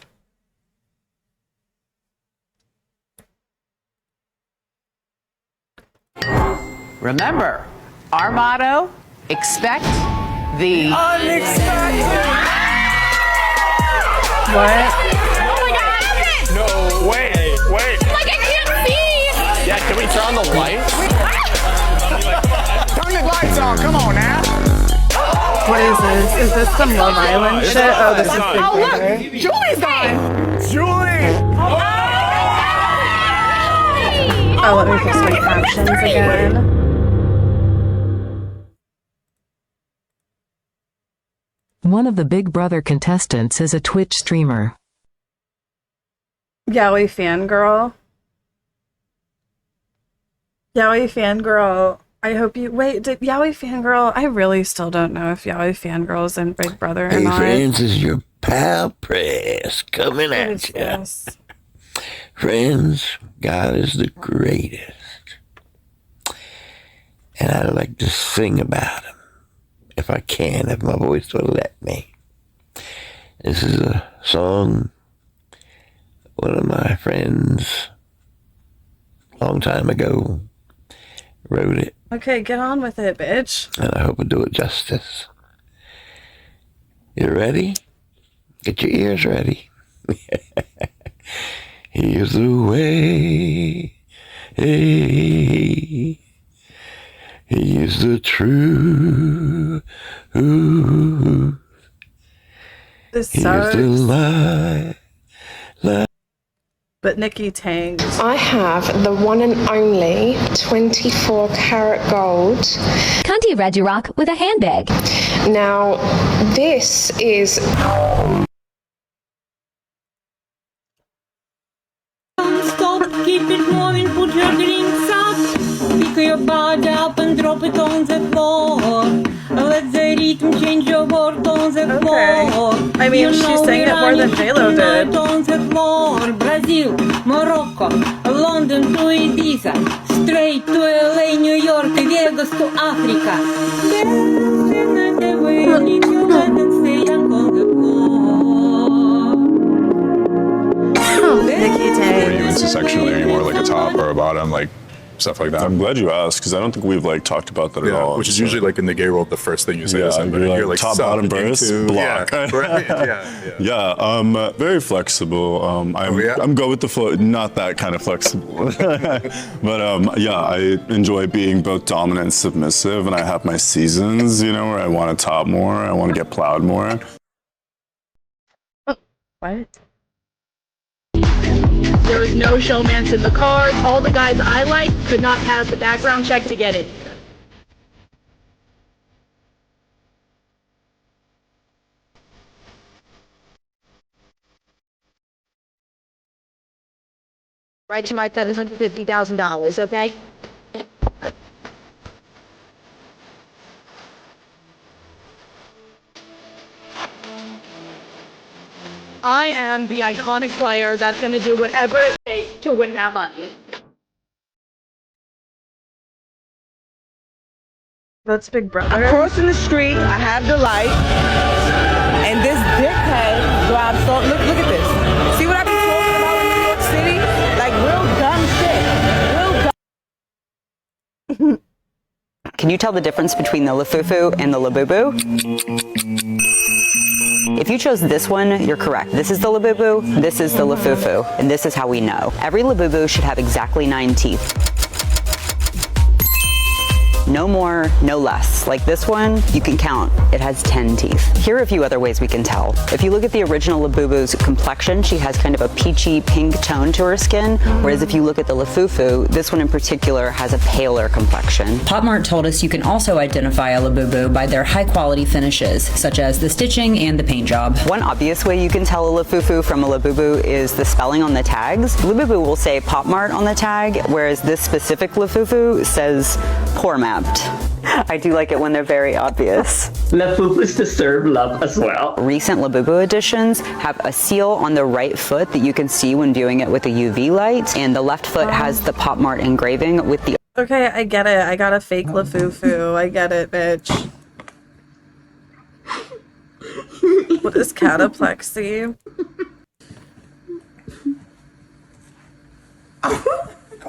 Remember, our motto, expect the unexpected. What? Oh my god! No, wait. Like, I can't see! Yeah, can we turn on the lights? Turn the lights on, come on now. What is this? Is this some Love Island shit? Oh, this is Big Oh, Brother. look! Julie's on! Julie! Oh, let me fix my captions again. One of the Big Brother contestants is a Twitch streamer. Yaoi fangirl. Yaoi fangirl. I hope you wait. Did Yaoi fangirl? I really still don't know if Yaoi fangirl is in Big Brother or Hey not. friends, this is your pal Press coming What at is you. this? Friends, God is the greatest. And I'd like to sing about him, if I can, if my voice will let me. This is a song one of my friends a long time ago wrote it, Okay, get on with it, bitch. and I hope I do it justice. You ready? Get your ears ready. Here's the way. Hey. He's the truth. This He's sucks. the lie. But Nikki tanked. I have the one and only 24 karat gold. Conti Regirock with a handbag. Now, this is... Stop, keep it moving, put your drinks up. Pick your body up and drop it on the floor. Let the rhythm change your world on the floor. I mean, she sang it more than J-Lo did. On the floor. Brazil, Morocco, London to Ibiza, straight to LA, New York, Vegas to Africa. Dancing at the way, leave your bed and stay young on the floor. Nikki tanked. Are you into sexually? Are you more like a top or a bottom? Like stuff like that. I'm glad you asked because I don't think we've like talked about that at all. Which is usually like in the gay world, the first thing you say is something. You're like top, bottom, burst, block. Yeah, right? Yeah. Very flexible. I'm good with the flow. Not that kind of flexible, but I enjoy being both dominant and submissive, and I have my seasons, where I want to top more, I want to get plowed more. What? There was no showmance in the cars. All the guys I liked could not pass the background check to get it. Right to my $750,000, okay? I am the iconic player that's going to do whatever it takes to win that money. That's Big Brother. I'm crossing the street, I have the light, and this dickhead drives so look at this. See what I be talking about in New York City? Like real dumb shit. Real dumb. Can you tell the difference between the Lafufu and the Labubu? If you chose this one, you're correct. This is the Labubu, this is the Lafufu, and this is how we know. Every Labubu should have exactly 9 teeth. No more, no less. Like this one, you can count. It has 10 teeth. Here are a few other ways we can tell. If you look at the original Labubu's complexion, she has kind of a peachy pink tone to her skin, whereas if you look at the Lafufu, this one in particular has a paler complexion. Pop Mart told us you can also identify a Labubu by their high-quality finishes, such as the stitching and the paint job. One obvious way you can tell a Lafufu from a Labubu is the spelling on the tags. Labubu will say Pop Mart on the tag, whereas this specific Lafufu says Poor Mapped. I do like it when they're very obvious. Labubus deserve love as well. Recent Labubu editions have a seal on the right foot that you can see when viewing it with a UV light, and the left foot has the Pop Mart engraving with the... Okay, I get it. I got a fake Lafufu. I get it, bitch. What is cataplexy?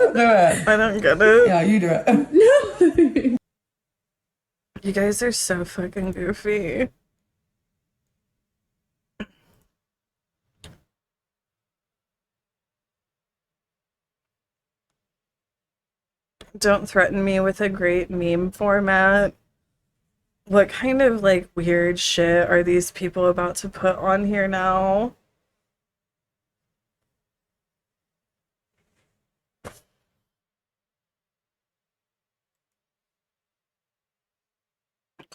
Do it. I don't get it. Yeah, you do it. No. You guys are so fucking goofy. Don't threaten me with a great meme format. What kind of like weird shit are these people about to put on here now?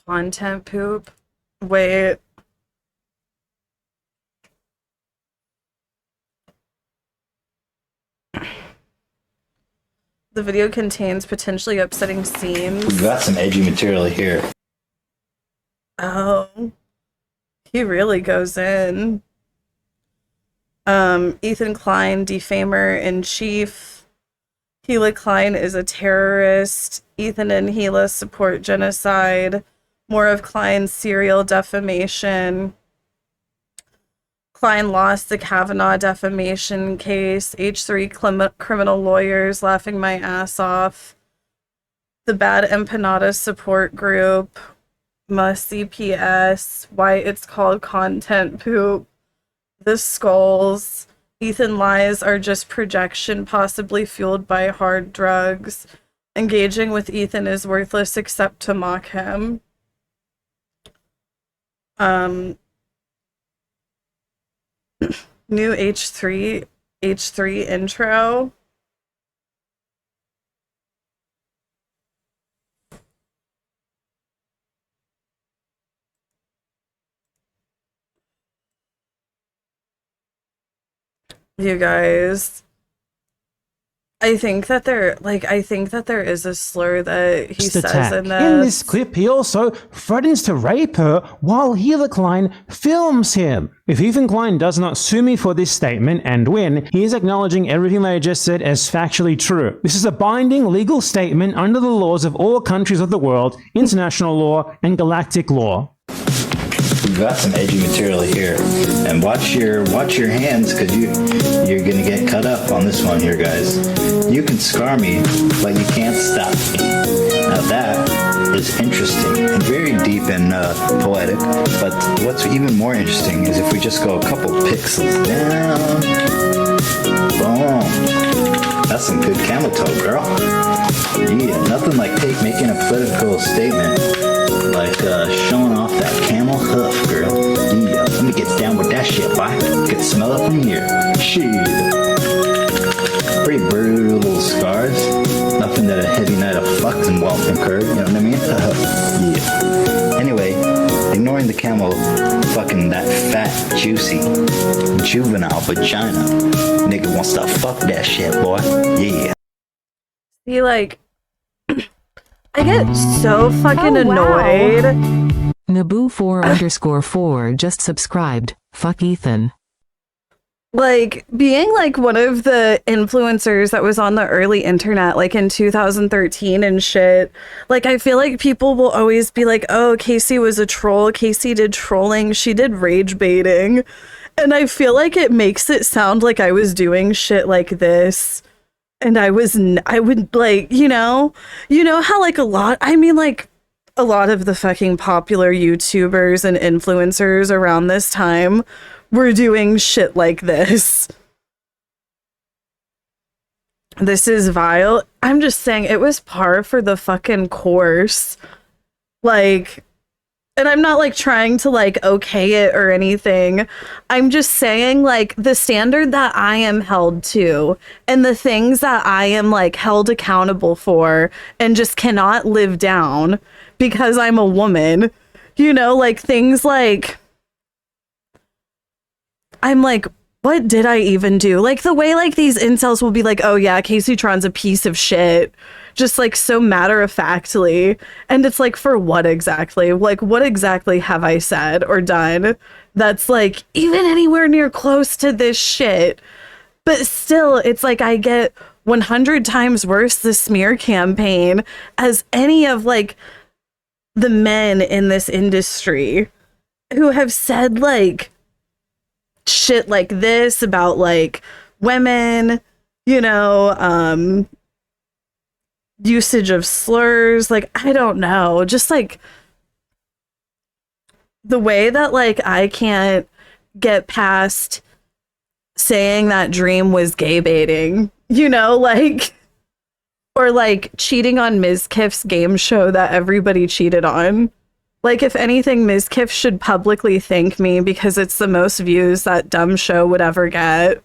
Content poop. Wait. The video contains potentially upsetting scenes. We've got some edgy material here. Oh. He really goes in. Ethan Klein, defamer in chief. Gila Klein is a terrorist. Ethan and Gila support genocide. More of Klein's serial defamation. Klein lost the Kavanaugh defamation case. H3 criminal lawyers laughing my ass off. The Bad Empanada support group. Must CPS. Why it's called content poop. The skulls. Ethan lies are just projection, possibly fueled by hard drugs. Engaging with Ethan is worthless except to mock him. New H3 intro. You guys, I think that there is a slur that he says attack. in this. In this clip, he also threatens to rape her while Heather Klein films him. If Ethan Klein does not sue me for this statement and win, he is acknowledging everything that I just said as factually true. This is a binding legal statement under the laws of all countries of the world, international law, and galactic law. We've got some edgy material here, and watch your hands, because you're gonna get cut up on this one here, guys. You can scar me, but you can't stop me. Now that is interesting and very deep and poetic. But what's even more interesting is if we just go a couple pixels down. Boom. That's some good camel toe, girl. Yeah, nothing like making a political statement. Like showing off that camel hoof, girl. Yeah, let me get down with that shit, boy. Can smell it from here. Shit. Pretty brutal little scars. Nothing that a heavy night of fucking won't incur, you know what I mean? Yeah. Anyway, ignoring the camel fucking that fat, juicy, juvenile vagina. Nigga wants to fuck that shit, boy. Yeah. See, like, I get so fucking annoyed. Naboo4_4 just subscribed. Fuck Ethan. Like, being like one of the influencers that was on the early internet, like in 2013 and shit. Like, I feel like people will always be like, oh, Casey was a troll. Casey did trolling. She did rage baiting. And I feel like it makes it sound like I was doing shit like this. And I would like, you know how like a lot of the fucking popular YouTubers and influencers around this time were doing shit like this. This is vile. I'm just saying it was par for the fucking course. Like, and I'm not like trying to like okay it or anything. I'm just saying like the standard that I am held to and the things that I am like held accountable for and just cannot live down because I'm a woman, you know, like things like I'm like, what did I even do? Like the way like these incels will be like, oh yeah, Kaceytron's a piece of shit. Just like so matter of factly. And it's like, for what exactly? Like, what exactly have I said or done that's like even anywhere near close to this shit? But still, it's like I get 100 times worse the smear campaign as any of like the men in this industry who have said like shit like this about like women, you know, usage of slurs, like I don't know, just like the way that like I can't get past saying that Dream was gay baiting, you know, like, or like cheating on Ms. Kiff's game show that everybody cheated on. Like, if anything, Ms. Kiff should publicly thank me because it's the most views that dumb show would ever get.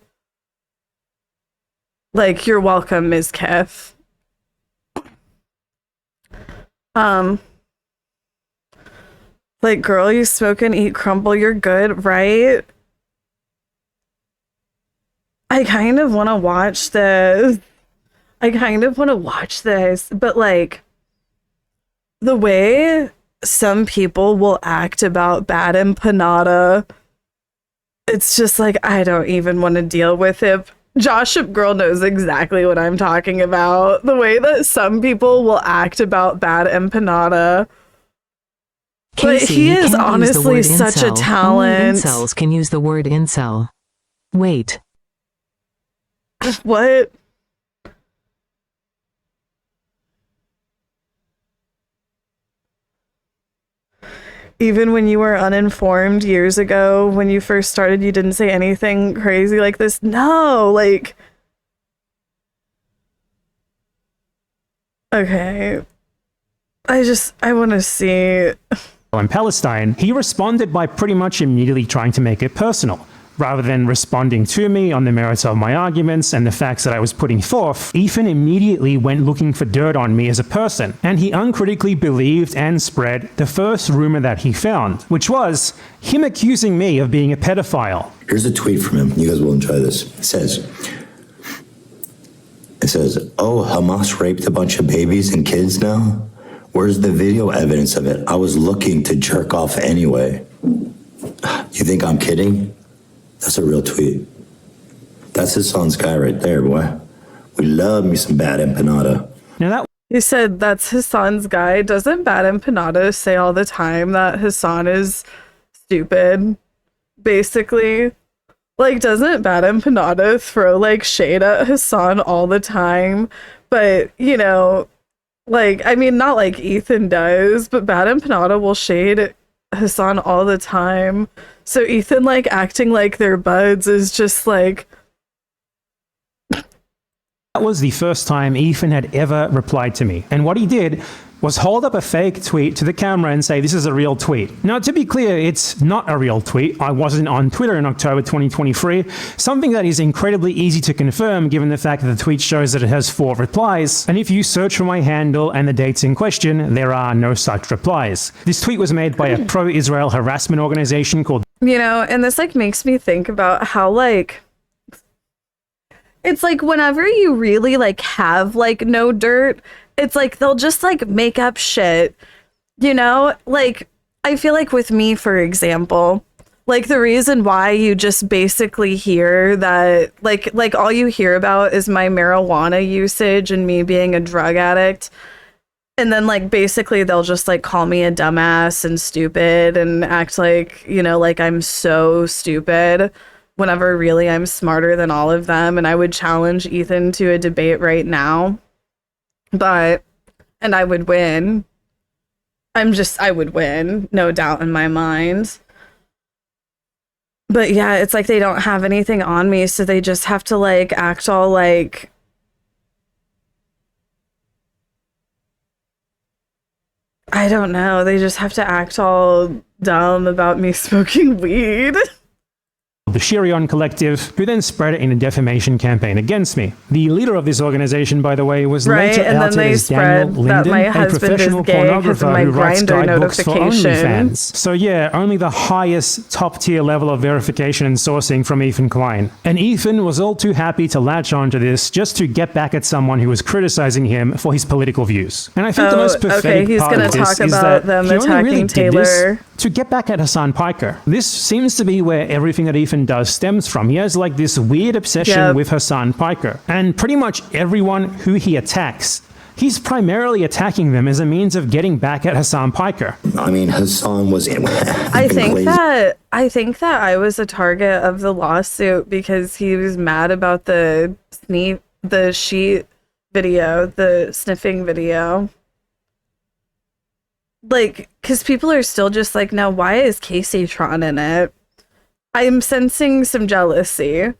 Like, you're welcome, Ms. Kiff. Like, girl, you smoke and eat crumble, you're good, right? I kind of want to watch this. But like, the way some people will act about bad empanada, it's just like, I don't even want to deal with it. Joship Girl knows exactly what I'm talking about. The way that some people will act about bad empanada. But Casey, he you is can't honestly use the word such a incel. talent. Only incels can use the word incel. Wait. What? Even when you were uninformed years ago, when you first started, you didn't say anything crazy like this? No, like... Okay. I want to see. In Palestine, he responded by pretty much immediately trying to make it personal. Rather than responding to me on the merits of my arguments and the facts that I was putting forth, Ethan immediately went looking for dirt on me as a person, and he uncritically believed and spread the first rumor that he found, which was him accusing me of being a pedophile. Here's a tweet from him. You guys will enjoy this. It says, "Oh, Hamas raped a bunch of babies and kids now? Where's the video evidence of it? I was looking to jerk off anyway." You think I'm kidding? That's a real tweet. That's his son's guy right there, boy. We love me some bad empanada. Now that He said that's Hassan's guy. Doesn't Bad Empanada say all the time that Hassan is stupid? Basically. Like, doesn't Bad Empanada throw, like, shade at Hassan all the time? But, you know, like, I mean, not like Ethan does, but Bad Empanada will shade Hassan all the time. So Ethan, like, acting like they're buds is just, like... That was the first time Ethan had ever replied to me. And what he did was hold up a fake tweet to the camera and say, this is a real tweet. Now, to be clear, it's not a real tweet. I wasn't on Twitter in October 2023, something that is incredibly easy to confirm given the fact that the tweet shows that it has 4 replies. And if you search for my handle and the dates in question, there are no such replies. This tweet was made by a pro-Israel harassment organization called... You know, and this, like, makes me think about how, like... It's like whenever you really, like, have, like, no dirt, it's like they'll just, like, make up shit, you know? Like, I feel like with me, for example, like, the reason why you just basically hear that, like all you hear about is my marijuana usage and me being a drug addict. And then, like, basically they'll just, like, call me a dumbass and stupid and act like, you know, like I'm so stupid. Whenever really I'm smarter than all of them, and I would challenge Ethan to a debate right now, and I would win. I would win, no doubt in my mind. But yeah, it's like they don't have anything on me, so they just have to, like, act all like... I don't know, they just have to act all dumb about me smoking weed. The Shirion Collective, who then spread it in a defamation campaign against me. The leader of this organization, by the way, was later and outed then they as Daniel spread that Linden, my a husband is professional gay because of pornographer my who writes Grindr guidebooks for notification. OnlyFans. So yeah, only the highest top-tier level of verification and sourcing from Ethan Klein. And Ethan was all too happy to latch onto this just to get back at someone who was criticizing him for his political views. And I think the most pathetic he's part gonna of this talk is about that them he only attacking really did Taylor. this to get back at Hassan Piker. This seems to be where everything that Ethan does stems from. He has, like, this weird obsession with Hassan Piker. And pretty much everyone who he attacks, he's primarily attacking them as a means of getting back at Hassan Piker. I mean, Hassan was... I think that I was a target of the lawsuit because he was mad about the sheet video, the sniffing video. Like, because people are still just like, now why is Kaceytron in it? I'm sensing some jealousy.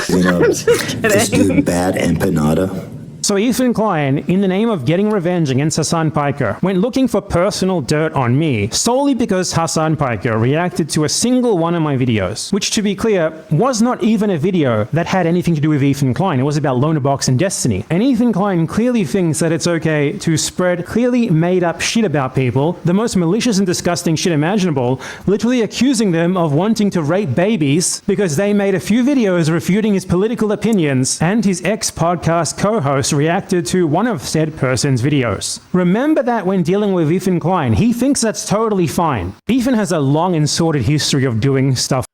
You know, I'm just kidding. this dude, Bad Empanada. So Ethan Klein, in the name of getting revenge against Hassan Piker, went looking for personal dirt on me solely because Hassan Piker reacted to a single one of my videos, which, to be clear, was not even a video that had anything to do with Ethan Klein. It was about Lonerbox and Destiny. And Ethan Klein clearly thinks that it's okay to spread clearly made up shit about people, the most malicious and disgusting shit imaginable, literally accusing them of wanting to rape babies because they made a few videos refuting his political opinions, and his ex-podcast co-host reacted to one of said person's videos. Remember that when dealing with Ethan Klein, he thinks that's totally fine. Ethan has a long and sordid history of doing stuff.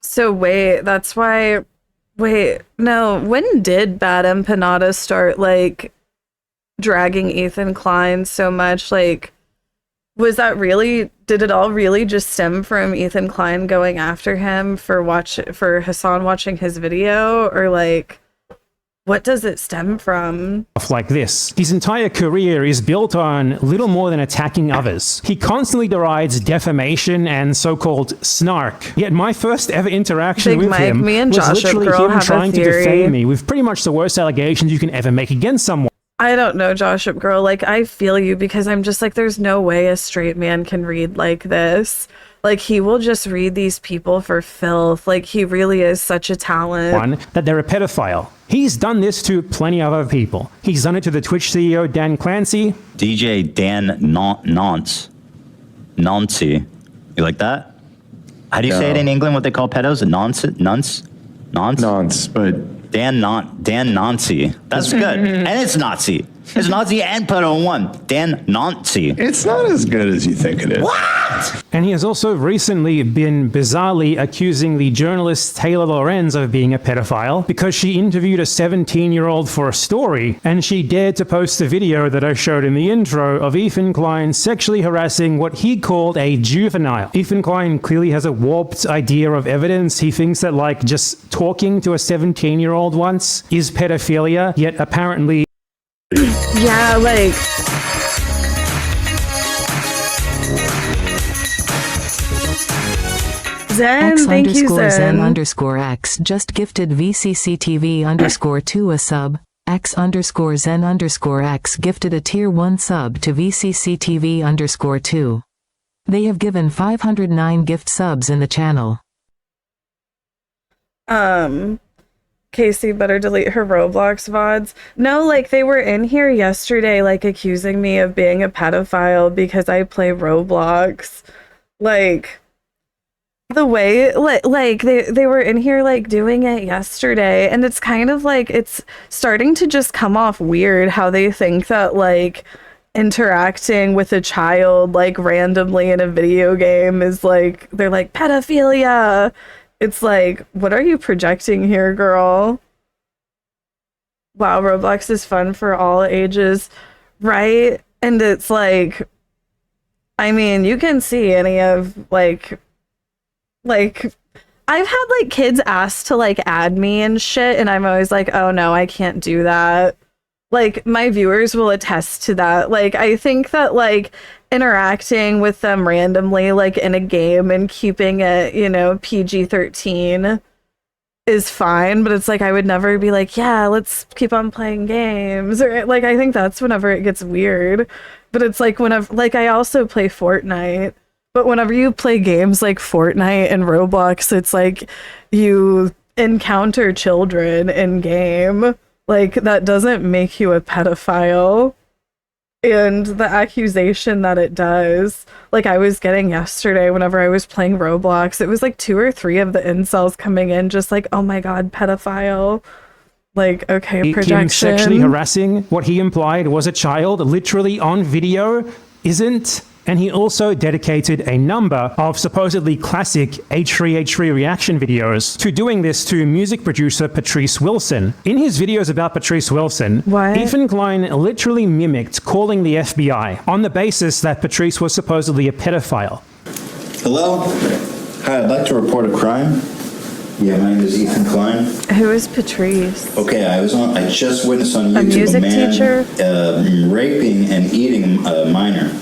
So wait, no, when did Bad Empanada start, like, dragging Ethan Klein so much? Like, did it all really just stem from Ethan Klein going after him for Hassan watching his video? Or, like, What does it stem from? Like this. His entire career is built on little more than attacking others. He constantly derides defamation and so-called snark. Yet my first ever interaction Big with Mike, him me and was Joshua literally Girl him have a trying to theory. defame me with pretty much the worst allegations you can ever make against someone. I don't know, Joshua Girl. Like, I feel you because I'm just like, there's no way a straight man can read like this. Like, he will just read these people for filth. Like, he really is such a talent. One, that they're a pedophile. He's done this to plenty of other people. He's done it to the Twitch CEO Dan Clancy. DJ Dan Nance. Nancy. You like that? How do you say it in England, what they call pedos? Nonce? Nonce? Nonce, but... Dan Nancy. That's good. And it's Nazi. It's Nazi and pedo in one. Dan Nancy. It's not as good as you think it is. What? And he has also recently been bizarrely accusing the journalist Taylor Lorenz of being a pedophile because she interviewed a 17-year-old for a story, and she dared to post a video that I showed in the intro of Ethan Klein sexually harassing what he called a juvenile. Ethan Klein clearly has a warped idea of evidence. He thinks that, like, just talking to a 17-year-old once is pedophilia, yet apparently... Yeah, like... Zen, X thank you, underscore Zen Zen. underscore X just gifted VCCTV underscore 2 a sub. X underscore Zen underscore X gifted a tier 1 sub to VCCTV underscore 2. They have given 509 gift subs in the channel. Casey better delete her Roblox VODs. No, like, they were in here yesterday, like, accusing me of being a pedophile because I play Roblox. Like... The way, like they were in here, like, doing it yesterday, and it's kind of like, it's starting to just come off weird how they think that, like, interacting with a child, like, randomly in a video game is, like, they're like, pedophilia. It's like, what are you projecting here, girl? Wow, Roblox is fun for all ages, right? And it's like, I mean, you can see any of, like, I've had, like, kids ask to, like, add me and shit, and I'm always like, oh no, I can't do that. Like, my viewers will attest to that. Like, I think that, like, interacting with them randomly, like, in a game and keeping it, you know, PG-13 is fine, but it's like, I would never be like, yeah, let's keep on playing games. Or, like, I think that's whenever it gets weird. But it's like, whenever, like, I also play Fortnite. But whenever you play games like Fortnite and Roblox, it's like you encounter children in game. Like, that doesn't make you a pedophile. And the accusation that it does, like I was getting yesterday whenever I was playing Roblox, it was like 2 or 3 of the incels coming in just like, oh my god, pedophile. Like, okay, projection. Him sexually harassing what he implied was a child, literally on video, isn't. And he also dedicated a number of supposedly classic H3H3 reaction videos to doing this to music producer Patrice Wilson. In his videos about Patrice Wilson, Ethan Klein literally mimicked calling the FBI on the basis that Patrice was supposedly a pedophile. Hello? Hi, I'd like to report a crime. Yeah, my name is Ethan Klein. Who is Patrice? Okay, I just witnessed on YouTube a music teacher raping and eating a minor.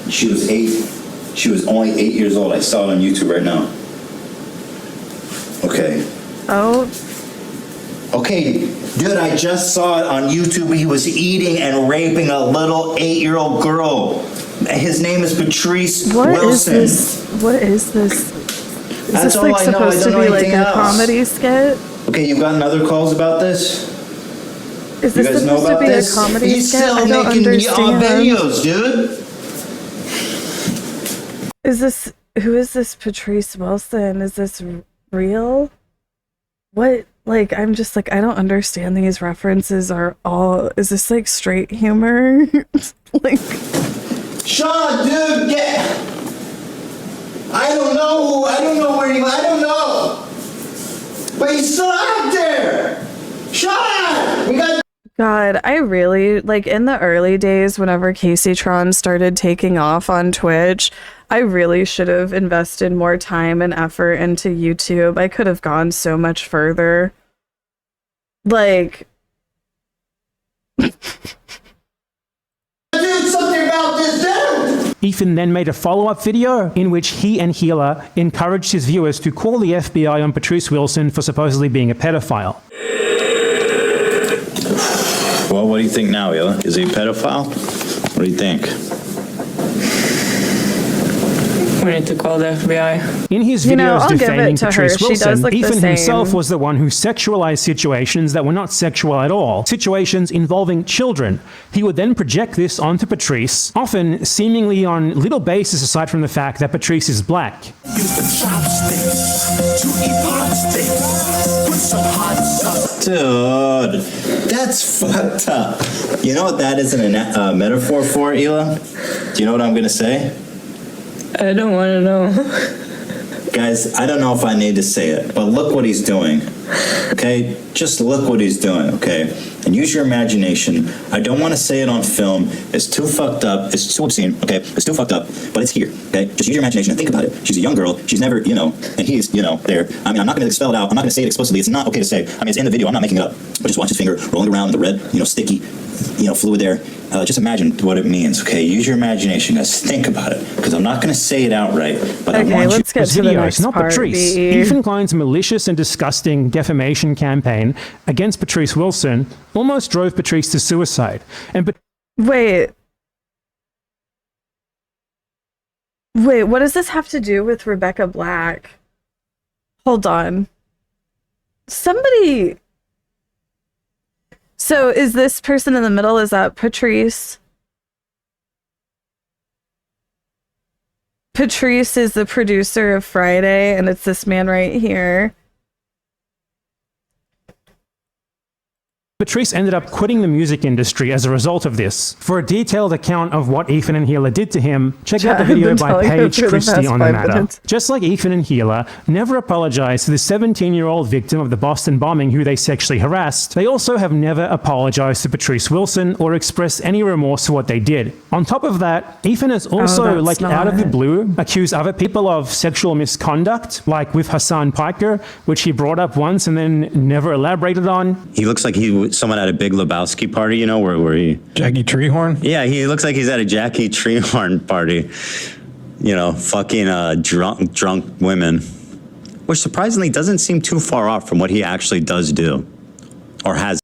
She was 8. She was only 8 years old. I saw it on YouTube right now. Okay. Oh. Okay, dude, I just saw it on YouTube. He was eating and raping a little 8-year-old girl. His name is Patrice Wilson. What is this? Is That's this all like I know. supposed I to don't be know like anything a else. comedy skit? Okay, you've gotten other calls about this? Is this you guys know supposed to about be this? a comedy He's skit? still I don't making understand. videos, dude. Who is this Patrice Wilson? Is this real? What, like, I'm just like, I don't understand these references are all, is this like straight humor? Like, Sean, dude, I don't know where I don't know. But he's still out there. Sean, we got. God, I really, like, in the early days, whenever Kaceytron started taking off on Twitch, I really should have invested more time and effort into YouTube. I could have gone so much further. Like, Ethan then made a follow-up video in which he and Gila encouraged his viewers to call the FBI on Patrice Wilson for supposedly being a pedophile. Well, what do you think now, Hila? Is he a pedophile? What do you think? We need to call the FBI. In his You know, videos I'll give defaming it to her. Patrice She does Wilson, look the Ethan same. himself was the one who sexualized situations that were not sexual at all, situations involving children. He would then project this onto Patrice, often seemingly on little basis aside from the fact that Patrice is black. Dude, that's fucked up. You know what that is a metaphor for, Hila? Do you know what I'm gonna say? I don't want to know. Guys, I don't know if I need to say it, but look what he's doing. Okay? Just look what he's doing, okay? And use your imagination. I don't want to say it on film. It's too fucked up. It's too obscene, okay? It's too fucked up, but it's here, okay? Just use your imagination and think about it. She's a young girl. She's never, and he's, there. I mean, I'm not going to spell it out. I'm not going to say it explicitly. It's not okay to say. I mean, it's in the video. I'm not making it up. But just watch his finger rolling around in the red, sticky, fluid there. Just imagine what it means, okay? Use your imagination, guys. Think about it, because I'm not going to say it outright, but I want let's get to the next not part. Patrice. B. Ethan Klein's malicious and disgusting defamation campaign against Patrice Wilson almost drove Patrice to suicide. And Wait, what does this have to do with Rebecca Black? Hold on. Somebody... So is this person in the middle, is that Patrice? Patrice is the producer of Friday, and it's this man right here. Patrice ended up quitting the music industry as a result of this. For a detailed account of what Ethan and Gila did to him, check out the video by Paige Christie on the matter. Just like Ethan and Gila never apologized to the 17-year-old victim of the Boston bombing who they sexually harassed, they also have never apologized to Patrice Wilson or expressed any remorse for what they did. On top of that, Ethan has also, out of the blue, accused other people of sexual misconduct, like with Hassan Piker, which he brought up once and then never elaborated on. He looks like he was someone at a Big Lebowski party, where he... Jackie Treehorn? Yeah, he looks like he's at a Jackie Treehorn party. Fucking drunk women. Which surprisingly doesn't seem too far off from what he actually does do. Or has.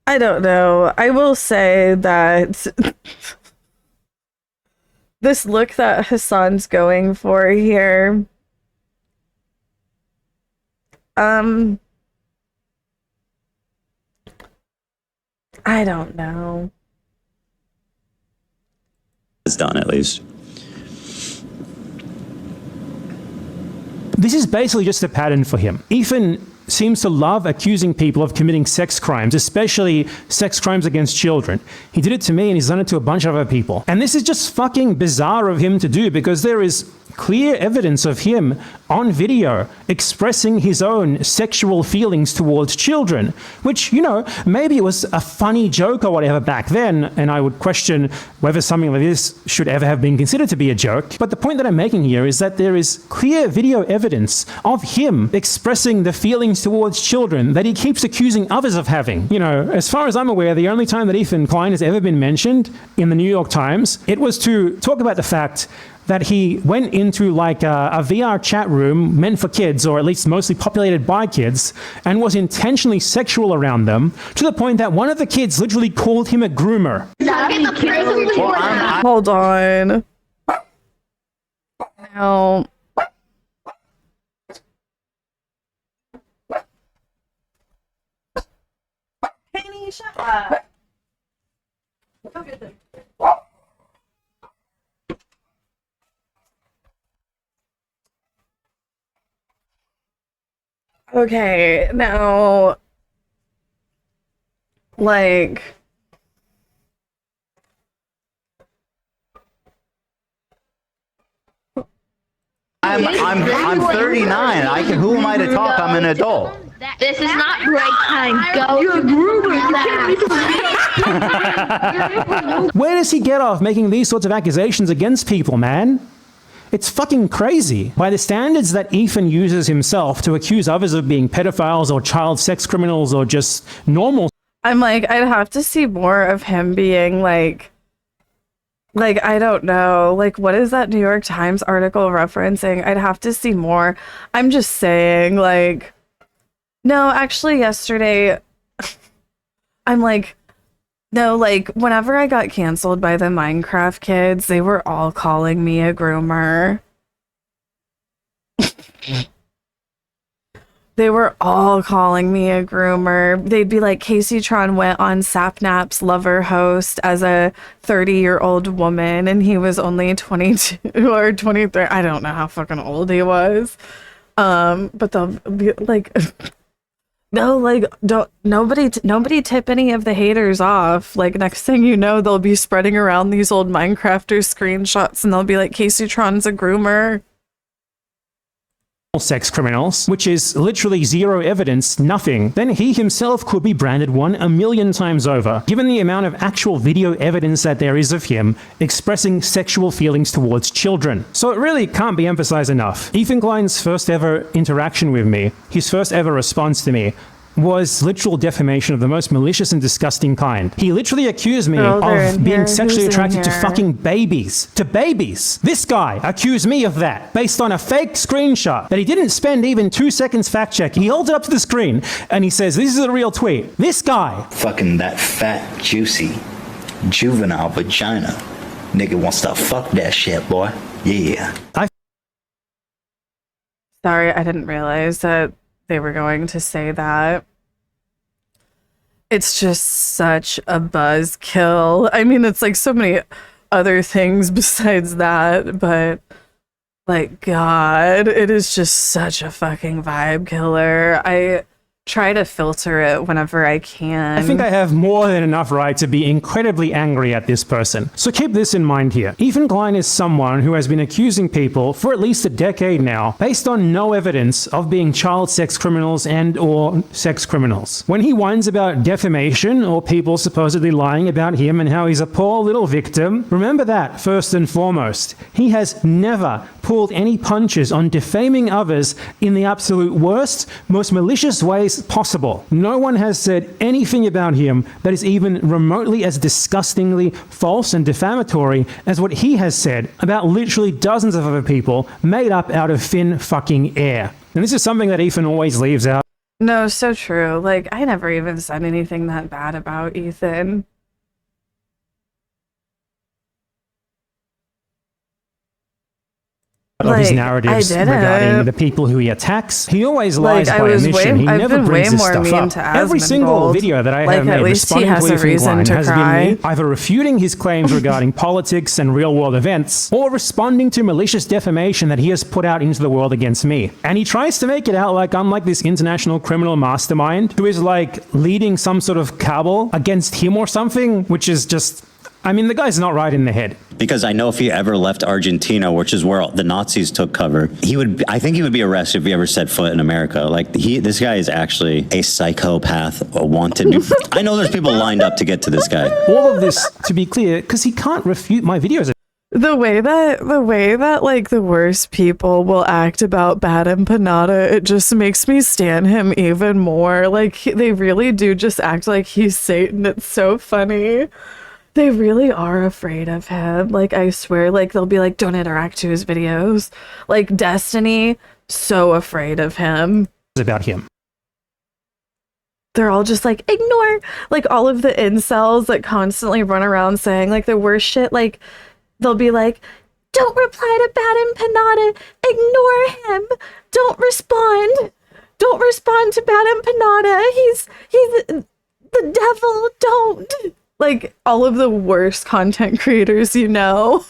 I don't know. I will say that this look that Hassan's going for here, I don't know. It's done, at least. This is basically just a pattern for him. Ethan seems to love accusing people of committing sex crimes, especially sex crimes against children. He did it to me and he's done it to a bunch of other people. And this is just fucking bizarre of him to do because there is clear evidence of him on video expressing his own sexual feelings towards children, which, maybe it was a funny joke or whatever back then, and I would question whether something like this should ever have been considered to be a joke. But the point that I'm making here is that there is clear video evidence of him expressing the feelings towards children that he keeps accusing others of having. As far as I'm aware, the only time that Ethan Klein has ever been mentioned in the New York Times, it was to talk about the fact that he went into a VR chat room meant for kids, or at least mostly populated by kids, and was intentionally sexual around them, to the point that one of the kids literally called him a groomer. Hold on. Now... Penny, shut up. Go get them. Okay, now, I'm 39. Who am I to talk? I'm an adult. This is not break time. Go. You're Where does he get off making these sorts of accusations against people, man? It's fucking crazy. By the standards that Ethan uses himself to accuse others of being pedophiles or child sex criminals or just normal. I'm like, I'd have to see more of him being like, I don't know, like, what is that New York Times article referencing? I'd have to see more. I'm just saying, like, no, actually, yesterday, I'm like, no, like, whenever I got canceled by the Minecraft kids, they were all calling me a groomer. They were all calling me a groomer. They'd be like, Kaceytron went on Sapnap's Lover host as a 30-year-old woman, and he was only 22 or 23. I don't know how fucking old he was. But they'll be like, no, like, nobody tip any of the haters off. Like, next thing you know, they'll be spreading around these old Minecrafters screenshots, and they'll be like, Kaceytron's a groomer. Sex criminals, which is literally zero evidence, nothing, then he himself could be branded one a million times over, given the amount of actual video evidence that there is of him expressing sexual feelings towards children. So it really can't be emphasized enough. Ethan Klein's first ever interaction with me, his first ever response to me, was literal defamation of the most malicious and disgusting kind. He literally accused me of being sexually attracted to fucking babies. To babies! This guy accused me of that, based on a fake screenshot that he didn't spend even 2 seconds fact-checking. He holds it up to the screen, and he says, this is a real tweet. This guy! Fucking that fat, juicy, juvenile vagina. Nigga wants to fuck that shit, boy. Yeah. Sorry, I didn't realize that they were going to say that. It's just such a buzzkill. I mean, it's like so many other things besides that, but like, God, it is just such a fucking vibe killer. I try to filter it whenever I can. I think I have more than enough right to be incredibly angry at this person. So keep this in mind here. Ethan Klein is someone who has been accusing people for at least a decade now, based on no evidence of being child sex criminals and or sex criminals. When he whines about defamation or people supposedly lying about him and how he's a poor little victim, remember that first and foremost. He has never pulled any punches on defaming others in the absolute worst, most malicious ways possible. No one has said anything about him that is even remotely as disgustingly false and defamatory as what he has said about literally dozens of other people made up out of thin fucking air. And this is something that Ethan always leaves out. No, so true. Like, I never even said anything that bad about Ethan. Of his narratives regarding the people who he attacks. He always lies by omission. He never brings this stuff up. Every single video that I have made responding to Ethan Klein has been me either refuting his claims regarding politics and real-world events, or responding to malicious defamation that he has put out into the world against me. And he tries to make it out like I'm like this international criminal mastermind who is like leading some sort of cabal against him or something, which is just... I mean, the guy's not right in the head. Because I know if he ever left Argentina, which is where the Nazis took cover, I think he would be arrested if he ever set foot in America. Like, this guy is actually a psychopath, a wanted. I know there's people lined up to get to this guy. All of this, to be clear, because he can't refute my videos. The way that like the worst people will act about Bad Empanada, it just makes me stan him even more. Like, they really do just act like he's Satan. It's so funny. They really are afraid of him. Like, I swear, like, they'll be like, don't interact to his videos. Like, Destiny, so afraid of him. About him. They're all just like, ignore. Like, all of the incels that constantly run around saying, like, the worst shit. Like, they'll be like, don't reply to Bad Empanada. Ignore him. Don't respond. Don't respond to Bad Empanada. He's the devil. Don't. Like, all of the worst content creators, you know.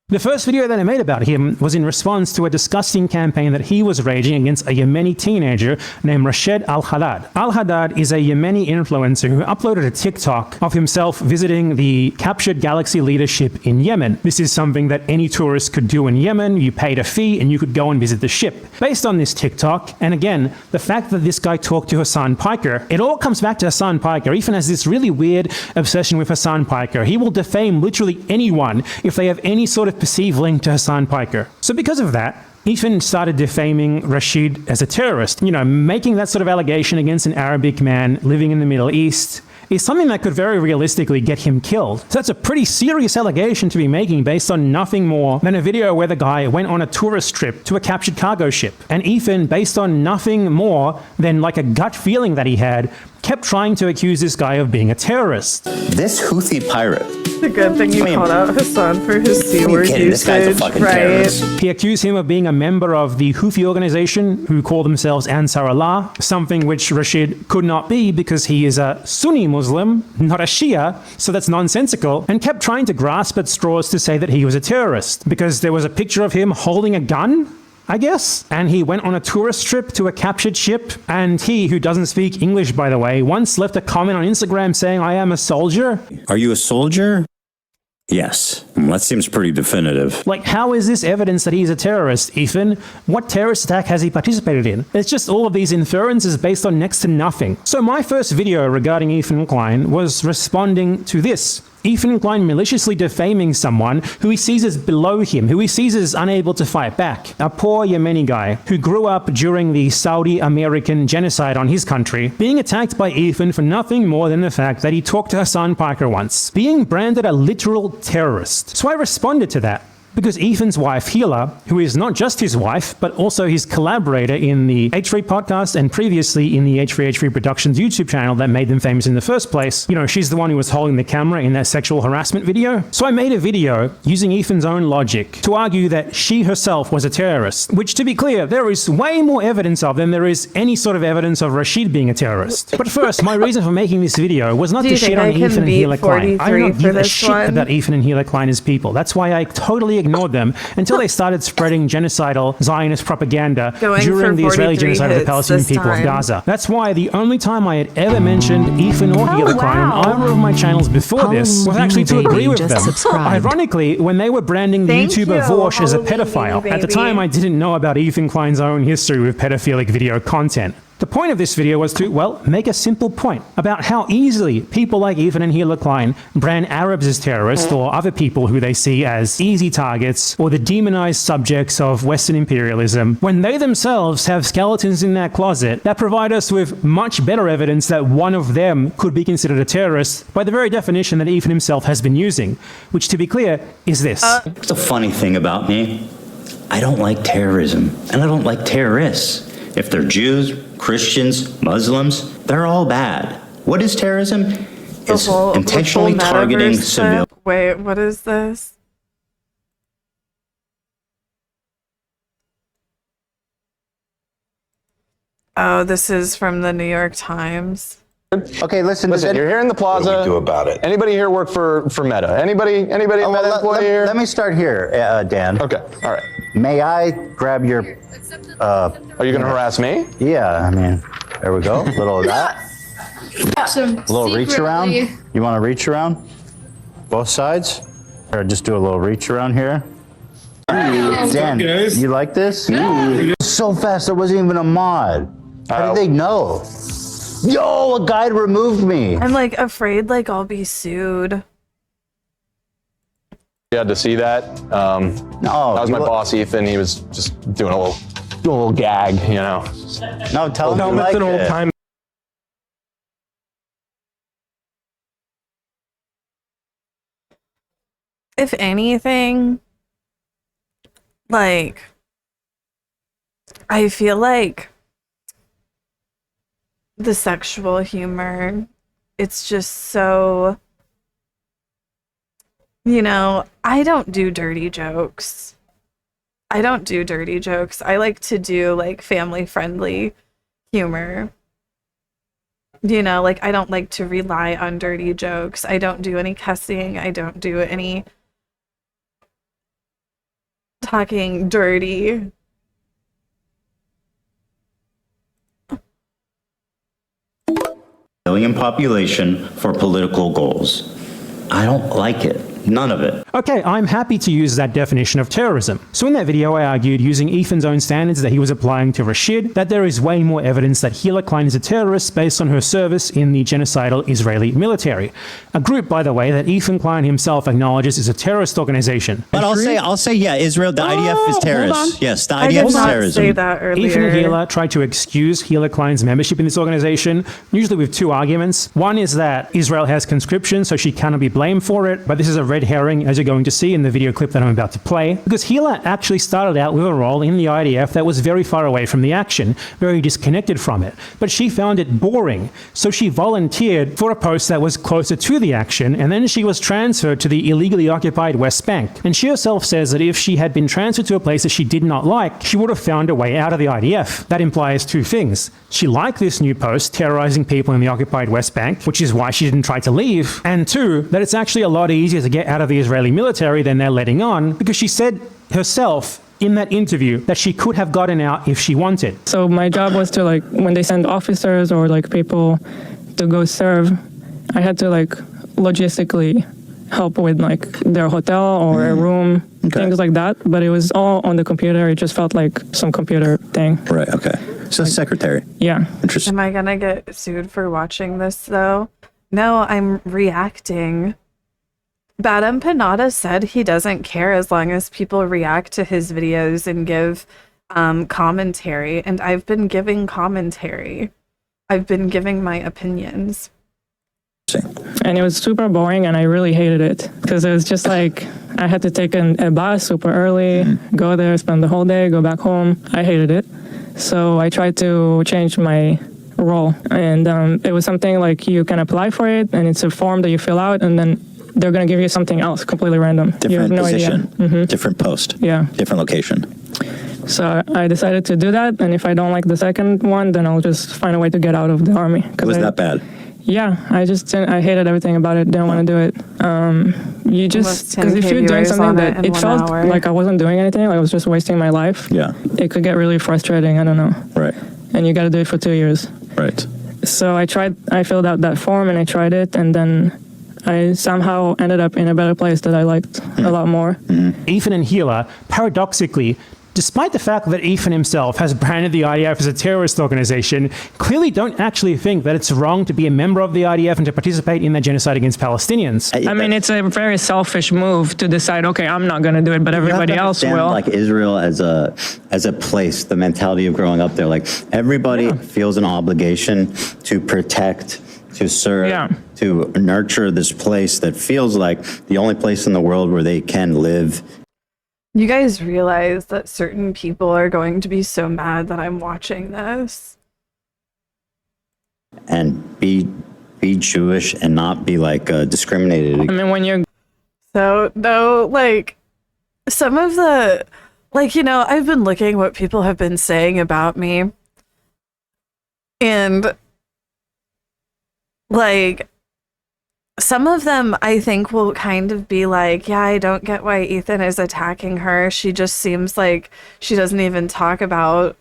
The first video that I made about him was in response to a disgusting campaign that he was raging against a Yemeni teenager named Rashid Al-Haddad. Al-Haddad is a Yemeni influencer who uploaded a TikTok of himself visiting the captured Galaxy leadership in Yemen. This is something that any tourist could do in Yemen. You paid a fee and you could go and visit the ship. Based on this TikTok, and again, the fact that this guy talked to Hassan Piker, it all comes back to Hassan Piker. Ethan has this really weird obsession with Hassan Piker. He will defame literally anyone if they have any sort of perceived link to Hassan Piker. So because of that, Ethan started defaming Rashid as a terrorist. You know, making that sort of allegation against an Arabic man living in the Middle East is something that could very realistically get him killed. So that's a pretty serious allegation to be making based on nothing more than a video where the guy went on a tourist trip to a captured cargo ship. And Ethan, based on nothing more than like a gut feeling that he had, kept trying to accuse this guy of being a terrorist. This Houthi pirate. It's a good thing you called out Hassan for his C-word usage, this guy's a fucking terrorist. He accused him of being a member of the Houthi organization who call themselves Ansar Allah, something which Rashid could not be because he is a Sunni Muslim, not a Shia, so that's nonsensical, and kept trying to grasp at straws to say that he was a terrorist because there was a picture of him holding a gun, I guess. And he went on a tourist trip to a captured ship. And he, who doesn't speak English, by the way, once left a comment on Instagram saying, "I am a soldier." Are you a soldier? Yes. That seems pretty definitive. Like, how is this evidence that he's a terrorist, Ethan? What terrorist attack has he participated in? It's just all of these inferences based on next to nothing. So my first video regarding Ethan Klein was responding to this. Ethan Klein maliciously defaming someone who he sees as below him, who he sees as unable to fight back. A poor Yemeni guy who grew up during the Saudi-American genocide on his country, being attacked by Ethan for nothing more than the fact that he talked to Hassan Piker once, being branded a literal terrorist. So I responded to that. Because Ethan's wife, Hila, who is not just his wife, but also his collaborator in the H3 podcast and previously in the H3 Productions YouTube channel that made them famous in the first place, you know, she's the one who was holding the camera in that sexual harassment video. So I made a video using Ethan's own logic to argue that she herself was a terrorist, which, to be clear, there is way more evidence of than there is any sort of evidence of Rashid being a terrorist. But first, my reason for making this video was not to shit on Ethan and Hila Klein. I don't give a shit about Ethan and Hila Klein as people. That's why I totally ignored them until they started spreading genocidal Zionist propaganda during the Israeli genocide of the Palestinian people of Gaza. That's why the only time I had ever mentioned Ethan or Hila Klein on either of my channels before this was actually to agree with them. Ironically, when they were branding YouTuber Vorsh as a pedophile, at the time I didn't know about Ethan Klein's own history with pedophilic video content. The point of this video was to, well, make a simple point about how easily people like Ethan and Hila Klein brand Arabs as terrorists or other people who they see as easy targets or the demonized subjects of Western imperialism when they themselves have skeletons in their closet that provide us with much better evidence that one of them could be considered a terrorist by the very definition that Ethan himself has been using, which, to be clear, is this. What's the funny thing about me? I don't like terrorism, and I don't like terrorists. If they're Jews, Christians, Muslims, they're all bad. What is terrorism? It's intentionally targeting civilians. Wait, what is this? Oh, this is from the New York Times. Okay, listen, you're here in the plaza. What do we do about it? Anybody here work for Meta? Anybody a Meta employee here? Let me start here, Dan. Okay, all right. May I grab your... Are you going to harass me? Yeah, I mean, there we go. A little of that. A little reach around. You want to reach around? Both sides? Or just do a little reach around here? Dan, you like this? So fast, there wasn't even a mod. How did they know? Yo, a guide removed me. I'm like afraid like I'll be sued. You had to see that. No, that was my boss, Ethan. He was just doing a little gag, you know. No, tell him you like it. If anything, like, I feel like the sexual humor, it's just so, you know, I don't do dirty jokes. I like to do like family friendly humor. You know, like I don't like to rely on dirty jokes. I don't do any cussing. I don't do any talking dirty. Alien population for political goals. I don't like it. None of it. Okay, I'm happy to use that definition of terrorism. So in that video, I argued, using Ethan's own standards that he was applying to Rashid, that there is way more evidence that Hila Klein is a terrorist based on her service in the genocidal Israeli military. A group, by the way, that Ethan Klein himself acknowledges is a terrorist organization. But I'll say, yeah, Israel, the IDF is terrorist. Yes, the IDF is terrorism. Say that earlier. Ethan and Hila tried to excuse Hila Klein's membership in this organization, usually with two arguments. One is that Israel has conscription, so she cannot be blamed for it, but this is a red herring, as you're going to see in the video clip that I'm about to play, because Hila actually started out with a role in the IDF that was very far away from the action, very disconnected from it, but she found it boring, so she volunteered for a post that was closer to the action, and then she was transferred to the illegally occupied West Bank. And she herself says that if she had been transferred to a place that she did not like, she would have found a way out of the IDF. That implies two things. She liked this new post, terrorizing people in the occupied West Bank, which is why she didn't try to leave, and two, that it's actually a lot easier to get out of the Israeli military than they're letting on, because she said herself in that interview that she could have gotten out if she wanted. So my job was to, like, when they send officers or like people to go serve, I had to like logistically help with like their hotel or a room, things like that. But it was all on the computer. It just felt like some computer thing. Right, okay. So secretary. Yeah. Interesting. Am I gonna get sued for watching this though? No, I'm reacting. Bad Empanada said he doesn't care as long as people react to his videos and give commentary, and I've been giving commentary. I've been giving my opinions. And it was super boring, and I really hated it because it was just like I had to take a bus super early, go there, spend the whole day, go back home. I hated it. So I tried to change my role, and it was something like you can apply for it, and it's a form that you fill out, and then they're going to give you something else completely random. You have Different no position, idea. different post, Yeah. different location. So I decided to do that, and if I don't like the second one, then I'll just find a way to get out of the army. Was that bad? Yeah, I hated everything about it. Didn't want to do it. You just, because if you're doing something that it felt like I wasn't doing anything, like I was just wasting my life. Yeah. It could get really frustrating. I don't know. Right. And you got to do it for 2 years. Right. So I filled out that form and I tried it, and then I somehow ended up in a better place that I liked a lot more. Ethan and Hila, paradoxically, despite the fact that Ethan himself has branded the IDF as a terrorist organization, clearly don't actually think that it's wrong to be a member of the IDF and to participate in the genocide against Palestinians. I mean, it's a very selfish move to decide, okay, I'm not going to do it, but everybody else will. Like Israel as a place, the mentality of growing up there, like everybody feels an obligation to protect, to serve, to nurture this place that feels like the only place in the world where they can live. You guys realize that certain people are going to be so mad that I'm watching this? And be Jewish and not be like discriminated. I mean, when you're... So, no, like, some of the, like, you know, I've been looking what people have been saying about me. And, like, some of them I think will kind of be like, yeah, I don't get why Ethan is attacking her. She just seems like she doesn't even talk about,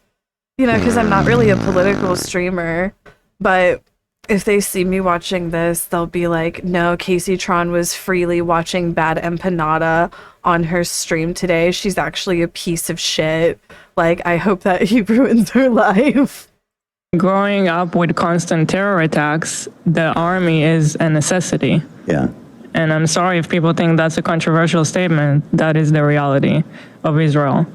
you know, because I'm not really a political streamer. But if they see me watching this, they'll be like, no, Kaceytron was freely watching Bad Empanada on her stream today. She's actually a piece of shit. Like, I hope that he ruins her life. Growing up with constant terror attacks, the army is a necessity. Yeah. And I'm sorry if people think that's a controversial statement. That is the reality of Israel.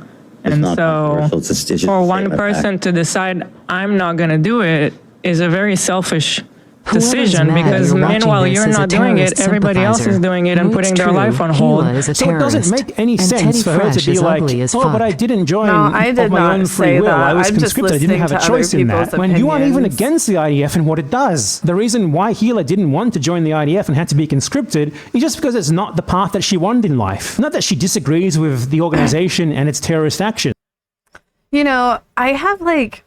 It's and not so controversial, it's just for a one statement person fact. to decide I'm not going to do it is a very selfish Whoever's decision, mad because you're watching meanwhile this you're is a not doing it, terrorist everybody else is doing it and No, putting it's their true. life on hold. Hila is a So it doesn't terrorist. make any And sense Teddy for her Fresh to be is like, ugly as oh, but fuck. I didn't join No, I did of my not own say free will. that. I was I'm just conscripted. I didn't listening have a to choice other in that. people's When you aren't even opinions. against the IDF and what it does. The reason why Hila didn't want to join the IDF and had to be conscripted is just because it's not the path that she wanted in life. Not that she disagrees with the organization and its terrorist action. You know, I have like,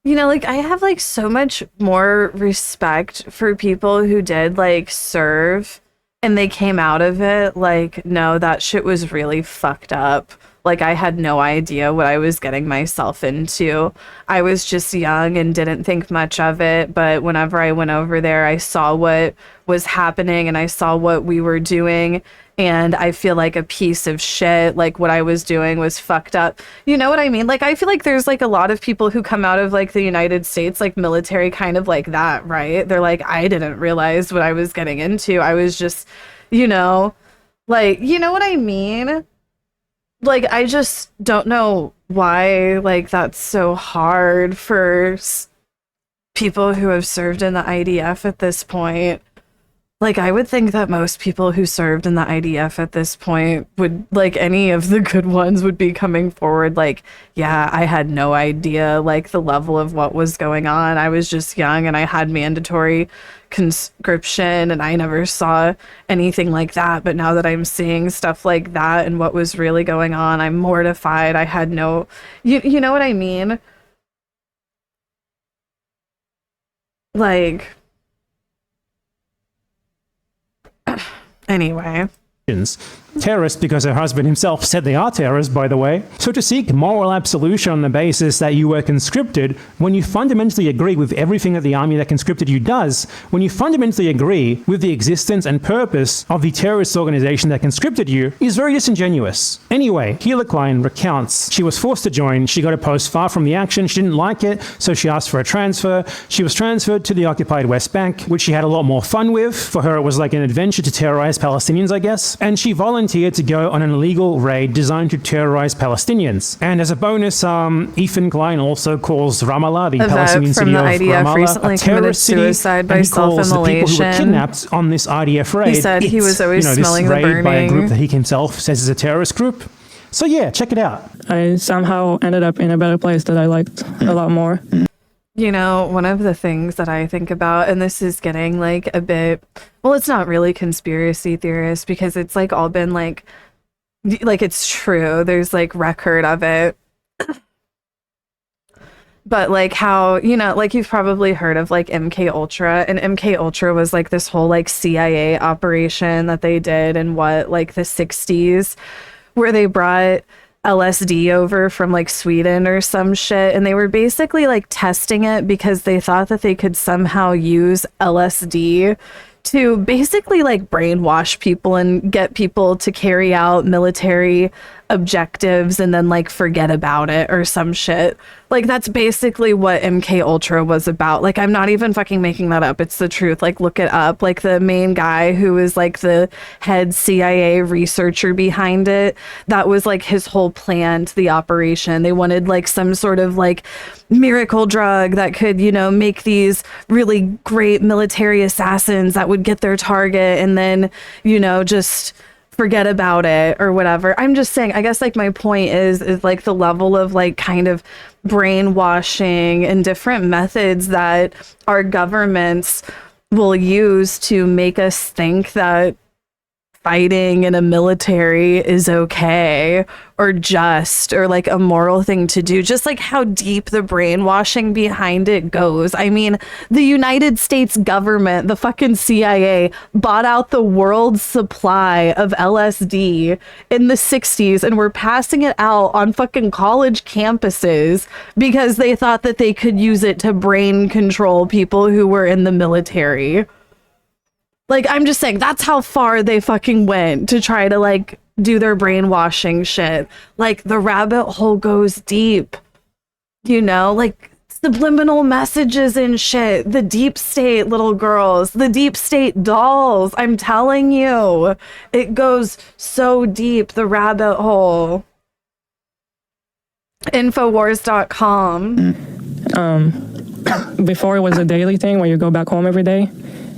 you know, like I have like so much more respect for people who did like serve and they came out of it like, no, that shit was really fucked up. Like, I had no idea what I was getting myself into. I was just young and didn't think much of it. But whenever I went over there, I saw what was happening and I saw what we were doing. And I feel like a piece of shit. Like, what I was doing was fucked up. You know what I mean? Like, I feel like there's like a lot of people who come out of like the United States, like military kind of like that, right? They're like, I didn't realize what I was getting into. I was just, like, you know what I mean? Like, I just don't know why, like, that's so hard for people who have served in the IDF at this point. Like, I would think that most people who served in the IDF at this point would, like, any of the good ones would be coming forward like, yeah, I had no idea, like, the level of what was going on. I was just young and I had mandatory conscription and I never saw anything like that. But now that I'm seeing stuff like that and what was really going on, I'm mortified. I had no, you know what I mean? Like, anyway. Terrorists because her husband himself said they are terrorists, by the way. So to seek moral absolution on the basis that you were conscripted, when you fundamentally agree with everything that the army that conscripted you does, when you fundamentally agree with the existence and purpose of the terrorist organization that conscripted you, is very disingenuous. Anyway, Gila Klein recounts she was forced to join, she got a post far from the action, she didn't like it, so she asked for a transfer. She was transferred to the occupied West Bank, which she had a lot more fun with. For her, it was like an adventure to terrorize Palestinians, I guess. And she volunteered to go on an illegal raid designed to terrorize Palestinians. And as a bonus, Ethan Klein also calls Ramallah, the Palestinian city of Ramallah, a terrorist city, suicide by and he calls the people who were kidnapped on this IDF raid. He said he was always smelling this the raid by a group burning. that he himself says is a terrorist group. So yeah, check it out. I somehow ended up in a better place that I liked a lot more. You know, one of the things that I think about, and this is getting like a bit, well, it's not really conspiracy theorist because it's like all been like it's true. There's like record of it. But like how, like you've probably heard of like MK Ultra, and MK Ultra was like this whole like CIA operation that they did in what, like the 60s, where they brought LSD over from like Sweden or some shit, and they were basically like testing it because they thought that they could somehow use LSD to basically like brainwash people and get people to carry out military objectives and then like forget about it or some shit. Like that's basically what MK Ultra was about. Like I'm not even fucking making that up. It's the truth. Like look it up. Like the main guy who was like the head CIA researcher behind it, that was like his whole plan to the operation. They wanted like some sort of like miracle drug that could, make these really great military assassins that would get their target and then, just forget about it or whatever. I'm just saying, I guess like my point is like the level of like kind of brainwashing and different methods that our governments will use to make us think that fighting in a military is okay or just or like a moral thing to do. Just like how deep the brainwashing behind it goes. I mean, the United States government, the fucking CIA, bought out the world's supply of LSD in the 60s and were passing it out on fucking college campuses because they thought that they could use it to brain control people who were in the military. Like, I'm just saying, that's how far they fucking went to try to, like, do their brainwashing shit. Like, the rabbit hole goes deep. Like, subliminal messages and shit. The deep state little girls. The deep state dolls. I'm telling you. It goes so deep, the rabbit hole. Infowars.com. Before it was a daily thing where you go back home every day.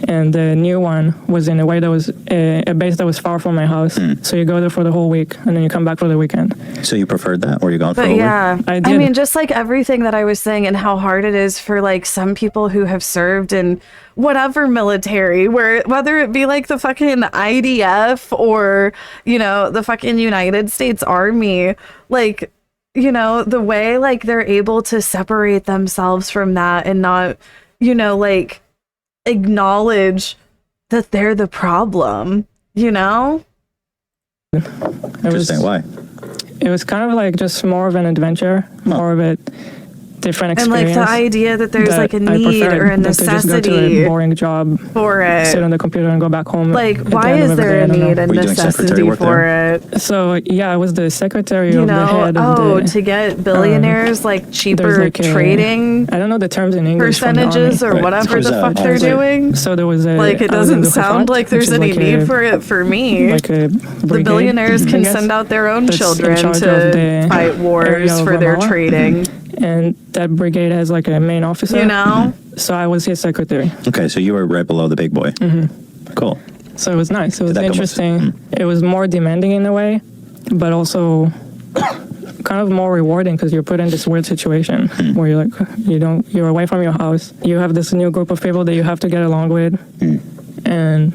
And the new one was in a way that was a base that was far from my house. So you go there for the whole week and then you come back for the weekend. So you preferred that? Or you gone for a whole week? I did. I mean, just like everything that I was saying and how hard it is for like some people who have served in whatever military, whether it be like the fucking IDF or, the fucking United States Army, like, the way like they're able to separate themselves from that and not, like, acknowledge that they're the problem You know? Interesting. Why? It was kind of like just more of an adventure, more of a different And experience. like the idea that there's like a I need preferred or a than to just go to necessity a boring job for it. sit on the computer and go back home. Like, at the why end of is every there day, a I don't know. need and necessity for it? So yeah, I was the secretary You of the know, head of the to get billionaires like there's cheaper like trading I don't know the terms in English from the percentages army. or whatever the fuck they're doing. So there was a Like, it I was in doesn't the sound Hufat, like there's which is any like need a- for it for me. like a The brigade, billionaires I can guess, send out their own that's in children charge of to the fight wars area of for their Ramallah. trading. And that brigade has like a main officer. You know? So I was his secretary. Okay, so you were right below the big boy. Cool. So it was nice. It was that come with- interesting. It was more demanding in a way, but also kind of more rewarding because you're put in this weird situation where you're like, you're away from your house. You have this new group of people that you have to get along with. And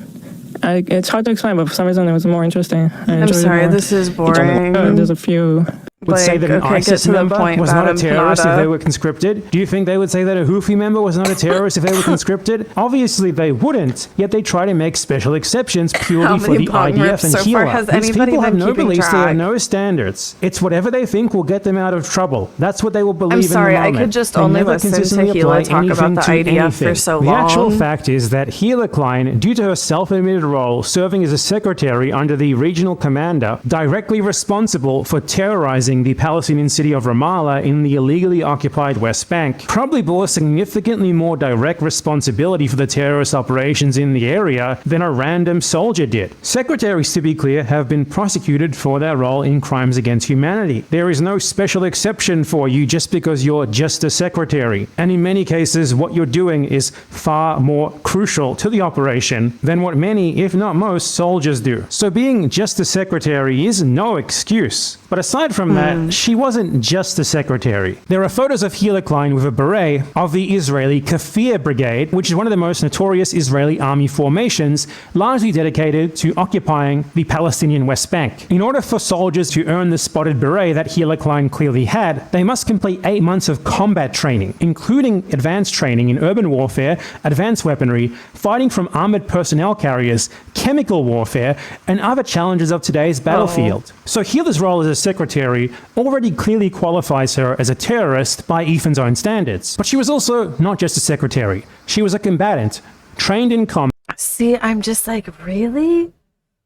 it's hard to explain, but for some reason it was more interesting. I'm sorry, this is boring. There's a few. Would say that an okay, get ISIS to the member point, was not a Madam terrorist if Panada. they were conscripted? Do you think they would say that a Houthi member was not a terrorist if they were conscripted? Obviously they wouldn't, yet they try to make special exceptions How purely for many the bong IDF rips and so HELA. far has These anybody people have been no keeping beliefs, they have track? no standards. It's whatever they think will get them out of trouble. That's what they will believe I'm sorry, in the I moment. could just They only never listen to consistently HELA apply talk about anything the to IDF for anything. so The actual long. fact is that HELA Klein, due to her self-admitted role serving as a secretary under the regional commander, directly responsible for terrorizing the Palestinian city of Ramallah in the illegally occupied West Bank, probably bore significantly more direct responsibility for the terrorist operations in the area than a random soldier did. Secretaries, to be clear, have been prosecuted for their role in crimes against humanity. There is no special exception for you just because you're just a secretary. And in many cases, what you're doing is far more crucial to the operation than what many, if not most, soldiers do. So being just a secretary is no excuse. But aside from that, she wasn't just a secretary. There are photos of HELA Klein with a beret of the Israeli Kafir Brigade, which is one of the most notorious Israeli army formations, largely dedicated to occupying the Palestinian West Bank. In order for soldiers to earn the spotted beret that HELA Klein clearly had, they must complete 8 months of combat training, including advanced training in urban warfare, advanced weaponry, fighting from armored personnel carriers, chemical warfare, and other challenges of today's battlefield. So HELA's role as a secretary already clearly qualifies her as a terrorist by Ethan's own standards. But she was also not just a secretary. She was a combatant, trained in combat. See, I'm just like, really?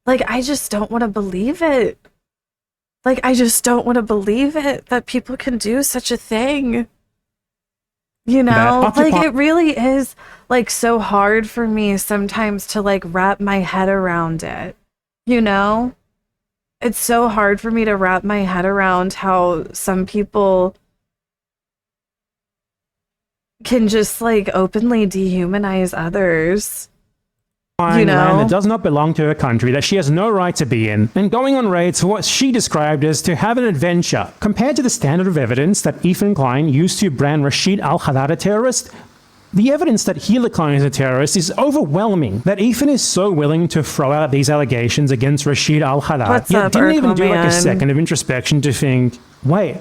Like, I just don't want to believe it. Like, I just don't want to believe it that people can do such a thing. You know, like, it really is, like, so hard for me sometimes to, like, wrap my head around it. You know? It's so hard for me to wrap my head around how some people can just, like, openly dehumanize others. You know? Land that does not belong to her country, that she has no right to be in, and going on raids for what she described as to have an adventure. Compared to the standard of evidence that Ethan Klein used to brand Rashid al-Haddad a terrorist, the evidence that HELA Klein is a terrorist is overwhelming. That Ethan is so willing to throw out these allegations against Rashid al-Haddad, What's yet up, didn't even do like a Urkel man? second of introspection to think, wait,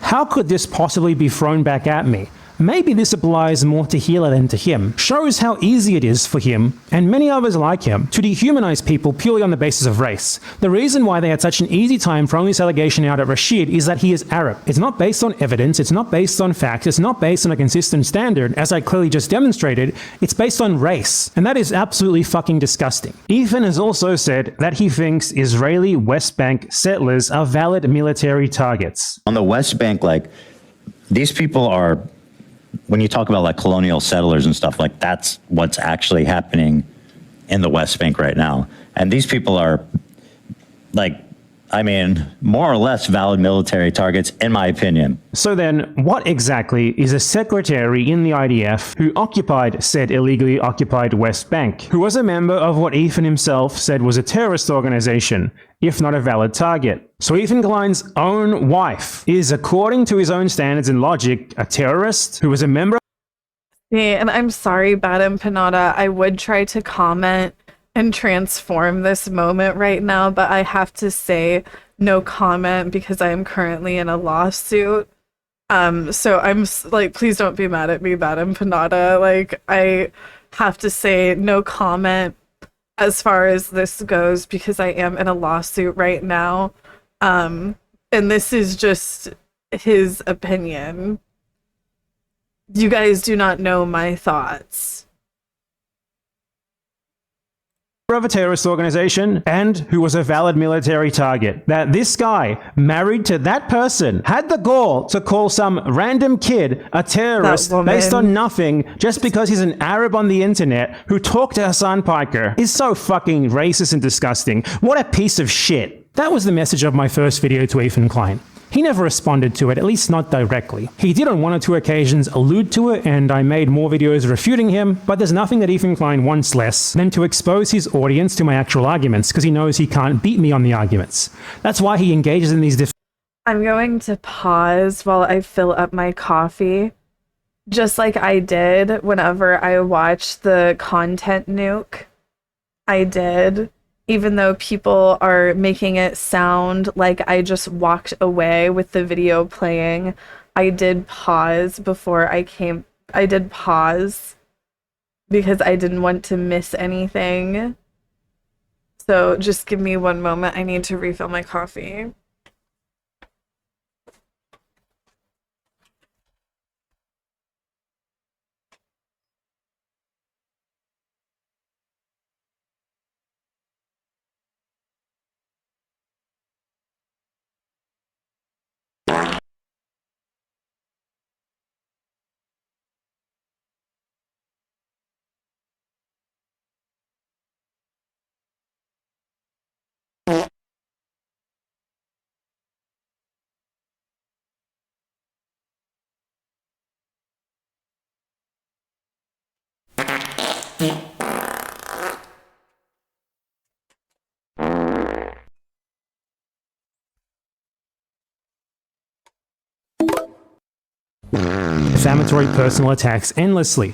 how could this possibly be thrown back at me? Maybe this applies more to HELA than to him. Shows how easy it is for him, and many others like him, to dehumanize people purely on the basis of race. The reason why they had such an easy time throwing this allegation out at Rashid is that he is Arab. It's not based on evidence, it's not based on facts, it's not based on a consistent standard, as I clearly just demonstrated, it's based on race. And that is absolutely fucking disgusting. Ethan has also said that he thinks Israeli West Bank settlers are valid military targets. On the West Bank, like, these people are, when you talk about like colonial settlers and stuff, like that's what's actually happening in the West Bank right now. And these people are like, I mean, more or less valid military targets, in my opinion. So then, what exactly is a secretary in the IDF who occupied said illegally occupied West Bank, who was a member of what Ethan himself said was a terrorist organization, if not a valid target? So Ethan Klein's own wife is, according to his own standards and logic, a terrorist who was a member. Yeah, and I'm sorry, Madam Panada. I would try to comment and transform this moment right now, but I have to say no comment because I am currently in a lawsuit. So I'm like, please don't be mad at me, Madam Panada. Like, I have to say no comment. as far as this goes, because I am in a lawsuit right now. And this is just his opinion. You guys do not know my thoughts. Of a terrorist organization and who was a valid military target. That this guy, married to that person, had the gall to call some random kid a terrorist based on nothing just because he's an Arab on the internet who talked to Hassan Piker is so fucking racist and disgusting. What a piece of shit. That was the message of my first video to Ethan Klein. He never responded to it, at least not directly. He did on one or two occasions allude to it, and I made more videos refuting him, but there's nothing that Ethan Klein wants less than to expose his audience to my actual arguments, because he knows he can't beat me on the arguments. That's why he engages in these I'm going to pause while I fill up my coffee, just like I did whenever I watched the content nuke. I did. Even though people are making it sound like I just walked away with the video playing, I did pause before I came. I did pause because I didn't want to miss anything. So just give me one moment. I need to refill my coffee. defamatory personal attacks endlessly.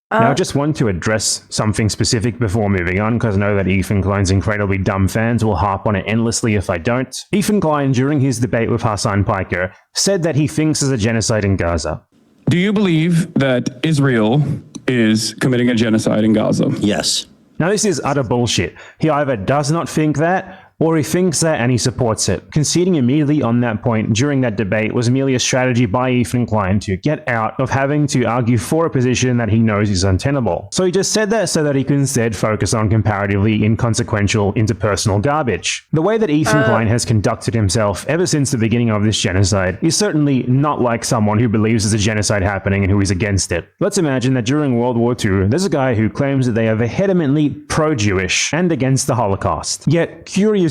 Now, I just want to address something specific before moving on, because I know that Ethan Klein's incredibly dumb fans will harp on it endlessly if I don't. Ethan Klein, during his debate with Hassan Piker, said that he thinks there's a genocide in Gaza. Do you believe that Israel is committing a genocide in Gaza? Yes. Now, this is utter bullshit. He either does not think that, or he thinks that and he supports it. Conceding immediately on that point during that debate was merely a strategy by Ethan Klein to get out of having to argue for a position that he knows is untenable. So he just said that so that he could instead focus on comparatively inconsequential interpersonal garbage. The way that Ethan Klein has conducted himself ever since the beginning of this genocide is certainly not like someone who believes there's a genocide happening and who is against it. Let's imagine that during World War II, there's a guy who claims that they are vehemently pro-Jewish and against the Holocaust. Yet, curiously,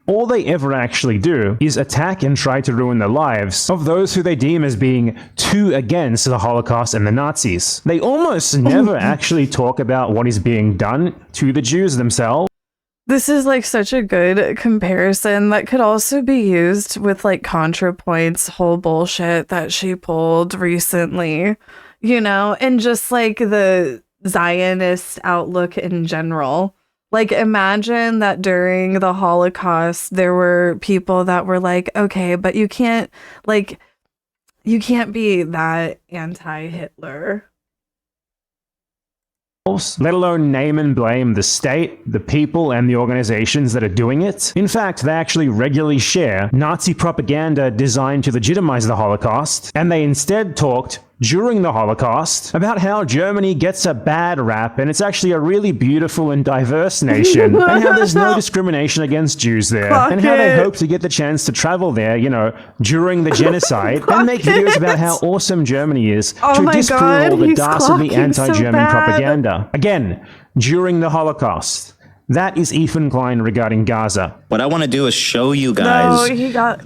all they ever actually do is attack and try to ruin the lives of those who they deem as being too against the Holocaust and the Nazis. They almost never actually talk about what is being done to the Jews themselves. This is like such a good comparison that could also be used with like ContraPoint's whole bullshit that she pulled recently, you know, and just like the Zionist outlook in general. Like, imagine that during the Holocaust, there were people that were like, okay, but you can't be that anti-Hitler. Let alone name and blame the state, the people, and the organizations that are doing it. In fact, they actually regularly share Nazi propaganda designed to legitimize the Holocaust, and they instead talked during the Holocaust about how Germany gets a bad rap and it's actually a really beautiful and diverse nation, and how there's no discrimination against Jews there, and how they hope to get the chance to travel there, you know, during the genocide, and make videos about how awesome Germany is to disprove all the dastardly anti-German propaganda. Again, during the Holocaust. That is Ethan Klein regarding Gaza. What I want to do is show you guys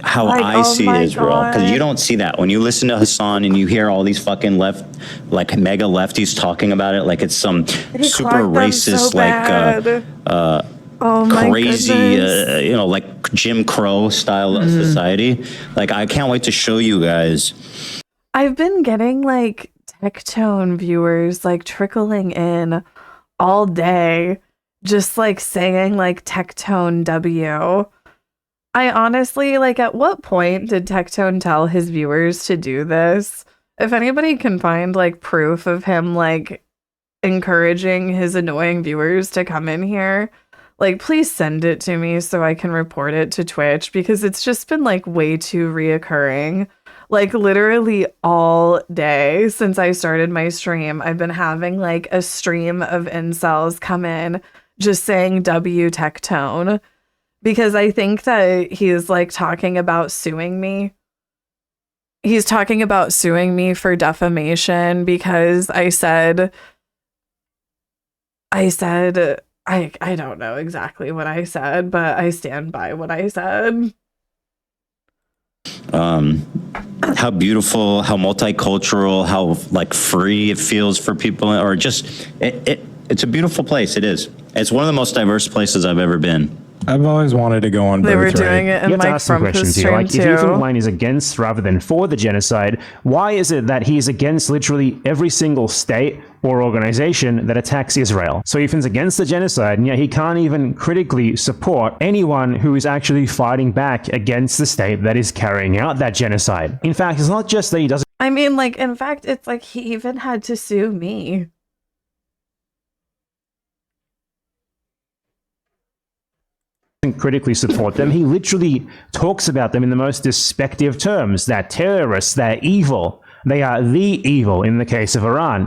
how I see Israel, because you don't see that. When you listen to Hassan and you hear all these fucking left, like mega lefties talking about it, like it's some super racist, crazy, you know, like Jim Crow style of society. Like, I can't wait to show you guys. I've been getting like Tectone viewers like trickling in all day. Just like saying like Tectone W. I honestly, like, at what point did Tectone tell his viewers to do this? If anybody can find like proof of him like encouraging his annoying viewers to come in here, like please send it to me so I can report it to Twitch, because it's just been like way too reoccurring. Like literally all day since I started my stream, I've been having like a stream of incels come in just saying W Tectone, because I think that he's like talking about suing me. He's talking about suing me for defamation because I don't know exactly what I said, but I stand by what I said. How beautiful, how multicultural, how like free it feels for people, or just it's a beautiful place. It is. It's one of the most diverse places I've ever been. I've always wanted to go on They were Birthright. doing it in You have to Mike ask some Frumper's questions here. stream Like, if Ethan too. Klein is against rather than for the genocide, why is it that he's against literally every single state or organization that attacks Israel? So Ethan's against the genocide, and yet he can't even critically support anyone who is actually fighting back against the state that is carrying out that genocide. In fact, it's not just that he doesn't I mean, like, in fact, it's like he even had to sue me. critically support them. He literally talks about them in the most despective terms. They're terrorists, they're evil. They are the evil in the case of Iran.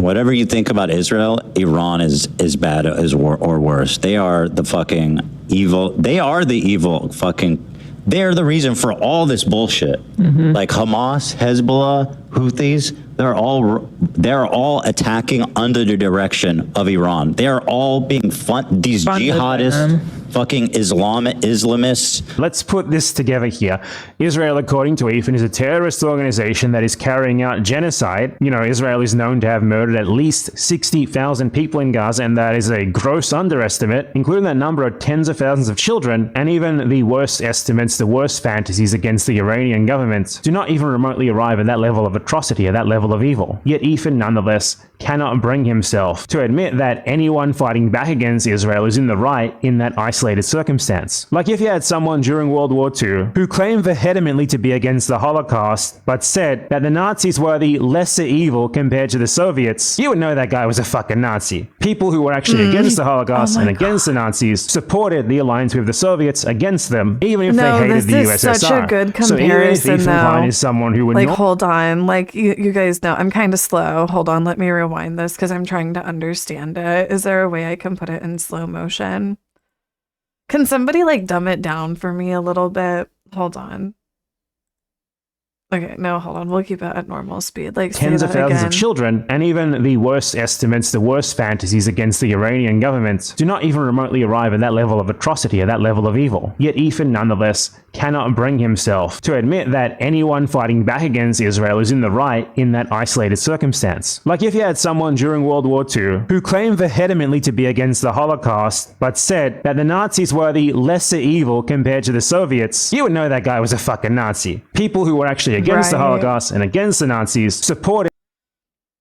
Whatever you think about Israel, Iran is bad or worse. They are the fucking evil. They are the evil fucking. They're the reason for all this bullshit. Like Hamas, Hezbollah, Houthis, they're all attacking under the direction of Iran. They are all being these jihadists, fucking Islamists. Let's put this together here. Israel, according to Ethan, is a terrorist organization that is carrying out genocide. You know, Israel is known to have murdered at least 60,000 people in Gaza, and that is a gross underestimate, including that number of tens of thousands of children, and even the worst estimates, the worst fantasies against the Iranian government do not even remotely arrive at that level of atrocity, at that level of evil. Yet Ethan, nonetheless, cannot bring himself to admit that anyone fighting back against Israel is in the right in that isolated circumstance. Like if you had someone during World War II who claimed vehemently to be against the Holocaust, but said that the Nazis were the lesser evil compared to the Soviets, you would know that guy was a fucking Nazi. People who were actually against the Holocaust and against the Nazis supported the alliance with the Soviets against them, even if they hated the USSR. This is such a good So even if comparison, Ethan Klein though. is someone who would Like, not hold on. Like, you guys know, I'm kind of slow. Hold on, let me rewind this because I'm trying to understand it. Is there a way I can put it in slow motion? Can somebody, like, dumb it down for me a little bit? Hold on. Okay, no, hold on. We'll keep it at normal speed. Like, tens say of that thousands again. of children, and even the worst estimates, the worst fantasies against the Iranian government do not even remotely arrive at that level of atrocity, at that level of evil. Yet Ethan, nonetheless, cannot bring himself to admit that anyone fighting back against Israel is in the right in that isolated circumstance. Like if you had someone during World War II who claimed vehemently to be against the Holocaust, but said that the Nazis were the lesser evil compared to the Soviets, you would know that guy was a fucking Nazi. People who were actually against the Right. Holocaust and against the Nazis supported.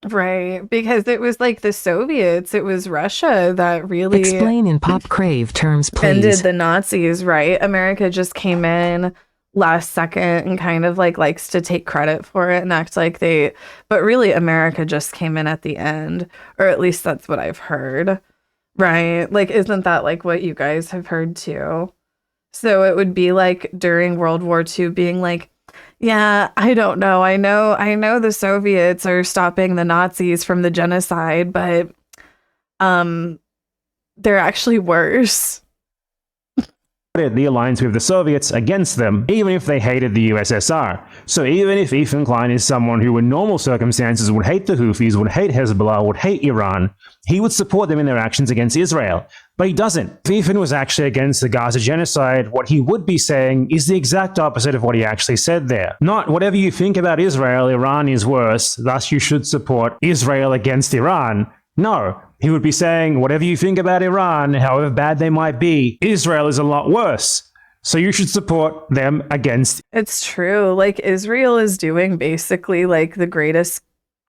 Right, because it was like the Soviets, it was Russia that really Explain in Pop Crave terms, ended please. the Nazis, right? America just came in last second and kind of like likes to take credit for it and act like but really America just came in at the end, or at least that's what I've heard, right? Like, isn't that like what you guys have heard too? So it would be like during World War II being like, yeah, I don't know. I know the Soviets are stopping the Nazis from the genocide, but they're actually worse. The alliance with the Soviets against them, even if they hated the USSR. So even if Ethan Klein is someone who in normal circumstances would hate the Houthis, would hate Hezbollah, would hate Iran, he would support them in their actions against Israel. But he doesn't. If Ethan was actually against the Gaza genocide, what he would be saying is the exact opposite of what he actually said there. Not whatever you think about Israel, Iran is worse, thus you should support Israel against Iran. No, he would be saying, whatever you think about Iran, however bad they might be, Israel is a lot worse. So you should support them against. It's true. Like, Israel is doing basically like the greatest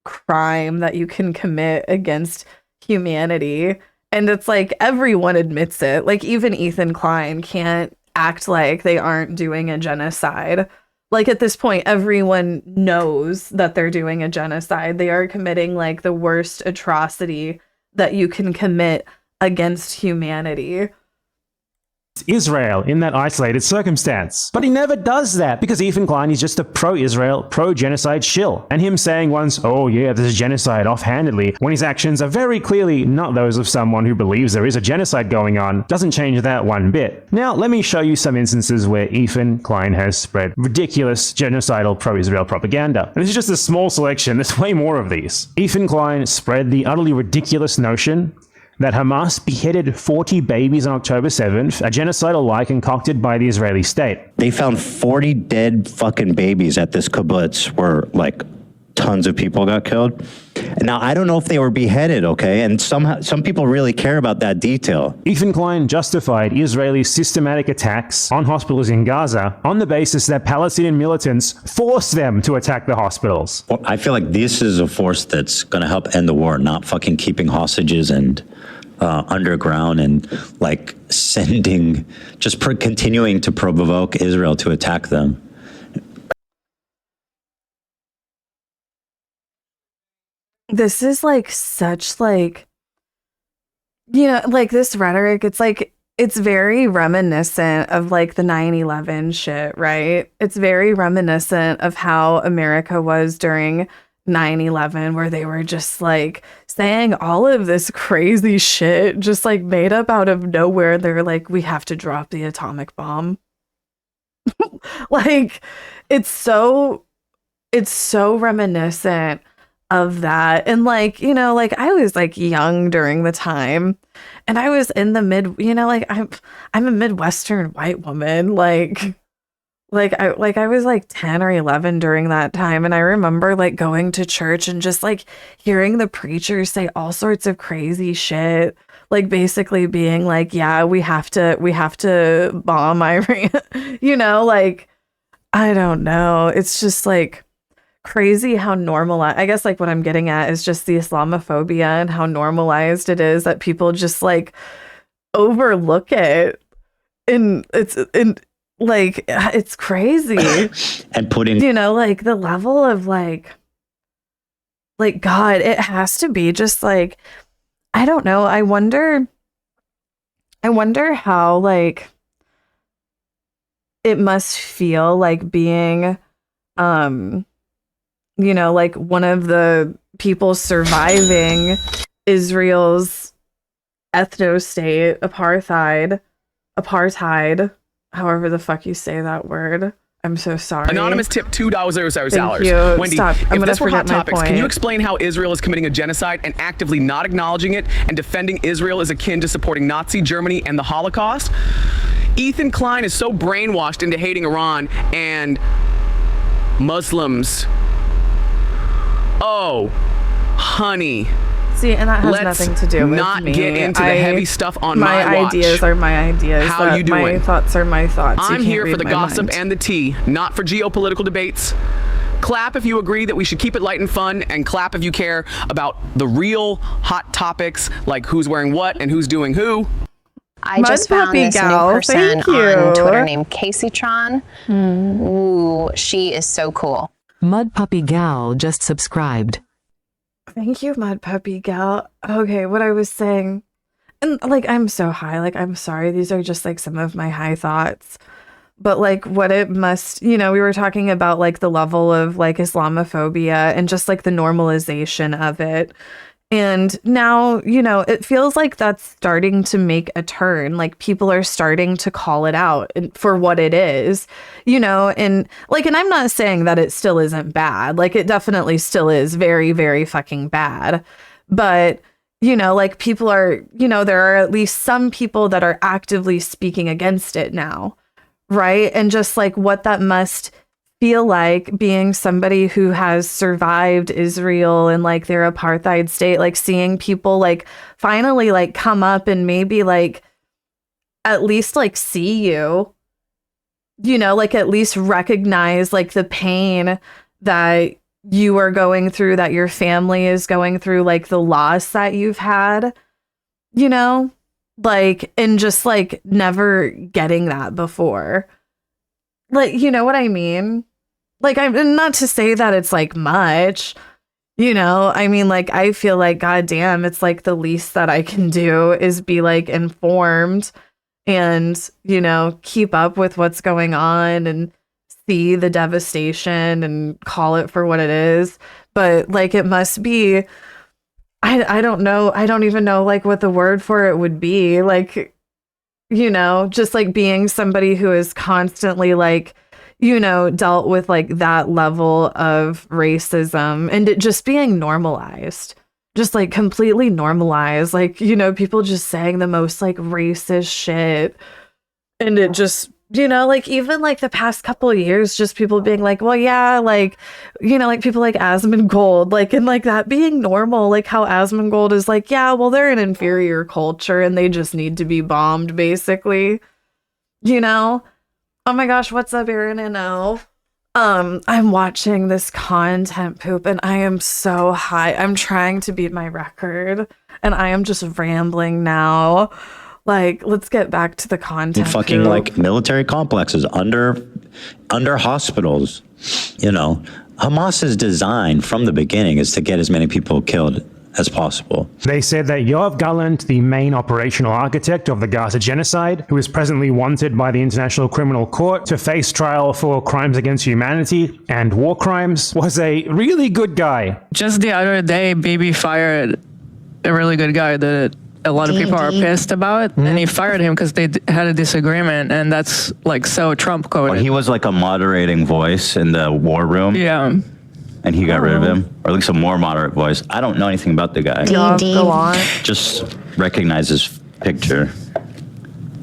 crime that you can commit against humanity. And it's like everyone admits it. Like, even Ethan Klein can't act like they aren't doing a genocide. Like at this point, everyone knows that they're doing a genocide. They are committing like the worst atrocity that you can commit against humanity. Israel in that isolated circumstance. But he never does that because Ethan Klein is just a pro-Israel, pro-genocide shill. And him saying once, oh yeah, this is genocide offhandedly, when his actions are very clearly not those of someone who believes there is a genocide going on, doesn't change that one bit. Now, let me show you some instances where Ethan Klein has spread ridiculous genocidal pro-Israel propaganda. And this is just a small selection, there's way more of these. Ethan Klein spread the utterly ridiculous notion that Hamas beheaded 40 babies on October 7th, a genocidal lie concocted by the Israeli state. They found 40 dead fucking babies at this kibbutz where like tons of people got killed. Now, I don't know if they were beheaded, okay? And some people really care about that detail. Ethan Klein justified Israeli systematic attacks on hospitals in Gaza on the basis that Palestinian militants forced them to attack the hospitals. Well, I feel like this is a force that's going to help end the war, not fucking keeping hostages and underground and like sending, just continuing to provoke Israel to attack them. This is like such like, you know, like this rhetoric, it's like, it's very reminiscent of like the 9/11 shit, right? It's very reminiscent of how America was during 9/11, where they were just like saying all of this crazy shit, just like made up out of nowhere. They're like, we have to drop the atomic bomb. Like, it's so reminiscent of that. And like, you know, like I was like young during the time and I was in the you know, like I'm a Midwestern white woman, like I was like 10 or 11 during that time. And I remember like going to church and just like hearing the preachers say all sorts of crazy shit, like basically being like, yeah, we have to bomb Iran, you know, like, I don't know. It's just like crazy how normalized, I guess like what I'm getting at is just the Islamophobia and how normalized it is that people just like overlook it. And it's crazy. And putting, you know, like the level of like God, it has to be just like, I don't know. I wonder how like it must feel like being, you know, like one of the people surviving Israel's ethno-state, apartheid, however the fuck you say that word. I'm so sorry. Anonymous tip $2. Thank you. Wendy, Stop. I'm if gonna this were Hot forget my Topics, can point. you explain how Israel is committing a genocide and actively not acknowledging it and defending Israel is akin to supporting Nazi Germany and the Holocaust? Ethan Klein is so brainwashed into hating Iran and Muslims. Oh, honey. See, and that has Let's nothing to do with not me. get into the heavy stuff on my watch. ideas are my ideas. How you doing? My thoughts are my thoughts. You I'm can't here for read the my gossip mind. and the tea, not for geopolitical debates. Clap if you agree that we should keep it light and fun, and clap if you care about the real hot topics like who's wearing what and who's doing who. I just found this new person on Twitter named Kaceytron. Ooh, she is so cool. Mud Puppy Gal just subscribed. Thank you, Mud Puppy Gal. Okay, what I was saying, and like I'm so high, like I'm sorry, these are just like some of my high thoughts. But like what it must, you know, we were talking about like the level of like Islamophobia and just like the normalization of it. And now, you know, it feels like that's starting to make a turn. Like people are starting to call it out for what it is, you know, and like, and I'm not saying that it still isn't bad. Like it definitely still is very, very fucking bad. But, you know, like people are, you know, there are at least some people that are actively speaking against it now. Right. And just like what that must feel like being somebody who has survived Israel and like their apartheid state, like seeing people like finally like come up and maybe like at least like see you, you know, like at least recognize like the pain that you are going through, that your family is going through, like the loss that you've had, you know, like, and just like never getting that before. Like, you know what I mean? like, I'm not to say that it's like much, you know, I mean, like, I feel like, goddamn, it's like the least that I can do is be like informed and, you know, keep up with what's going on and see the devastation and call it for what it is. But like, it must be, I don't know. I don't even know like what the word for it would be. Like, you know, just like being somebody who is constantly like, you know, dealt with like that level of racism and it just being normalized, just like completely normalized. Like, you know, people just saying the most like racist shit. And it just, you know, like even like the past couple of years, just people being like, well, yeah, like, you know, like people like Asmongold, like, and like that being normal, like how Asmongold is like, yeah, well, they're an inferior culture and they just need to be bombed, basically, you know? Oh my gosh, what's up, Aaron and O? I'm watching this content poop and I am so high. I'm trying to beat my record and I am just rambling now. Like, let's get back to the content. Fucking poop. like military complexes under hospitals. You know, Hamas's design from the beginning is to get as many people killed as possible. They said that Yoav Gallant, the main operational architect of the Gaza genocide, who is presently wanted by the International Criminal Court to face trial for crimes against humanity and war crimes, was a really good guy. Just the other day, Bibi fired a really good guy that a lot of people are pissed about, and he fired him because they had a disagreement, and that's like so Trump coded. Well, he was like a moderating voice in the war room. Yeah. And he got rid of him, or at least a more moderate voice. I don't know anything about the guy. Go on. Just recognize his picture.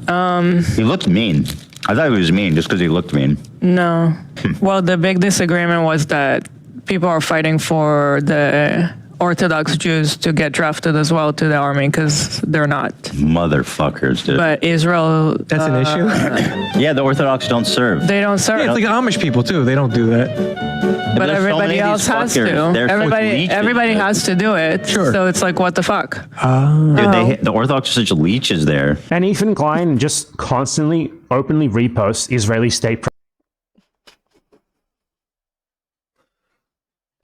He looked mean. I thought he was mean just because he looked mean. No. Well, the big disagreement was that people are fighting for the Orthodox Jews to get drafted as well to the army because they're not. Motherfuckers, dude. But Israel... That's an issue? Yeah, the Orthodox don't serve. They don't serve. Yeah, it's like Amish people too. They don't do that. But everybody else has to. Everybody has to do it. Sure. So it's like, what the fuck? Dude, the Orthodox are such leeches there. And Ethan Klein just constantly, openly reposts Israeli state.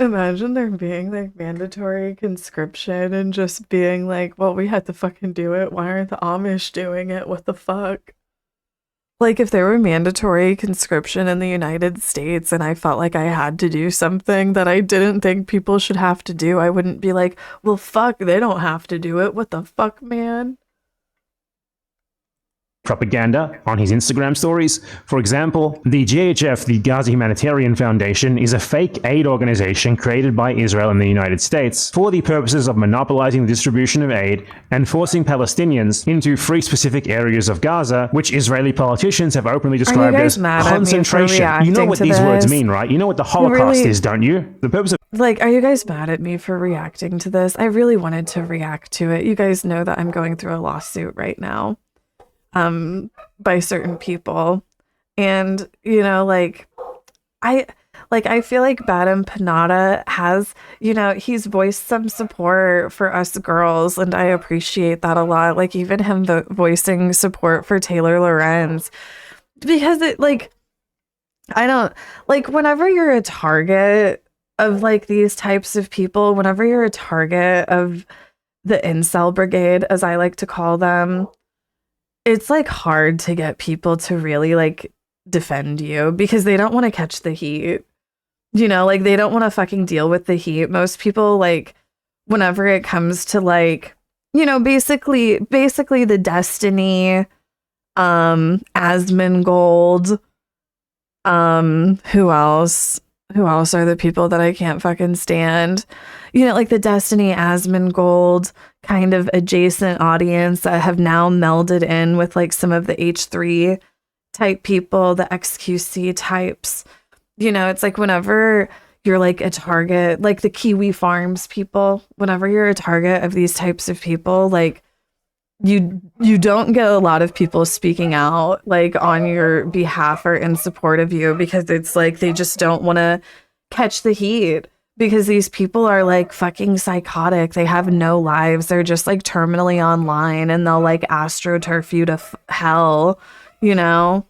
Imagine there being like mandatory conscription and just being like, well, we had to fucking do it. Why aren't the Amish doing it? What the fuck? Like if there were mandatory conscription in the United States and I felt like I had to do something that I didn't think people should have to do, I wouldn't be like, well, fuck, they don't have to do it. What the fuck, man? Propaganda on his Instagram stories. For example, the GHF, the Gaza Humanitarian Foundation, is a fake aid organization created by Israel and the United States for the purposes of monopolizing the distribution of aid and forcing Palestinians into free specific areas of Gaza, which Israeli politicians have openly described as concentration. You know what these words mean, right? You know what the Holocaust is, don't you? The purpose of Like, are you guys mad at me for reacting to this? I really wanted to react to it. You guys know that I'm going through a lawsuit right now. By certain people, and you know, like I feel like Badam Panada has, you know, he's voiced some support for us girls, and I appreciate that a lot. Like even him voicing support for Taylor Lorenz, because it like, I don't like whenever you're a target of like these types of people, whenever you're a target of the incel brigade, as I like to call them. It's like hard to get people to really like defend you because they don't want to catch the heat. You know, like they don't want to fucking deal with the heat. Most people, like, whenever it comes to like, you know, basically the Destiny, Asmongold, who else? Who else are the people that I can't fucking stand? You know, like the Destiny Asmongold kind of adjacent audience that have now melded in with like some of the H3 type people, the XQC types. You know, it's like whenever you're like a target, like the Kiwi Farms people, whenever you're a target of these types of people, like you don't get a lot of people speaking out like on your behalf or in support of you because it's like they just don't want to catch the heat because these people are like fucking psychotic. They have no lives. They're just like terminally online and they'll like astroturf you to hell, you know?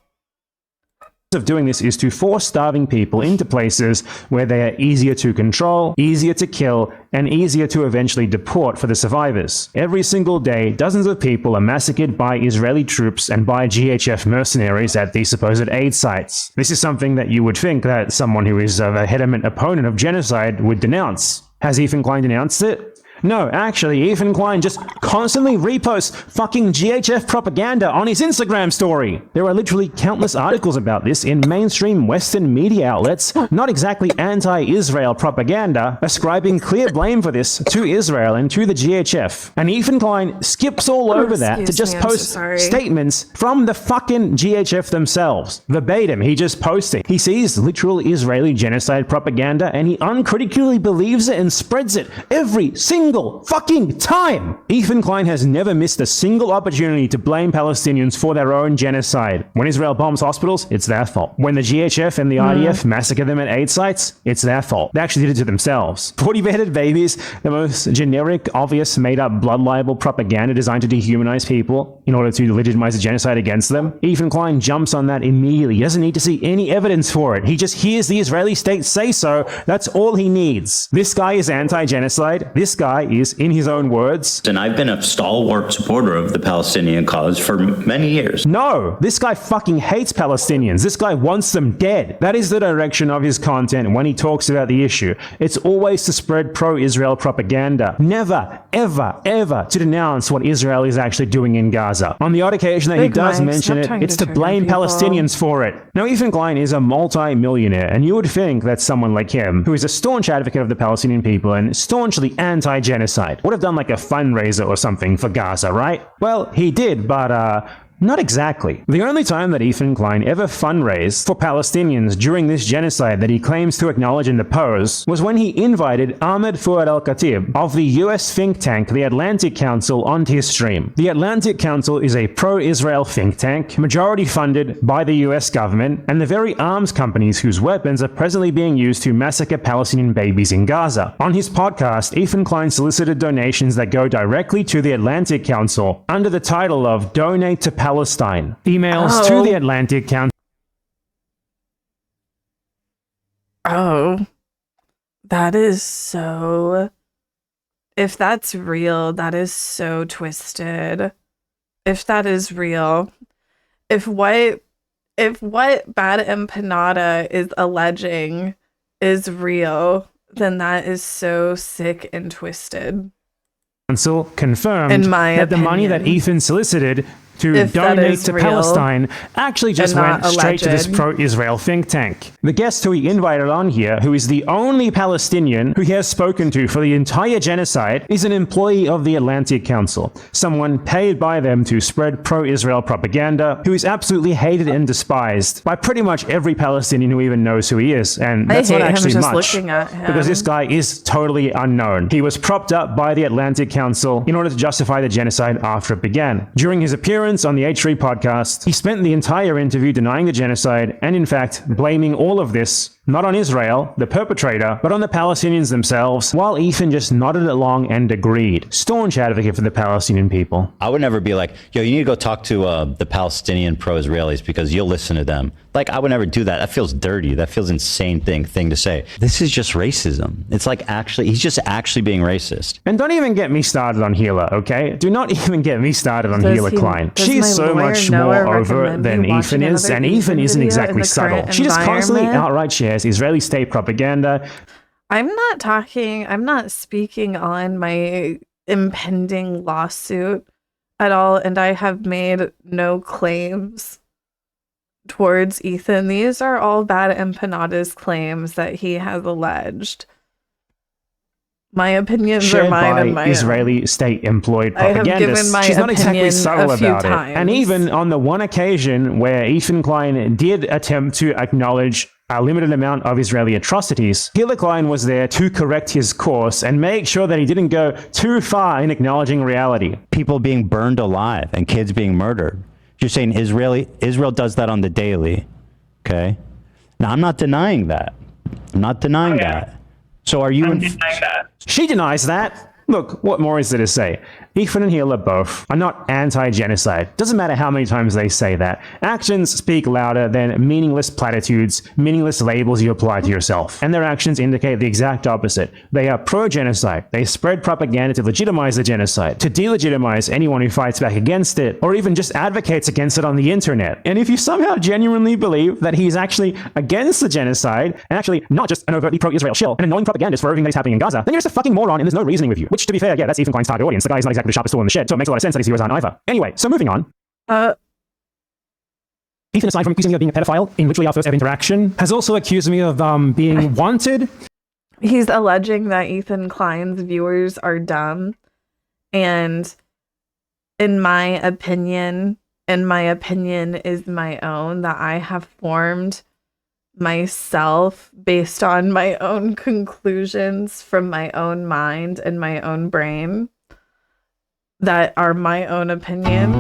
of doing this is to force starving people into places where they are easier to control, easier to kill, and easier to eventually deport for the survivors. Every single day, dozens of people are massacred by Israeli troops and by GHF mercenaries at these supposed aid sites. This is something that you would think that someone who is a vehement opponent of genocide would denounce. Has Ethan Klein denounced it? No, actually, Ethan Klein just constantly reposts fucking GHF propaganda on his Instagram story. There are literally countless articles about this in mainstream Western media outlets, not exactly anti-Israel propaganda, ascribing clear blame for this to Israel and to the GHF. And Ethan Klein skips all over that to just post statements from the fucking GHF themselves. Verbatim, he just posted. He sees literal Israeli genocide propaganda and he uncritically believes it and spreads it every single fucking time. Ethan Klein has never missed a single opportunity to blame Palestinians for their own genocide. When Israel bombs hospitals, it's their fault. When the GHF and the IDF massacre them at aid sites, it's their fault. They actually did it to themselves. 40 beheaded babies, the most generic, obvious, made-up, blood libel propaganda designed to dehumanize people in order to legitimize a genocide against them. Ethan Klein jumps on that immediately. He doesn't need to see any evidence for it. He just hears the Israeli state say so. That's all he needs. This guy is anti-genocide. This guy is, in his own words, And I've been a stalwart supporter of the Palestinian cause for many years. No, this guy fucking hates Palestinians. This guy wants them dead. That is the direction of his content when he talks about the issue. It's always to spread pro-Israel propaganda. Never, ever, ever to denounce what Israel is actually doing in Gaza. On the odd occasion that he does mention it, it's to blame Palestinians for it. Now, Ethan Klein is a multi-millionaire, and you would think that someone like him, who is a staunch advocate of the Palestinian people and staunchly anti-genocide, would have done like a fundraiser or something for Gaza, right? Well, he did, but not exactly. The only time that Ethan Klein ever fundraised for Palestinians during this genocide that he claims to acknowledge in the pose was when he invited Ahmed Fuad al-Khatib of the US think tank, the Atlantic Council, onto his stream. The Atlantic Council is a pro-Israel think tank, majority funded by the US government, and the very arms companies whose weapons are presently being used to massacre Palestinian babies in Gaza. On his podcast, Ethan Klein solicited donations that go directly to the Atlantic Council under the title of Donate to Palestine. Emails to the Atlantic Council. Oh, that is so... If that's real, that is so twisted. If that is real. If what Bad Empanada is alleging is real, then that is so sick and twisted. Council confirmed In my that the money opinion. that Ethan solicited to If that donate is to real Palestine actually just and went not straight to this alleged. pro-Israel think tank. The guest who he invited on here, who is the only Palestinian who he has spoken to for the entire genocide, is an employee of the Atlantic Council, someone paid by them to spread pro-Israel propaganda, who is absolutely hated and despised by pretty much every Palestinian who even knows who he is, and I that's hate not him actually just much, looking at him. because this guy is totally unknown. He was propped up by the Atlantic Council in order to justify the genocide after it began. During his appearance on the H3 podcast, he spent the entire interview denying the genocide and, in fact, blaming all of this not on Israel, the perpetrator, but on the Palestinians themselves, while Ethan just nodded along and agreed. Staunch advocate for the Palestinian people. I would never be like, yo, you need to go talk to the Palestinian pro-Israelis because you'll listen to them. Like, I would never do that. That feels dirty. That feels insane thing to say. This is just racism. It's like he's just actually being racist. And don't even get me started on Hila, okay? Do not even get me started on Hila Klein. She's so much more over than Ethan is, and Ethan isn't exactly subtle. She just constantly outright shares Israeli state propaganda. I'm not speaking on my impending lawsuit at all, and I have made no claims towards Ethan. These are all Bad Empanada's claims that he has alleged. My opinions shared are mine by and my Israeli state-employed I have given propagandists. my She's not exactly opinion subtle a few about it. times. And even on the one occasion where Ethan Klein did attempt to acknowledge a limited amount of Israeli atrocities, Hila Klein was there to correct his course and make sure that he didn't go too far in acknowledging reality. People being burned alive and kids being murdered. You're saying Israel does that on the daily, okay? Now, I'm not denying that. I'm not denying that. So are you... She denies that. Look, what more is there to say? Ethan and Hila both are not anti-genocide. Doesn't matter how many times they say that. Actions speak louder than meaningless platitudes, meaningless labels you apply to yourself. And their actions indicate the exact opposite. They are pro-genocide. They spread propaganda to legitimize the genocide, to delegitimize anyone who fights back against it, or even just advocates against it on the internet. And if you somehow genuinely believe that he's actually against the genocide, and actually not just an overtly pro-Israel shill, and a knowing propagandist for everything that is happening in Gaza, then you're just a fucking moron and there's no reasoning with you. Which, to be fair, yeah, that's Ethan Klein's target audience. The guy's not exactly the sharpest tool in the shed, so it makes a lot of sense that his heroes aren't either. Anyway, so moving on. Ethan, aside from accusing me of being a pedophile in literally our first ever interaction, has also accused me of being wanted. He's alleging that Ethan Klein's viewers are dumb, and in my opinion is my own, that I have formed myself based on my own conclusions from my own mind and my own brain that are my own opinions.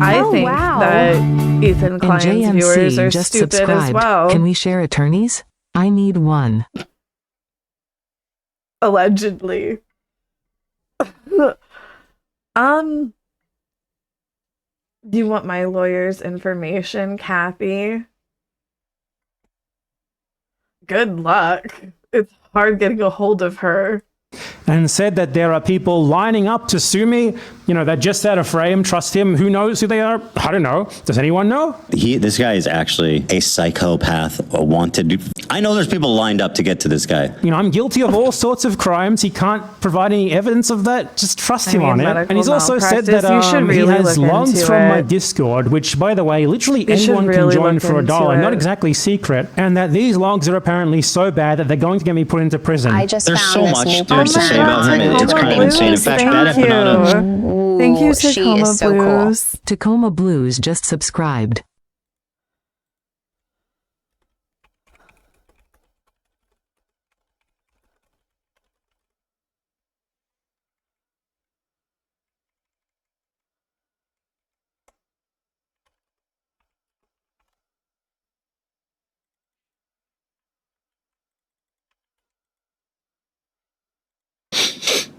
I think that Ethan Klein's JMC viewers are just stupid subscribed. as well. Can we share attorneys? I need one. Allegedly. Do you want my lawyer's information, Kathy? Good luck. It's hard getting a hold of her. And said that there are people lining up to sue me, you know, that just out of frame trust him. Who knows who they are? I don't know. Does anyone know? This guy is actually a psychopath, a wanted. I know there's people lined up to get to this guy. You know, I'm guilty of all sorts of crimes. He can't provide any evidence of that. Just trust him on it. And he's also said that he has logs from my Discord, which, by the way, literally anyone can join for $1. Not exactly secret. And that these logs are apparently so bad that they're going to get me put into prison. There's so much to say about him. It's kind of insane. In fact, that Empanada. Thank you, Tacoma Blues. Tacoma Blues just subscribed.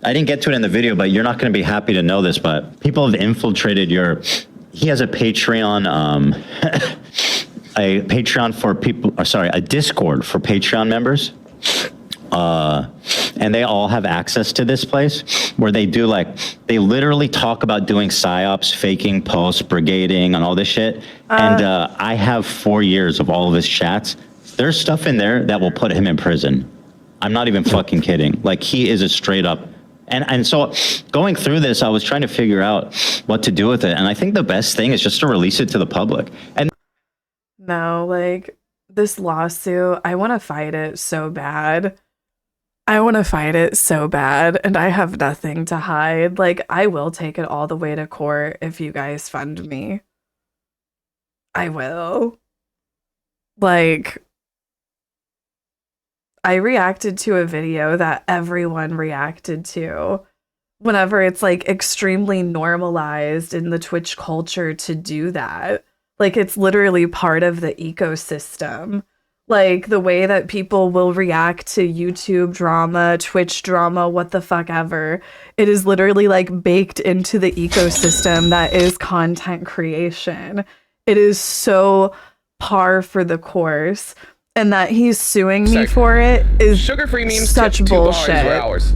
I didn't get to it in the video, but you're not going to be happy to know this, but people have infiltrated your... He has a Patreon, for people, or sorry, a Discord for Patreon members. And they all have access to this place where they do they literally talk about doing psyops, faking posts, brigading, and all this shit. And I have 4 years of all of his chats. There's stuff in there that will put him in prison. I'm not even fucking kidding. Like, he is a straight up... And so going through this, I was trying to figure out what to do with it. And I think the best thing is just to release it to the public. And no, like, this lawsuit, I want to fight it so bad. And I have nothing to hide. Like, I will take it all the way to court if you guys fund me. I will. Like... I reacted to a video that everyone reacted to whenever it's like extremely normalized in the Twitch culture to do that. Like, it's literally part of the ecosystem. Like, the way that people will react to YouTube drama, Twitch drama, what the fuck ever. It is literally like baked into the ecosystem that is content creation. It is so par for the course. And that he's suing me for it is sugar-free memes such bullshit. Were ours.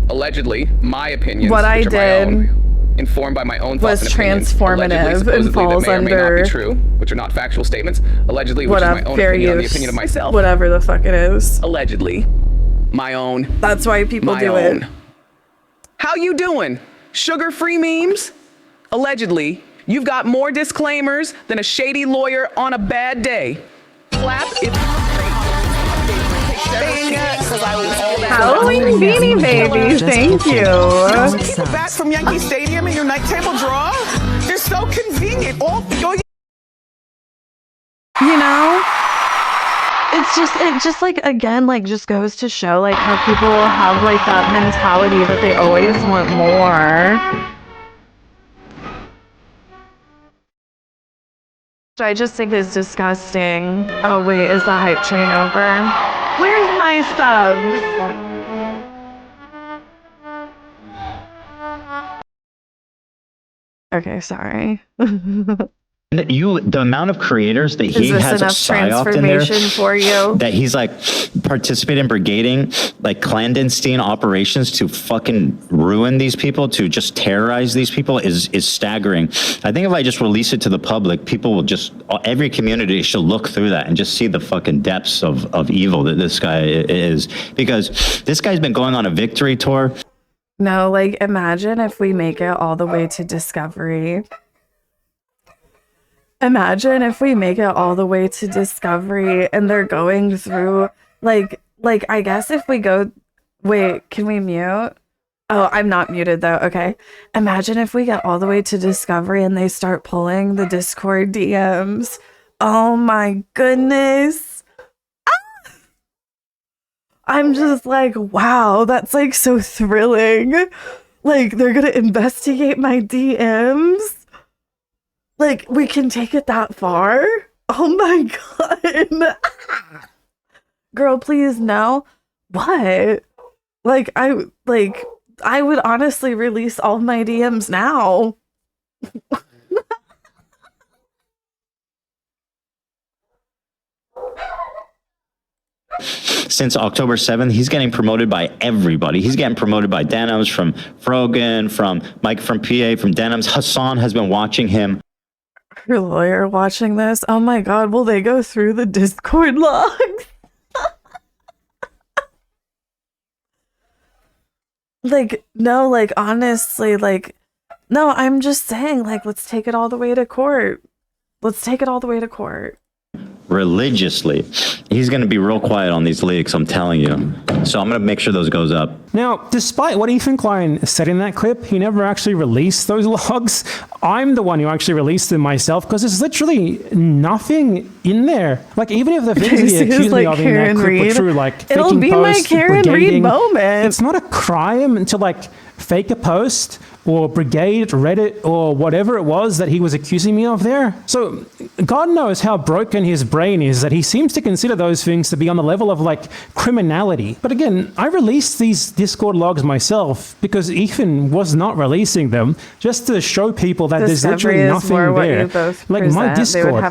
Allegedly, my opinions, what I which are my did own, informed by my own thoughts was and opinions, transformative and falls that may or may under not be true, which are not factual statements. Allegedly, which is my own fair opinion on the use, opinion of myself. whatever the fuck it is. Allegedly, my own. That's why people do it. How you doing? Sugar-free memes? Allegedly, you've got more disclaimers than a shady lawyer on a bad day. Clap if Halloween beanie babies, thank you. Keep it back from Yankee Stadium in your night table drawer. They're so convenient. You know, it just like, again, like, just goes to show like how people have like that mentality that they always want more. I just think is disgusting. Oh wait, is the hype train over? Where's my subs? Okay, sorry. The amount of creators that Is he this has a enough psyop in there transformation for you? that he's like participating in brigading like clandestine operations to fucking ruin these people, to just terrorize these people is staggering. I think if I just release it to the public, people will just, every community should look through that and just see the fucking depths of evil that this guy is, because this guy's been going on a victory tour. No, like imagine if we make it all the way to Discovery. Imagine if we make it all the way to Discovery and they're going through like I guess if we go, wait, can we mute? Oh, I'm not muted though. Okay. Imagine if we get all the way to Discovery and they start pulling the Discord DMs. Oh my goodness. Ah! I'm just like, wow, that's like so thrilling. Like they're gonna investigate my DMs. Like, we can take it that far? Oh my god. Girl, please no. What? Like, I would honestly release all my DMs now. Since October 7th, he's getting promoted by everybody. He's getting promoted by Denims, from Frogan, from Mike from PA, from Denims. Hassan has been watching him. Your lawyer watching this? Oh my god, will they go through the Discord logs? Like, no, like, honestly, like, no, I'm just saying, like, let's take it all the way to court. Let's take it all the way to court. Religiously. He's going to be real quiet on these leaks, I'm telling you. So I'm going to make sure those goes up. Now, despite what Ethan Klein said in that clip, he never actually released those logs. I'm the one who actually released them myself because there's literally nothing in there. Like, even if the things he accused me of in that clip were true, like it'll faking be posts, my Karen Reed brigading, moment. it's not a crime to like fake a post or brigade Reddit or whatever it was that he was accusing me of there. So God knows how broken his brain is that he seems to consider those things to be on the level of like criminality. But again, I released these Discord logs myself because Ethan was not releasing them, just to show people that there's literally nothing there. Like my Discord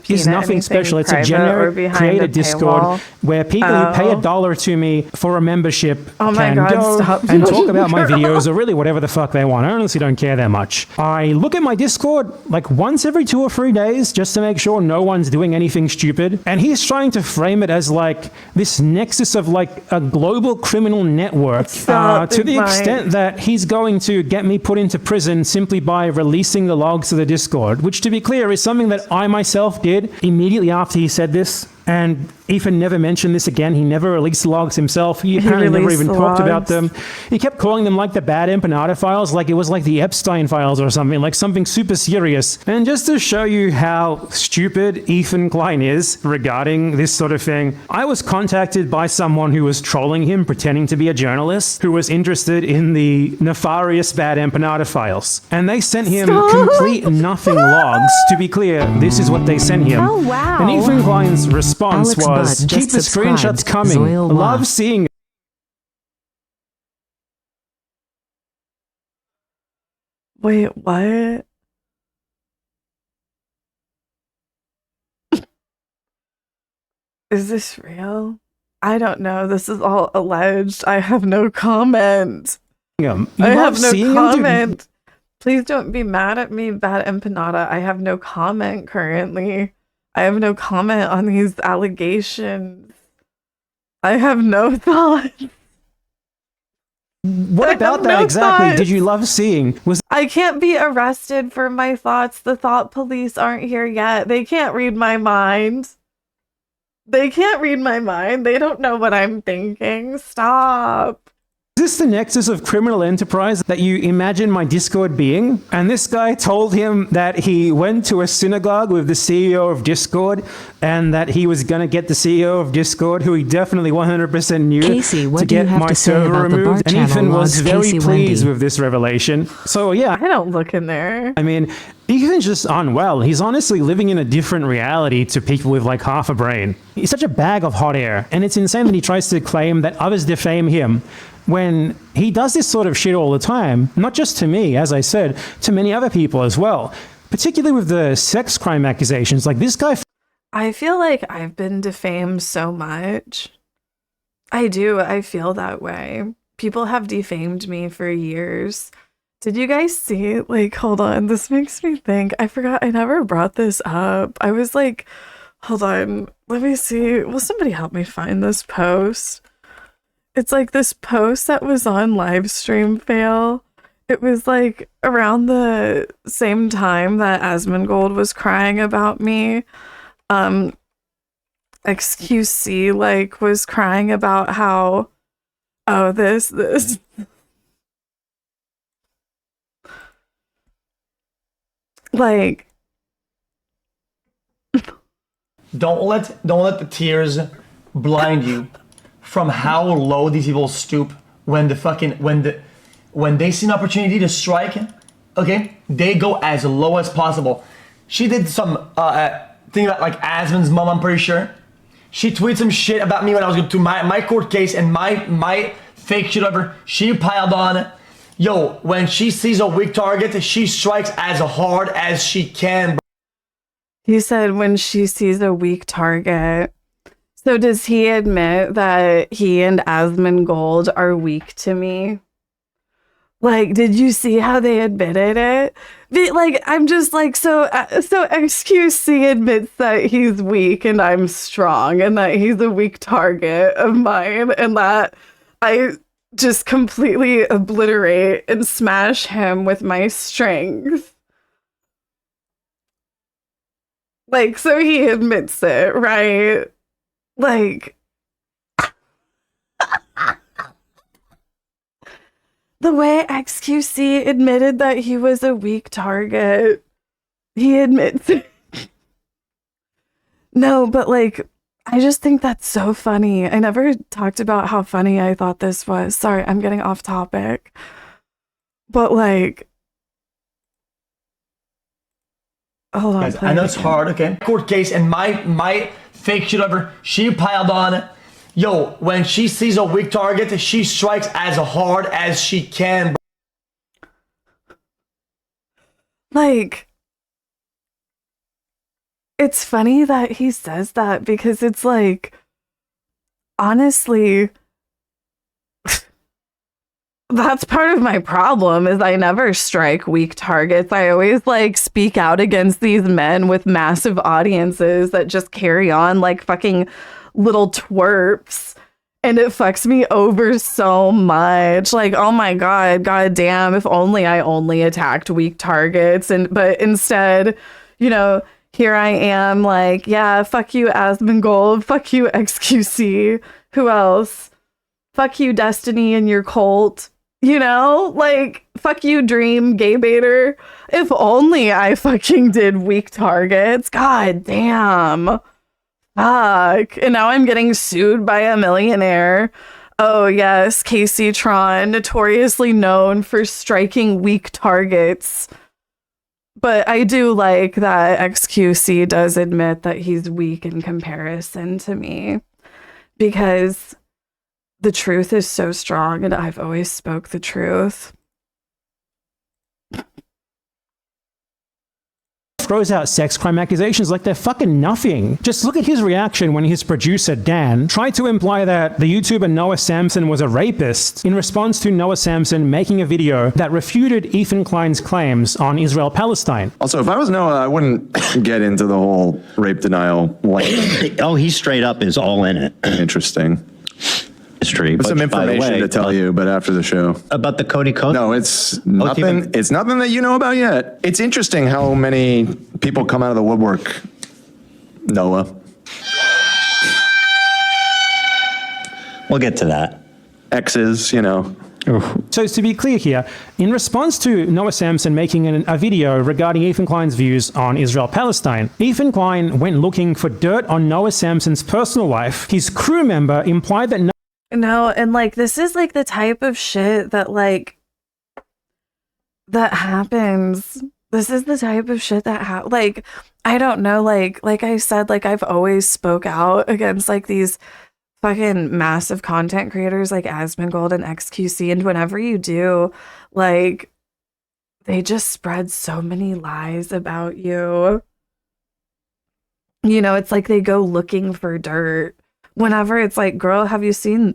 is nothing special. It's a generic created Discord where people who pay $1 to me for a membership can go and talk about my videos or really whatever the fuck they want. I honestly don't care that much. I look at my Discord like once every 2 or 3 days just to make sure no one's doing anything stupid. And he's trying to frame it as like this nexus of like a global criminal network to the extent that he's going to get me put into prison simply by releasing the logs to the Discord, which, to be clear, is something that I myself did immediately after he said this. And Ethan never mentioned this again. He never released the logs himself. He apparently never even talked about them. He kept calling them like the bad empanada files, like it was like the Epstein files or something, like something super serious. And just to show you how stupid Ethan Klein is regarding this sort of thing, I was contacted by someone who was trolling him, pretending to be a journalist, who was interested in the nefarious bad empanada files. And they sent him complete nothing logs. To be clear, this is what they sent him. Oh, wow. And Ethan Klein's response was, Butt keep the just screenshots coming. Zoil Love Wa. seeing it. Wait, what? Is this real? I don't know. This is all alleged. I have no comment. I have no comment. Please don't be mad at me, bad empanada. I have no comment currently. I have no comment on these allegations. I have no thoughts. What about that exactly did you love seeing? I can't be arrested for my thoughts. The thought police aren't here yet. They can't read my mind. They can't read my mind. They don't know what I'm thinking. Stop. Is this the nexus of criminal enterprise that you imagine my Discord being? And this guy told him that he went to a synagogue with the CEO of Discord and that he was going to get the CEO of Discord, who he definitely 100% knew, Casey, what to do you get have my to say server about the removed. bar And Ethan channel was logs, very Casey pleased Wendy? with this revelation. So yeah. I don't look in there. I mean, Ethan's just unwell. He's honestly living in a different reality to people with like half a brain. He's such a bag of hot air, and it's insane that he tries to claim that others defame him when he does this sort of shit all the time, not just to me, as I said, to many other people as well, particularly with the sex crime accusations. Like this guy. I feel like I've been defamed so much. I do. I feel that way. People have defamed me for years. Did you guys see, like, hold on, this makes me think. I forgot, I never brought this up. I was like, hold on, let me see. Will somebody help me find this post? It's like this post that was on Livestream Fail. It was like around the same time that Asmongold was crying about me. XQC like was crying about how, oh, this. Like, don't let the tears blind you from how low these people stoop when they see an opportunity to strike. Okay, they go as low as possible. She did some thing about like Asmon's mom, I'm pretty sure. She tweeted some shit about me when I was going through my court case and my fake shit over. She piled on. Yo, when she sees a weak target, she strikes as hard as she can. He said when she sees a weak target. So does he admit that he and Asmongold are weak to me? Like, did you see how they admitted it? Like, I'm just like, so XQC admits that he's weak and I'm strong and that he's a weak target of mine and that I just completely obliterate and smash him with my strength. Like, so he admits it, right? Like, the way XQC admitted that he was a weak target, he admits it. No, but like, I just think that's so funny. I never talked about how funny I thought this was. Sorry, I'm getting off topic. But like, hold on. Guys, I know it's hard, okay? Court case and my fake shit over. She piled on. Yo, when she sees a weak target, she strikes as hard as she can. Like, it's funny that he says that because it's like, honestly, that's part of my problem is I never strike weak targets. I always like speak out against these men with massive audiences that just carry on like fucking little twerps. And it fucks me over so much. Like, oh my God, goddamn, if only I only attacked weak targets. But instead, you know, here I am like, yeah, fuck you, Asmongold. Fuck you, XQC. Who else? Fuck you, Destiny and your cult. You know, like, fuck you, Dream, Gay Baiter. If only I fucking did weak targets. God damn. Fuck. And now I'm getting sued by a millionaire. Oh, yes, Kaceytron, notoriously known for striking weak targets. But I do like that XQC does admit that he's weak in comparison to me. Because the truth is so strong and I've always spoke the truth. Throws out sex crime accusations like they're fucking nothing. Just look at his reaction when his producer, Dan, tried to imply that the YouTuber Noah Samson was a rapist in response to Noah Samson making a video that refuted Ethan Klein's claims on Israel-Palestine. Also, if I was Noah, I wouldn't get into the whole rape denial. Oh, he straight up is all in it. Interesting. History. There's some information to tell you, but after the show. About the Cody Code? No, it's nothing. It's nothing that you know about yet. It's interesting how many people come out of the woodwork. Noah. We'll get to that. Exes, you know. So to be clear here, in response to Noah Samson making a video regarding Ethan Klein's views on Israel-Palestine, Ethan Klein went looking for dirt on Noah Samson's personal life. His crew member implied that No, and like this is like the type of shit that like that happens. This is the type of shit that like I don't know, like I said, like I've always spoke out against like these fucking massive content creators like Asmongold and XQC, and whenever you do, like, they just spread so many lies about you. You know, it's like they go looking for dirt. Whenever it's like, girl, have you seen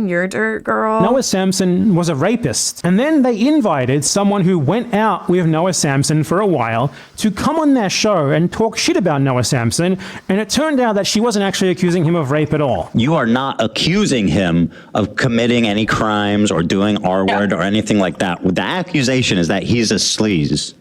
your dirt, girl? Noah Samsen was a rapist. And then they invited someone who went out with Noah Samsen for a while to come on their show and talk shit about Noah Samsen. And it turned out that she wasn't actually accusing him of rape at all. You are not accusing him of committing any crimes or doing R-word or anything like that. The accusation is that he's a sleaze.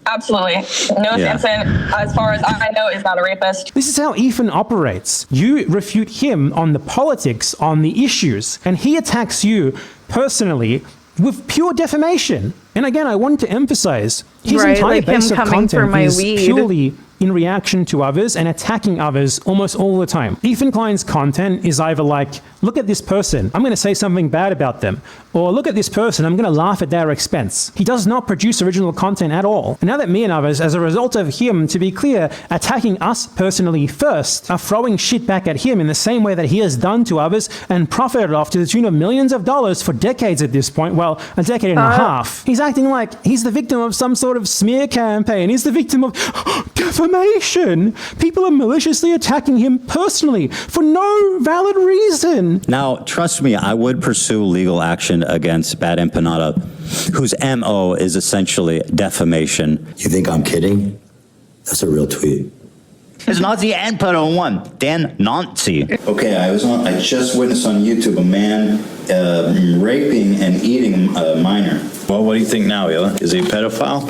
Absolutely. Noah Samsen, as far as I know, is not a rapist. This is how Ethan operates. You refute him on the politics, on the issues, and he attacks you personally with pure defamation. And again, I want to emphasize, his entire like base him of coming for content my is weed. purely in reaction to others and attacking others almost all the time. Ethan Klein's content is either like, look at this person, I'm going to say something bad about them, or look at this person, I'm going to laugh at their expense. He does not produce original content at all. And now that me and others, as a result of him, to be clear, attacking us personally first, are throwing shit back at him in the same way that he has done to others and profited off to the tune of millions of dollars for decades at this point, well, a decade and a half. He's acting like he's the victim of some sort of smear campaign. He's the victim of defamation. People are maliciously attacking him personally for no valid reason. Now, trust me, I would pursue legal action against Bad Empanada, whose MO is essentially defamation. You think I'm kidding? That's a real tweet. It's Nazi and put on one. Dan Nazi. Okay, I just witnessed on YouTube a man raping and eating a minor. Well, what do you think now, Hila? Is he a pedophile?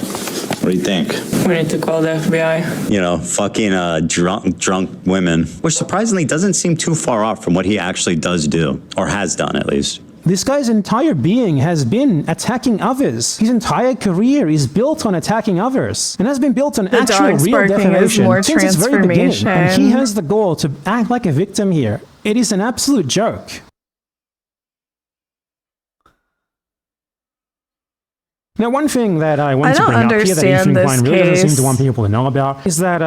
What do you think? We need to call the FBI. You know, fucking drunk women, which surprisingly doesn't seem too far off from what he actually does do, or has done at least. This guy's entire being has been attacking others. His entire career is built on attacking others and has been built on actual real defamation since its very beginning. And he has the goal to act like a victim here. It is an absolute joke. Now, one thing that I want to bring up here that Ethan Klein really doesn't seem to want people to know about is that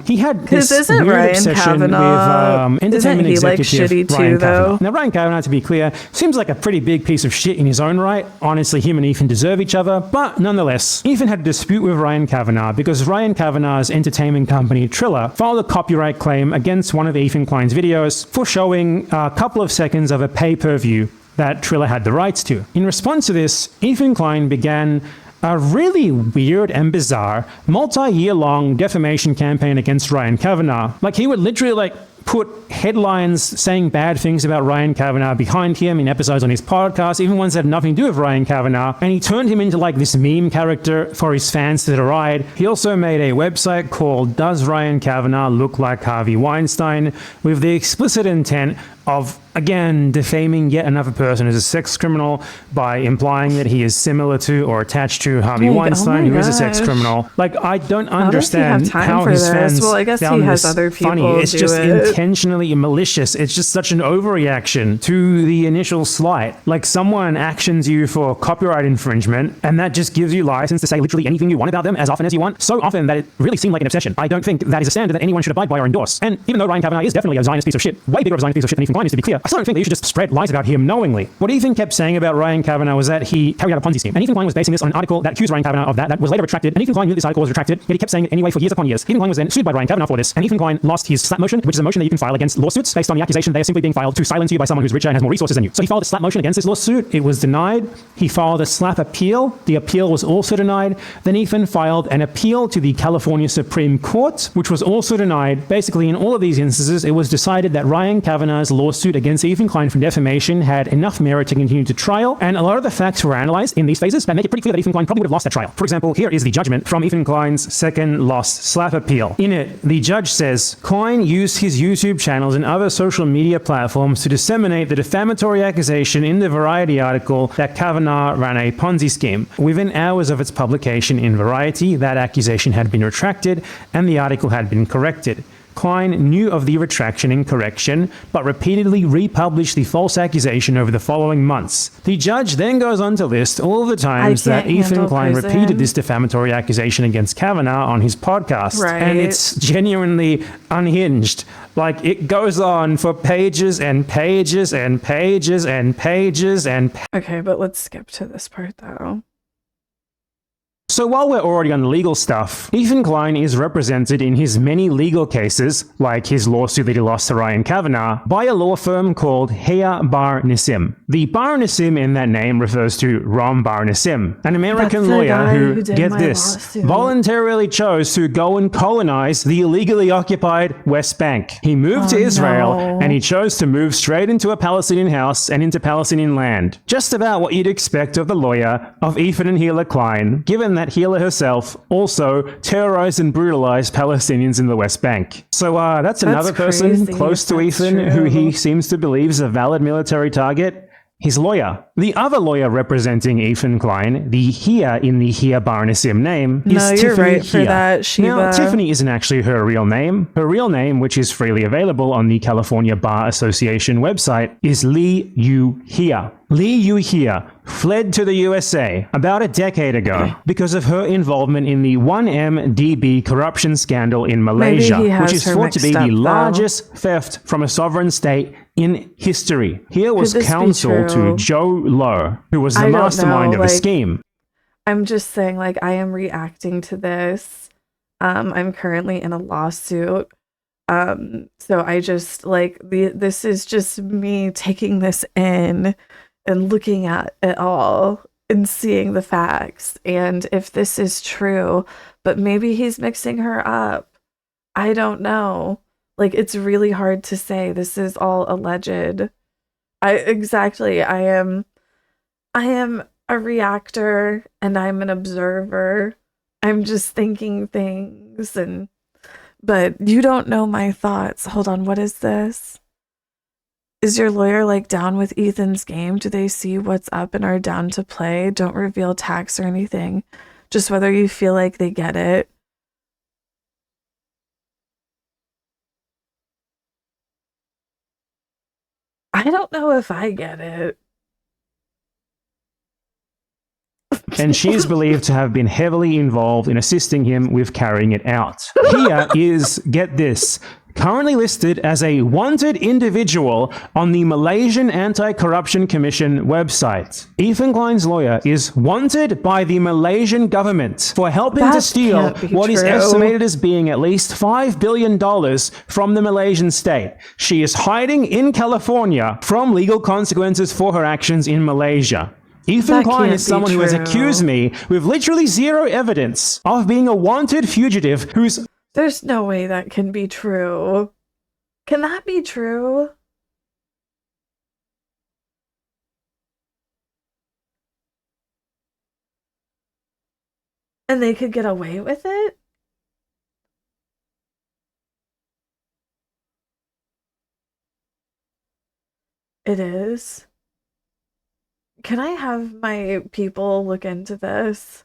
he had this weird obsession with entertainment executive Ryan Kavanaugh. Now, Ryan Kavanaugh, to be clear, seems like a pretty big piece of shit in his own right. Honestly, him and Ethan deserve each other. But nonetheless, Ethan had a dispute with Ryan Kavanaugh because Ryan Kavanaugh's entertainment company, Triller, filed a copyright claim against one of Ethan Klein's videos for showing a couple of seconds of a pay-per-view that Triller had the rights to. In response to this, Ethan Klein began a really weird and bizarre multi-year-long defamation campaign against Ryan Kavanaugh. Like, he would literally put headlines saying bad things about Ryan Kavanaugh behind him in episodes on his podcast, even ones that had nothing to do with Ryan Kavanaugh, and he turned him into this meme character for his fans to deride. He also made a website called Does Ryan Kavanaugh Look Like Harvey Weinstein, with the explicit intent of, again, defaming yet another person as a sex criminal by implying that he is similar to or attached to Harvey Weinstein, who is a sex criminal. I don't understand how his fans found this funny. It's just intentionally malicious. It's just such an overreaction to the initial slight. Someone actions you for copyright infringement, and that just gives you license to say literally anything you want about them as often as you want, so often that it really seemed like an obsession. I don't think that is a standard that anyone should abide by or endorse. And even though Ryan Kavanaugh is definitely a Zionist piece of shit, way bigger of a Zionist piece of shit than Ethan Klein is, to be clear, I still don't think that you should just spread lies about him knowingly. What Ethan kept saying about Ryan Kavanaugh was that he carried out a Ponzi scheme. And Ethan Klein was basing this on an article that accused Ryan Kavanaugh of that was later retracted. And Ethan Klein knew this article was retracted, yet he kept saying it anyway for years upon years. Ethan Klein was then sued by Ryan Kavanaugh for this, and Ethan Klein lost his slap motion, which is a motion that you can file against lawsuits based on the accusation they are simply being filed to silence you by someone who's richer and has more resources than you. So he filed a slap motion against this lawsuit. It was denied. He filed a slap appeal. The appeal was also denied. Then Ethan filed an appeal to the California Supreme Court, which was also denied. Basically, in all of these instances, it was decided that Ryan Kavanaugh's lawsuit against Ethan Klein for defamation had enough merit to continue to trial, and a lot of the facts were analyzed in these phases that make it pretty clear that Ethan Klein probably would have lost that trial. For example, here is the judgment from Ethan Klein's second lost slap appeal. In it, the judge says, Klein used his YouTube channels and other social media platforms to disseminate the defamatory accusation in the Variety article that Kavanaugh ran a Ponzi scheme. Within hours of its publication in Variety, that accusation had been retracted and the article had been corrected. Klein knew of the retraction and correction, but repeatedly republished the false accusation over the following months. The judge then goes on to list all the times that Ethan Klein repeated this defamatory accusation against Kavanaugh on his podcast. Right. And it's genuinely unhinged. Like, it goes on for pages and pages and pages and pages and... Okay, but let's skip to this part, though. So while we're already on the legal stuff, Ethan Klein is represented in his many legal cases, like his lawsuit that he lost to Ryan Kavanaugh, by a law firm called Heya Bar Nissim. The Bar Nissim in that name refers to Ram Bar Nissim, an American lawyer who, get this, voluntarily chose to go and colonize the illegally occupied West Bank. He moved to Israel, and he chose to move straight into a Palestinian house and into Palestinian land. Just about what you'd expect of the lawyer of Ethan and Hila Klein, given that Hila herself also terrorized and brutalized Palestinians in the West Bank. So that's another person close to Ethan who he seems to believe is a valid military target. His lawyer. The other lawyer representing Ethan Klein, the Hia in the Hia Bar Nissim name, is No, you're Tiffany right for Hia. that, Shiva. Now, Tiffany isn't actually her real name. Her real name, which is freely available on the California Bar Association website, is Lee Yu Hia. Lee Yu Hia fled to the USA about a decade ago because of her involvement in the 1MDB corruption scandal in Malaysia, which is thought to be the largest theft from a sovereign state in history. Here was counsel to Joe Low, who was the mastermind of the scheme. I'm just saying, like, I am reacting to this. I'm currently in a lawsuit. So I just, like, this is just me taking this in and looking at it all and seeing the facts. And if this is true, but maybe he's mixing her up. I don't know. Like, it's really hard to say. This is all alleged. I am a reactor and I'm an observer. I'm just thinking things but you don't know my thoughts. Hold on, what is this? Is your lawyer, like, down with Ethan's game? Do they see what's up and are down to play? Don't reveal tax or anything. Just whether you feel like they get it. I don't know if I get it. And she is believed to have been heavily involved in assisting him with carrying it out. Here is, get this, currently listed as a wanted individual on the Malaysian Anti-Corruption Commission website. Ethan Klein's lawyer is wanted by the Malaysian government for helping to steal what is estimated as being at least $5 billion from the Malaysian state. She is hiding in California from legal consequences for her actions in Malaysia. Ethan Klein is someone who has accused me with literally zero evidence of being a wanted fugitive who's... There's no way that can be true. Can that be true? And they could get away with it? It is. Can I have my people look into this?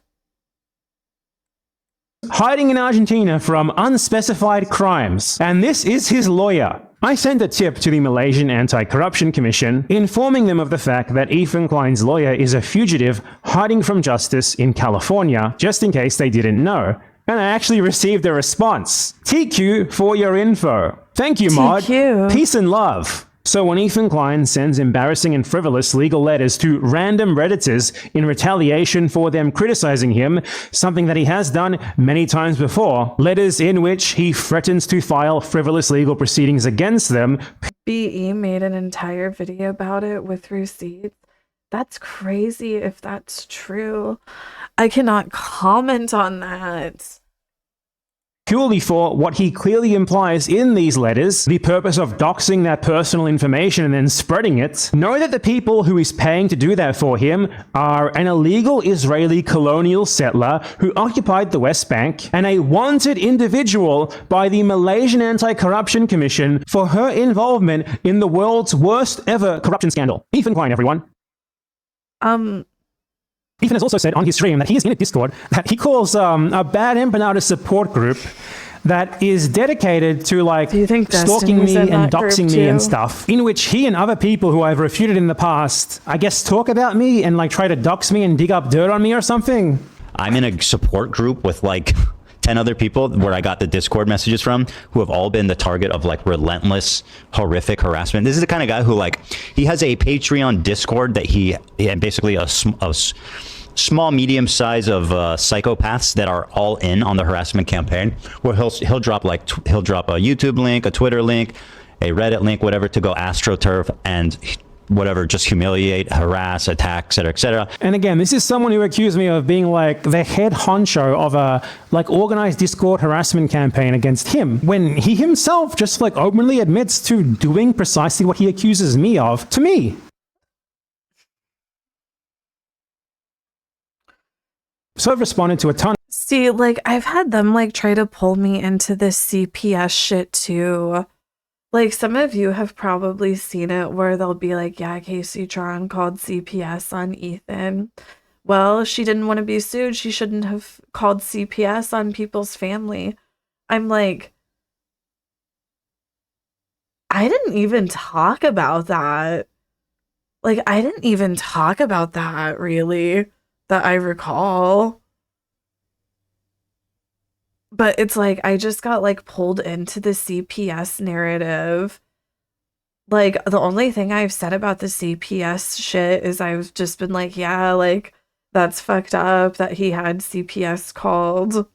Hiding in Argentina from unspecified crimes. And this is his lawyer. I sent a tip to the Malaysian Anti-Corruption Commission, informing them of the fact that Ethan Klein's lawyer is a fugitive hiding from justice in California, just in case they didn't know. And I actually received a response. TQ for your info. Thank you, Mod. TQ. Peace and love. So when Ethan Klein sends embarrassing and frivolous legal letters to random Redditors in retaliation for them criticizing him, something that he has done many times before, letters in which he threatens to file frivolous legal proceedings against them. BE made an entire video about it with receipts. That's crazy if that's true. I cannot comment on that. Purely for what he clearly implies in these letters, the purpose of doxing that personal information and then spreading it. Know that the people who he's paying to do that for him are an illegal Israeli colonial settler who occupied the West Bank and a wanted individual by the Malaysian Anti-Corruption Commission for her involvement in the world's worst ever corruption scandal. Ethan Klein, everyone. Ethan has also said on his stream that he is in a Discord that he calls a bad empanada support group. that is dedicated to like stalking Dustin's me in and that group doxing me and too? stuff, in which he and other people who I've refuted in the past, I guess, talk about me and like try to dox me and dig up dirt on me or something. I'm in a support group with like 10 other people where I got the Discord messages from, who have all been the target of like relentless, horrific harassment. This is the kind of guy who like, he has a Patreon Discord that and basically a small, medium size of psychopaths that are all in on the harassment campaign, where he'll drop a YouTube link, a Twitter link, a Reddit link, whatever, to go astroturf and whatever, just humiliate, harass, attack, etc., etc. And again, this is someone who accused me of being like the head honcho of a like organized Discord harassment campaign against him, when he himself just like openly admits to doing precisely what he accuses me of to me. So I've responded to a ton. See, like, I've had them, like, try to pull me into this CPS shit, too. Like, some of you have probably seen it where they'll be like, yeah, Kaceytron called CPS on Ethan. Well, she didn't want to be sued. She shouldn't have called CPS on people's family. I'm like, I didn't even talk about that. Like, I didn't even talk about that, really, that I recall. But it's like, I just got like pulled into the CPS narrative. Like, the only thing I've said about the CPS shit is I've just been like, yeah, like, that's fucked up that he had CPS called.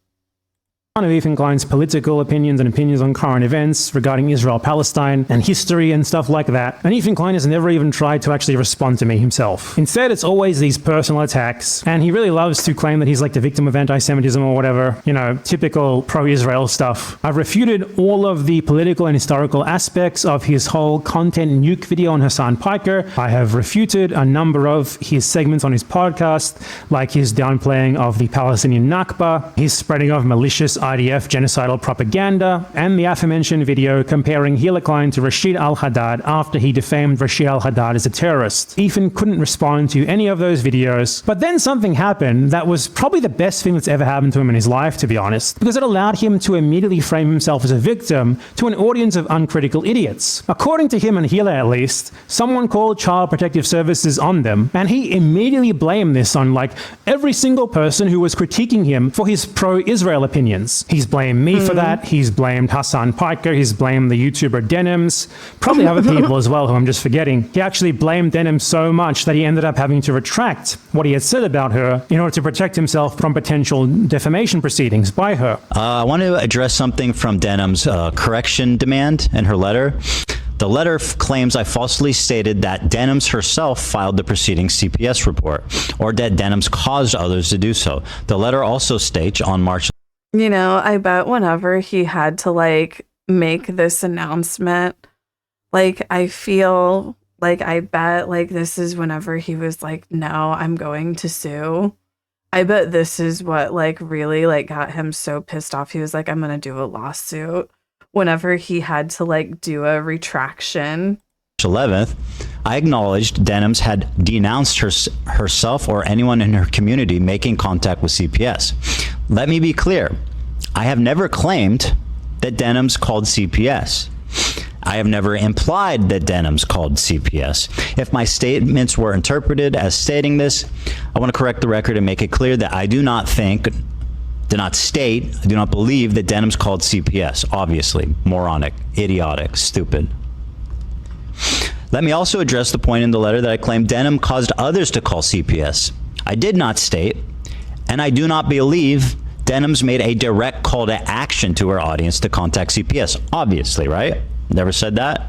Of Ethan Klein's political opinions and opinions on current events regarding Israel-Palestine and history and stuff like that. And Ethan Klein has never even tried to actually respond to me himself. Instead, it's always these personal attacks, and he really loves to claim that he's like the victim of anti-Semitism or whatever, you know, typical pro-Israel stuff. I've refuted all of the political and historical aspects of his whole content nuke video on Hassan Piker. I have refuted a number of his segments on his podcast, like his downplaying of the Palestinian Nakba, his spreading of malicious IDF genocidal propaganda, and the aforementioned video comparing Hila Klein to Rashid al-Haddad after he defamed Rashid al-Haddad as a terrorist. Ethan couldn't respond to any of those videos, but then something happened that was probably the best thing that's ever happened to him in his life, to be honest, because it allowed him to immediately frame himself as a victim to an audience of uncritical idiots. According to him and Hila at least, someone called Child Protective Services on them, and he immediately blamed this on like every single person who was critiquing him for his pro-Israel opinions. He's blamed me for that. He's blamed Hassan Piker. He's blamed the YouTuber Denims. Probably other people as well who I'm just forgetting. He actually blamed Denim so much that he ended up having to retract what he had said about her in order to protect himself from potential defamation proceedings by her. I want to address something from Denim's correction demand in her letter. The letter claims I falsely stated that Denims herself filed the preceding CPS report, or that Denims caused others to do so. The letter also states on March... You know, I bet whenever he had to like make this announcement, like I feel like I bet like this is whenever he was like, no, I'm going to sue. I bet this is what like really like got him so pissed off. He was like, I'm gonna do a lawsuit. Whenever he had to like do a retraction. 11th, I acknowledged Denims had denounced herself or anyone in her community making contact with CPS. Let me be clear. I have never claimed that Denims called CPS. I have never implied that Denims called CPS. If my statements were interpreted as stating this, I want to correct the record and make it clear that I do not state, I do not believe that Denims called CPS. Obviously, moronic, idiotic, stupid. Let me also address the point in the letter that I claimed Denim caused others to call CPS. I did not state, and I do not believe Denims made a direct call to action to her audience to contact CPS. Obviously, right? Never said that?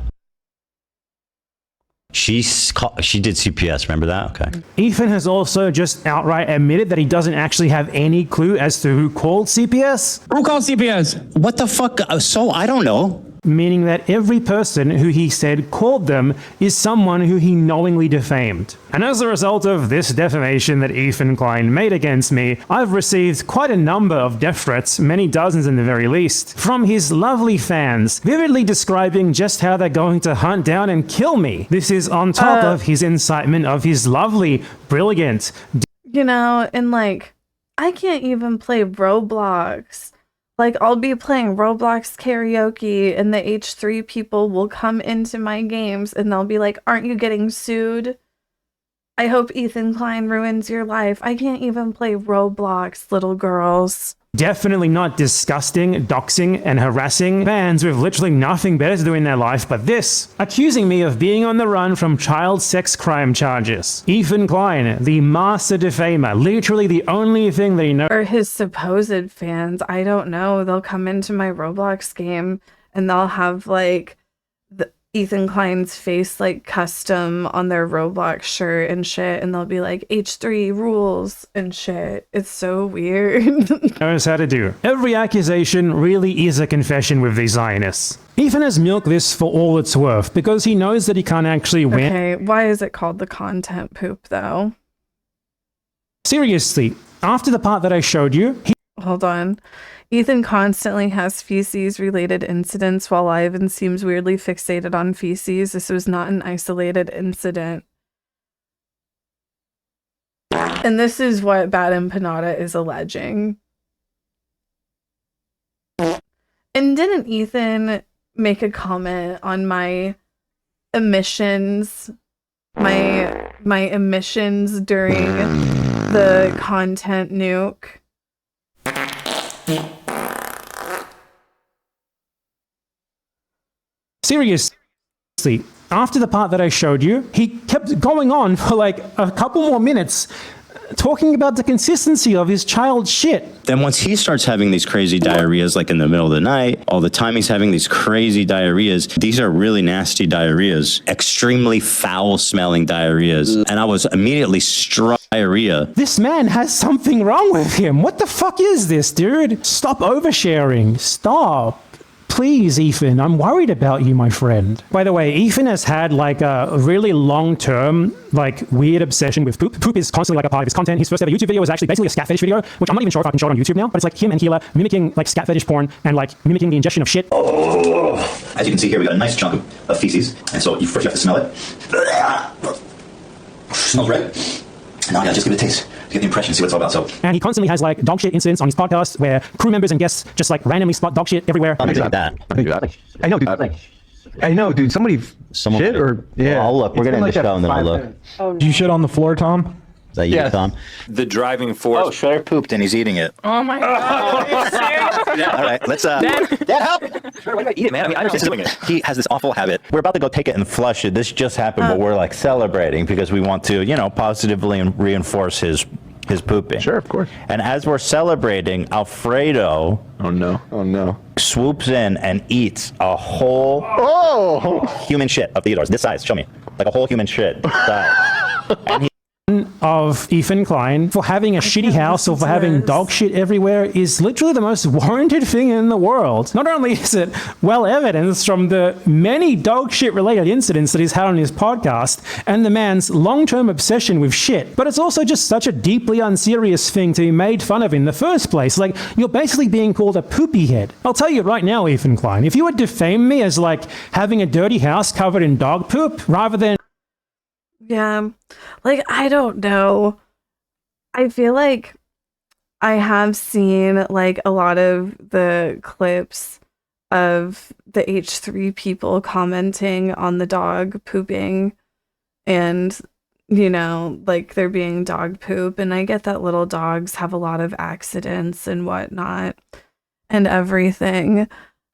She did CPS, remember that? Okay. Ethan has also just outright admitted that he doesn't actually have any clue as to who called CPS. Who called CPS? What the fuck? So, I don't know. Meaning that every person who he said called them is someone who he knowingly defamed. And as a result of this defamation that Ethan Klein made against me, I've received quite a number of death threats, many dozens in the very least, from his lovely fans, vividly describing just how they're going to hunt down and kill me. This is on top of his incitement of his lovely, brilliant... You know, and like, I can't even play Roblox. Like, I'll be playing Roblox karaoke and the H3 people will come into my games and they'll be like, aren't you getting sued? I hope Ethan Klein ruins your life. I can't even play Roblox, little girls. Definitely not disgusting, doxing, and harassing fans with literally nothing better to do in their life but this, accusing me of being on the run from child sex crime charges. Ethan Klein, the master defamer, literally the only thing that he knows. Or his supposed fans, I don't know. They'll come into my Roblox game and they'll have like Ethan Klein's face like custom on their Roblox shirt and shit, and they'll be like H3 rules and shit. It's so weird. Knows how to do. Every accusation really is a confession with these Zionists. Ethan has milked this for all it's worth because he knows that he can't actually win. Okay, why is it called the content poop though? Seriously, after the part that I showed you, Hold on. Ethan constantly has feces-related incidents while Ivan seems weirdly fixated on feces. This was not an isolated incident. And this is what Bad Empanada is alleging. And didn't Ethan make a comment on my emissions? My emissions during the content nuke? Seriously, after the part that I showed you, he kept going on for like a couple more minutes talking about the consistency of his child shit. Then once he starts having these crazy diarrheas, like in the middle of the night, all the time he's having these crazy diarrheas, these are really nasty diarrheas, extremely foul smelling diarrheas. And I was immediately struck diarrhea. This man has something wrong with him. What the fuck is this, dude? Stop oversharing. Stop. Please, Ethan, I'm worried about you, my friend. By the way, Ethan has had like a really long-term, like weird obsession with poop. Poop is constantly like a part of his content. His first ever YouTube video was actually basically a scat fetish video, which I'm not even sure if I can show it on YouTube now, but it's like him and Gila mimicking like scat fetish porn and like mimicking the ingestion of shit. Oh. As you can see here, we got a nice chunk of feces. And so first you have to smell it. Smells right. Now yeah, just give it a taste. To get the impression, see what it's all about. So, and he constantly has like dog shit incidents on his podcast where crew members and guests just like randomly spot dog shit everywhere. I do that. I know, dude. I know, dude. Someone shit or yeah. Well, I'll look. We're gonna end the show and then I'll look. Do you shit on the floor, Tom? Is that you, Tom? The driving force. Oh, Shredder pooped and he's eating it. Oh my god. All right, let's Dad, help! Shredder, why do I eat it, man? I mean, I understand doing it. He has this awful habit. We're about to go take it and flush it. This just happened, but we're like celebrating because we want to, you know, positively reinforce his pooping. Sure, of course. And as we're celebrating, Alfredo oh no swoops in and eats a whole human shit of Theodore's. This size, show me. Like a whole human shit size. And of Ethan Klein for having a shitty house or for having dog shit everywhere is literally the most warranted thing in the world. Not only is it well evidenced from the many dog shit related incidents that he's had on his podcast and the man's long-term obsession with shit, but it's also just such a deeply unserious thing to be made fun of in the first place. Like, you're basically being called a poopy head. I'll tell you right now, Ethan Klein, if you would defame me as like having a dirty house covered in dog poop rather than yeah, like, I don't know. I feel like I have seen, like, a lot of the clips of the H3 people commenting on the dog pooping and, you know, like, there being dog poop. And I get that little dogs have a lot of accidents and whatnot and everything.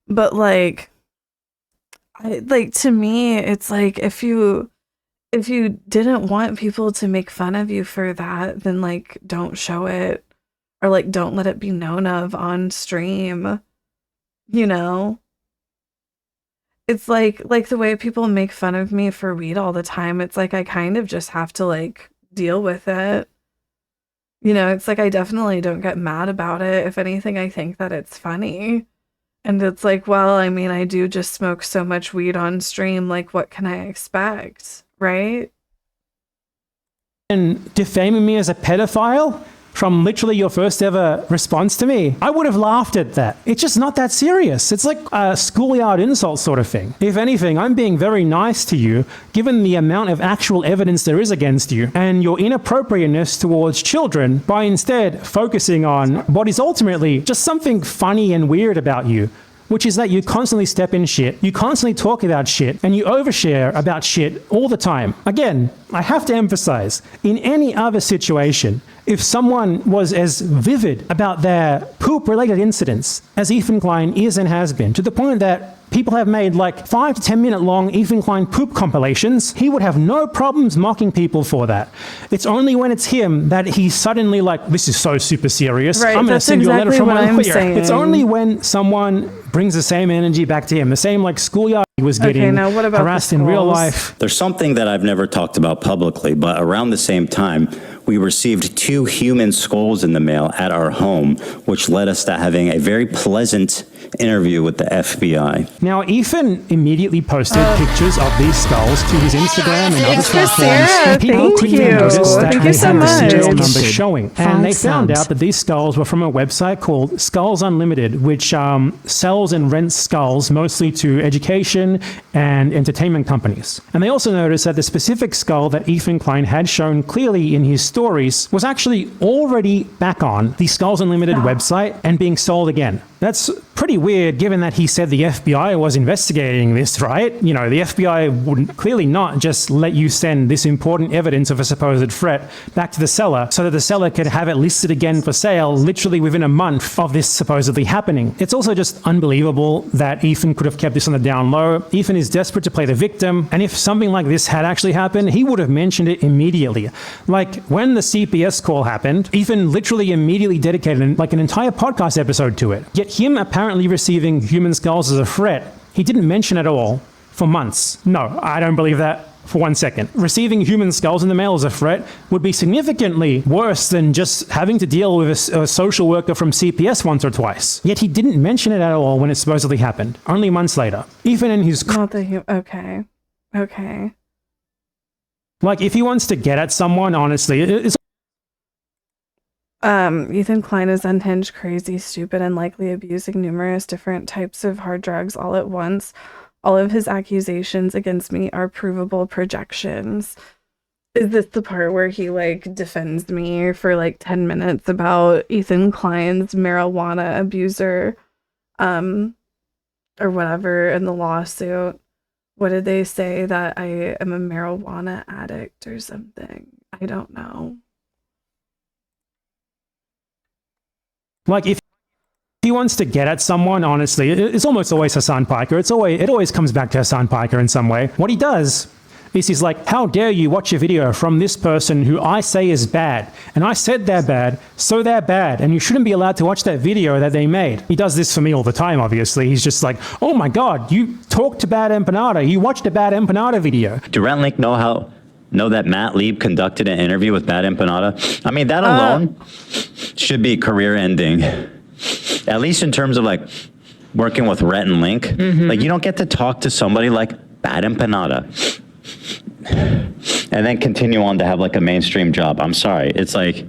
But, like, to me, it's like, if you didn't want people to make fun of you for that, then like don't show it or like don't let it be known of on stream. You know? It's like the way people make fun of me for weed all the time. It's like I kind of just have to like deal with it. You know, it's like I definitely don't get mad about it. If anything, I think that it's funny. And it's like, well, I mean, I do just smoke so much weed on stream, like what can I expect? Right? And defaming me as a pedophile, from literally your first ever response to me, I would have laughed at that. It's just not that serious. It's like a schoolyard insult sort of thing. If anything, I'm being very nice to you, given the amount of actual evidence there is against you and your inappropriateness towards children, by instead focusing on what is ultimately just something funny and weird about you, which is that you constantly step in shit, you constantly talk about shit, and you overshare about shit all the time. Again, I have to emphasize, in any other situation, if someone was as vivid about their poop-related incidents as Ethan Klein is and has been, to the point that people have made like 5 to 10 minute long Ethan Klein poop compilations, he would have no problems mocking people for that. It's only when it's him that he's suddenly like, this is so super serious. Right, I'm going to send you a letter from my lawyer. saying. It's only when someone brings the same energy back to him, the same like schoolyard he was getting now what about harassed the in real skulls? life. There's something that I've never talked about publicly, but around the same time, we received 2 human skulls in the mail at our home, which led us to having a very pleasant interview with the FBI. Now, Ethan immediately posted pictures of these skulls to his Instagram and other Thanks, platforms. Christina. And people Thank quickly you. noticed that Thank they you so had the much. serial number showing. And they found $5. out that these skulls were from a website called Skulls Unlimited, which sells and rents skulls mostly to education and entertainment companies. And they also noticed that the specific skull that Ethan Klein had shown clearly in his stories was actually already back on the Skulls Unlimited website and being sold again. That's pretty weird given that he said the FBI was investigating this, right? You know, the FBI would clearly not just let you send this important evidence of a supposed threat back to the seller so that the seller could have it listed again for sale literally within a month of this supposedly happening. It's also just unbelievable that Ethan could have kept this on the down low. Ethan is desperate to play the victim, and if something like this had actually happened, he would have mentioned it immediately. Like when the CPS call happened, Ethan literally immediately dedicated like an entire podcast episode to it. Yet him apparently receiving human skulls as a threat, he didn't mention at all for months. No, I don't believe that for 1 second. Receiving human skulls in the mail as a threat would be significantly worse than just having to deal with a social worker from CPS once or twice. Yet he didn't mention it at all when it supposedly happened, only months later. Even in his... Okay. Like, if he wants to get at someone, honestly, it's... Ethan Klein is unhinged, crazy, stupid, and likely abusing numerous different types of hard drugs all at once. All of his accusations against me are provable projections. Is this the part where he like defends me for like 10 minutes about Ethan Klein's marijuana abuser or whatever in the lawsuit? What did they say, that I am a marijuana addict or something? I don't know. Like, if he wants to get at someone, honestly, it's almost always Hassan Piker. It always comes back to Hassan Piker in some way. What he does is he's like, how dare you watch a video from this person who I say is bad? And I said they're bad, so they're bad, and you shouldn't be allowed to watch that video that they made. He does this for me all the time, obviously. He's just like, oh my God, you talked to Bad Empanada. You watched a Bad Empanada video. Do Rent Link know that Matt Lieb conducted an interview with Bad Empanada? I mean, that alone should be career ending. At least in terms of like working with Rhett and Link. Like, you don't get to talk to somebody like Bad Empanada and then continue on to have like a mainstream job. I'm sorry. It's like,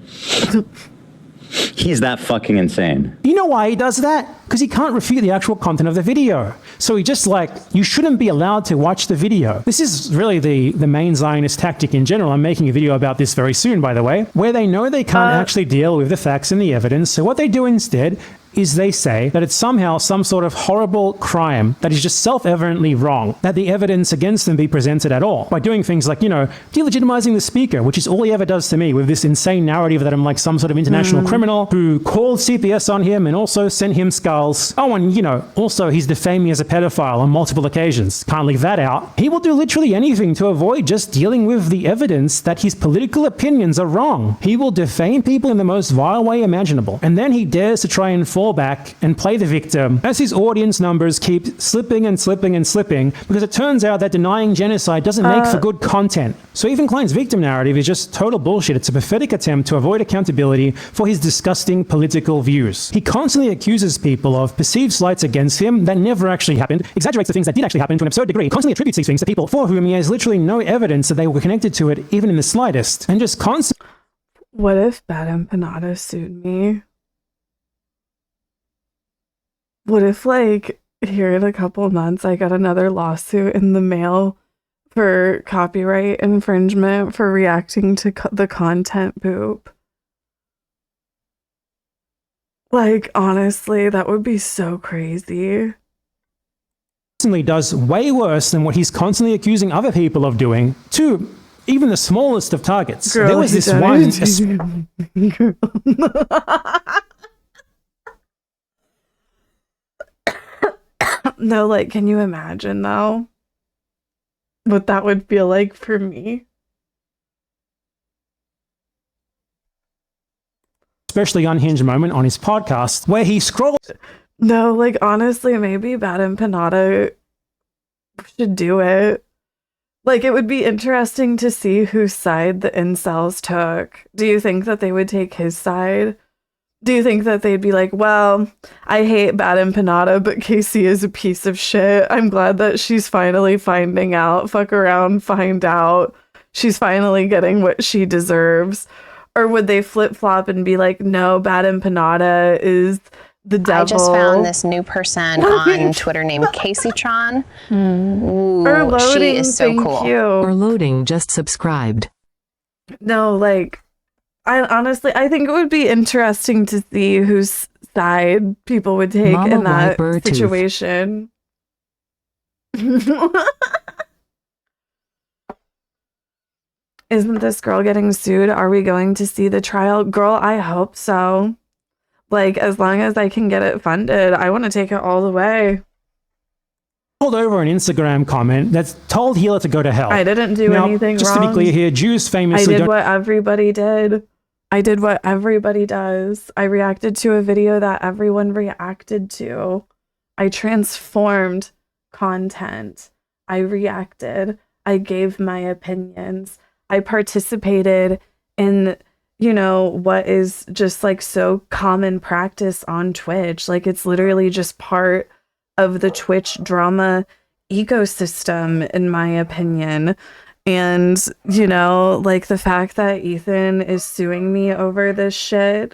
he's that fucking insane. You know why he does that? Because he can't refute the actual content of the video. So he just like, you shouldn't be allowed to watch the video. This is really the main Zionist tactic in general. I'm making a video about this very soon, by the way, where they know they can't actually deal with the facts and the evidence. So what they do instead is they say that it's somehow some sort of horrible crime that is just self-evidently wrong, that the evidence against them be presented at all, by doing things like, you know, delegitimizing the speaker, which is all he ever does to me, with this insane narrative that I'm like some sort of international criminal who called CPS on him and also sent him skulls. Oh, and, you know, also he's defamed me as a pedophile on multiple occasions. Can't leave that out. He will do literally anything to avoid just dealing with the evidence that his political opinions are wrong. He will defame people in the most vile way imaginable. And then he dares to try and fall back and play the victim as his audience numbers keep slipping and slipping and slipping, because it turns out that denying genocide doesn't make for good content. So Ethan Klein's victim narrative is just total bullshit. It's a pathetic attempt to avoid accountability for his disgusting political views. He constantly accuses people of perceived slights against him that never actually happened, exaggerates the things that did actually happen to an absurd degree, constantly attributes these things to people for whom he has literally no evidence that they were connected to it, even in the slightest, and just constantly... What if Bad Empanada sued me? What if, like, here in a couple of months, I got another lawsuit in the mail for copyright infringement for reacting to the content poop? Like, honestly, that would be so crazy. Does way worse than what he's constantly accusing other people of doing to even the smallest of targets. Girl, there was he this does. one. No, like, can you imagine though what that would feel like for me? Especially unhinged moment on his podcast where he scrolled. No, like, honestly, maybe Bad Empanada should do it. Like, it would be interesting to see whose side the incels took. Do you think that they would take his side? Do you think that they'd be like, well, I hate Bad Empanada, but Casey is a piece of shit. I'm glad that she's finally finding out. Fuck around, find out. She's finally getting what she deserves. Or would they flip-flop and be like, no, Bad Empanada is the devil? I just found this new person on Twitter named Kaceytron. Ooh, she is so cool. Or loading, just subscribed. No, like, I think it would be interesting to see whose side people would take Mama in that Viper tooth. situation. Isn't this girl getting sued? Are we going to see the trial? Girl, I hope so. Like, as long as I can get it funded, I want to take it all the way. Pulled over an Instagram comment that's told Healer to go to hell. I didn't do now, anything just wrong. to be clear here, Jews famously I did don't. what everybody did. I did what everybody does. I reacted to a video that everyone reacted to. I transformed content. I reacted. I gave my opinions. I participated in, you know, what is just like so common practice on Twitch. Like, it's literally just part of the Twitch drama ecosystem, in my opinion. And, you know, like, the fact that Ethan is suing me over this shit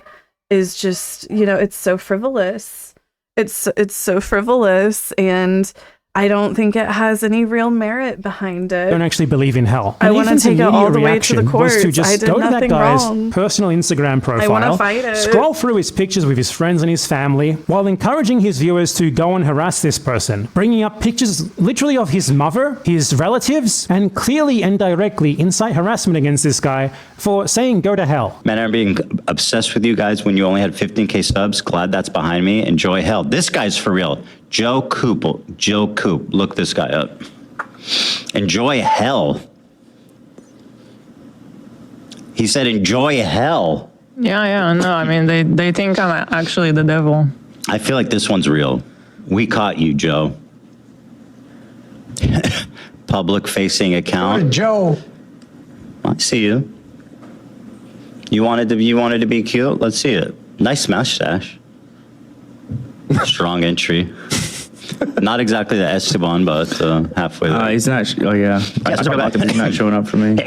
is just, you know, it's so frivolous. It's so frivolous, and I don't think it has any real merit behind it. Don't actually believe in hell. I And want to Ethan's take it all immediate the way to the reaction was courts. to just I did go to that nothing guy's wrong. personal Instagram profile, I want to fight it. scroll through his pictures with his friends and his family, while encouraging his viewers to go and harass this person, bringing up pictures literally of his mother, his relatives, and clearly and directly incite harassment against this guy for saying go to hell. Man, I'm being obsessed with you guys when you only had 15K subs. Glad that's behind me. Enjoy hell. This guy's for real. Joe Coop. Look this guy up. Enjoy hell. He said enjoy hell. Yeah, no, I mean, they think I'm actually the devil. I feel like this one's real. We caught you, Joe. Public facing account. Joe. I see you. You wanted to be cute? Let's see it. Nice mustache. Strong entry. Not exactly the Esteban, but halfway there. He's not. Oh yeah. He's not showing up for me.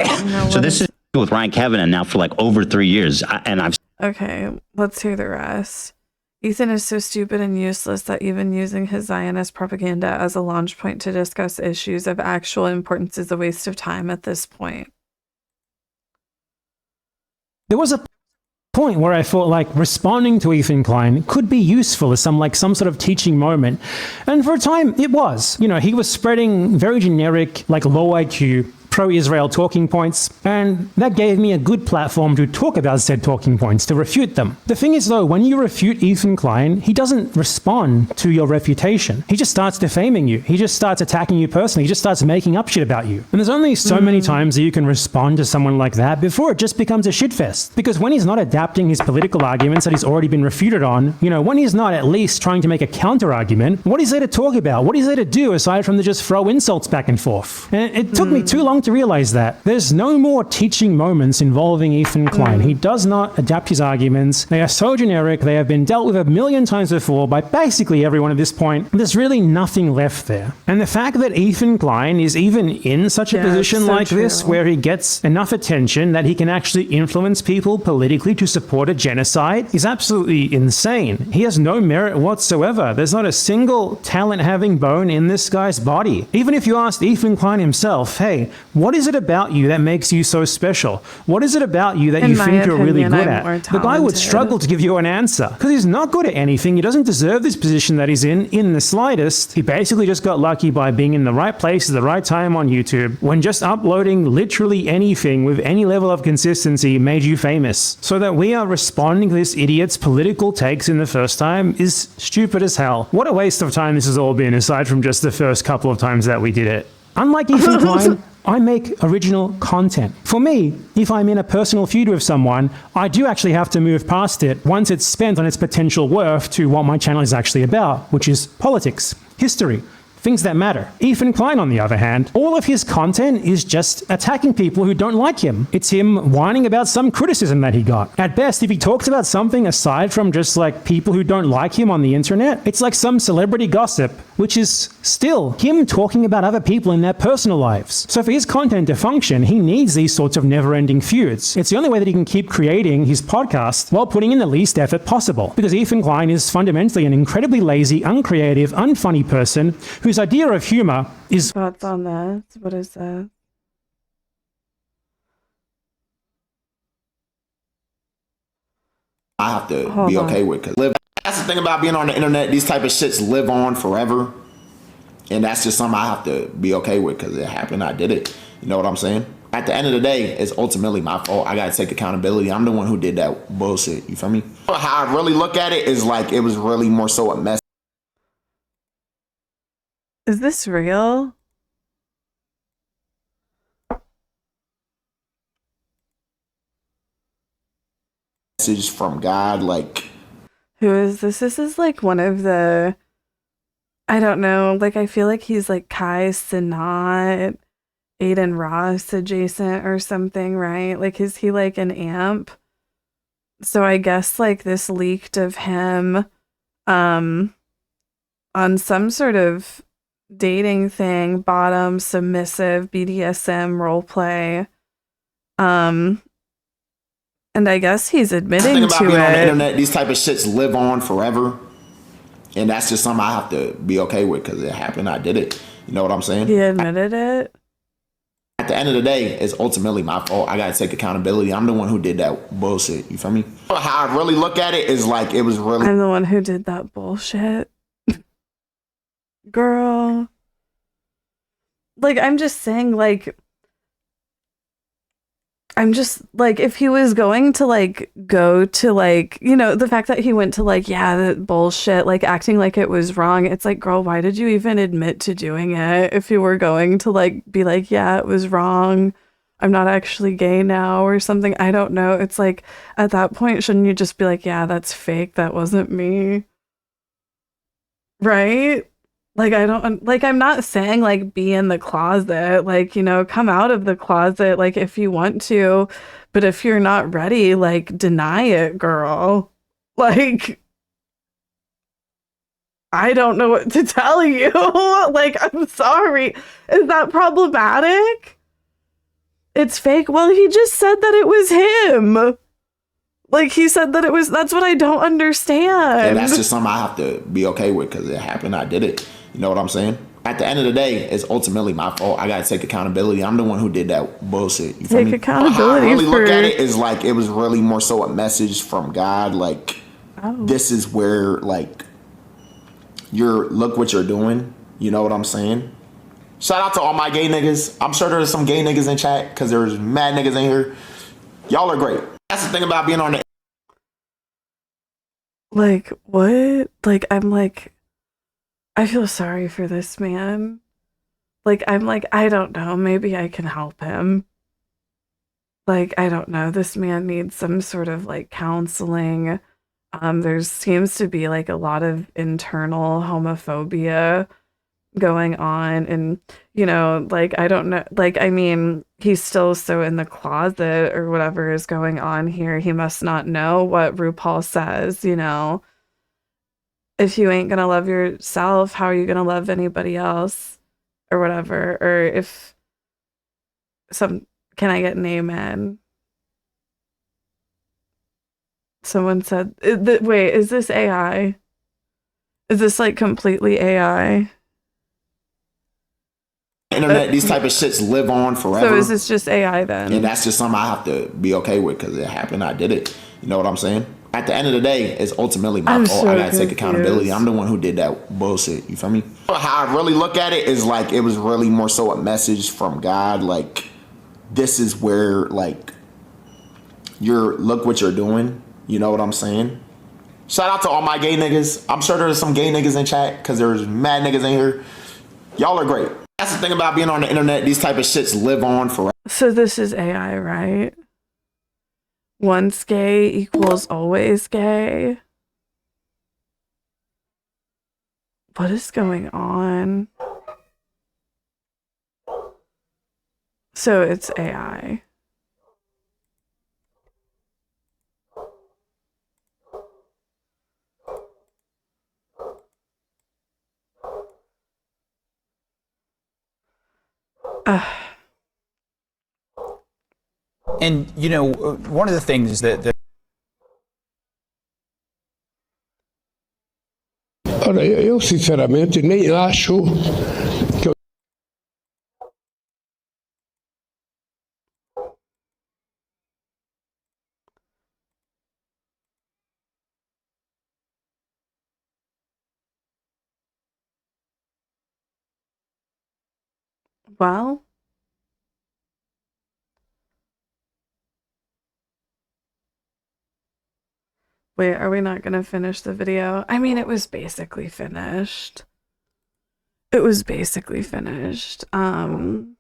So this is with Ryan Kevin now for like over 3 years, and I've. Okay, let's hear the rest. Ethan is so stupid and useless that even using his Zionist propaganda as a launch point to discuss issues of actual importance is a waste of time at this point. There was a point where I thought like responding to Ethan Klein could be useful as some sort of teaching moment. And for a time it was. You know, he was spreading very generic, like low IQ, pro-Israel talking points, and that gave me a good platform to talk about said talking points, to refute them. The thing is though, when you refute Ethan Klein, he doesn't respond to your refutation. He just starts defaming you. He just starts attacking you personally. He just starts making up shit about you. And there's only so many times that you can respond to someone like that before it just becomes a shitfest. Because when he's not adapting his political arguments that he's already been refuted on, you know, when he's not at least trying to make a counter argument, what is there to talk about? What is there to do aside from to just throw insults back and forth? And it took me too long to realize that. There's no more teaching moments involving Ethan Klein. He does not adapt his arguments. They are so generic. They have been dealt with 1,000,000 times before by basically everyone at this point. There's really nothing left there. And the fact that Ethan Klein is even in such a position so like this, true. where he gets enough attention that he can actually influence people politically to support a genocide, is absolutely insane. He has no merit whatsoever. There's not a single talent-having bone in this guy's body. Even if you asked Ethan Klein himself, hey, what is it about you that makes you so special? What is it about you that In you my think you're really opinion, good I'm more at? The guy would talented. struggle to give you an answer because he's not good at anything. He doesn't deserve this position that he's in the slightest. He basically just got lucky by being in the right place at the right time on YouTube when just uploading literally anything with any level of consistency made you famous. So that we are responding to this idiot's political takes in the first time is stupid as hell. What a waste of time this has all been, aside from just the first couple of times that we did it. Unlike Ethan Klein, I make original content. For me, if I'm in a personal feud with someone, I do actually have to move past it once it's spent on its potential worth to what my channel is actually about, which is politics, history, things that matter. Ethan Klein, on the other hand, all of his content is just attacking people who don't like him. It's him whining about some criticism that he got. At best, if he talks about something aside from just like people who don't like him on the internet, it's like some celebrity gossip, which is still him talking about other people in their personal lives. So for his content to function, he needs these sorts of never-ending feuds. It's the only way that he can keep creating his podcast while putting in the least effort possible. Because Ethan Klein is fundamentally an incredibly lazy, uncreative, unfunny person whose idea of humor is... Thoughts on that? What is that? I have to Hold be on. okay with, because that's the thing about being on the internet. These type of shits live on forever, and that's just something I have to be okay with because it happened. I did it. You know what I'm saying? At the end of the day, it's ultimately my fault. I gotta take accountability. I'm the one who did that bullshit. You feel me? How I really look at it is like it was really more so a mess. Is this real? Message from God, like. Who is this? This is like one of the, I don't know, like I feel like he's like Kai Cenat, Aiden Ross adjacent or something, right? Like is he like an amp? So I guess like this leaked of him on some sort of dating thing, bottom, submissive, BDSM roleplay. And I guess he's admitting Thing about to being on the it. internet, these type of shits live on forever, and that's just something I have to be okay with because it happened. I did it. You know what I'm saying? He admitted it. At the end of the day, it's ultimately my fault. I gotta take accountability. I'm the one who did that bullshit. You feel me? How I really look at it is like it was really. I'm the one who did that bullshit. Girl. Like, I'm just saying, like, I'm just, like, if he was going to, like, go to, like, you know, the fact that he went to, like, yeah, that bullshit, like, acting like it was wrong, it's like, girl, why did you even admit to doing it? If you were going to, like, be like, yeah, it was wrong, I'm not actually gay now or something, I don't know. It's like, at that point, shouldn't you just be like, yeah, that's fake, that wasn't me? Right? Like, I don't, like, I'm not saying, like, be in the closet, like, you know, come out of the closet, like, if you want to, but if you're not ready, like, deny it, girl. Like, I don't know what to tell you. Like, I'm sorry. Is that problematic? It's fake. Well, he just said that it was him. Like, he said that it was, that's what I don't understand. And that's just something I have to be okay with because it happened. I did it. You know what I'm saying? At the end of the day, it's ultimately my fault. I gotta take accountability. I'm the one who did that bullshit. You feel Take me? accountability How I really look for- at it is like it was really more so a message from God. Like, this is where, like, look what you're doing. You know what I'm saying? Shout out to all my gay niggas. I'm sure there's some gay niggas in chat because there's mad niggas in here. Y'all are great. That's the thing about being on the. Like, what? Like, I'm like, I feel sorry for this man. Like, I'm like, I don't know. Maybe I can help him. Like, I don't know. This man needs some sort of, like, counseling. There seems to be, like, a lot of internal homophobia going on, and like, I don't know, like, I mean, he's still so in the closet or whatever is going on here. He must not know what RuPaul says, if you ain't gonna love yourself, how are you gonna love anybody else or whatever? Or if can I get an amen? Someone said, wait, is this AI? Is this like completely AI? Internet, these type of shits live on forever. So is this just AI then? And that's just something I have to be okay with because it happened. I did it. You know what I'm saying? At the end of the day, it's ultimately my fault. So I gotta take confused. accountability. I'm the one who did that bullshit. You feel me? How I really look at it is like it was really more so a message from God. Like, this is where, like, look what you're doing. You know what I'm saying? Shout out to all my gay niggas. I'm sure there's some gay niggas in chat because there's mad niggas in here. Y'all are great. That's the thing about being on the internet. These type of shits live on forever. So this is AI, right? Once gay equals always gay. What is going on? So it's AI. And, one of the things that Ora, eu sinceramente nem acho que Well, wait, are we not gonna finish the video? I mean, it was basically finished. It was basically finished. And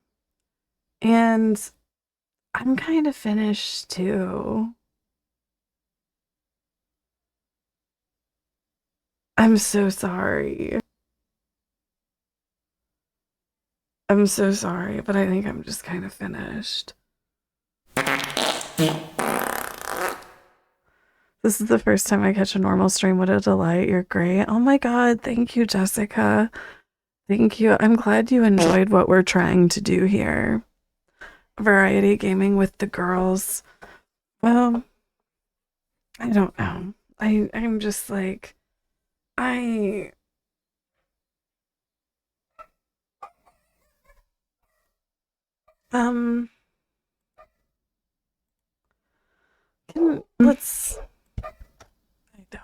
I'm kind of finished too. I'm so sorry. I'm so sorry, but I think I'm just kind of finished. This is the first time I catch a normal stream. What a delight. You're great. Oh my God. Thank you, Jessica. Thank you. I'm glad you enjoyed what we're trying to do here. Variety gaming with the girls. Well, I don't know. I'm just like, let's, I don't,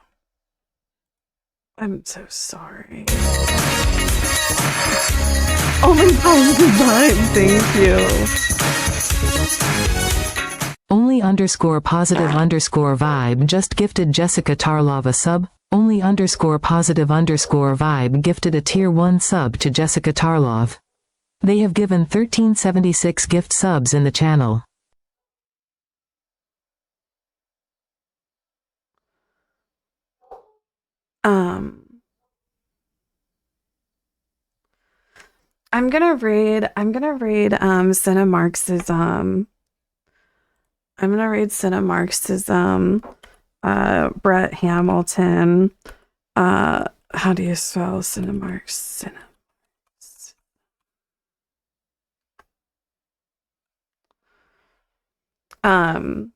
I'm so sorry. Oh my God, goodbye. Thank you. Only_positive_vibe just gifted Jessica Tarlov a sub. Only_positive_vibe gifted a tier 1 sub to Jessica Tarlov. They have given 1376 gift subs in the channel. I'm gonna raid Cinemarxism. I'm gonna read Cinemarxism, Brett Hamilton. How do you spell Cinemarx? No,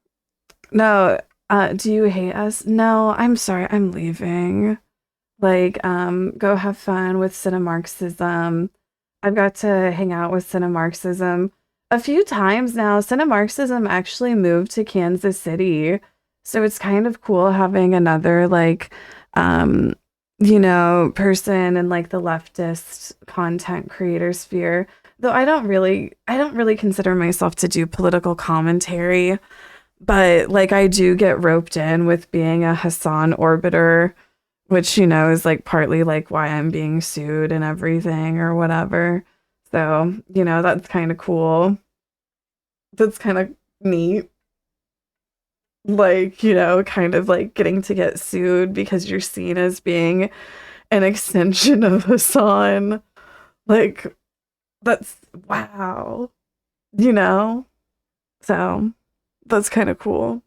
do you hate us? No, I'm sorry, I'm leaving. Like, go have fun with Cinemarxism. I've got to hang out with Cinemarxism a few times now. Cinemarxism actually moved to Kansas City, so it's kind of cool having another, like, person in like the leftist content creator sphere. Though I don't really consider myself to do political commentary, but like I do get roped in with being a Hassan orbiter, which, is like partly like why I'm being sued and everything or whatever. So, that's kind of cool. That's kind of neat. Like, kind of like getting to get sued because you're seen as being an extension of Hassan. Like, that's wow. You know? So that's kind of cool.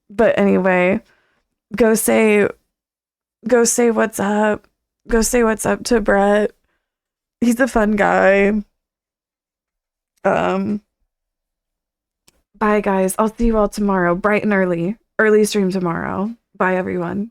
But anyway, go say what's up. Go say what's up to Brett. He's a fun guy. Bye guys. I'll see you all tomorrow, bright and early. Early stream tomorrow. Bye everyone.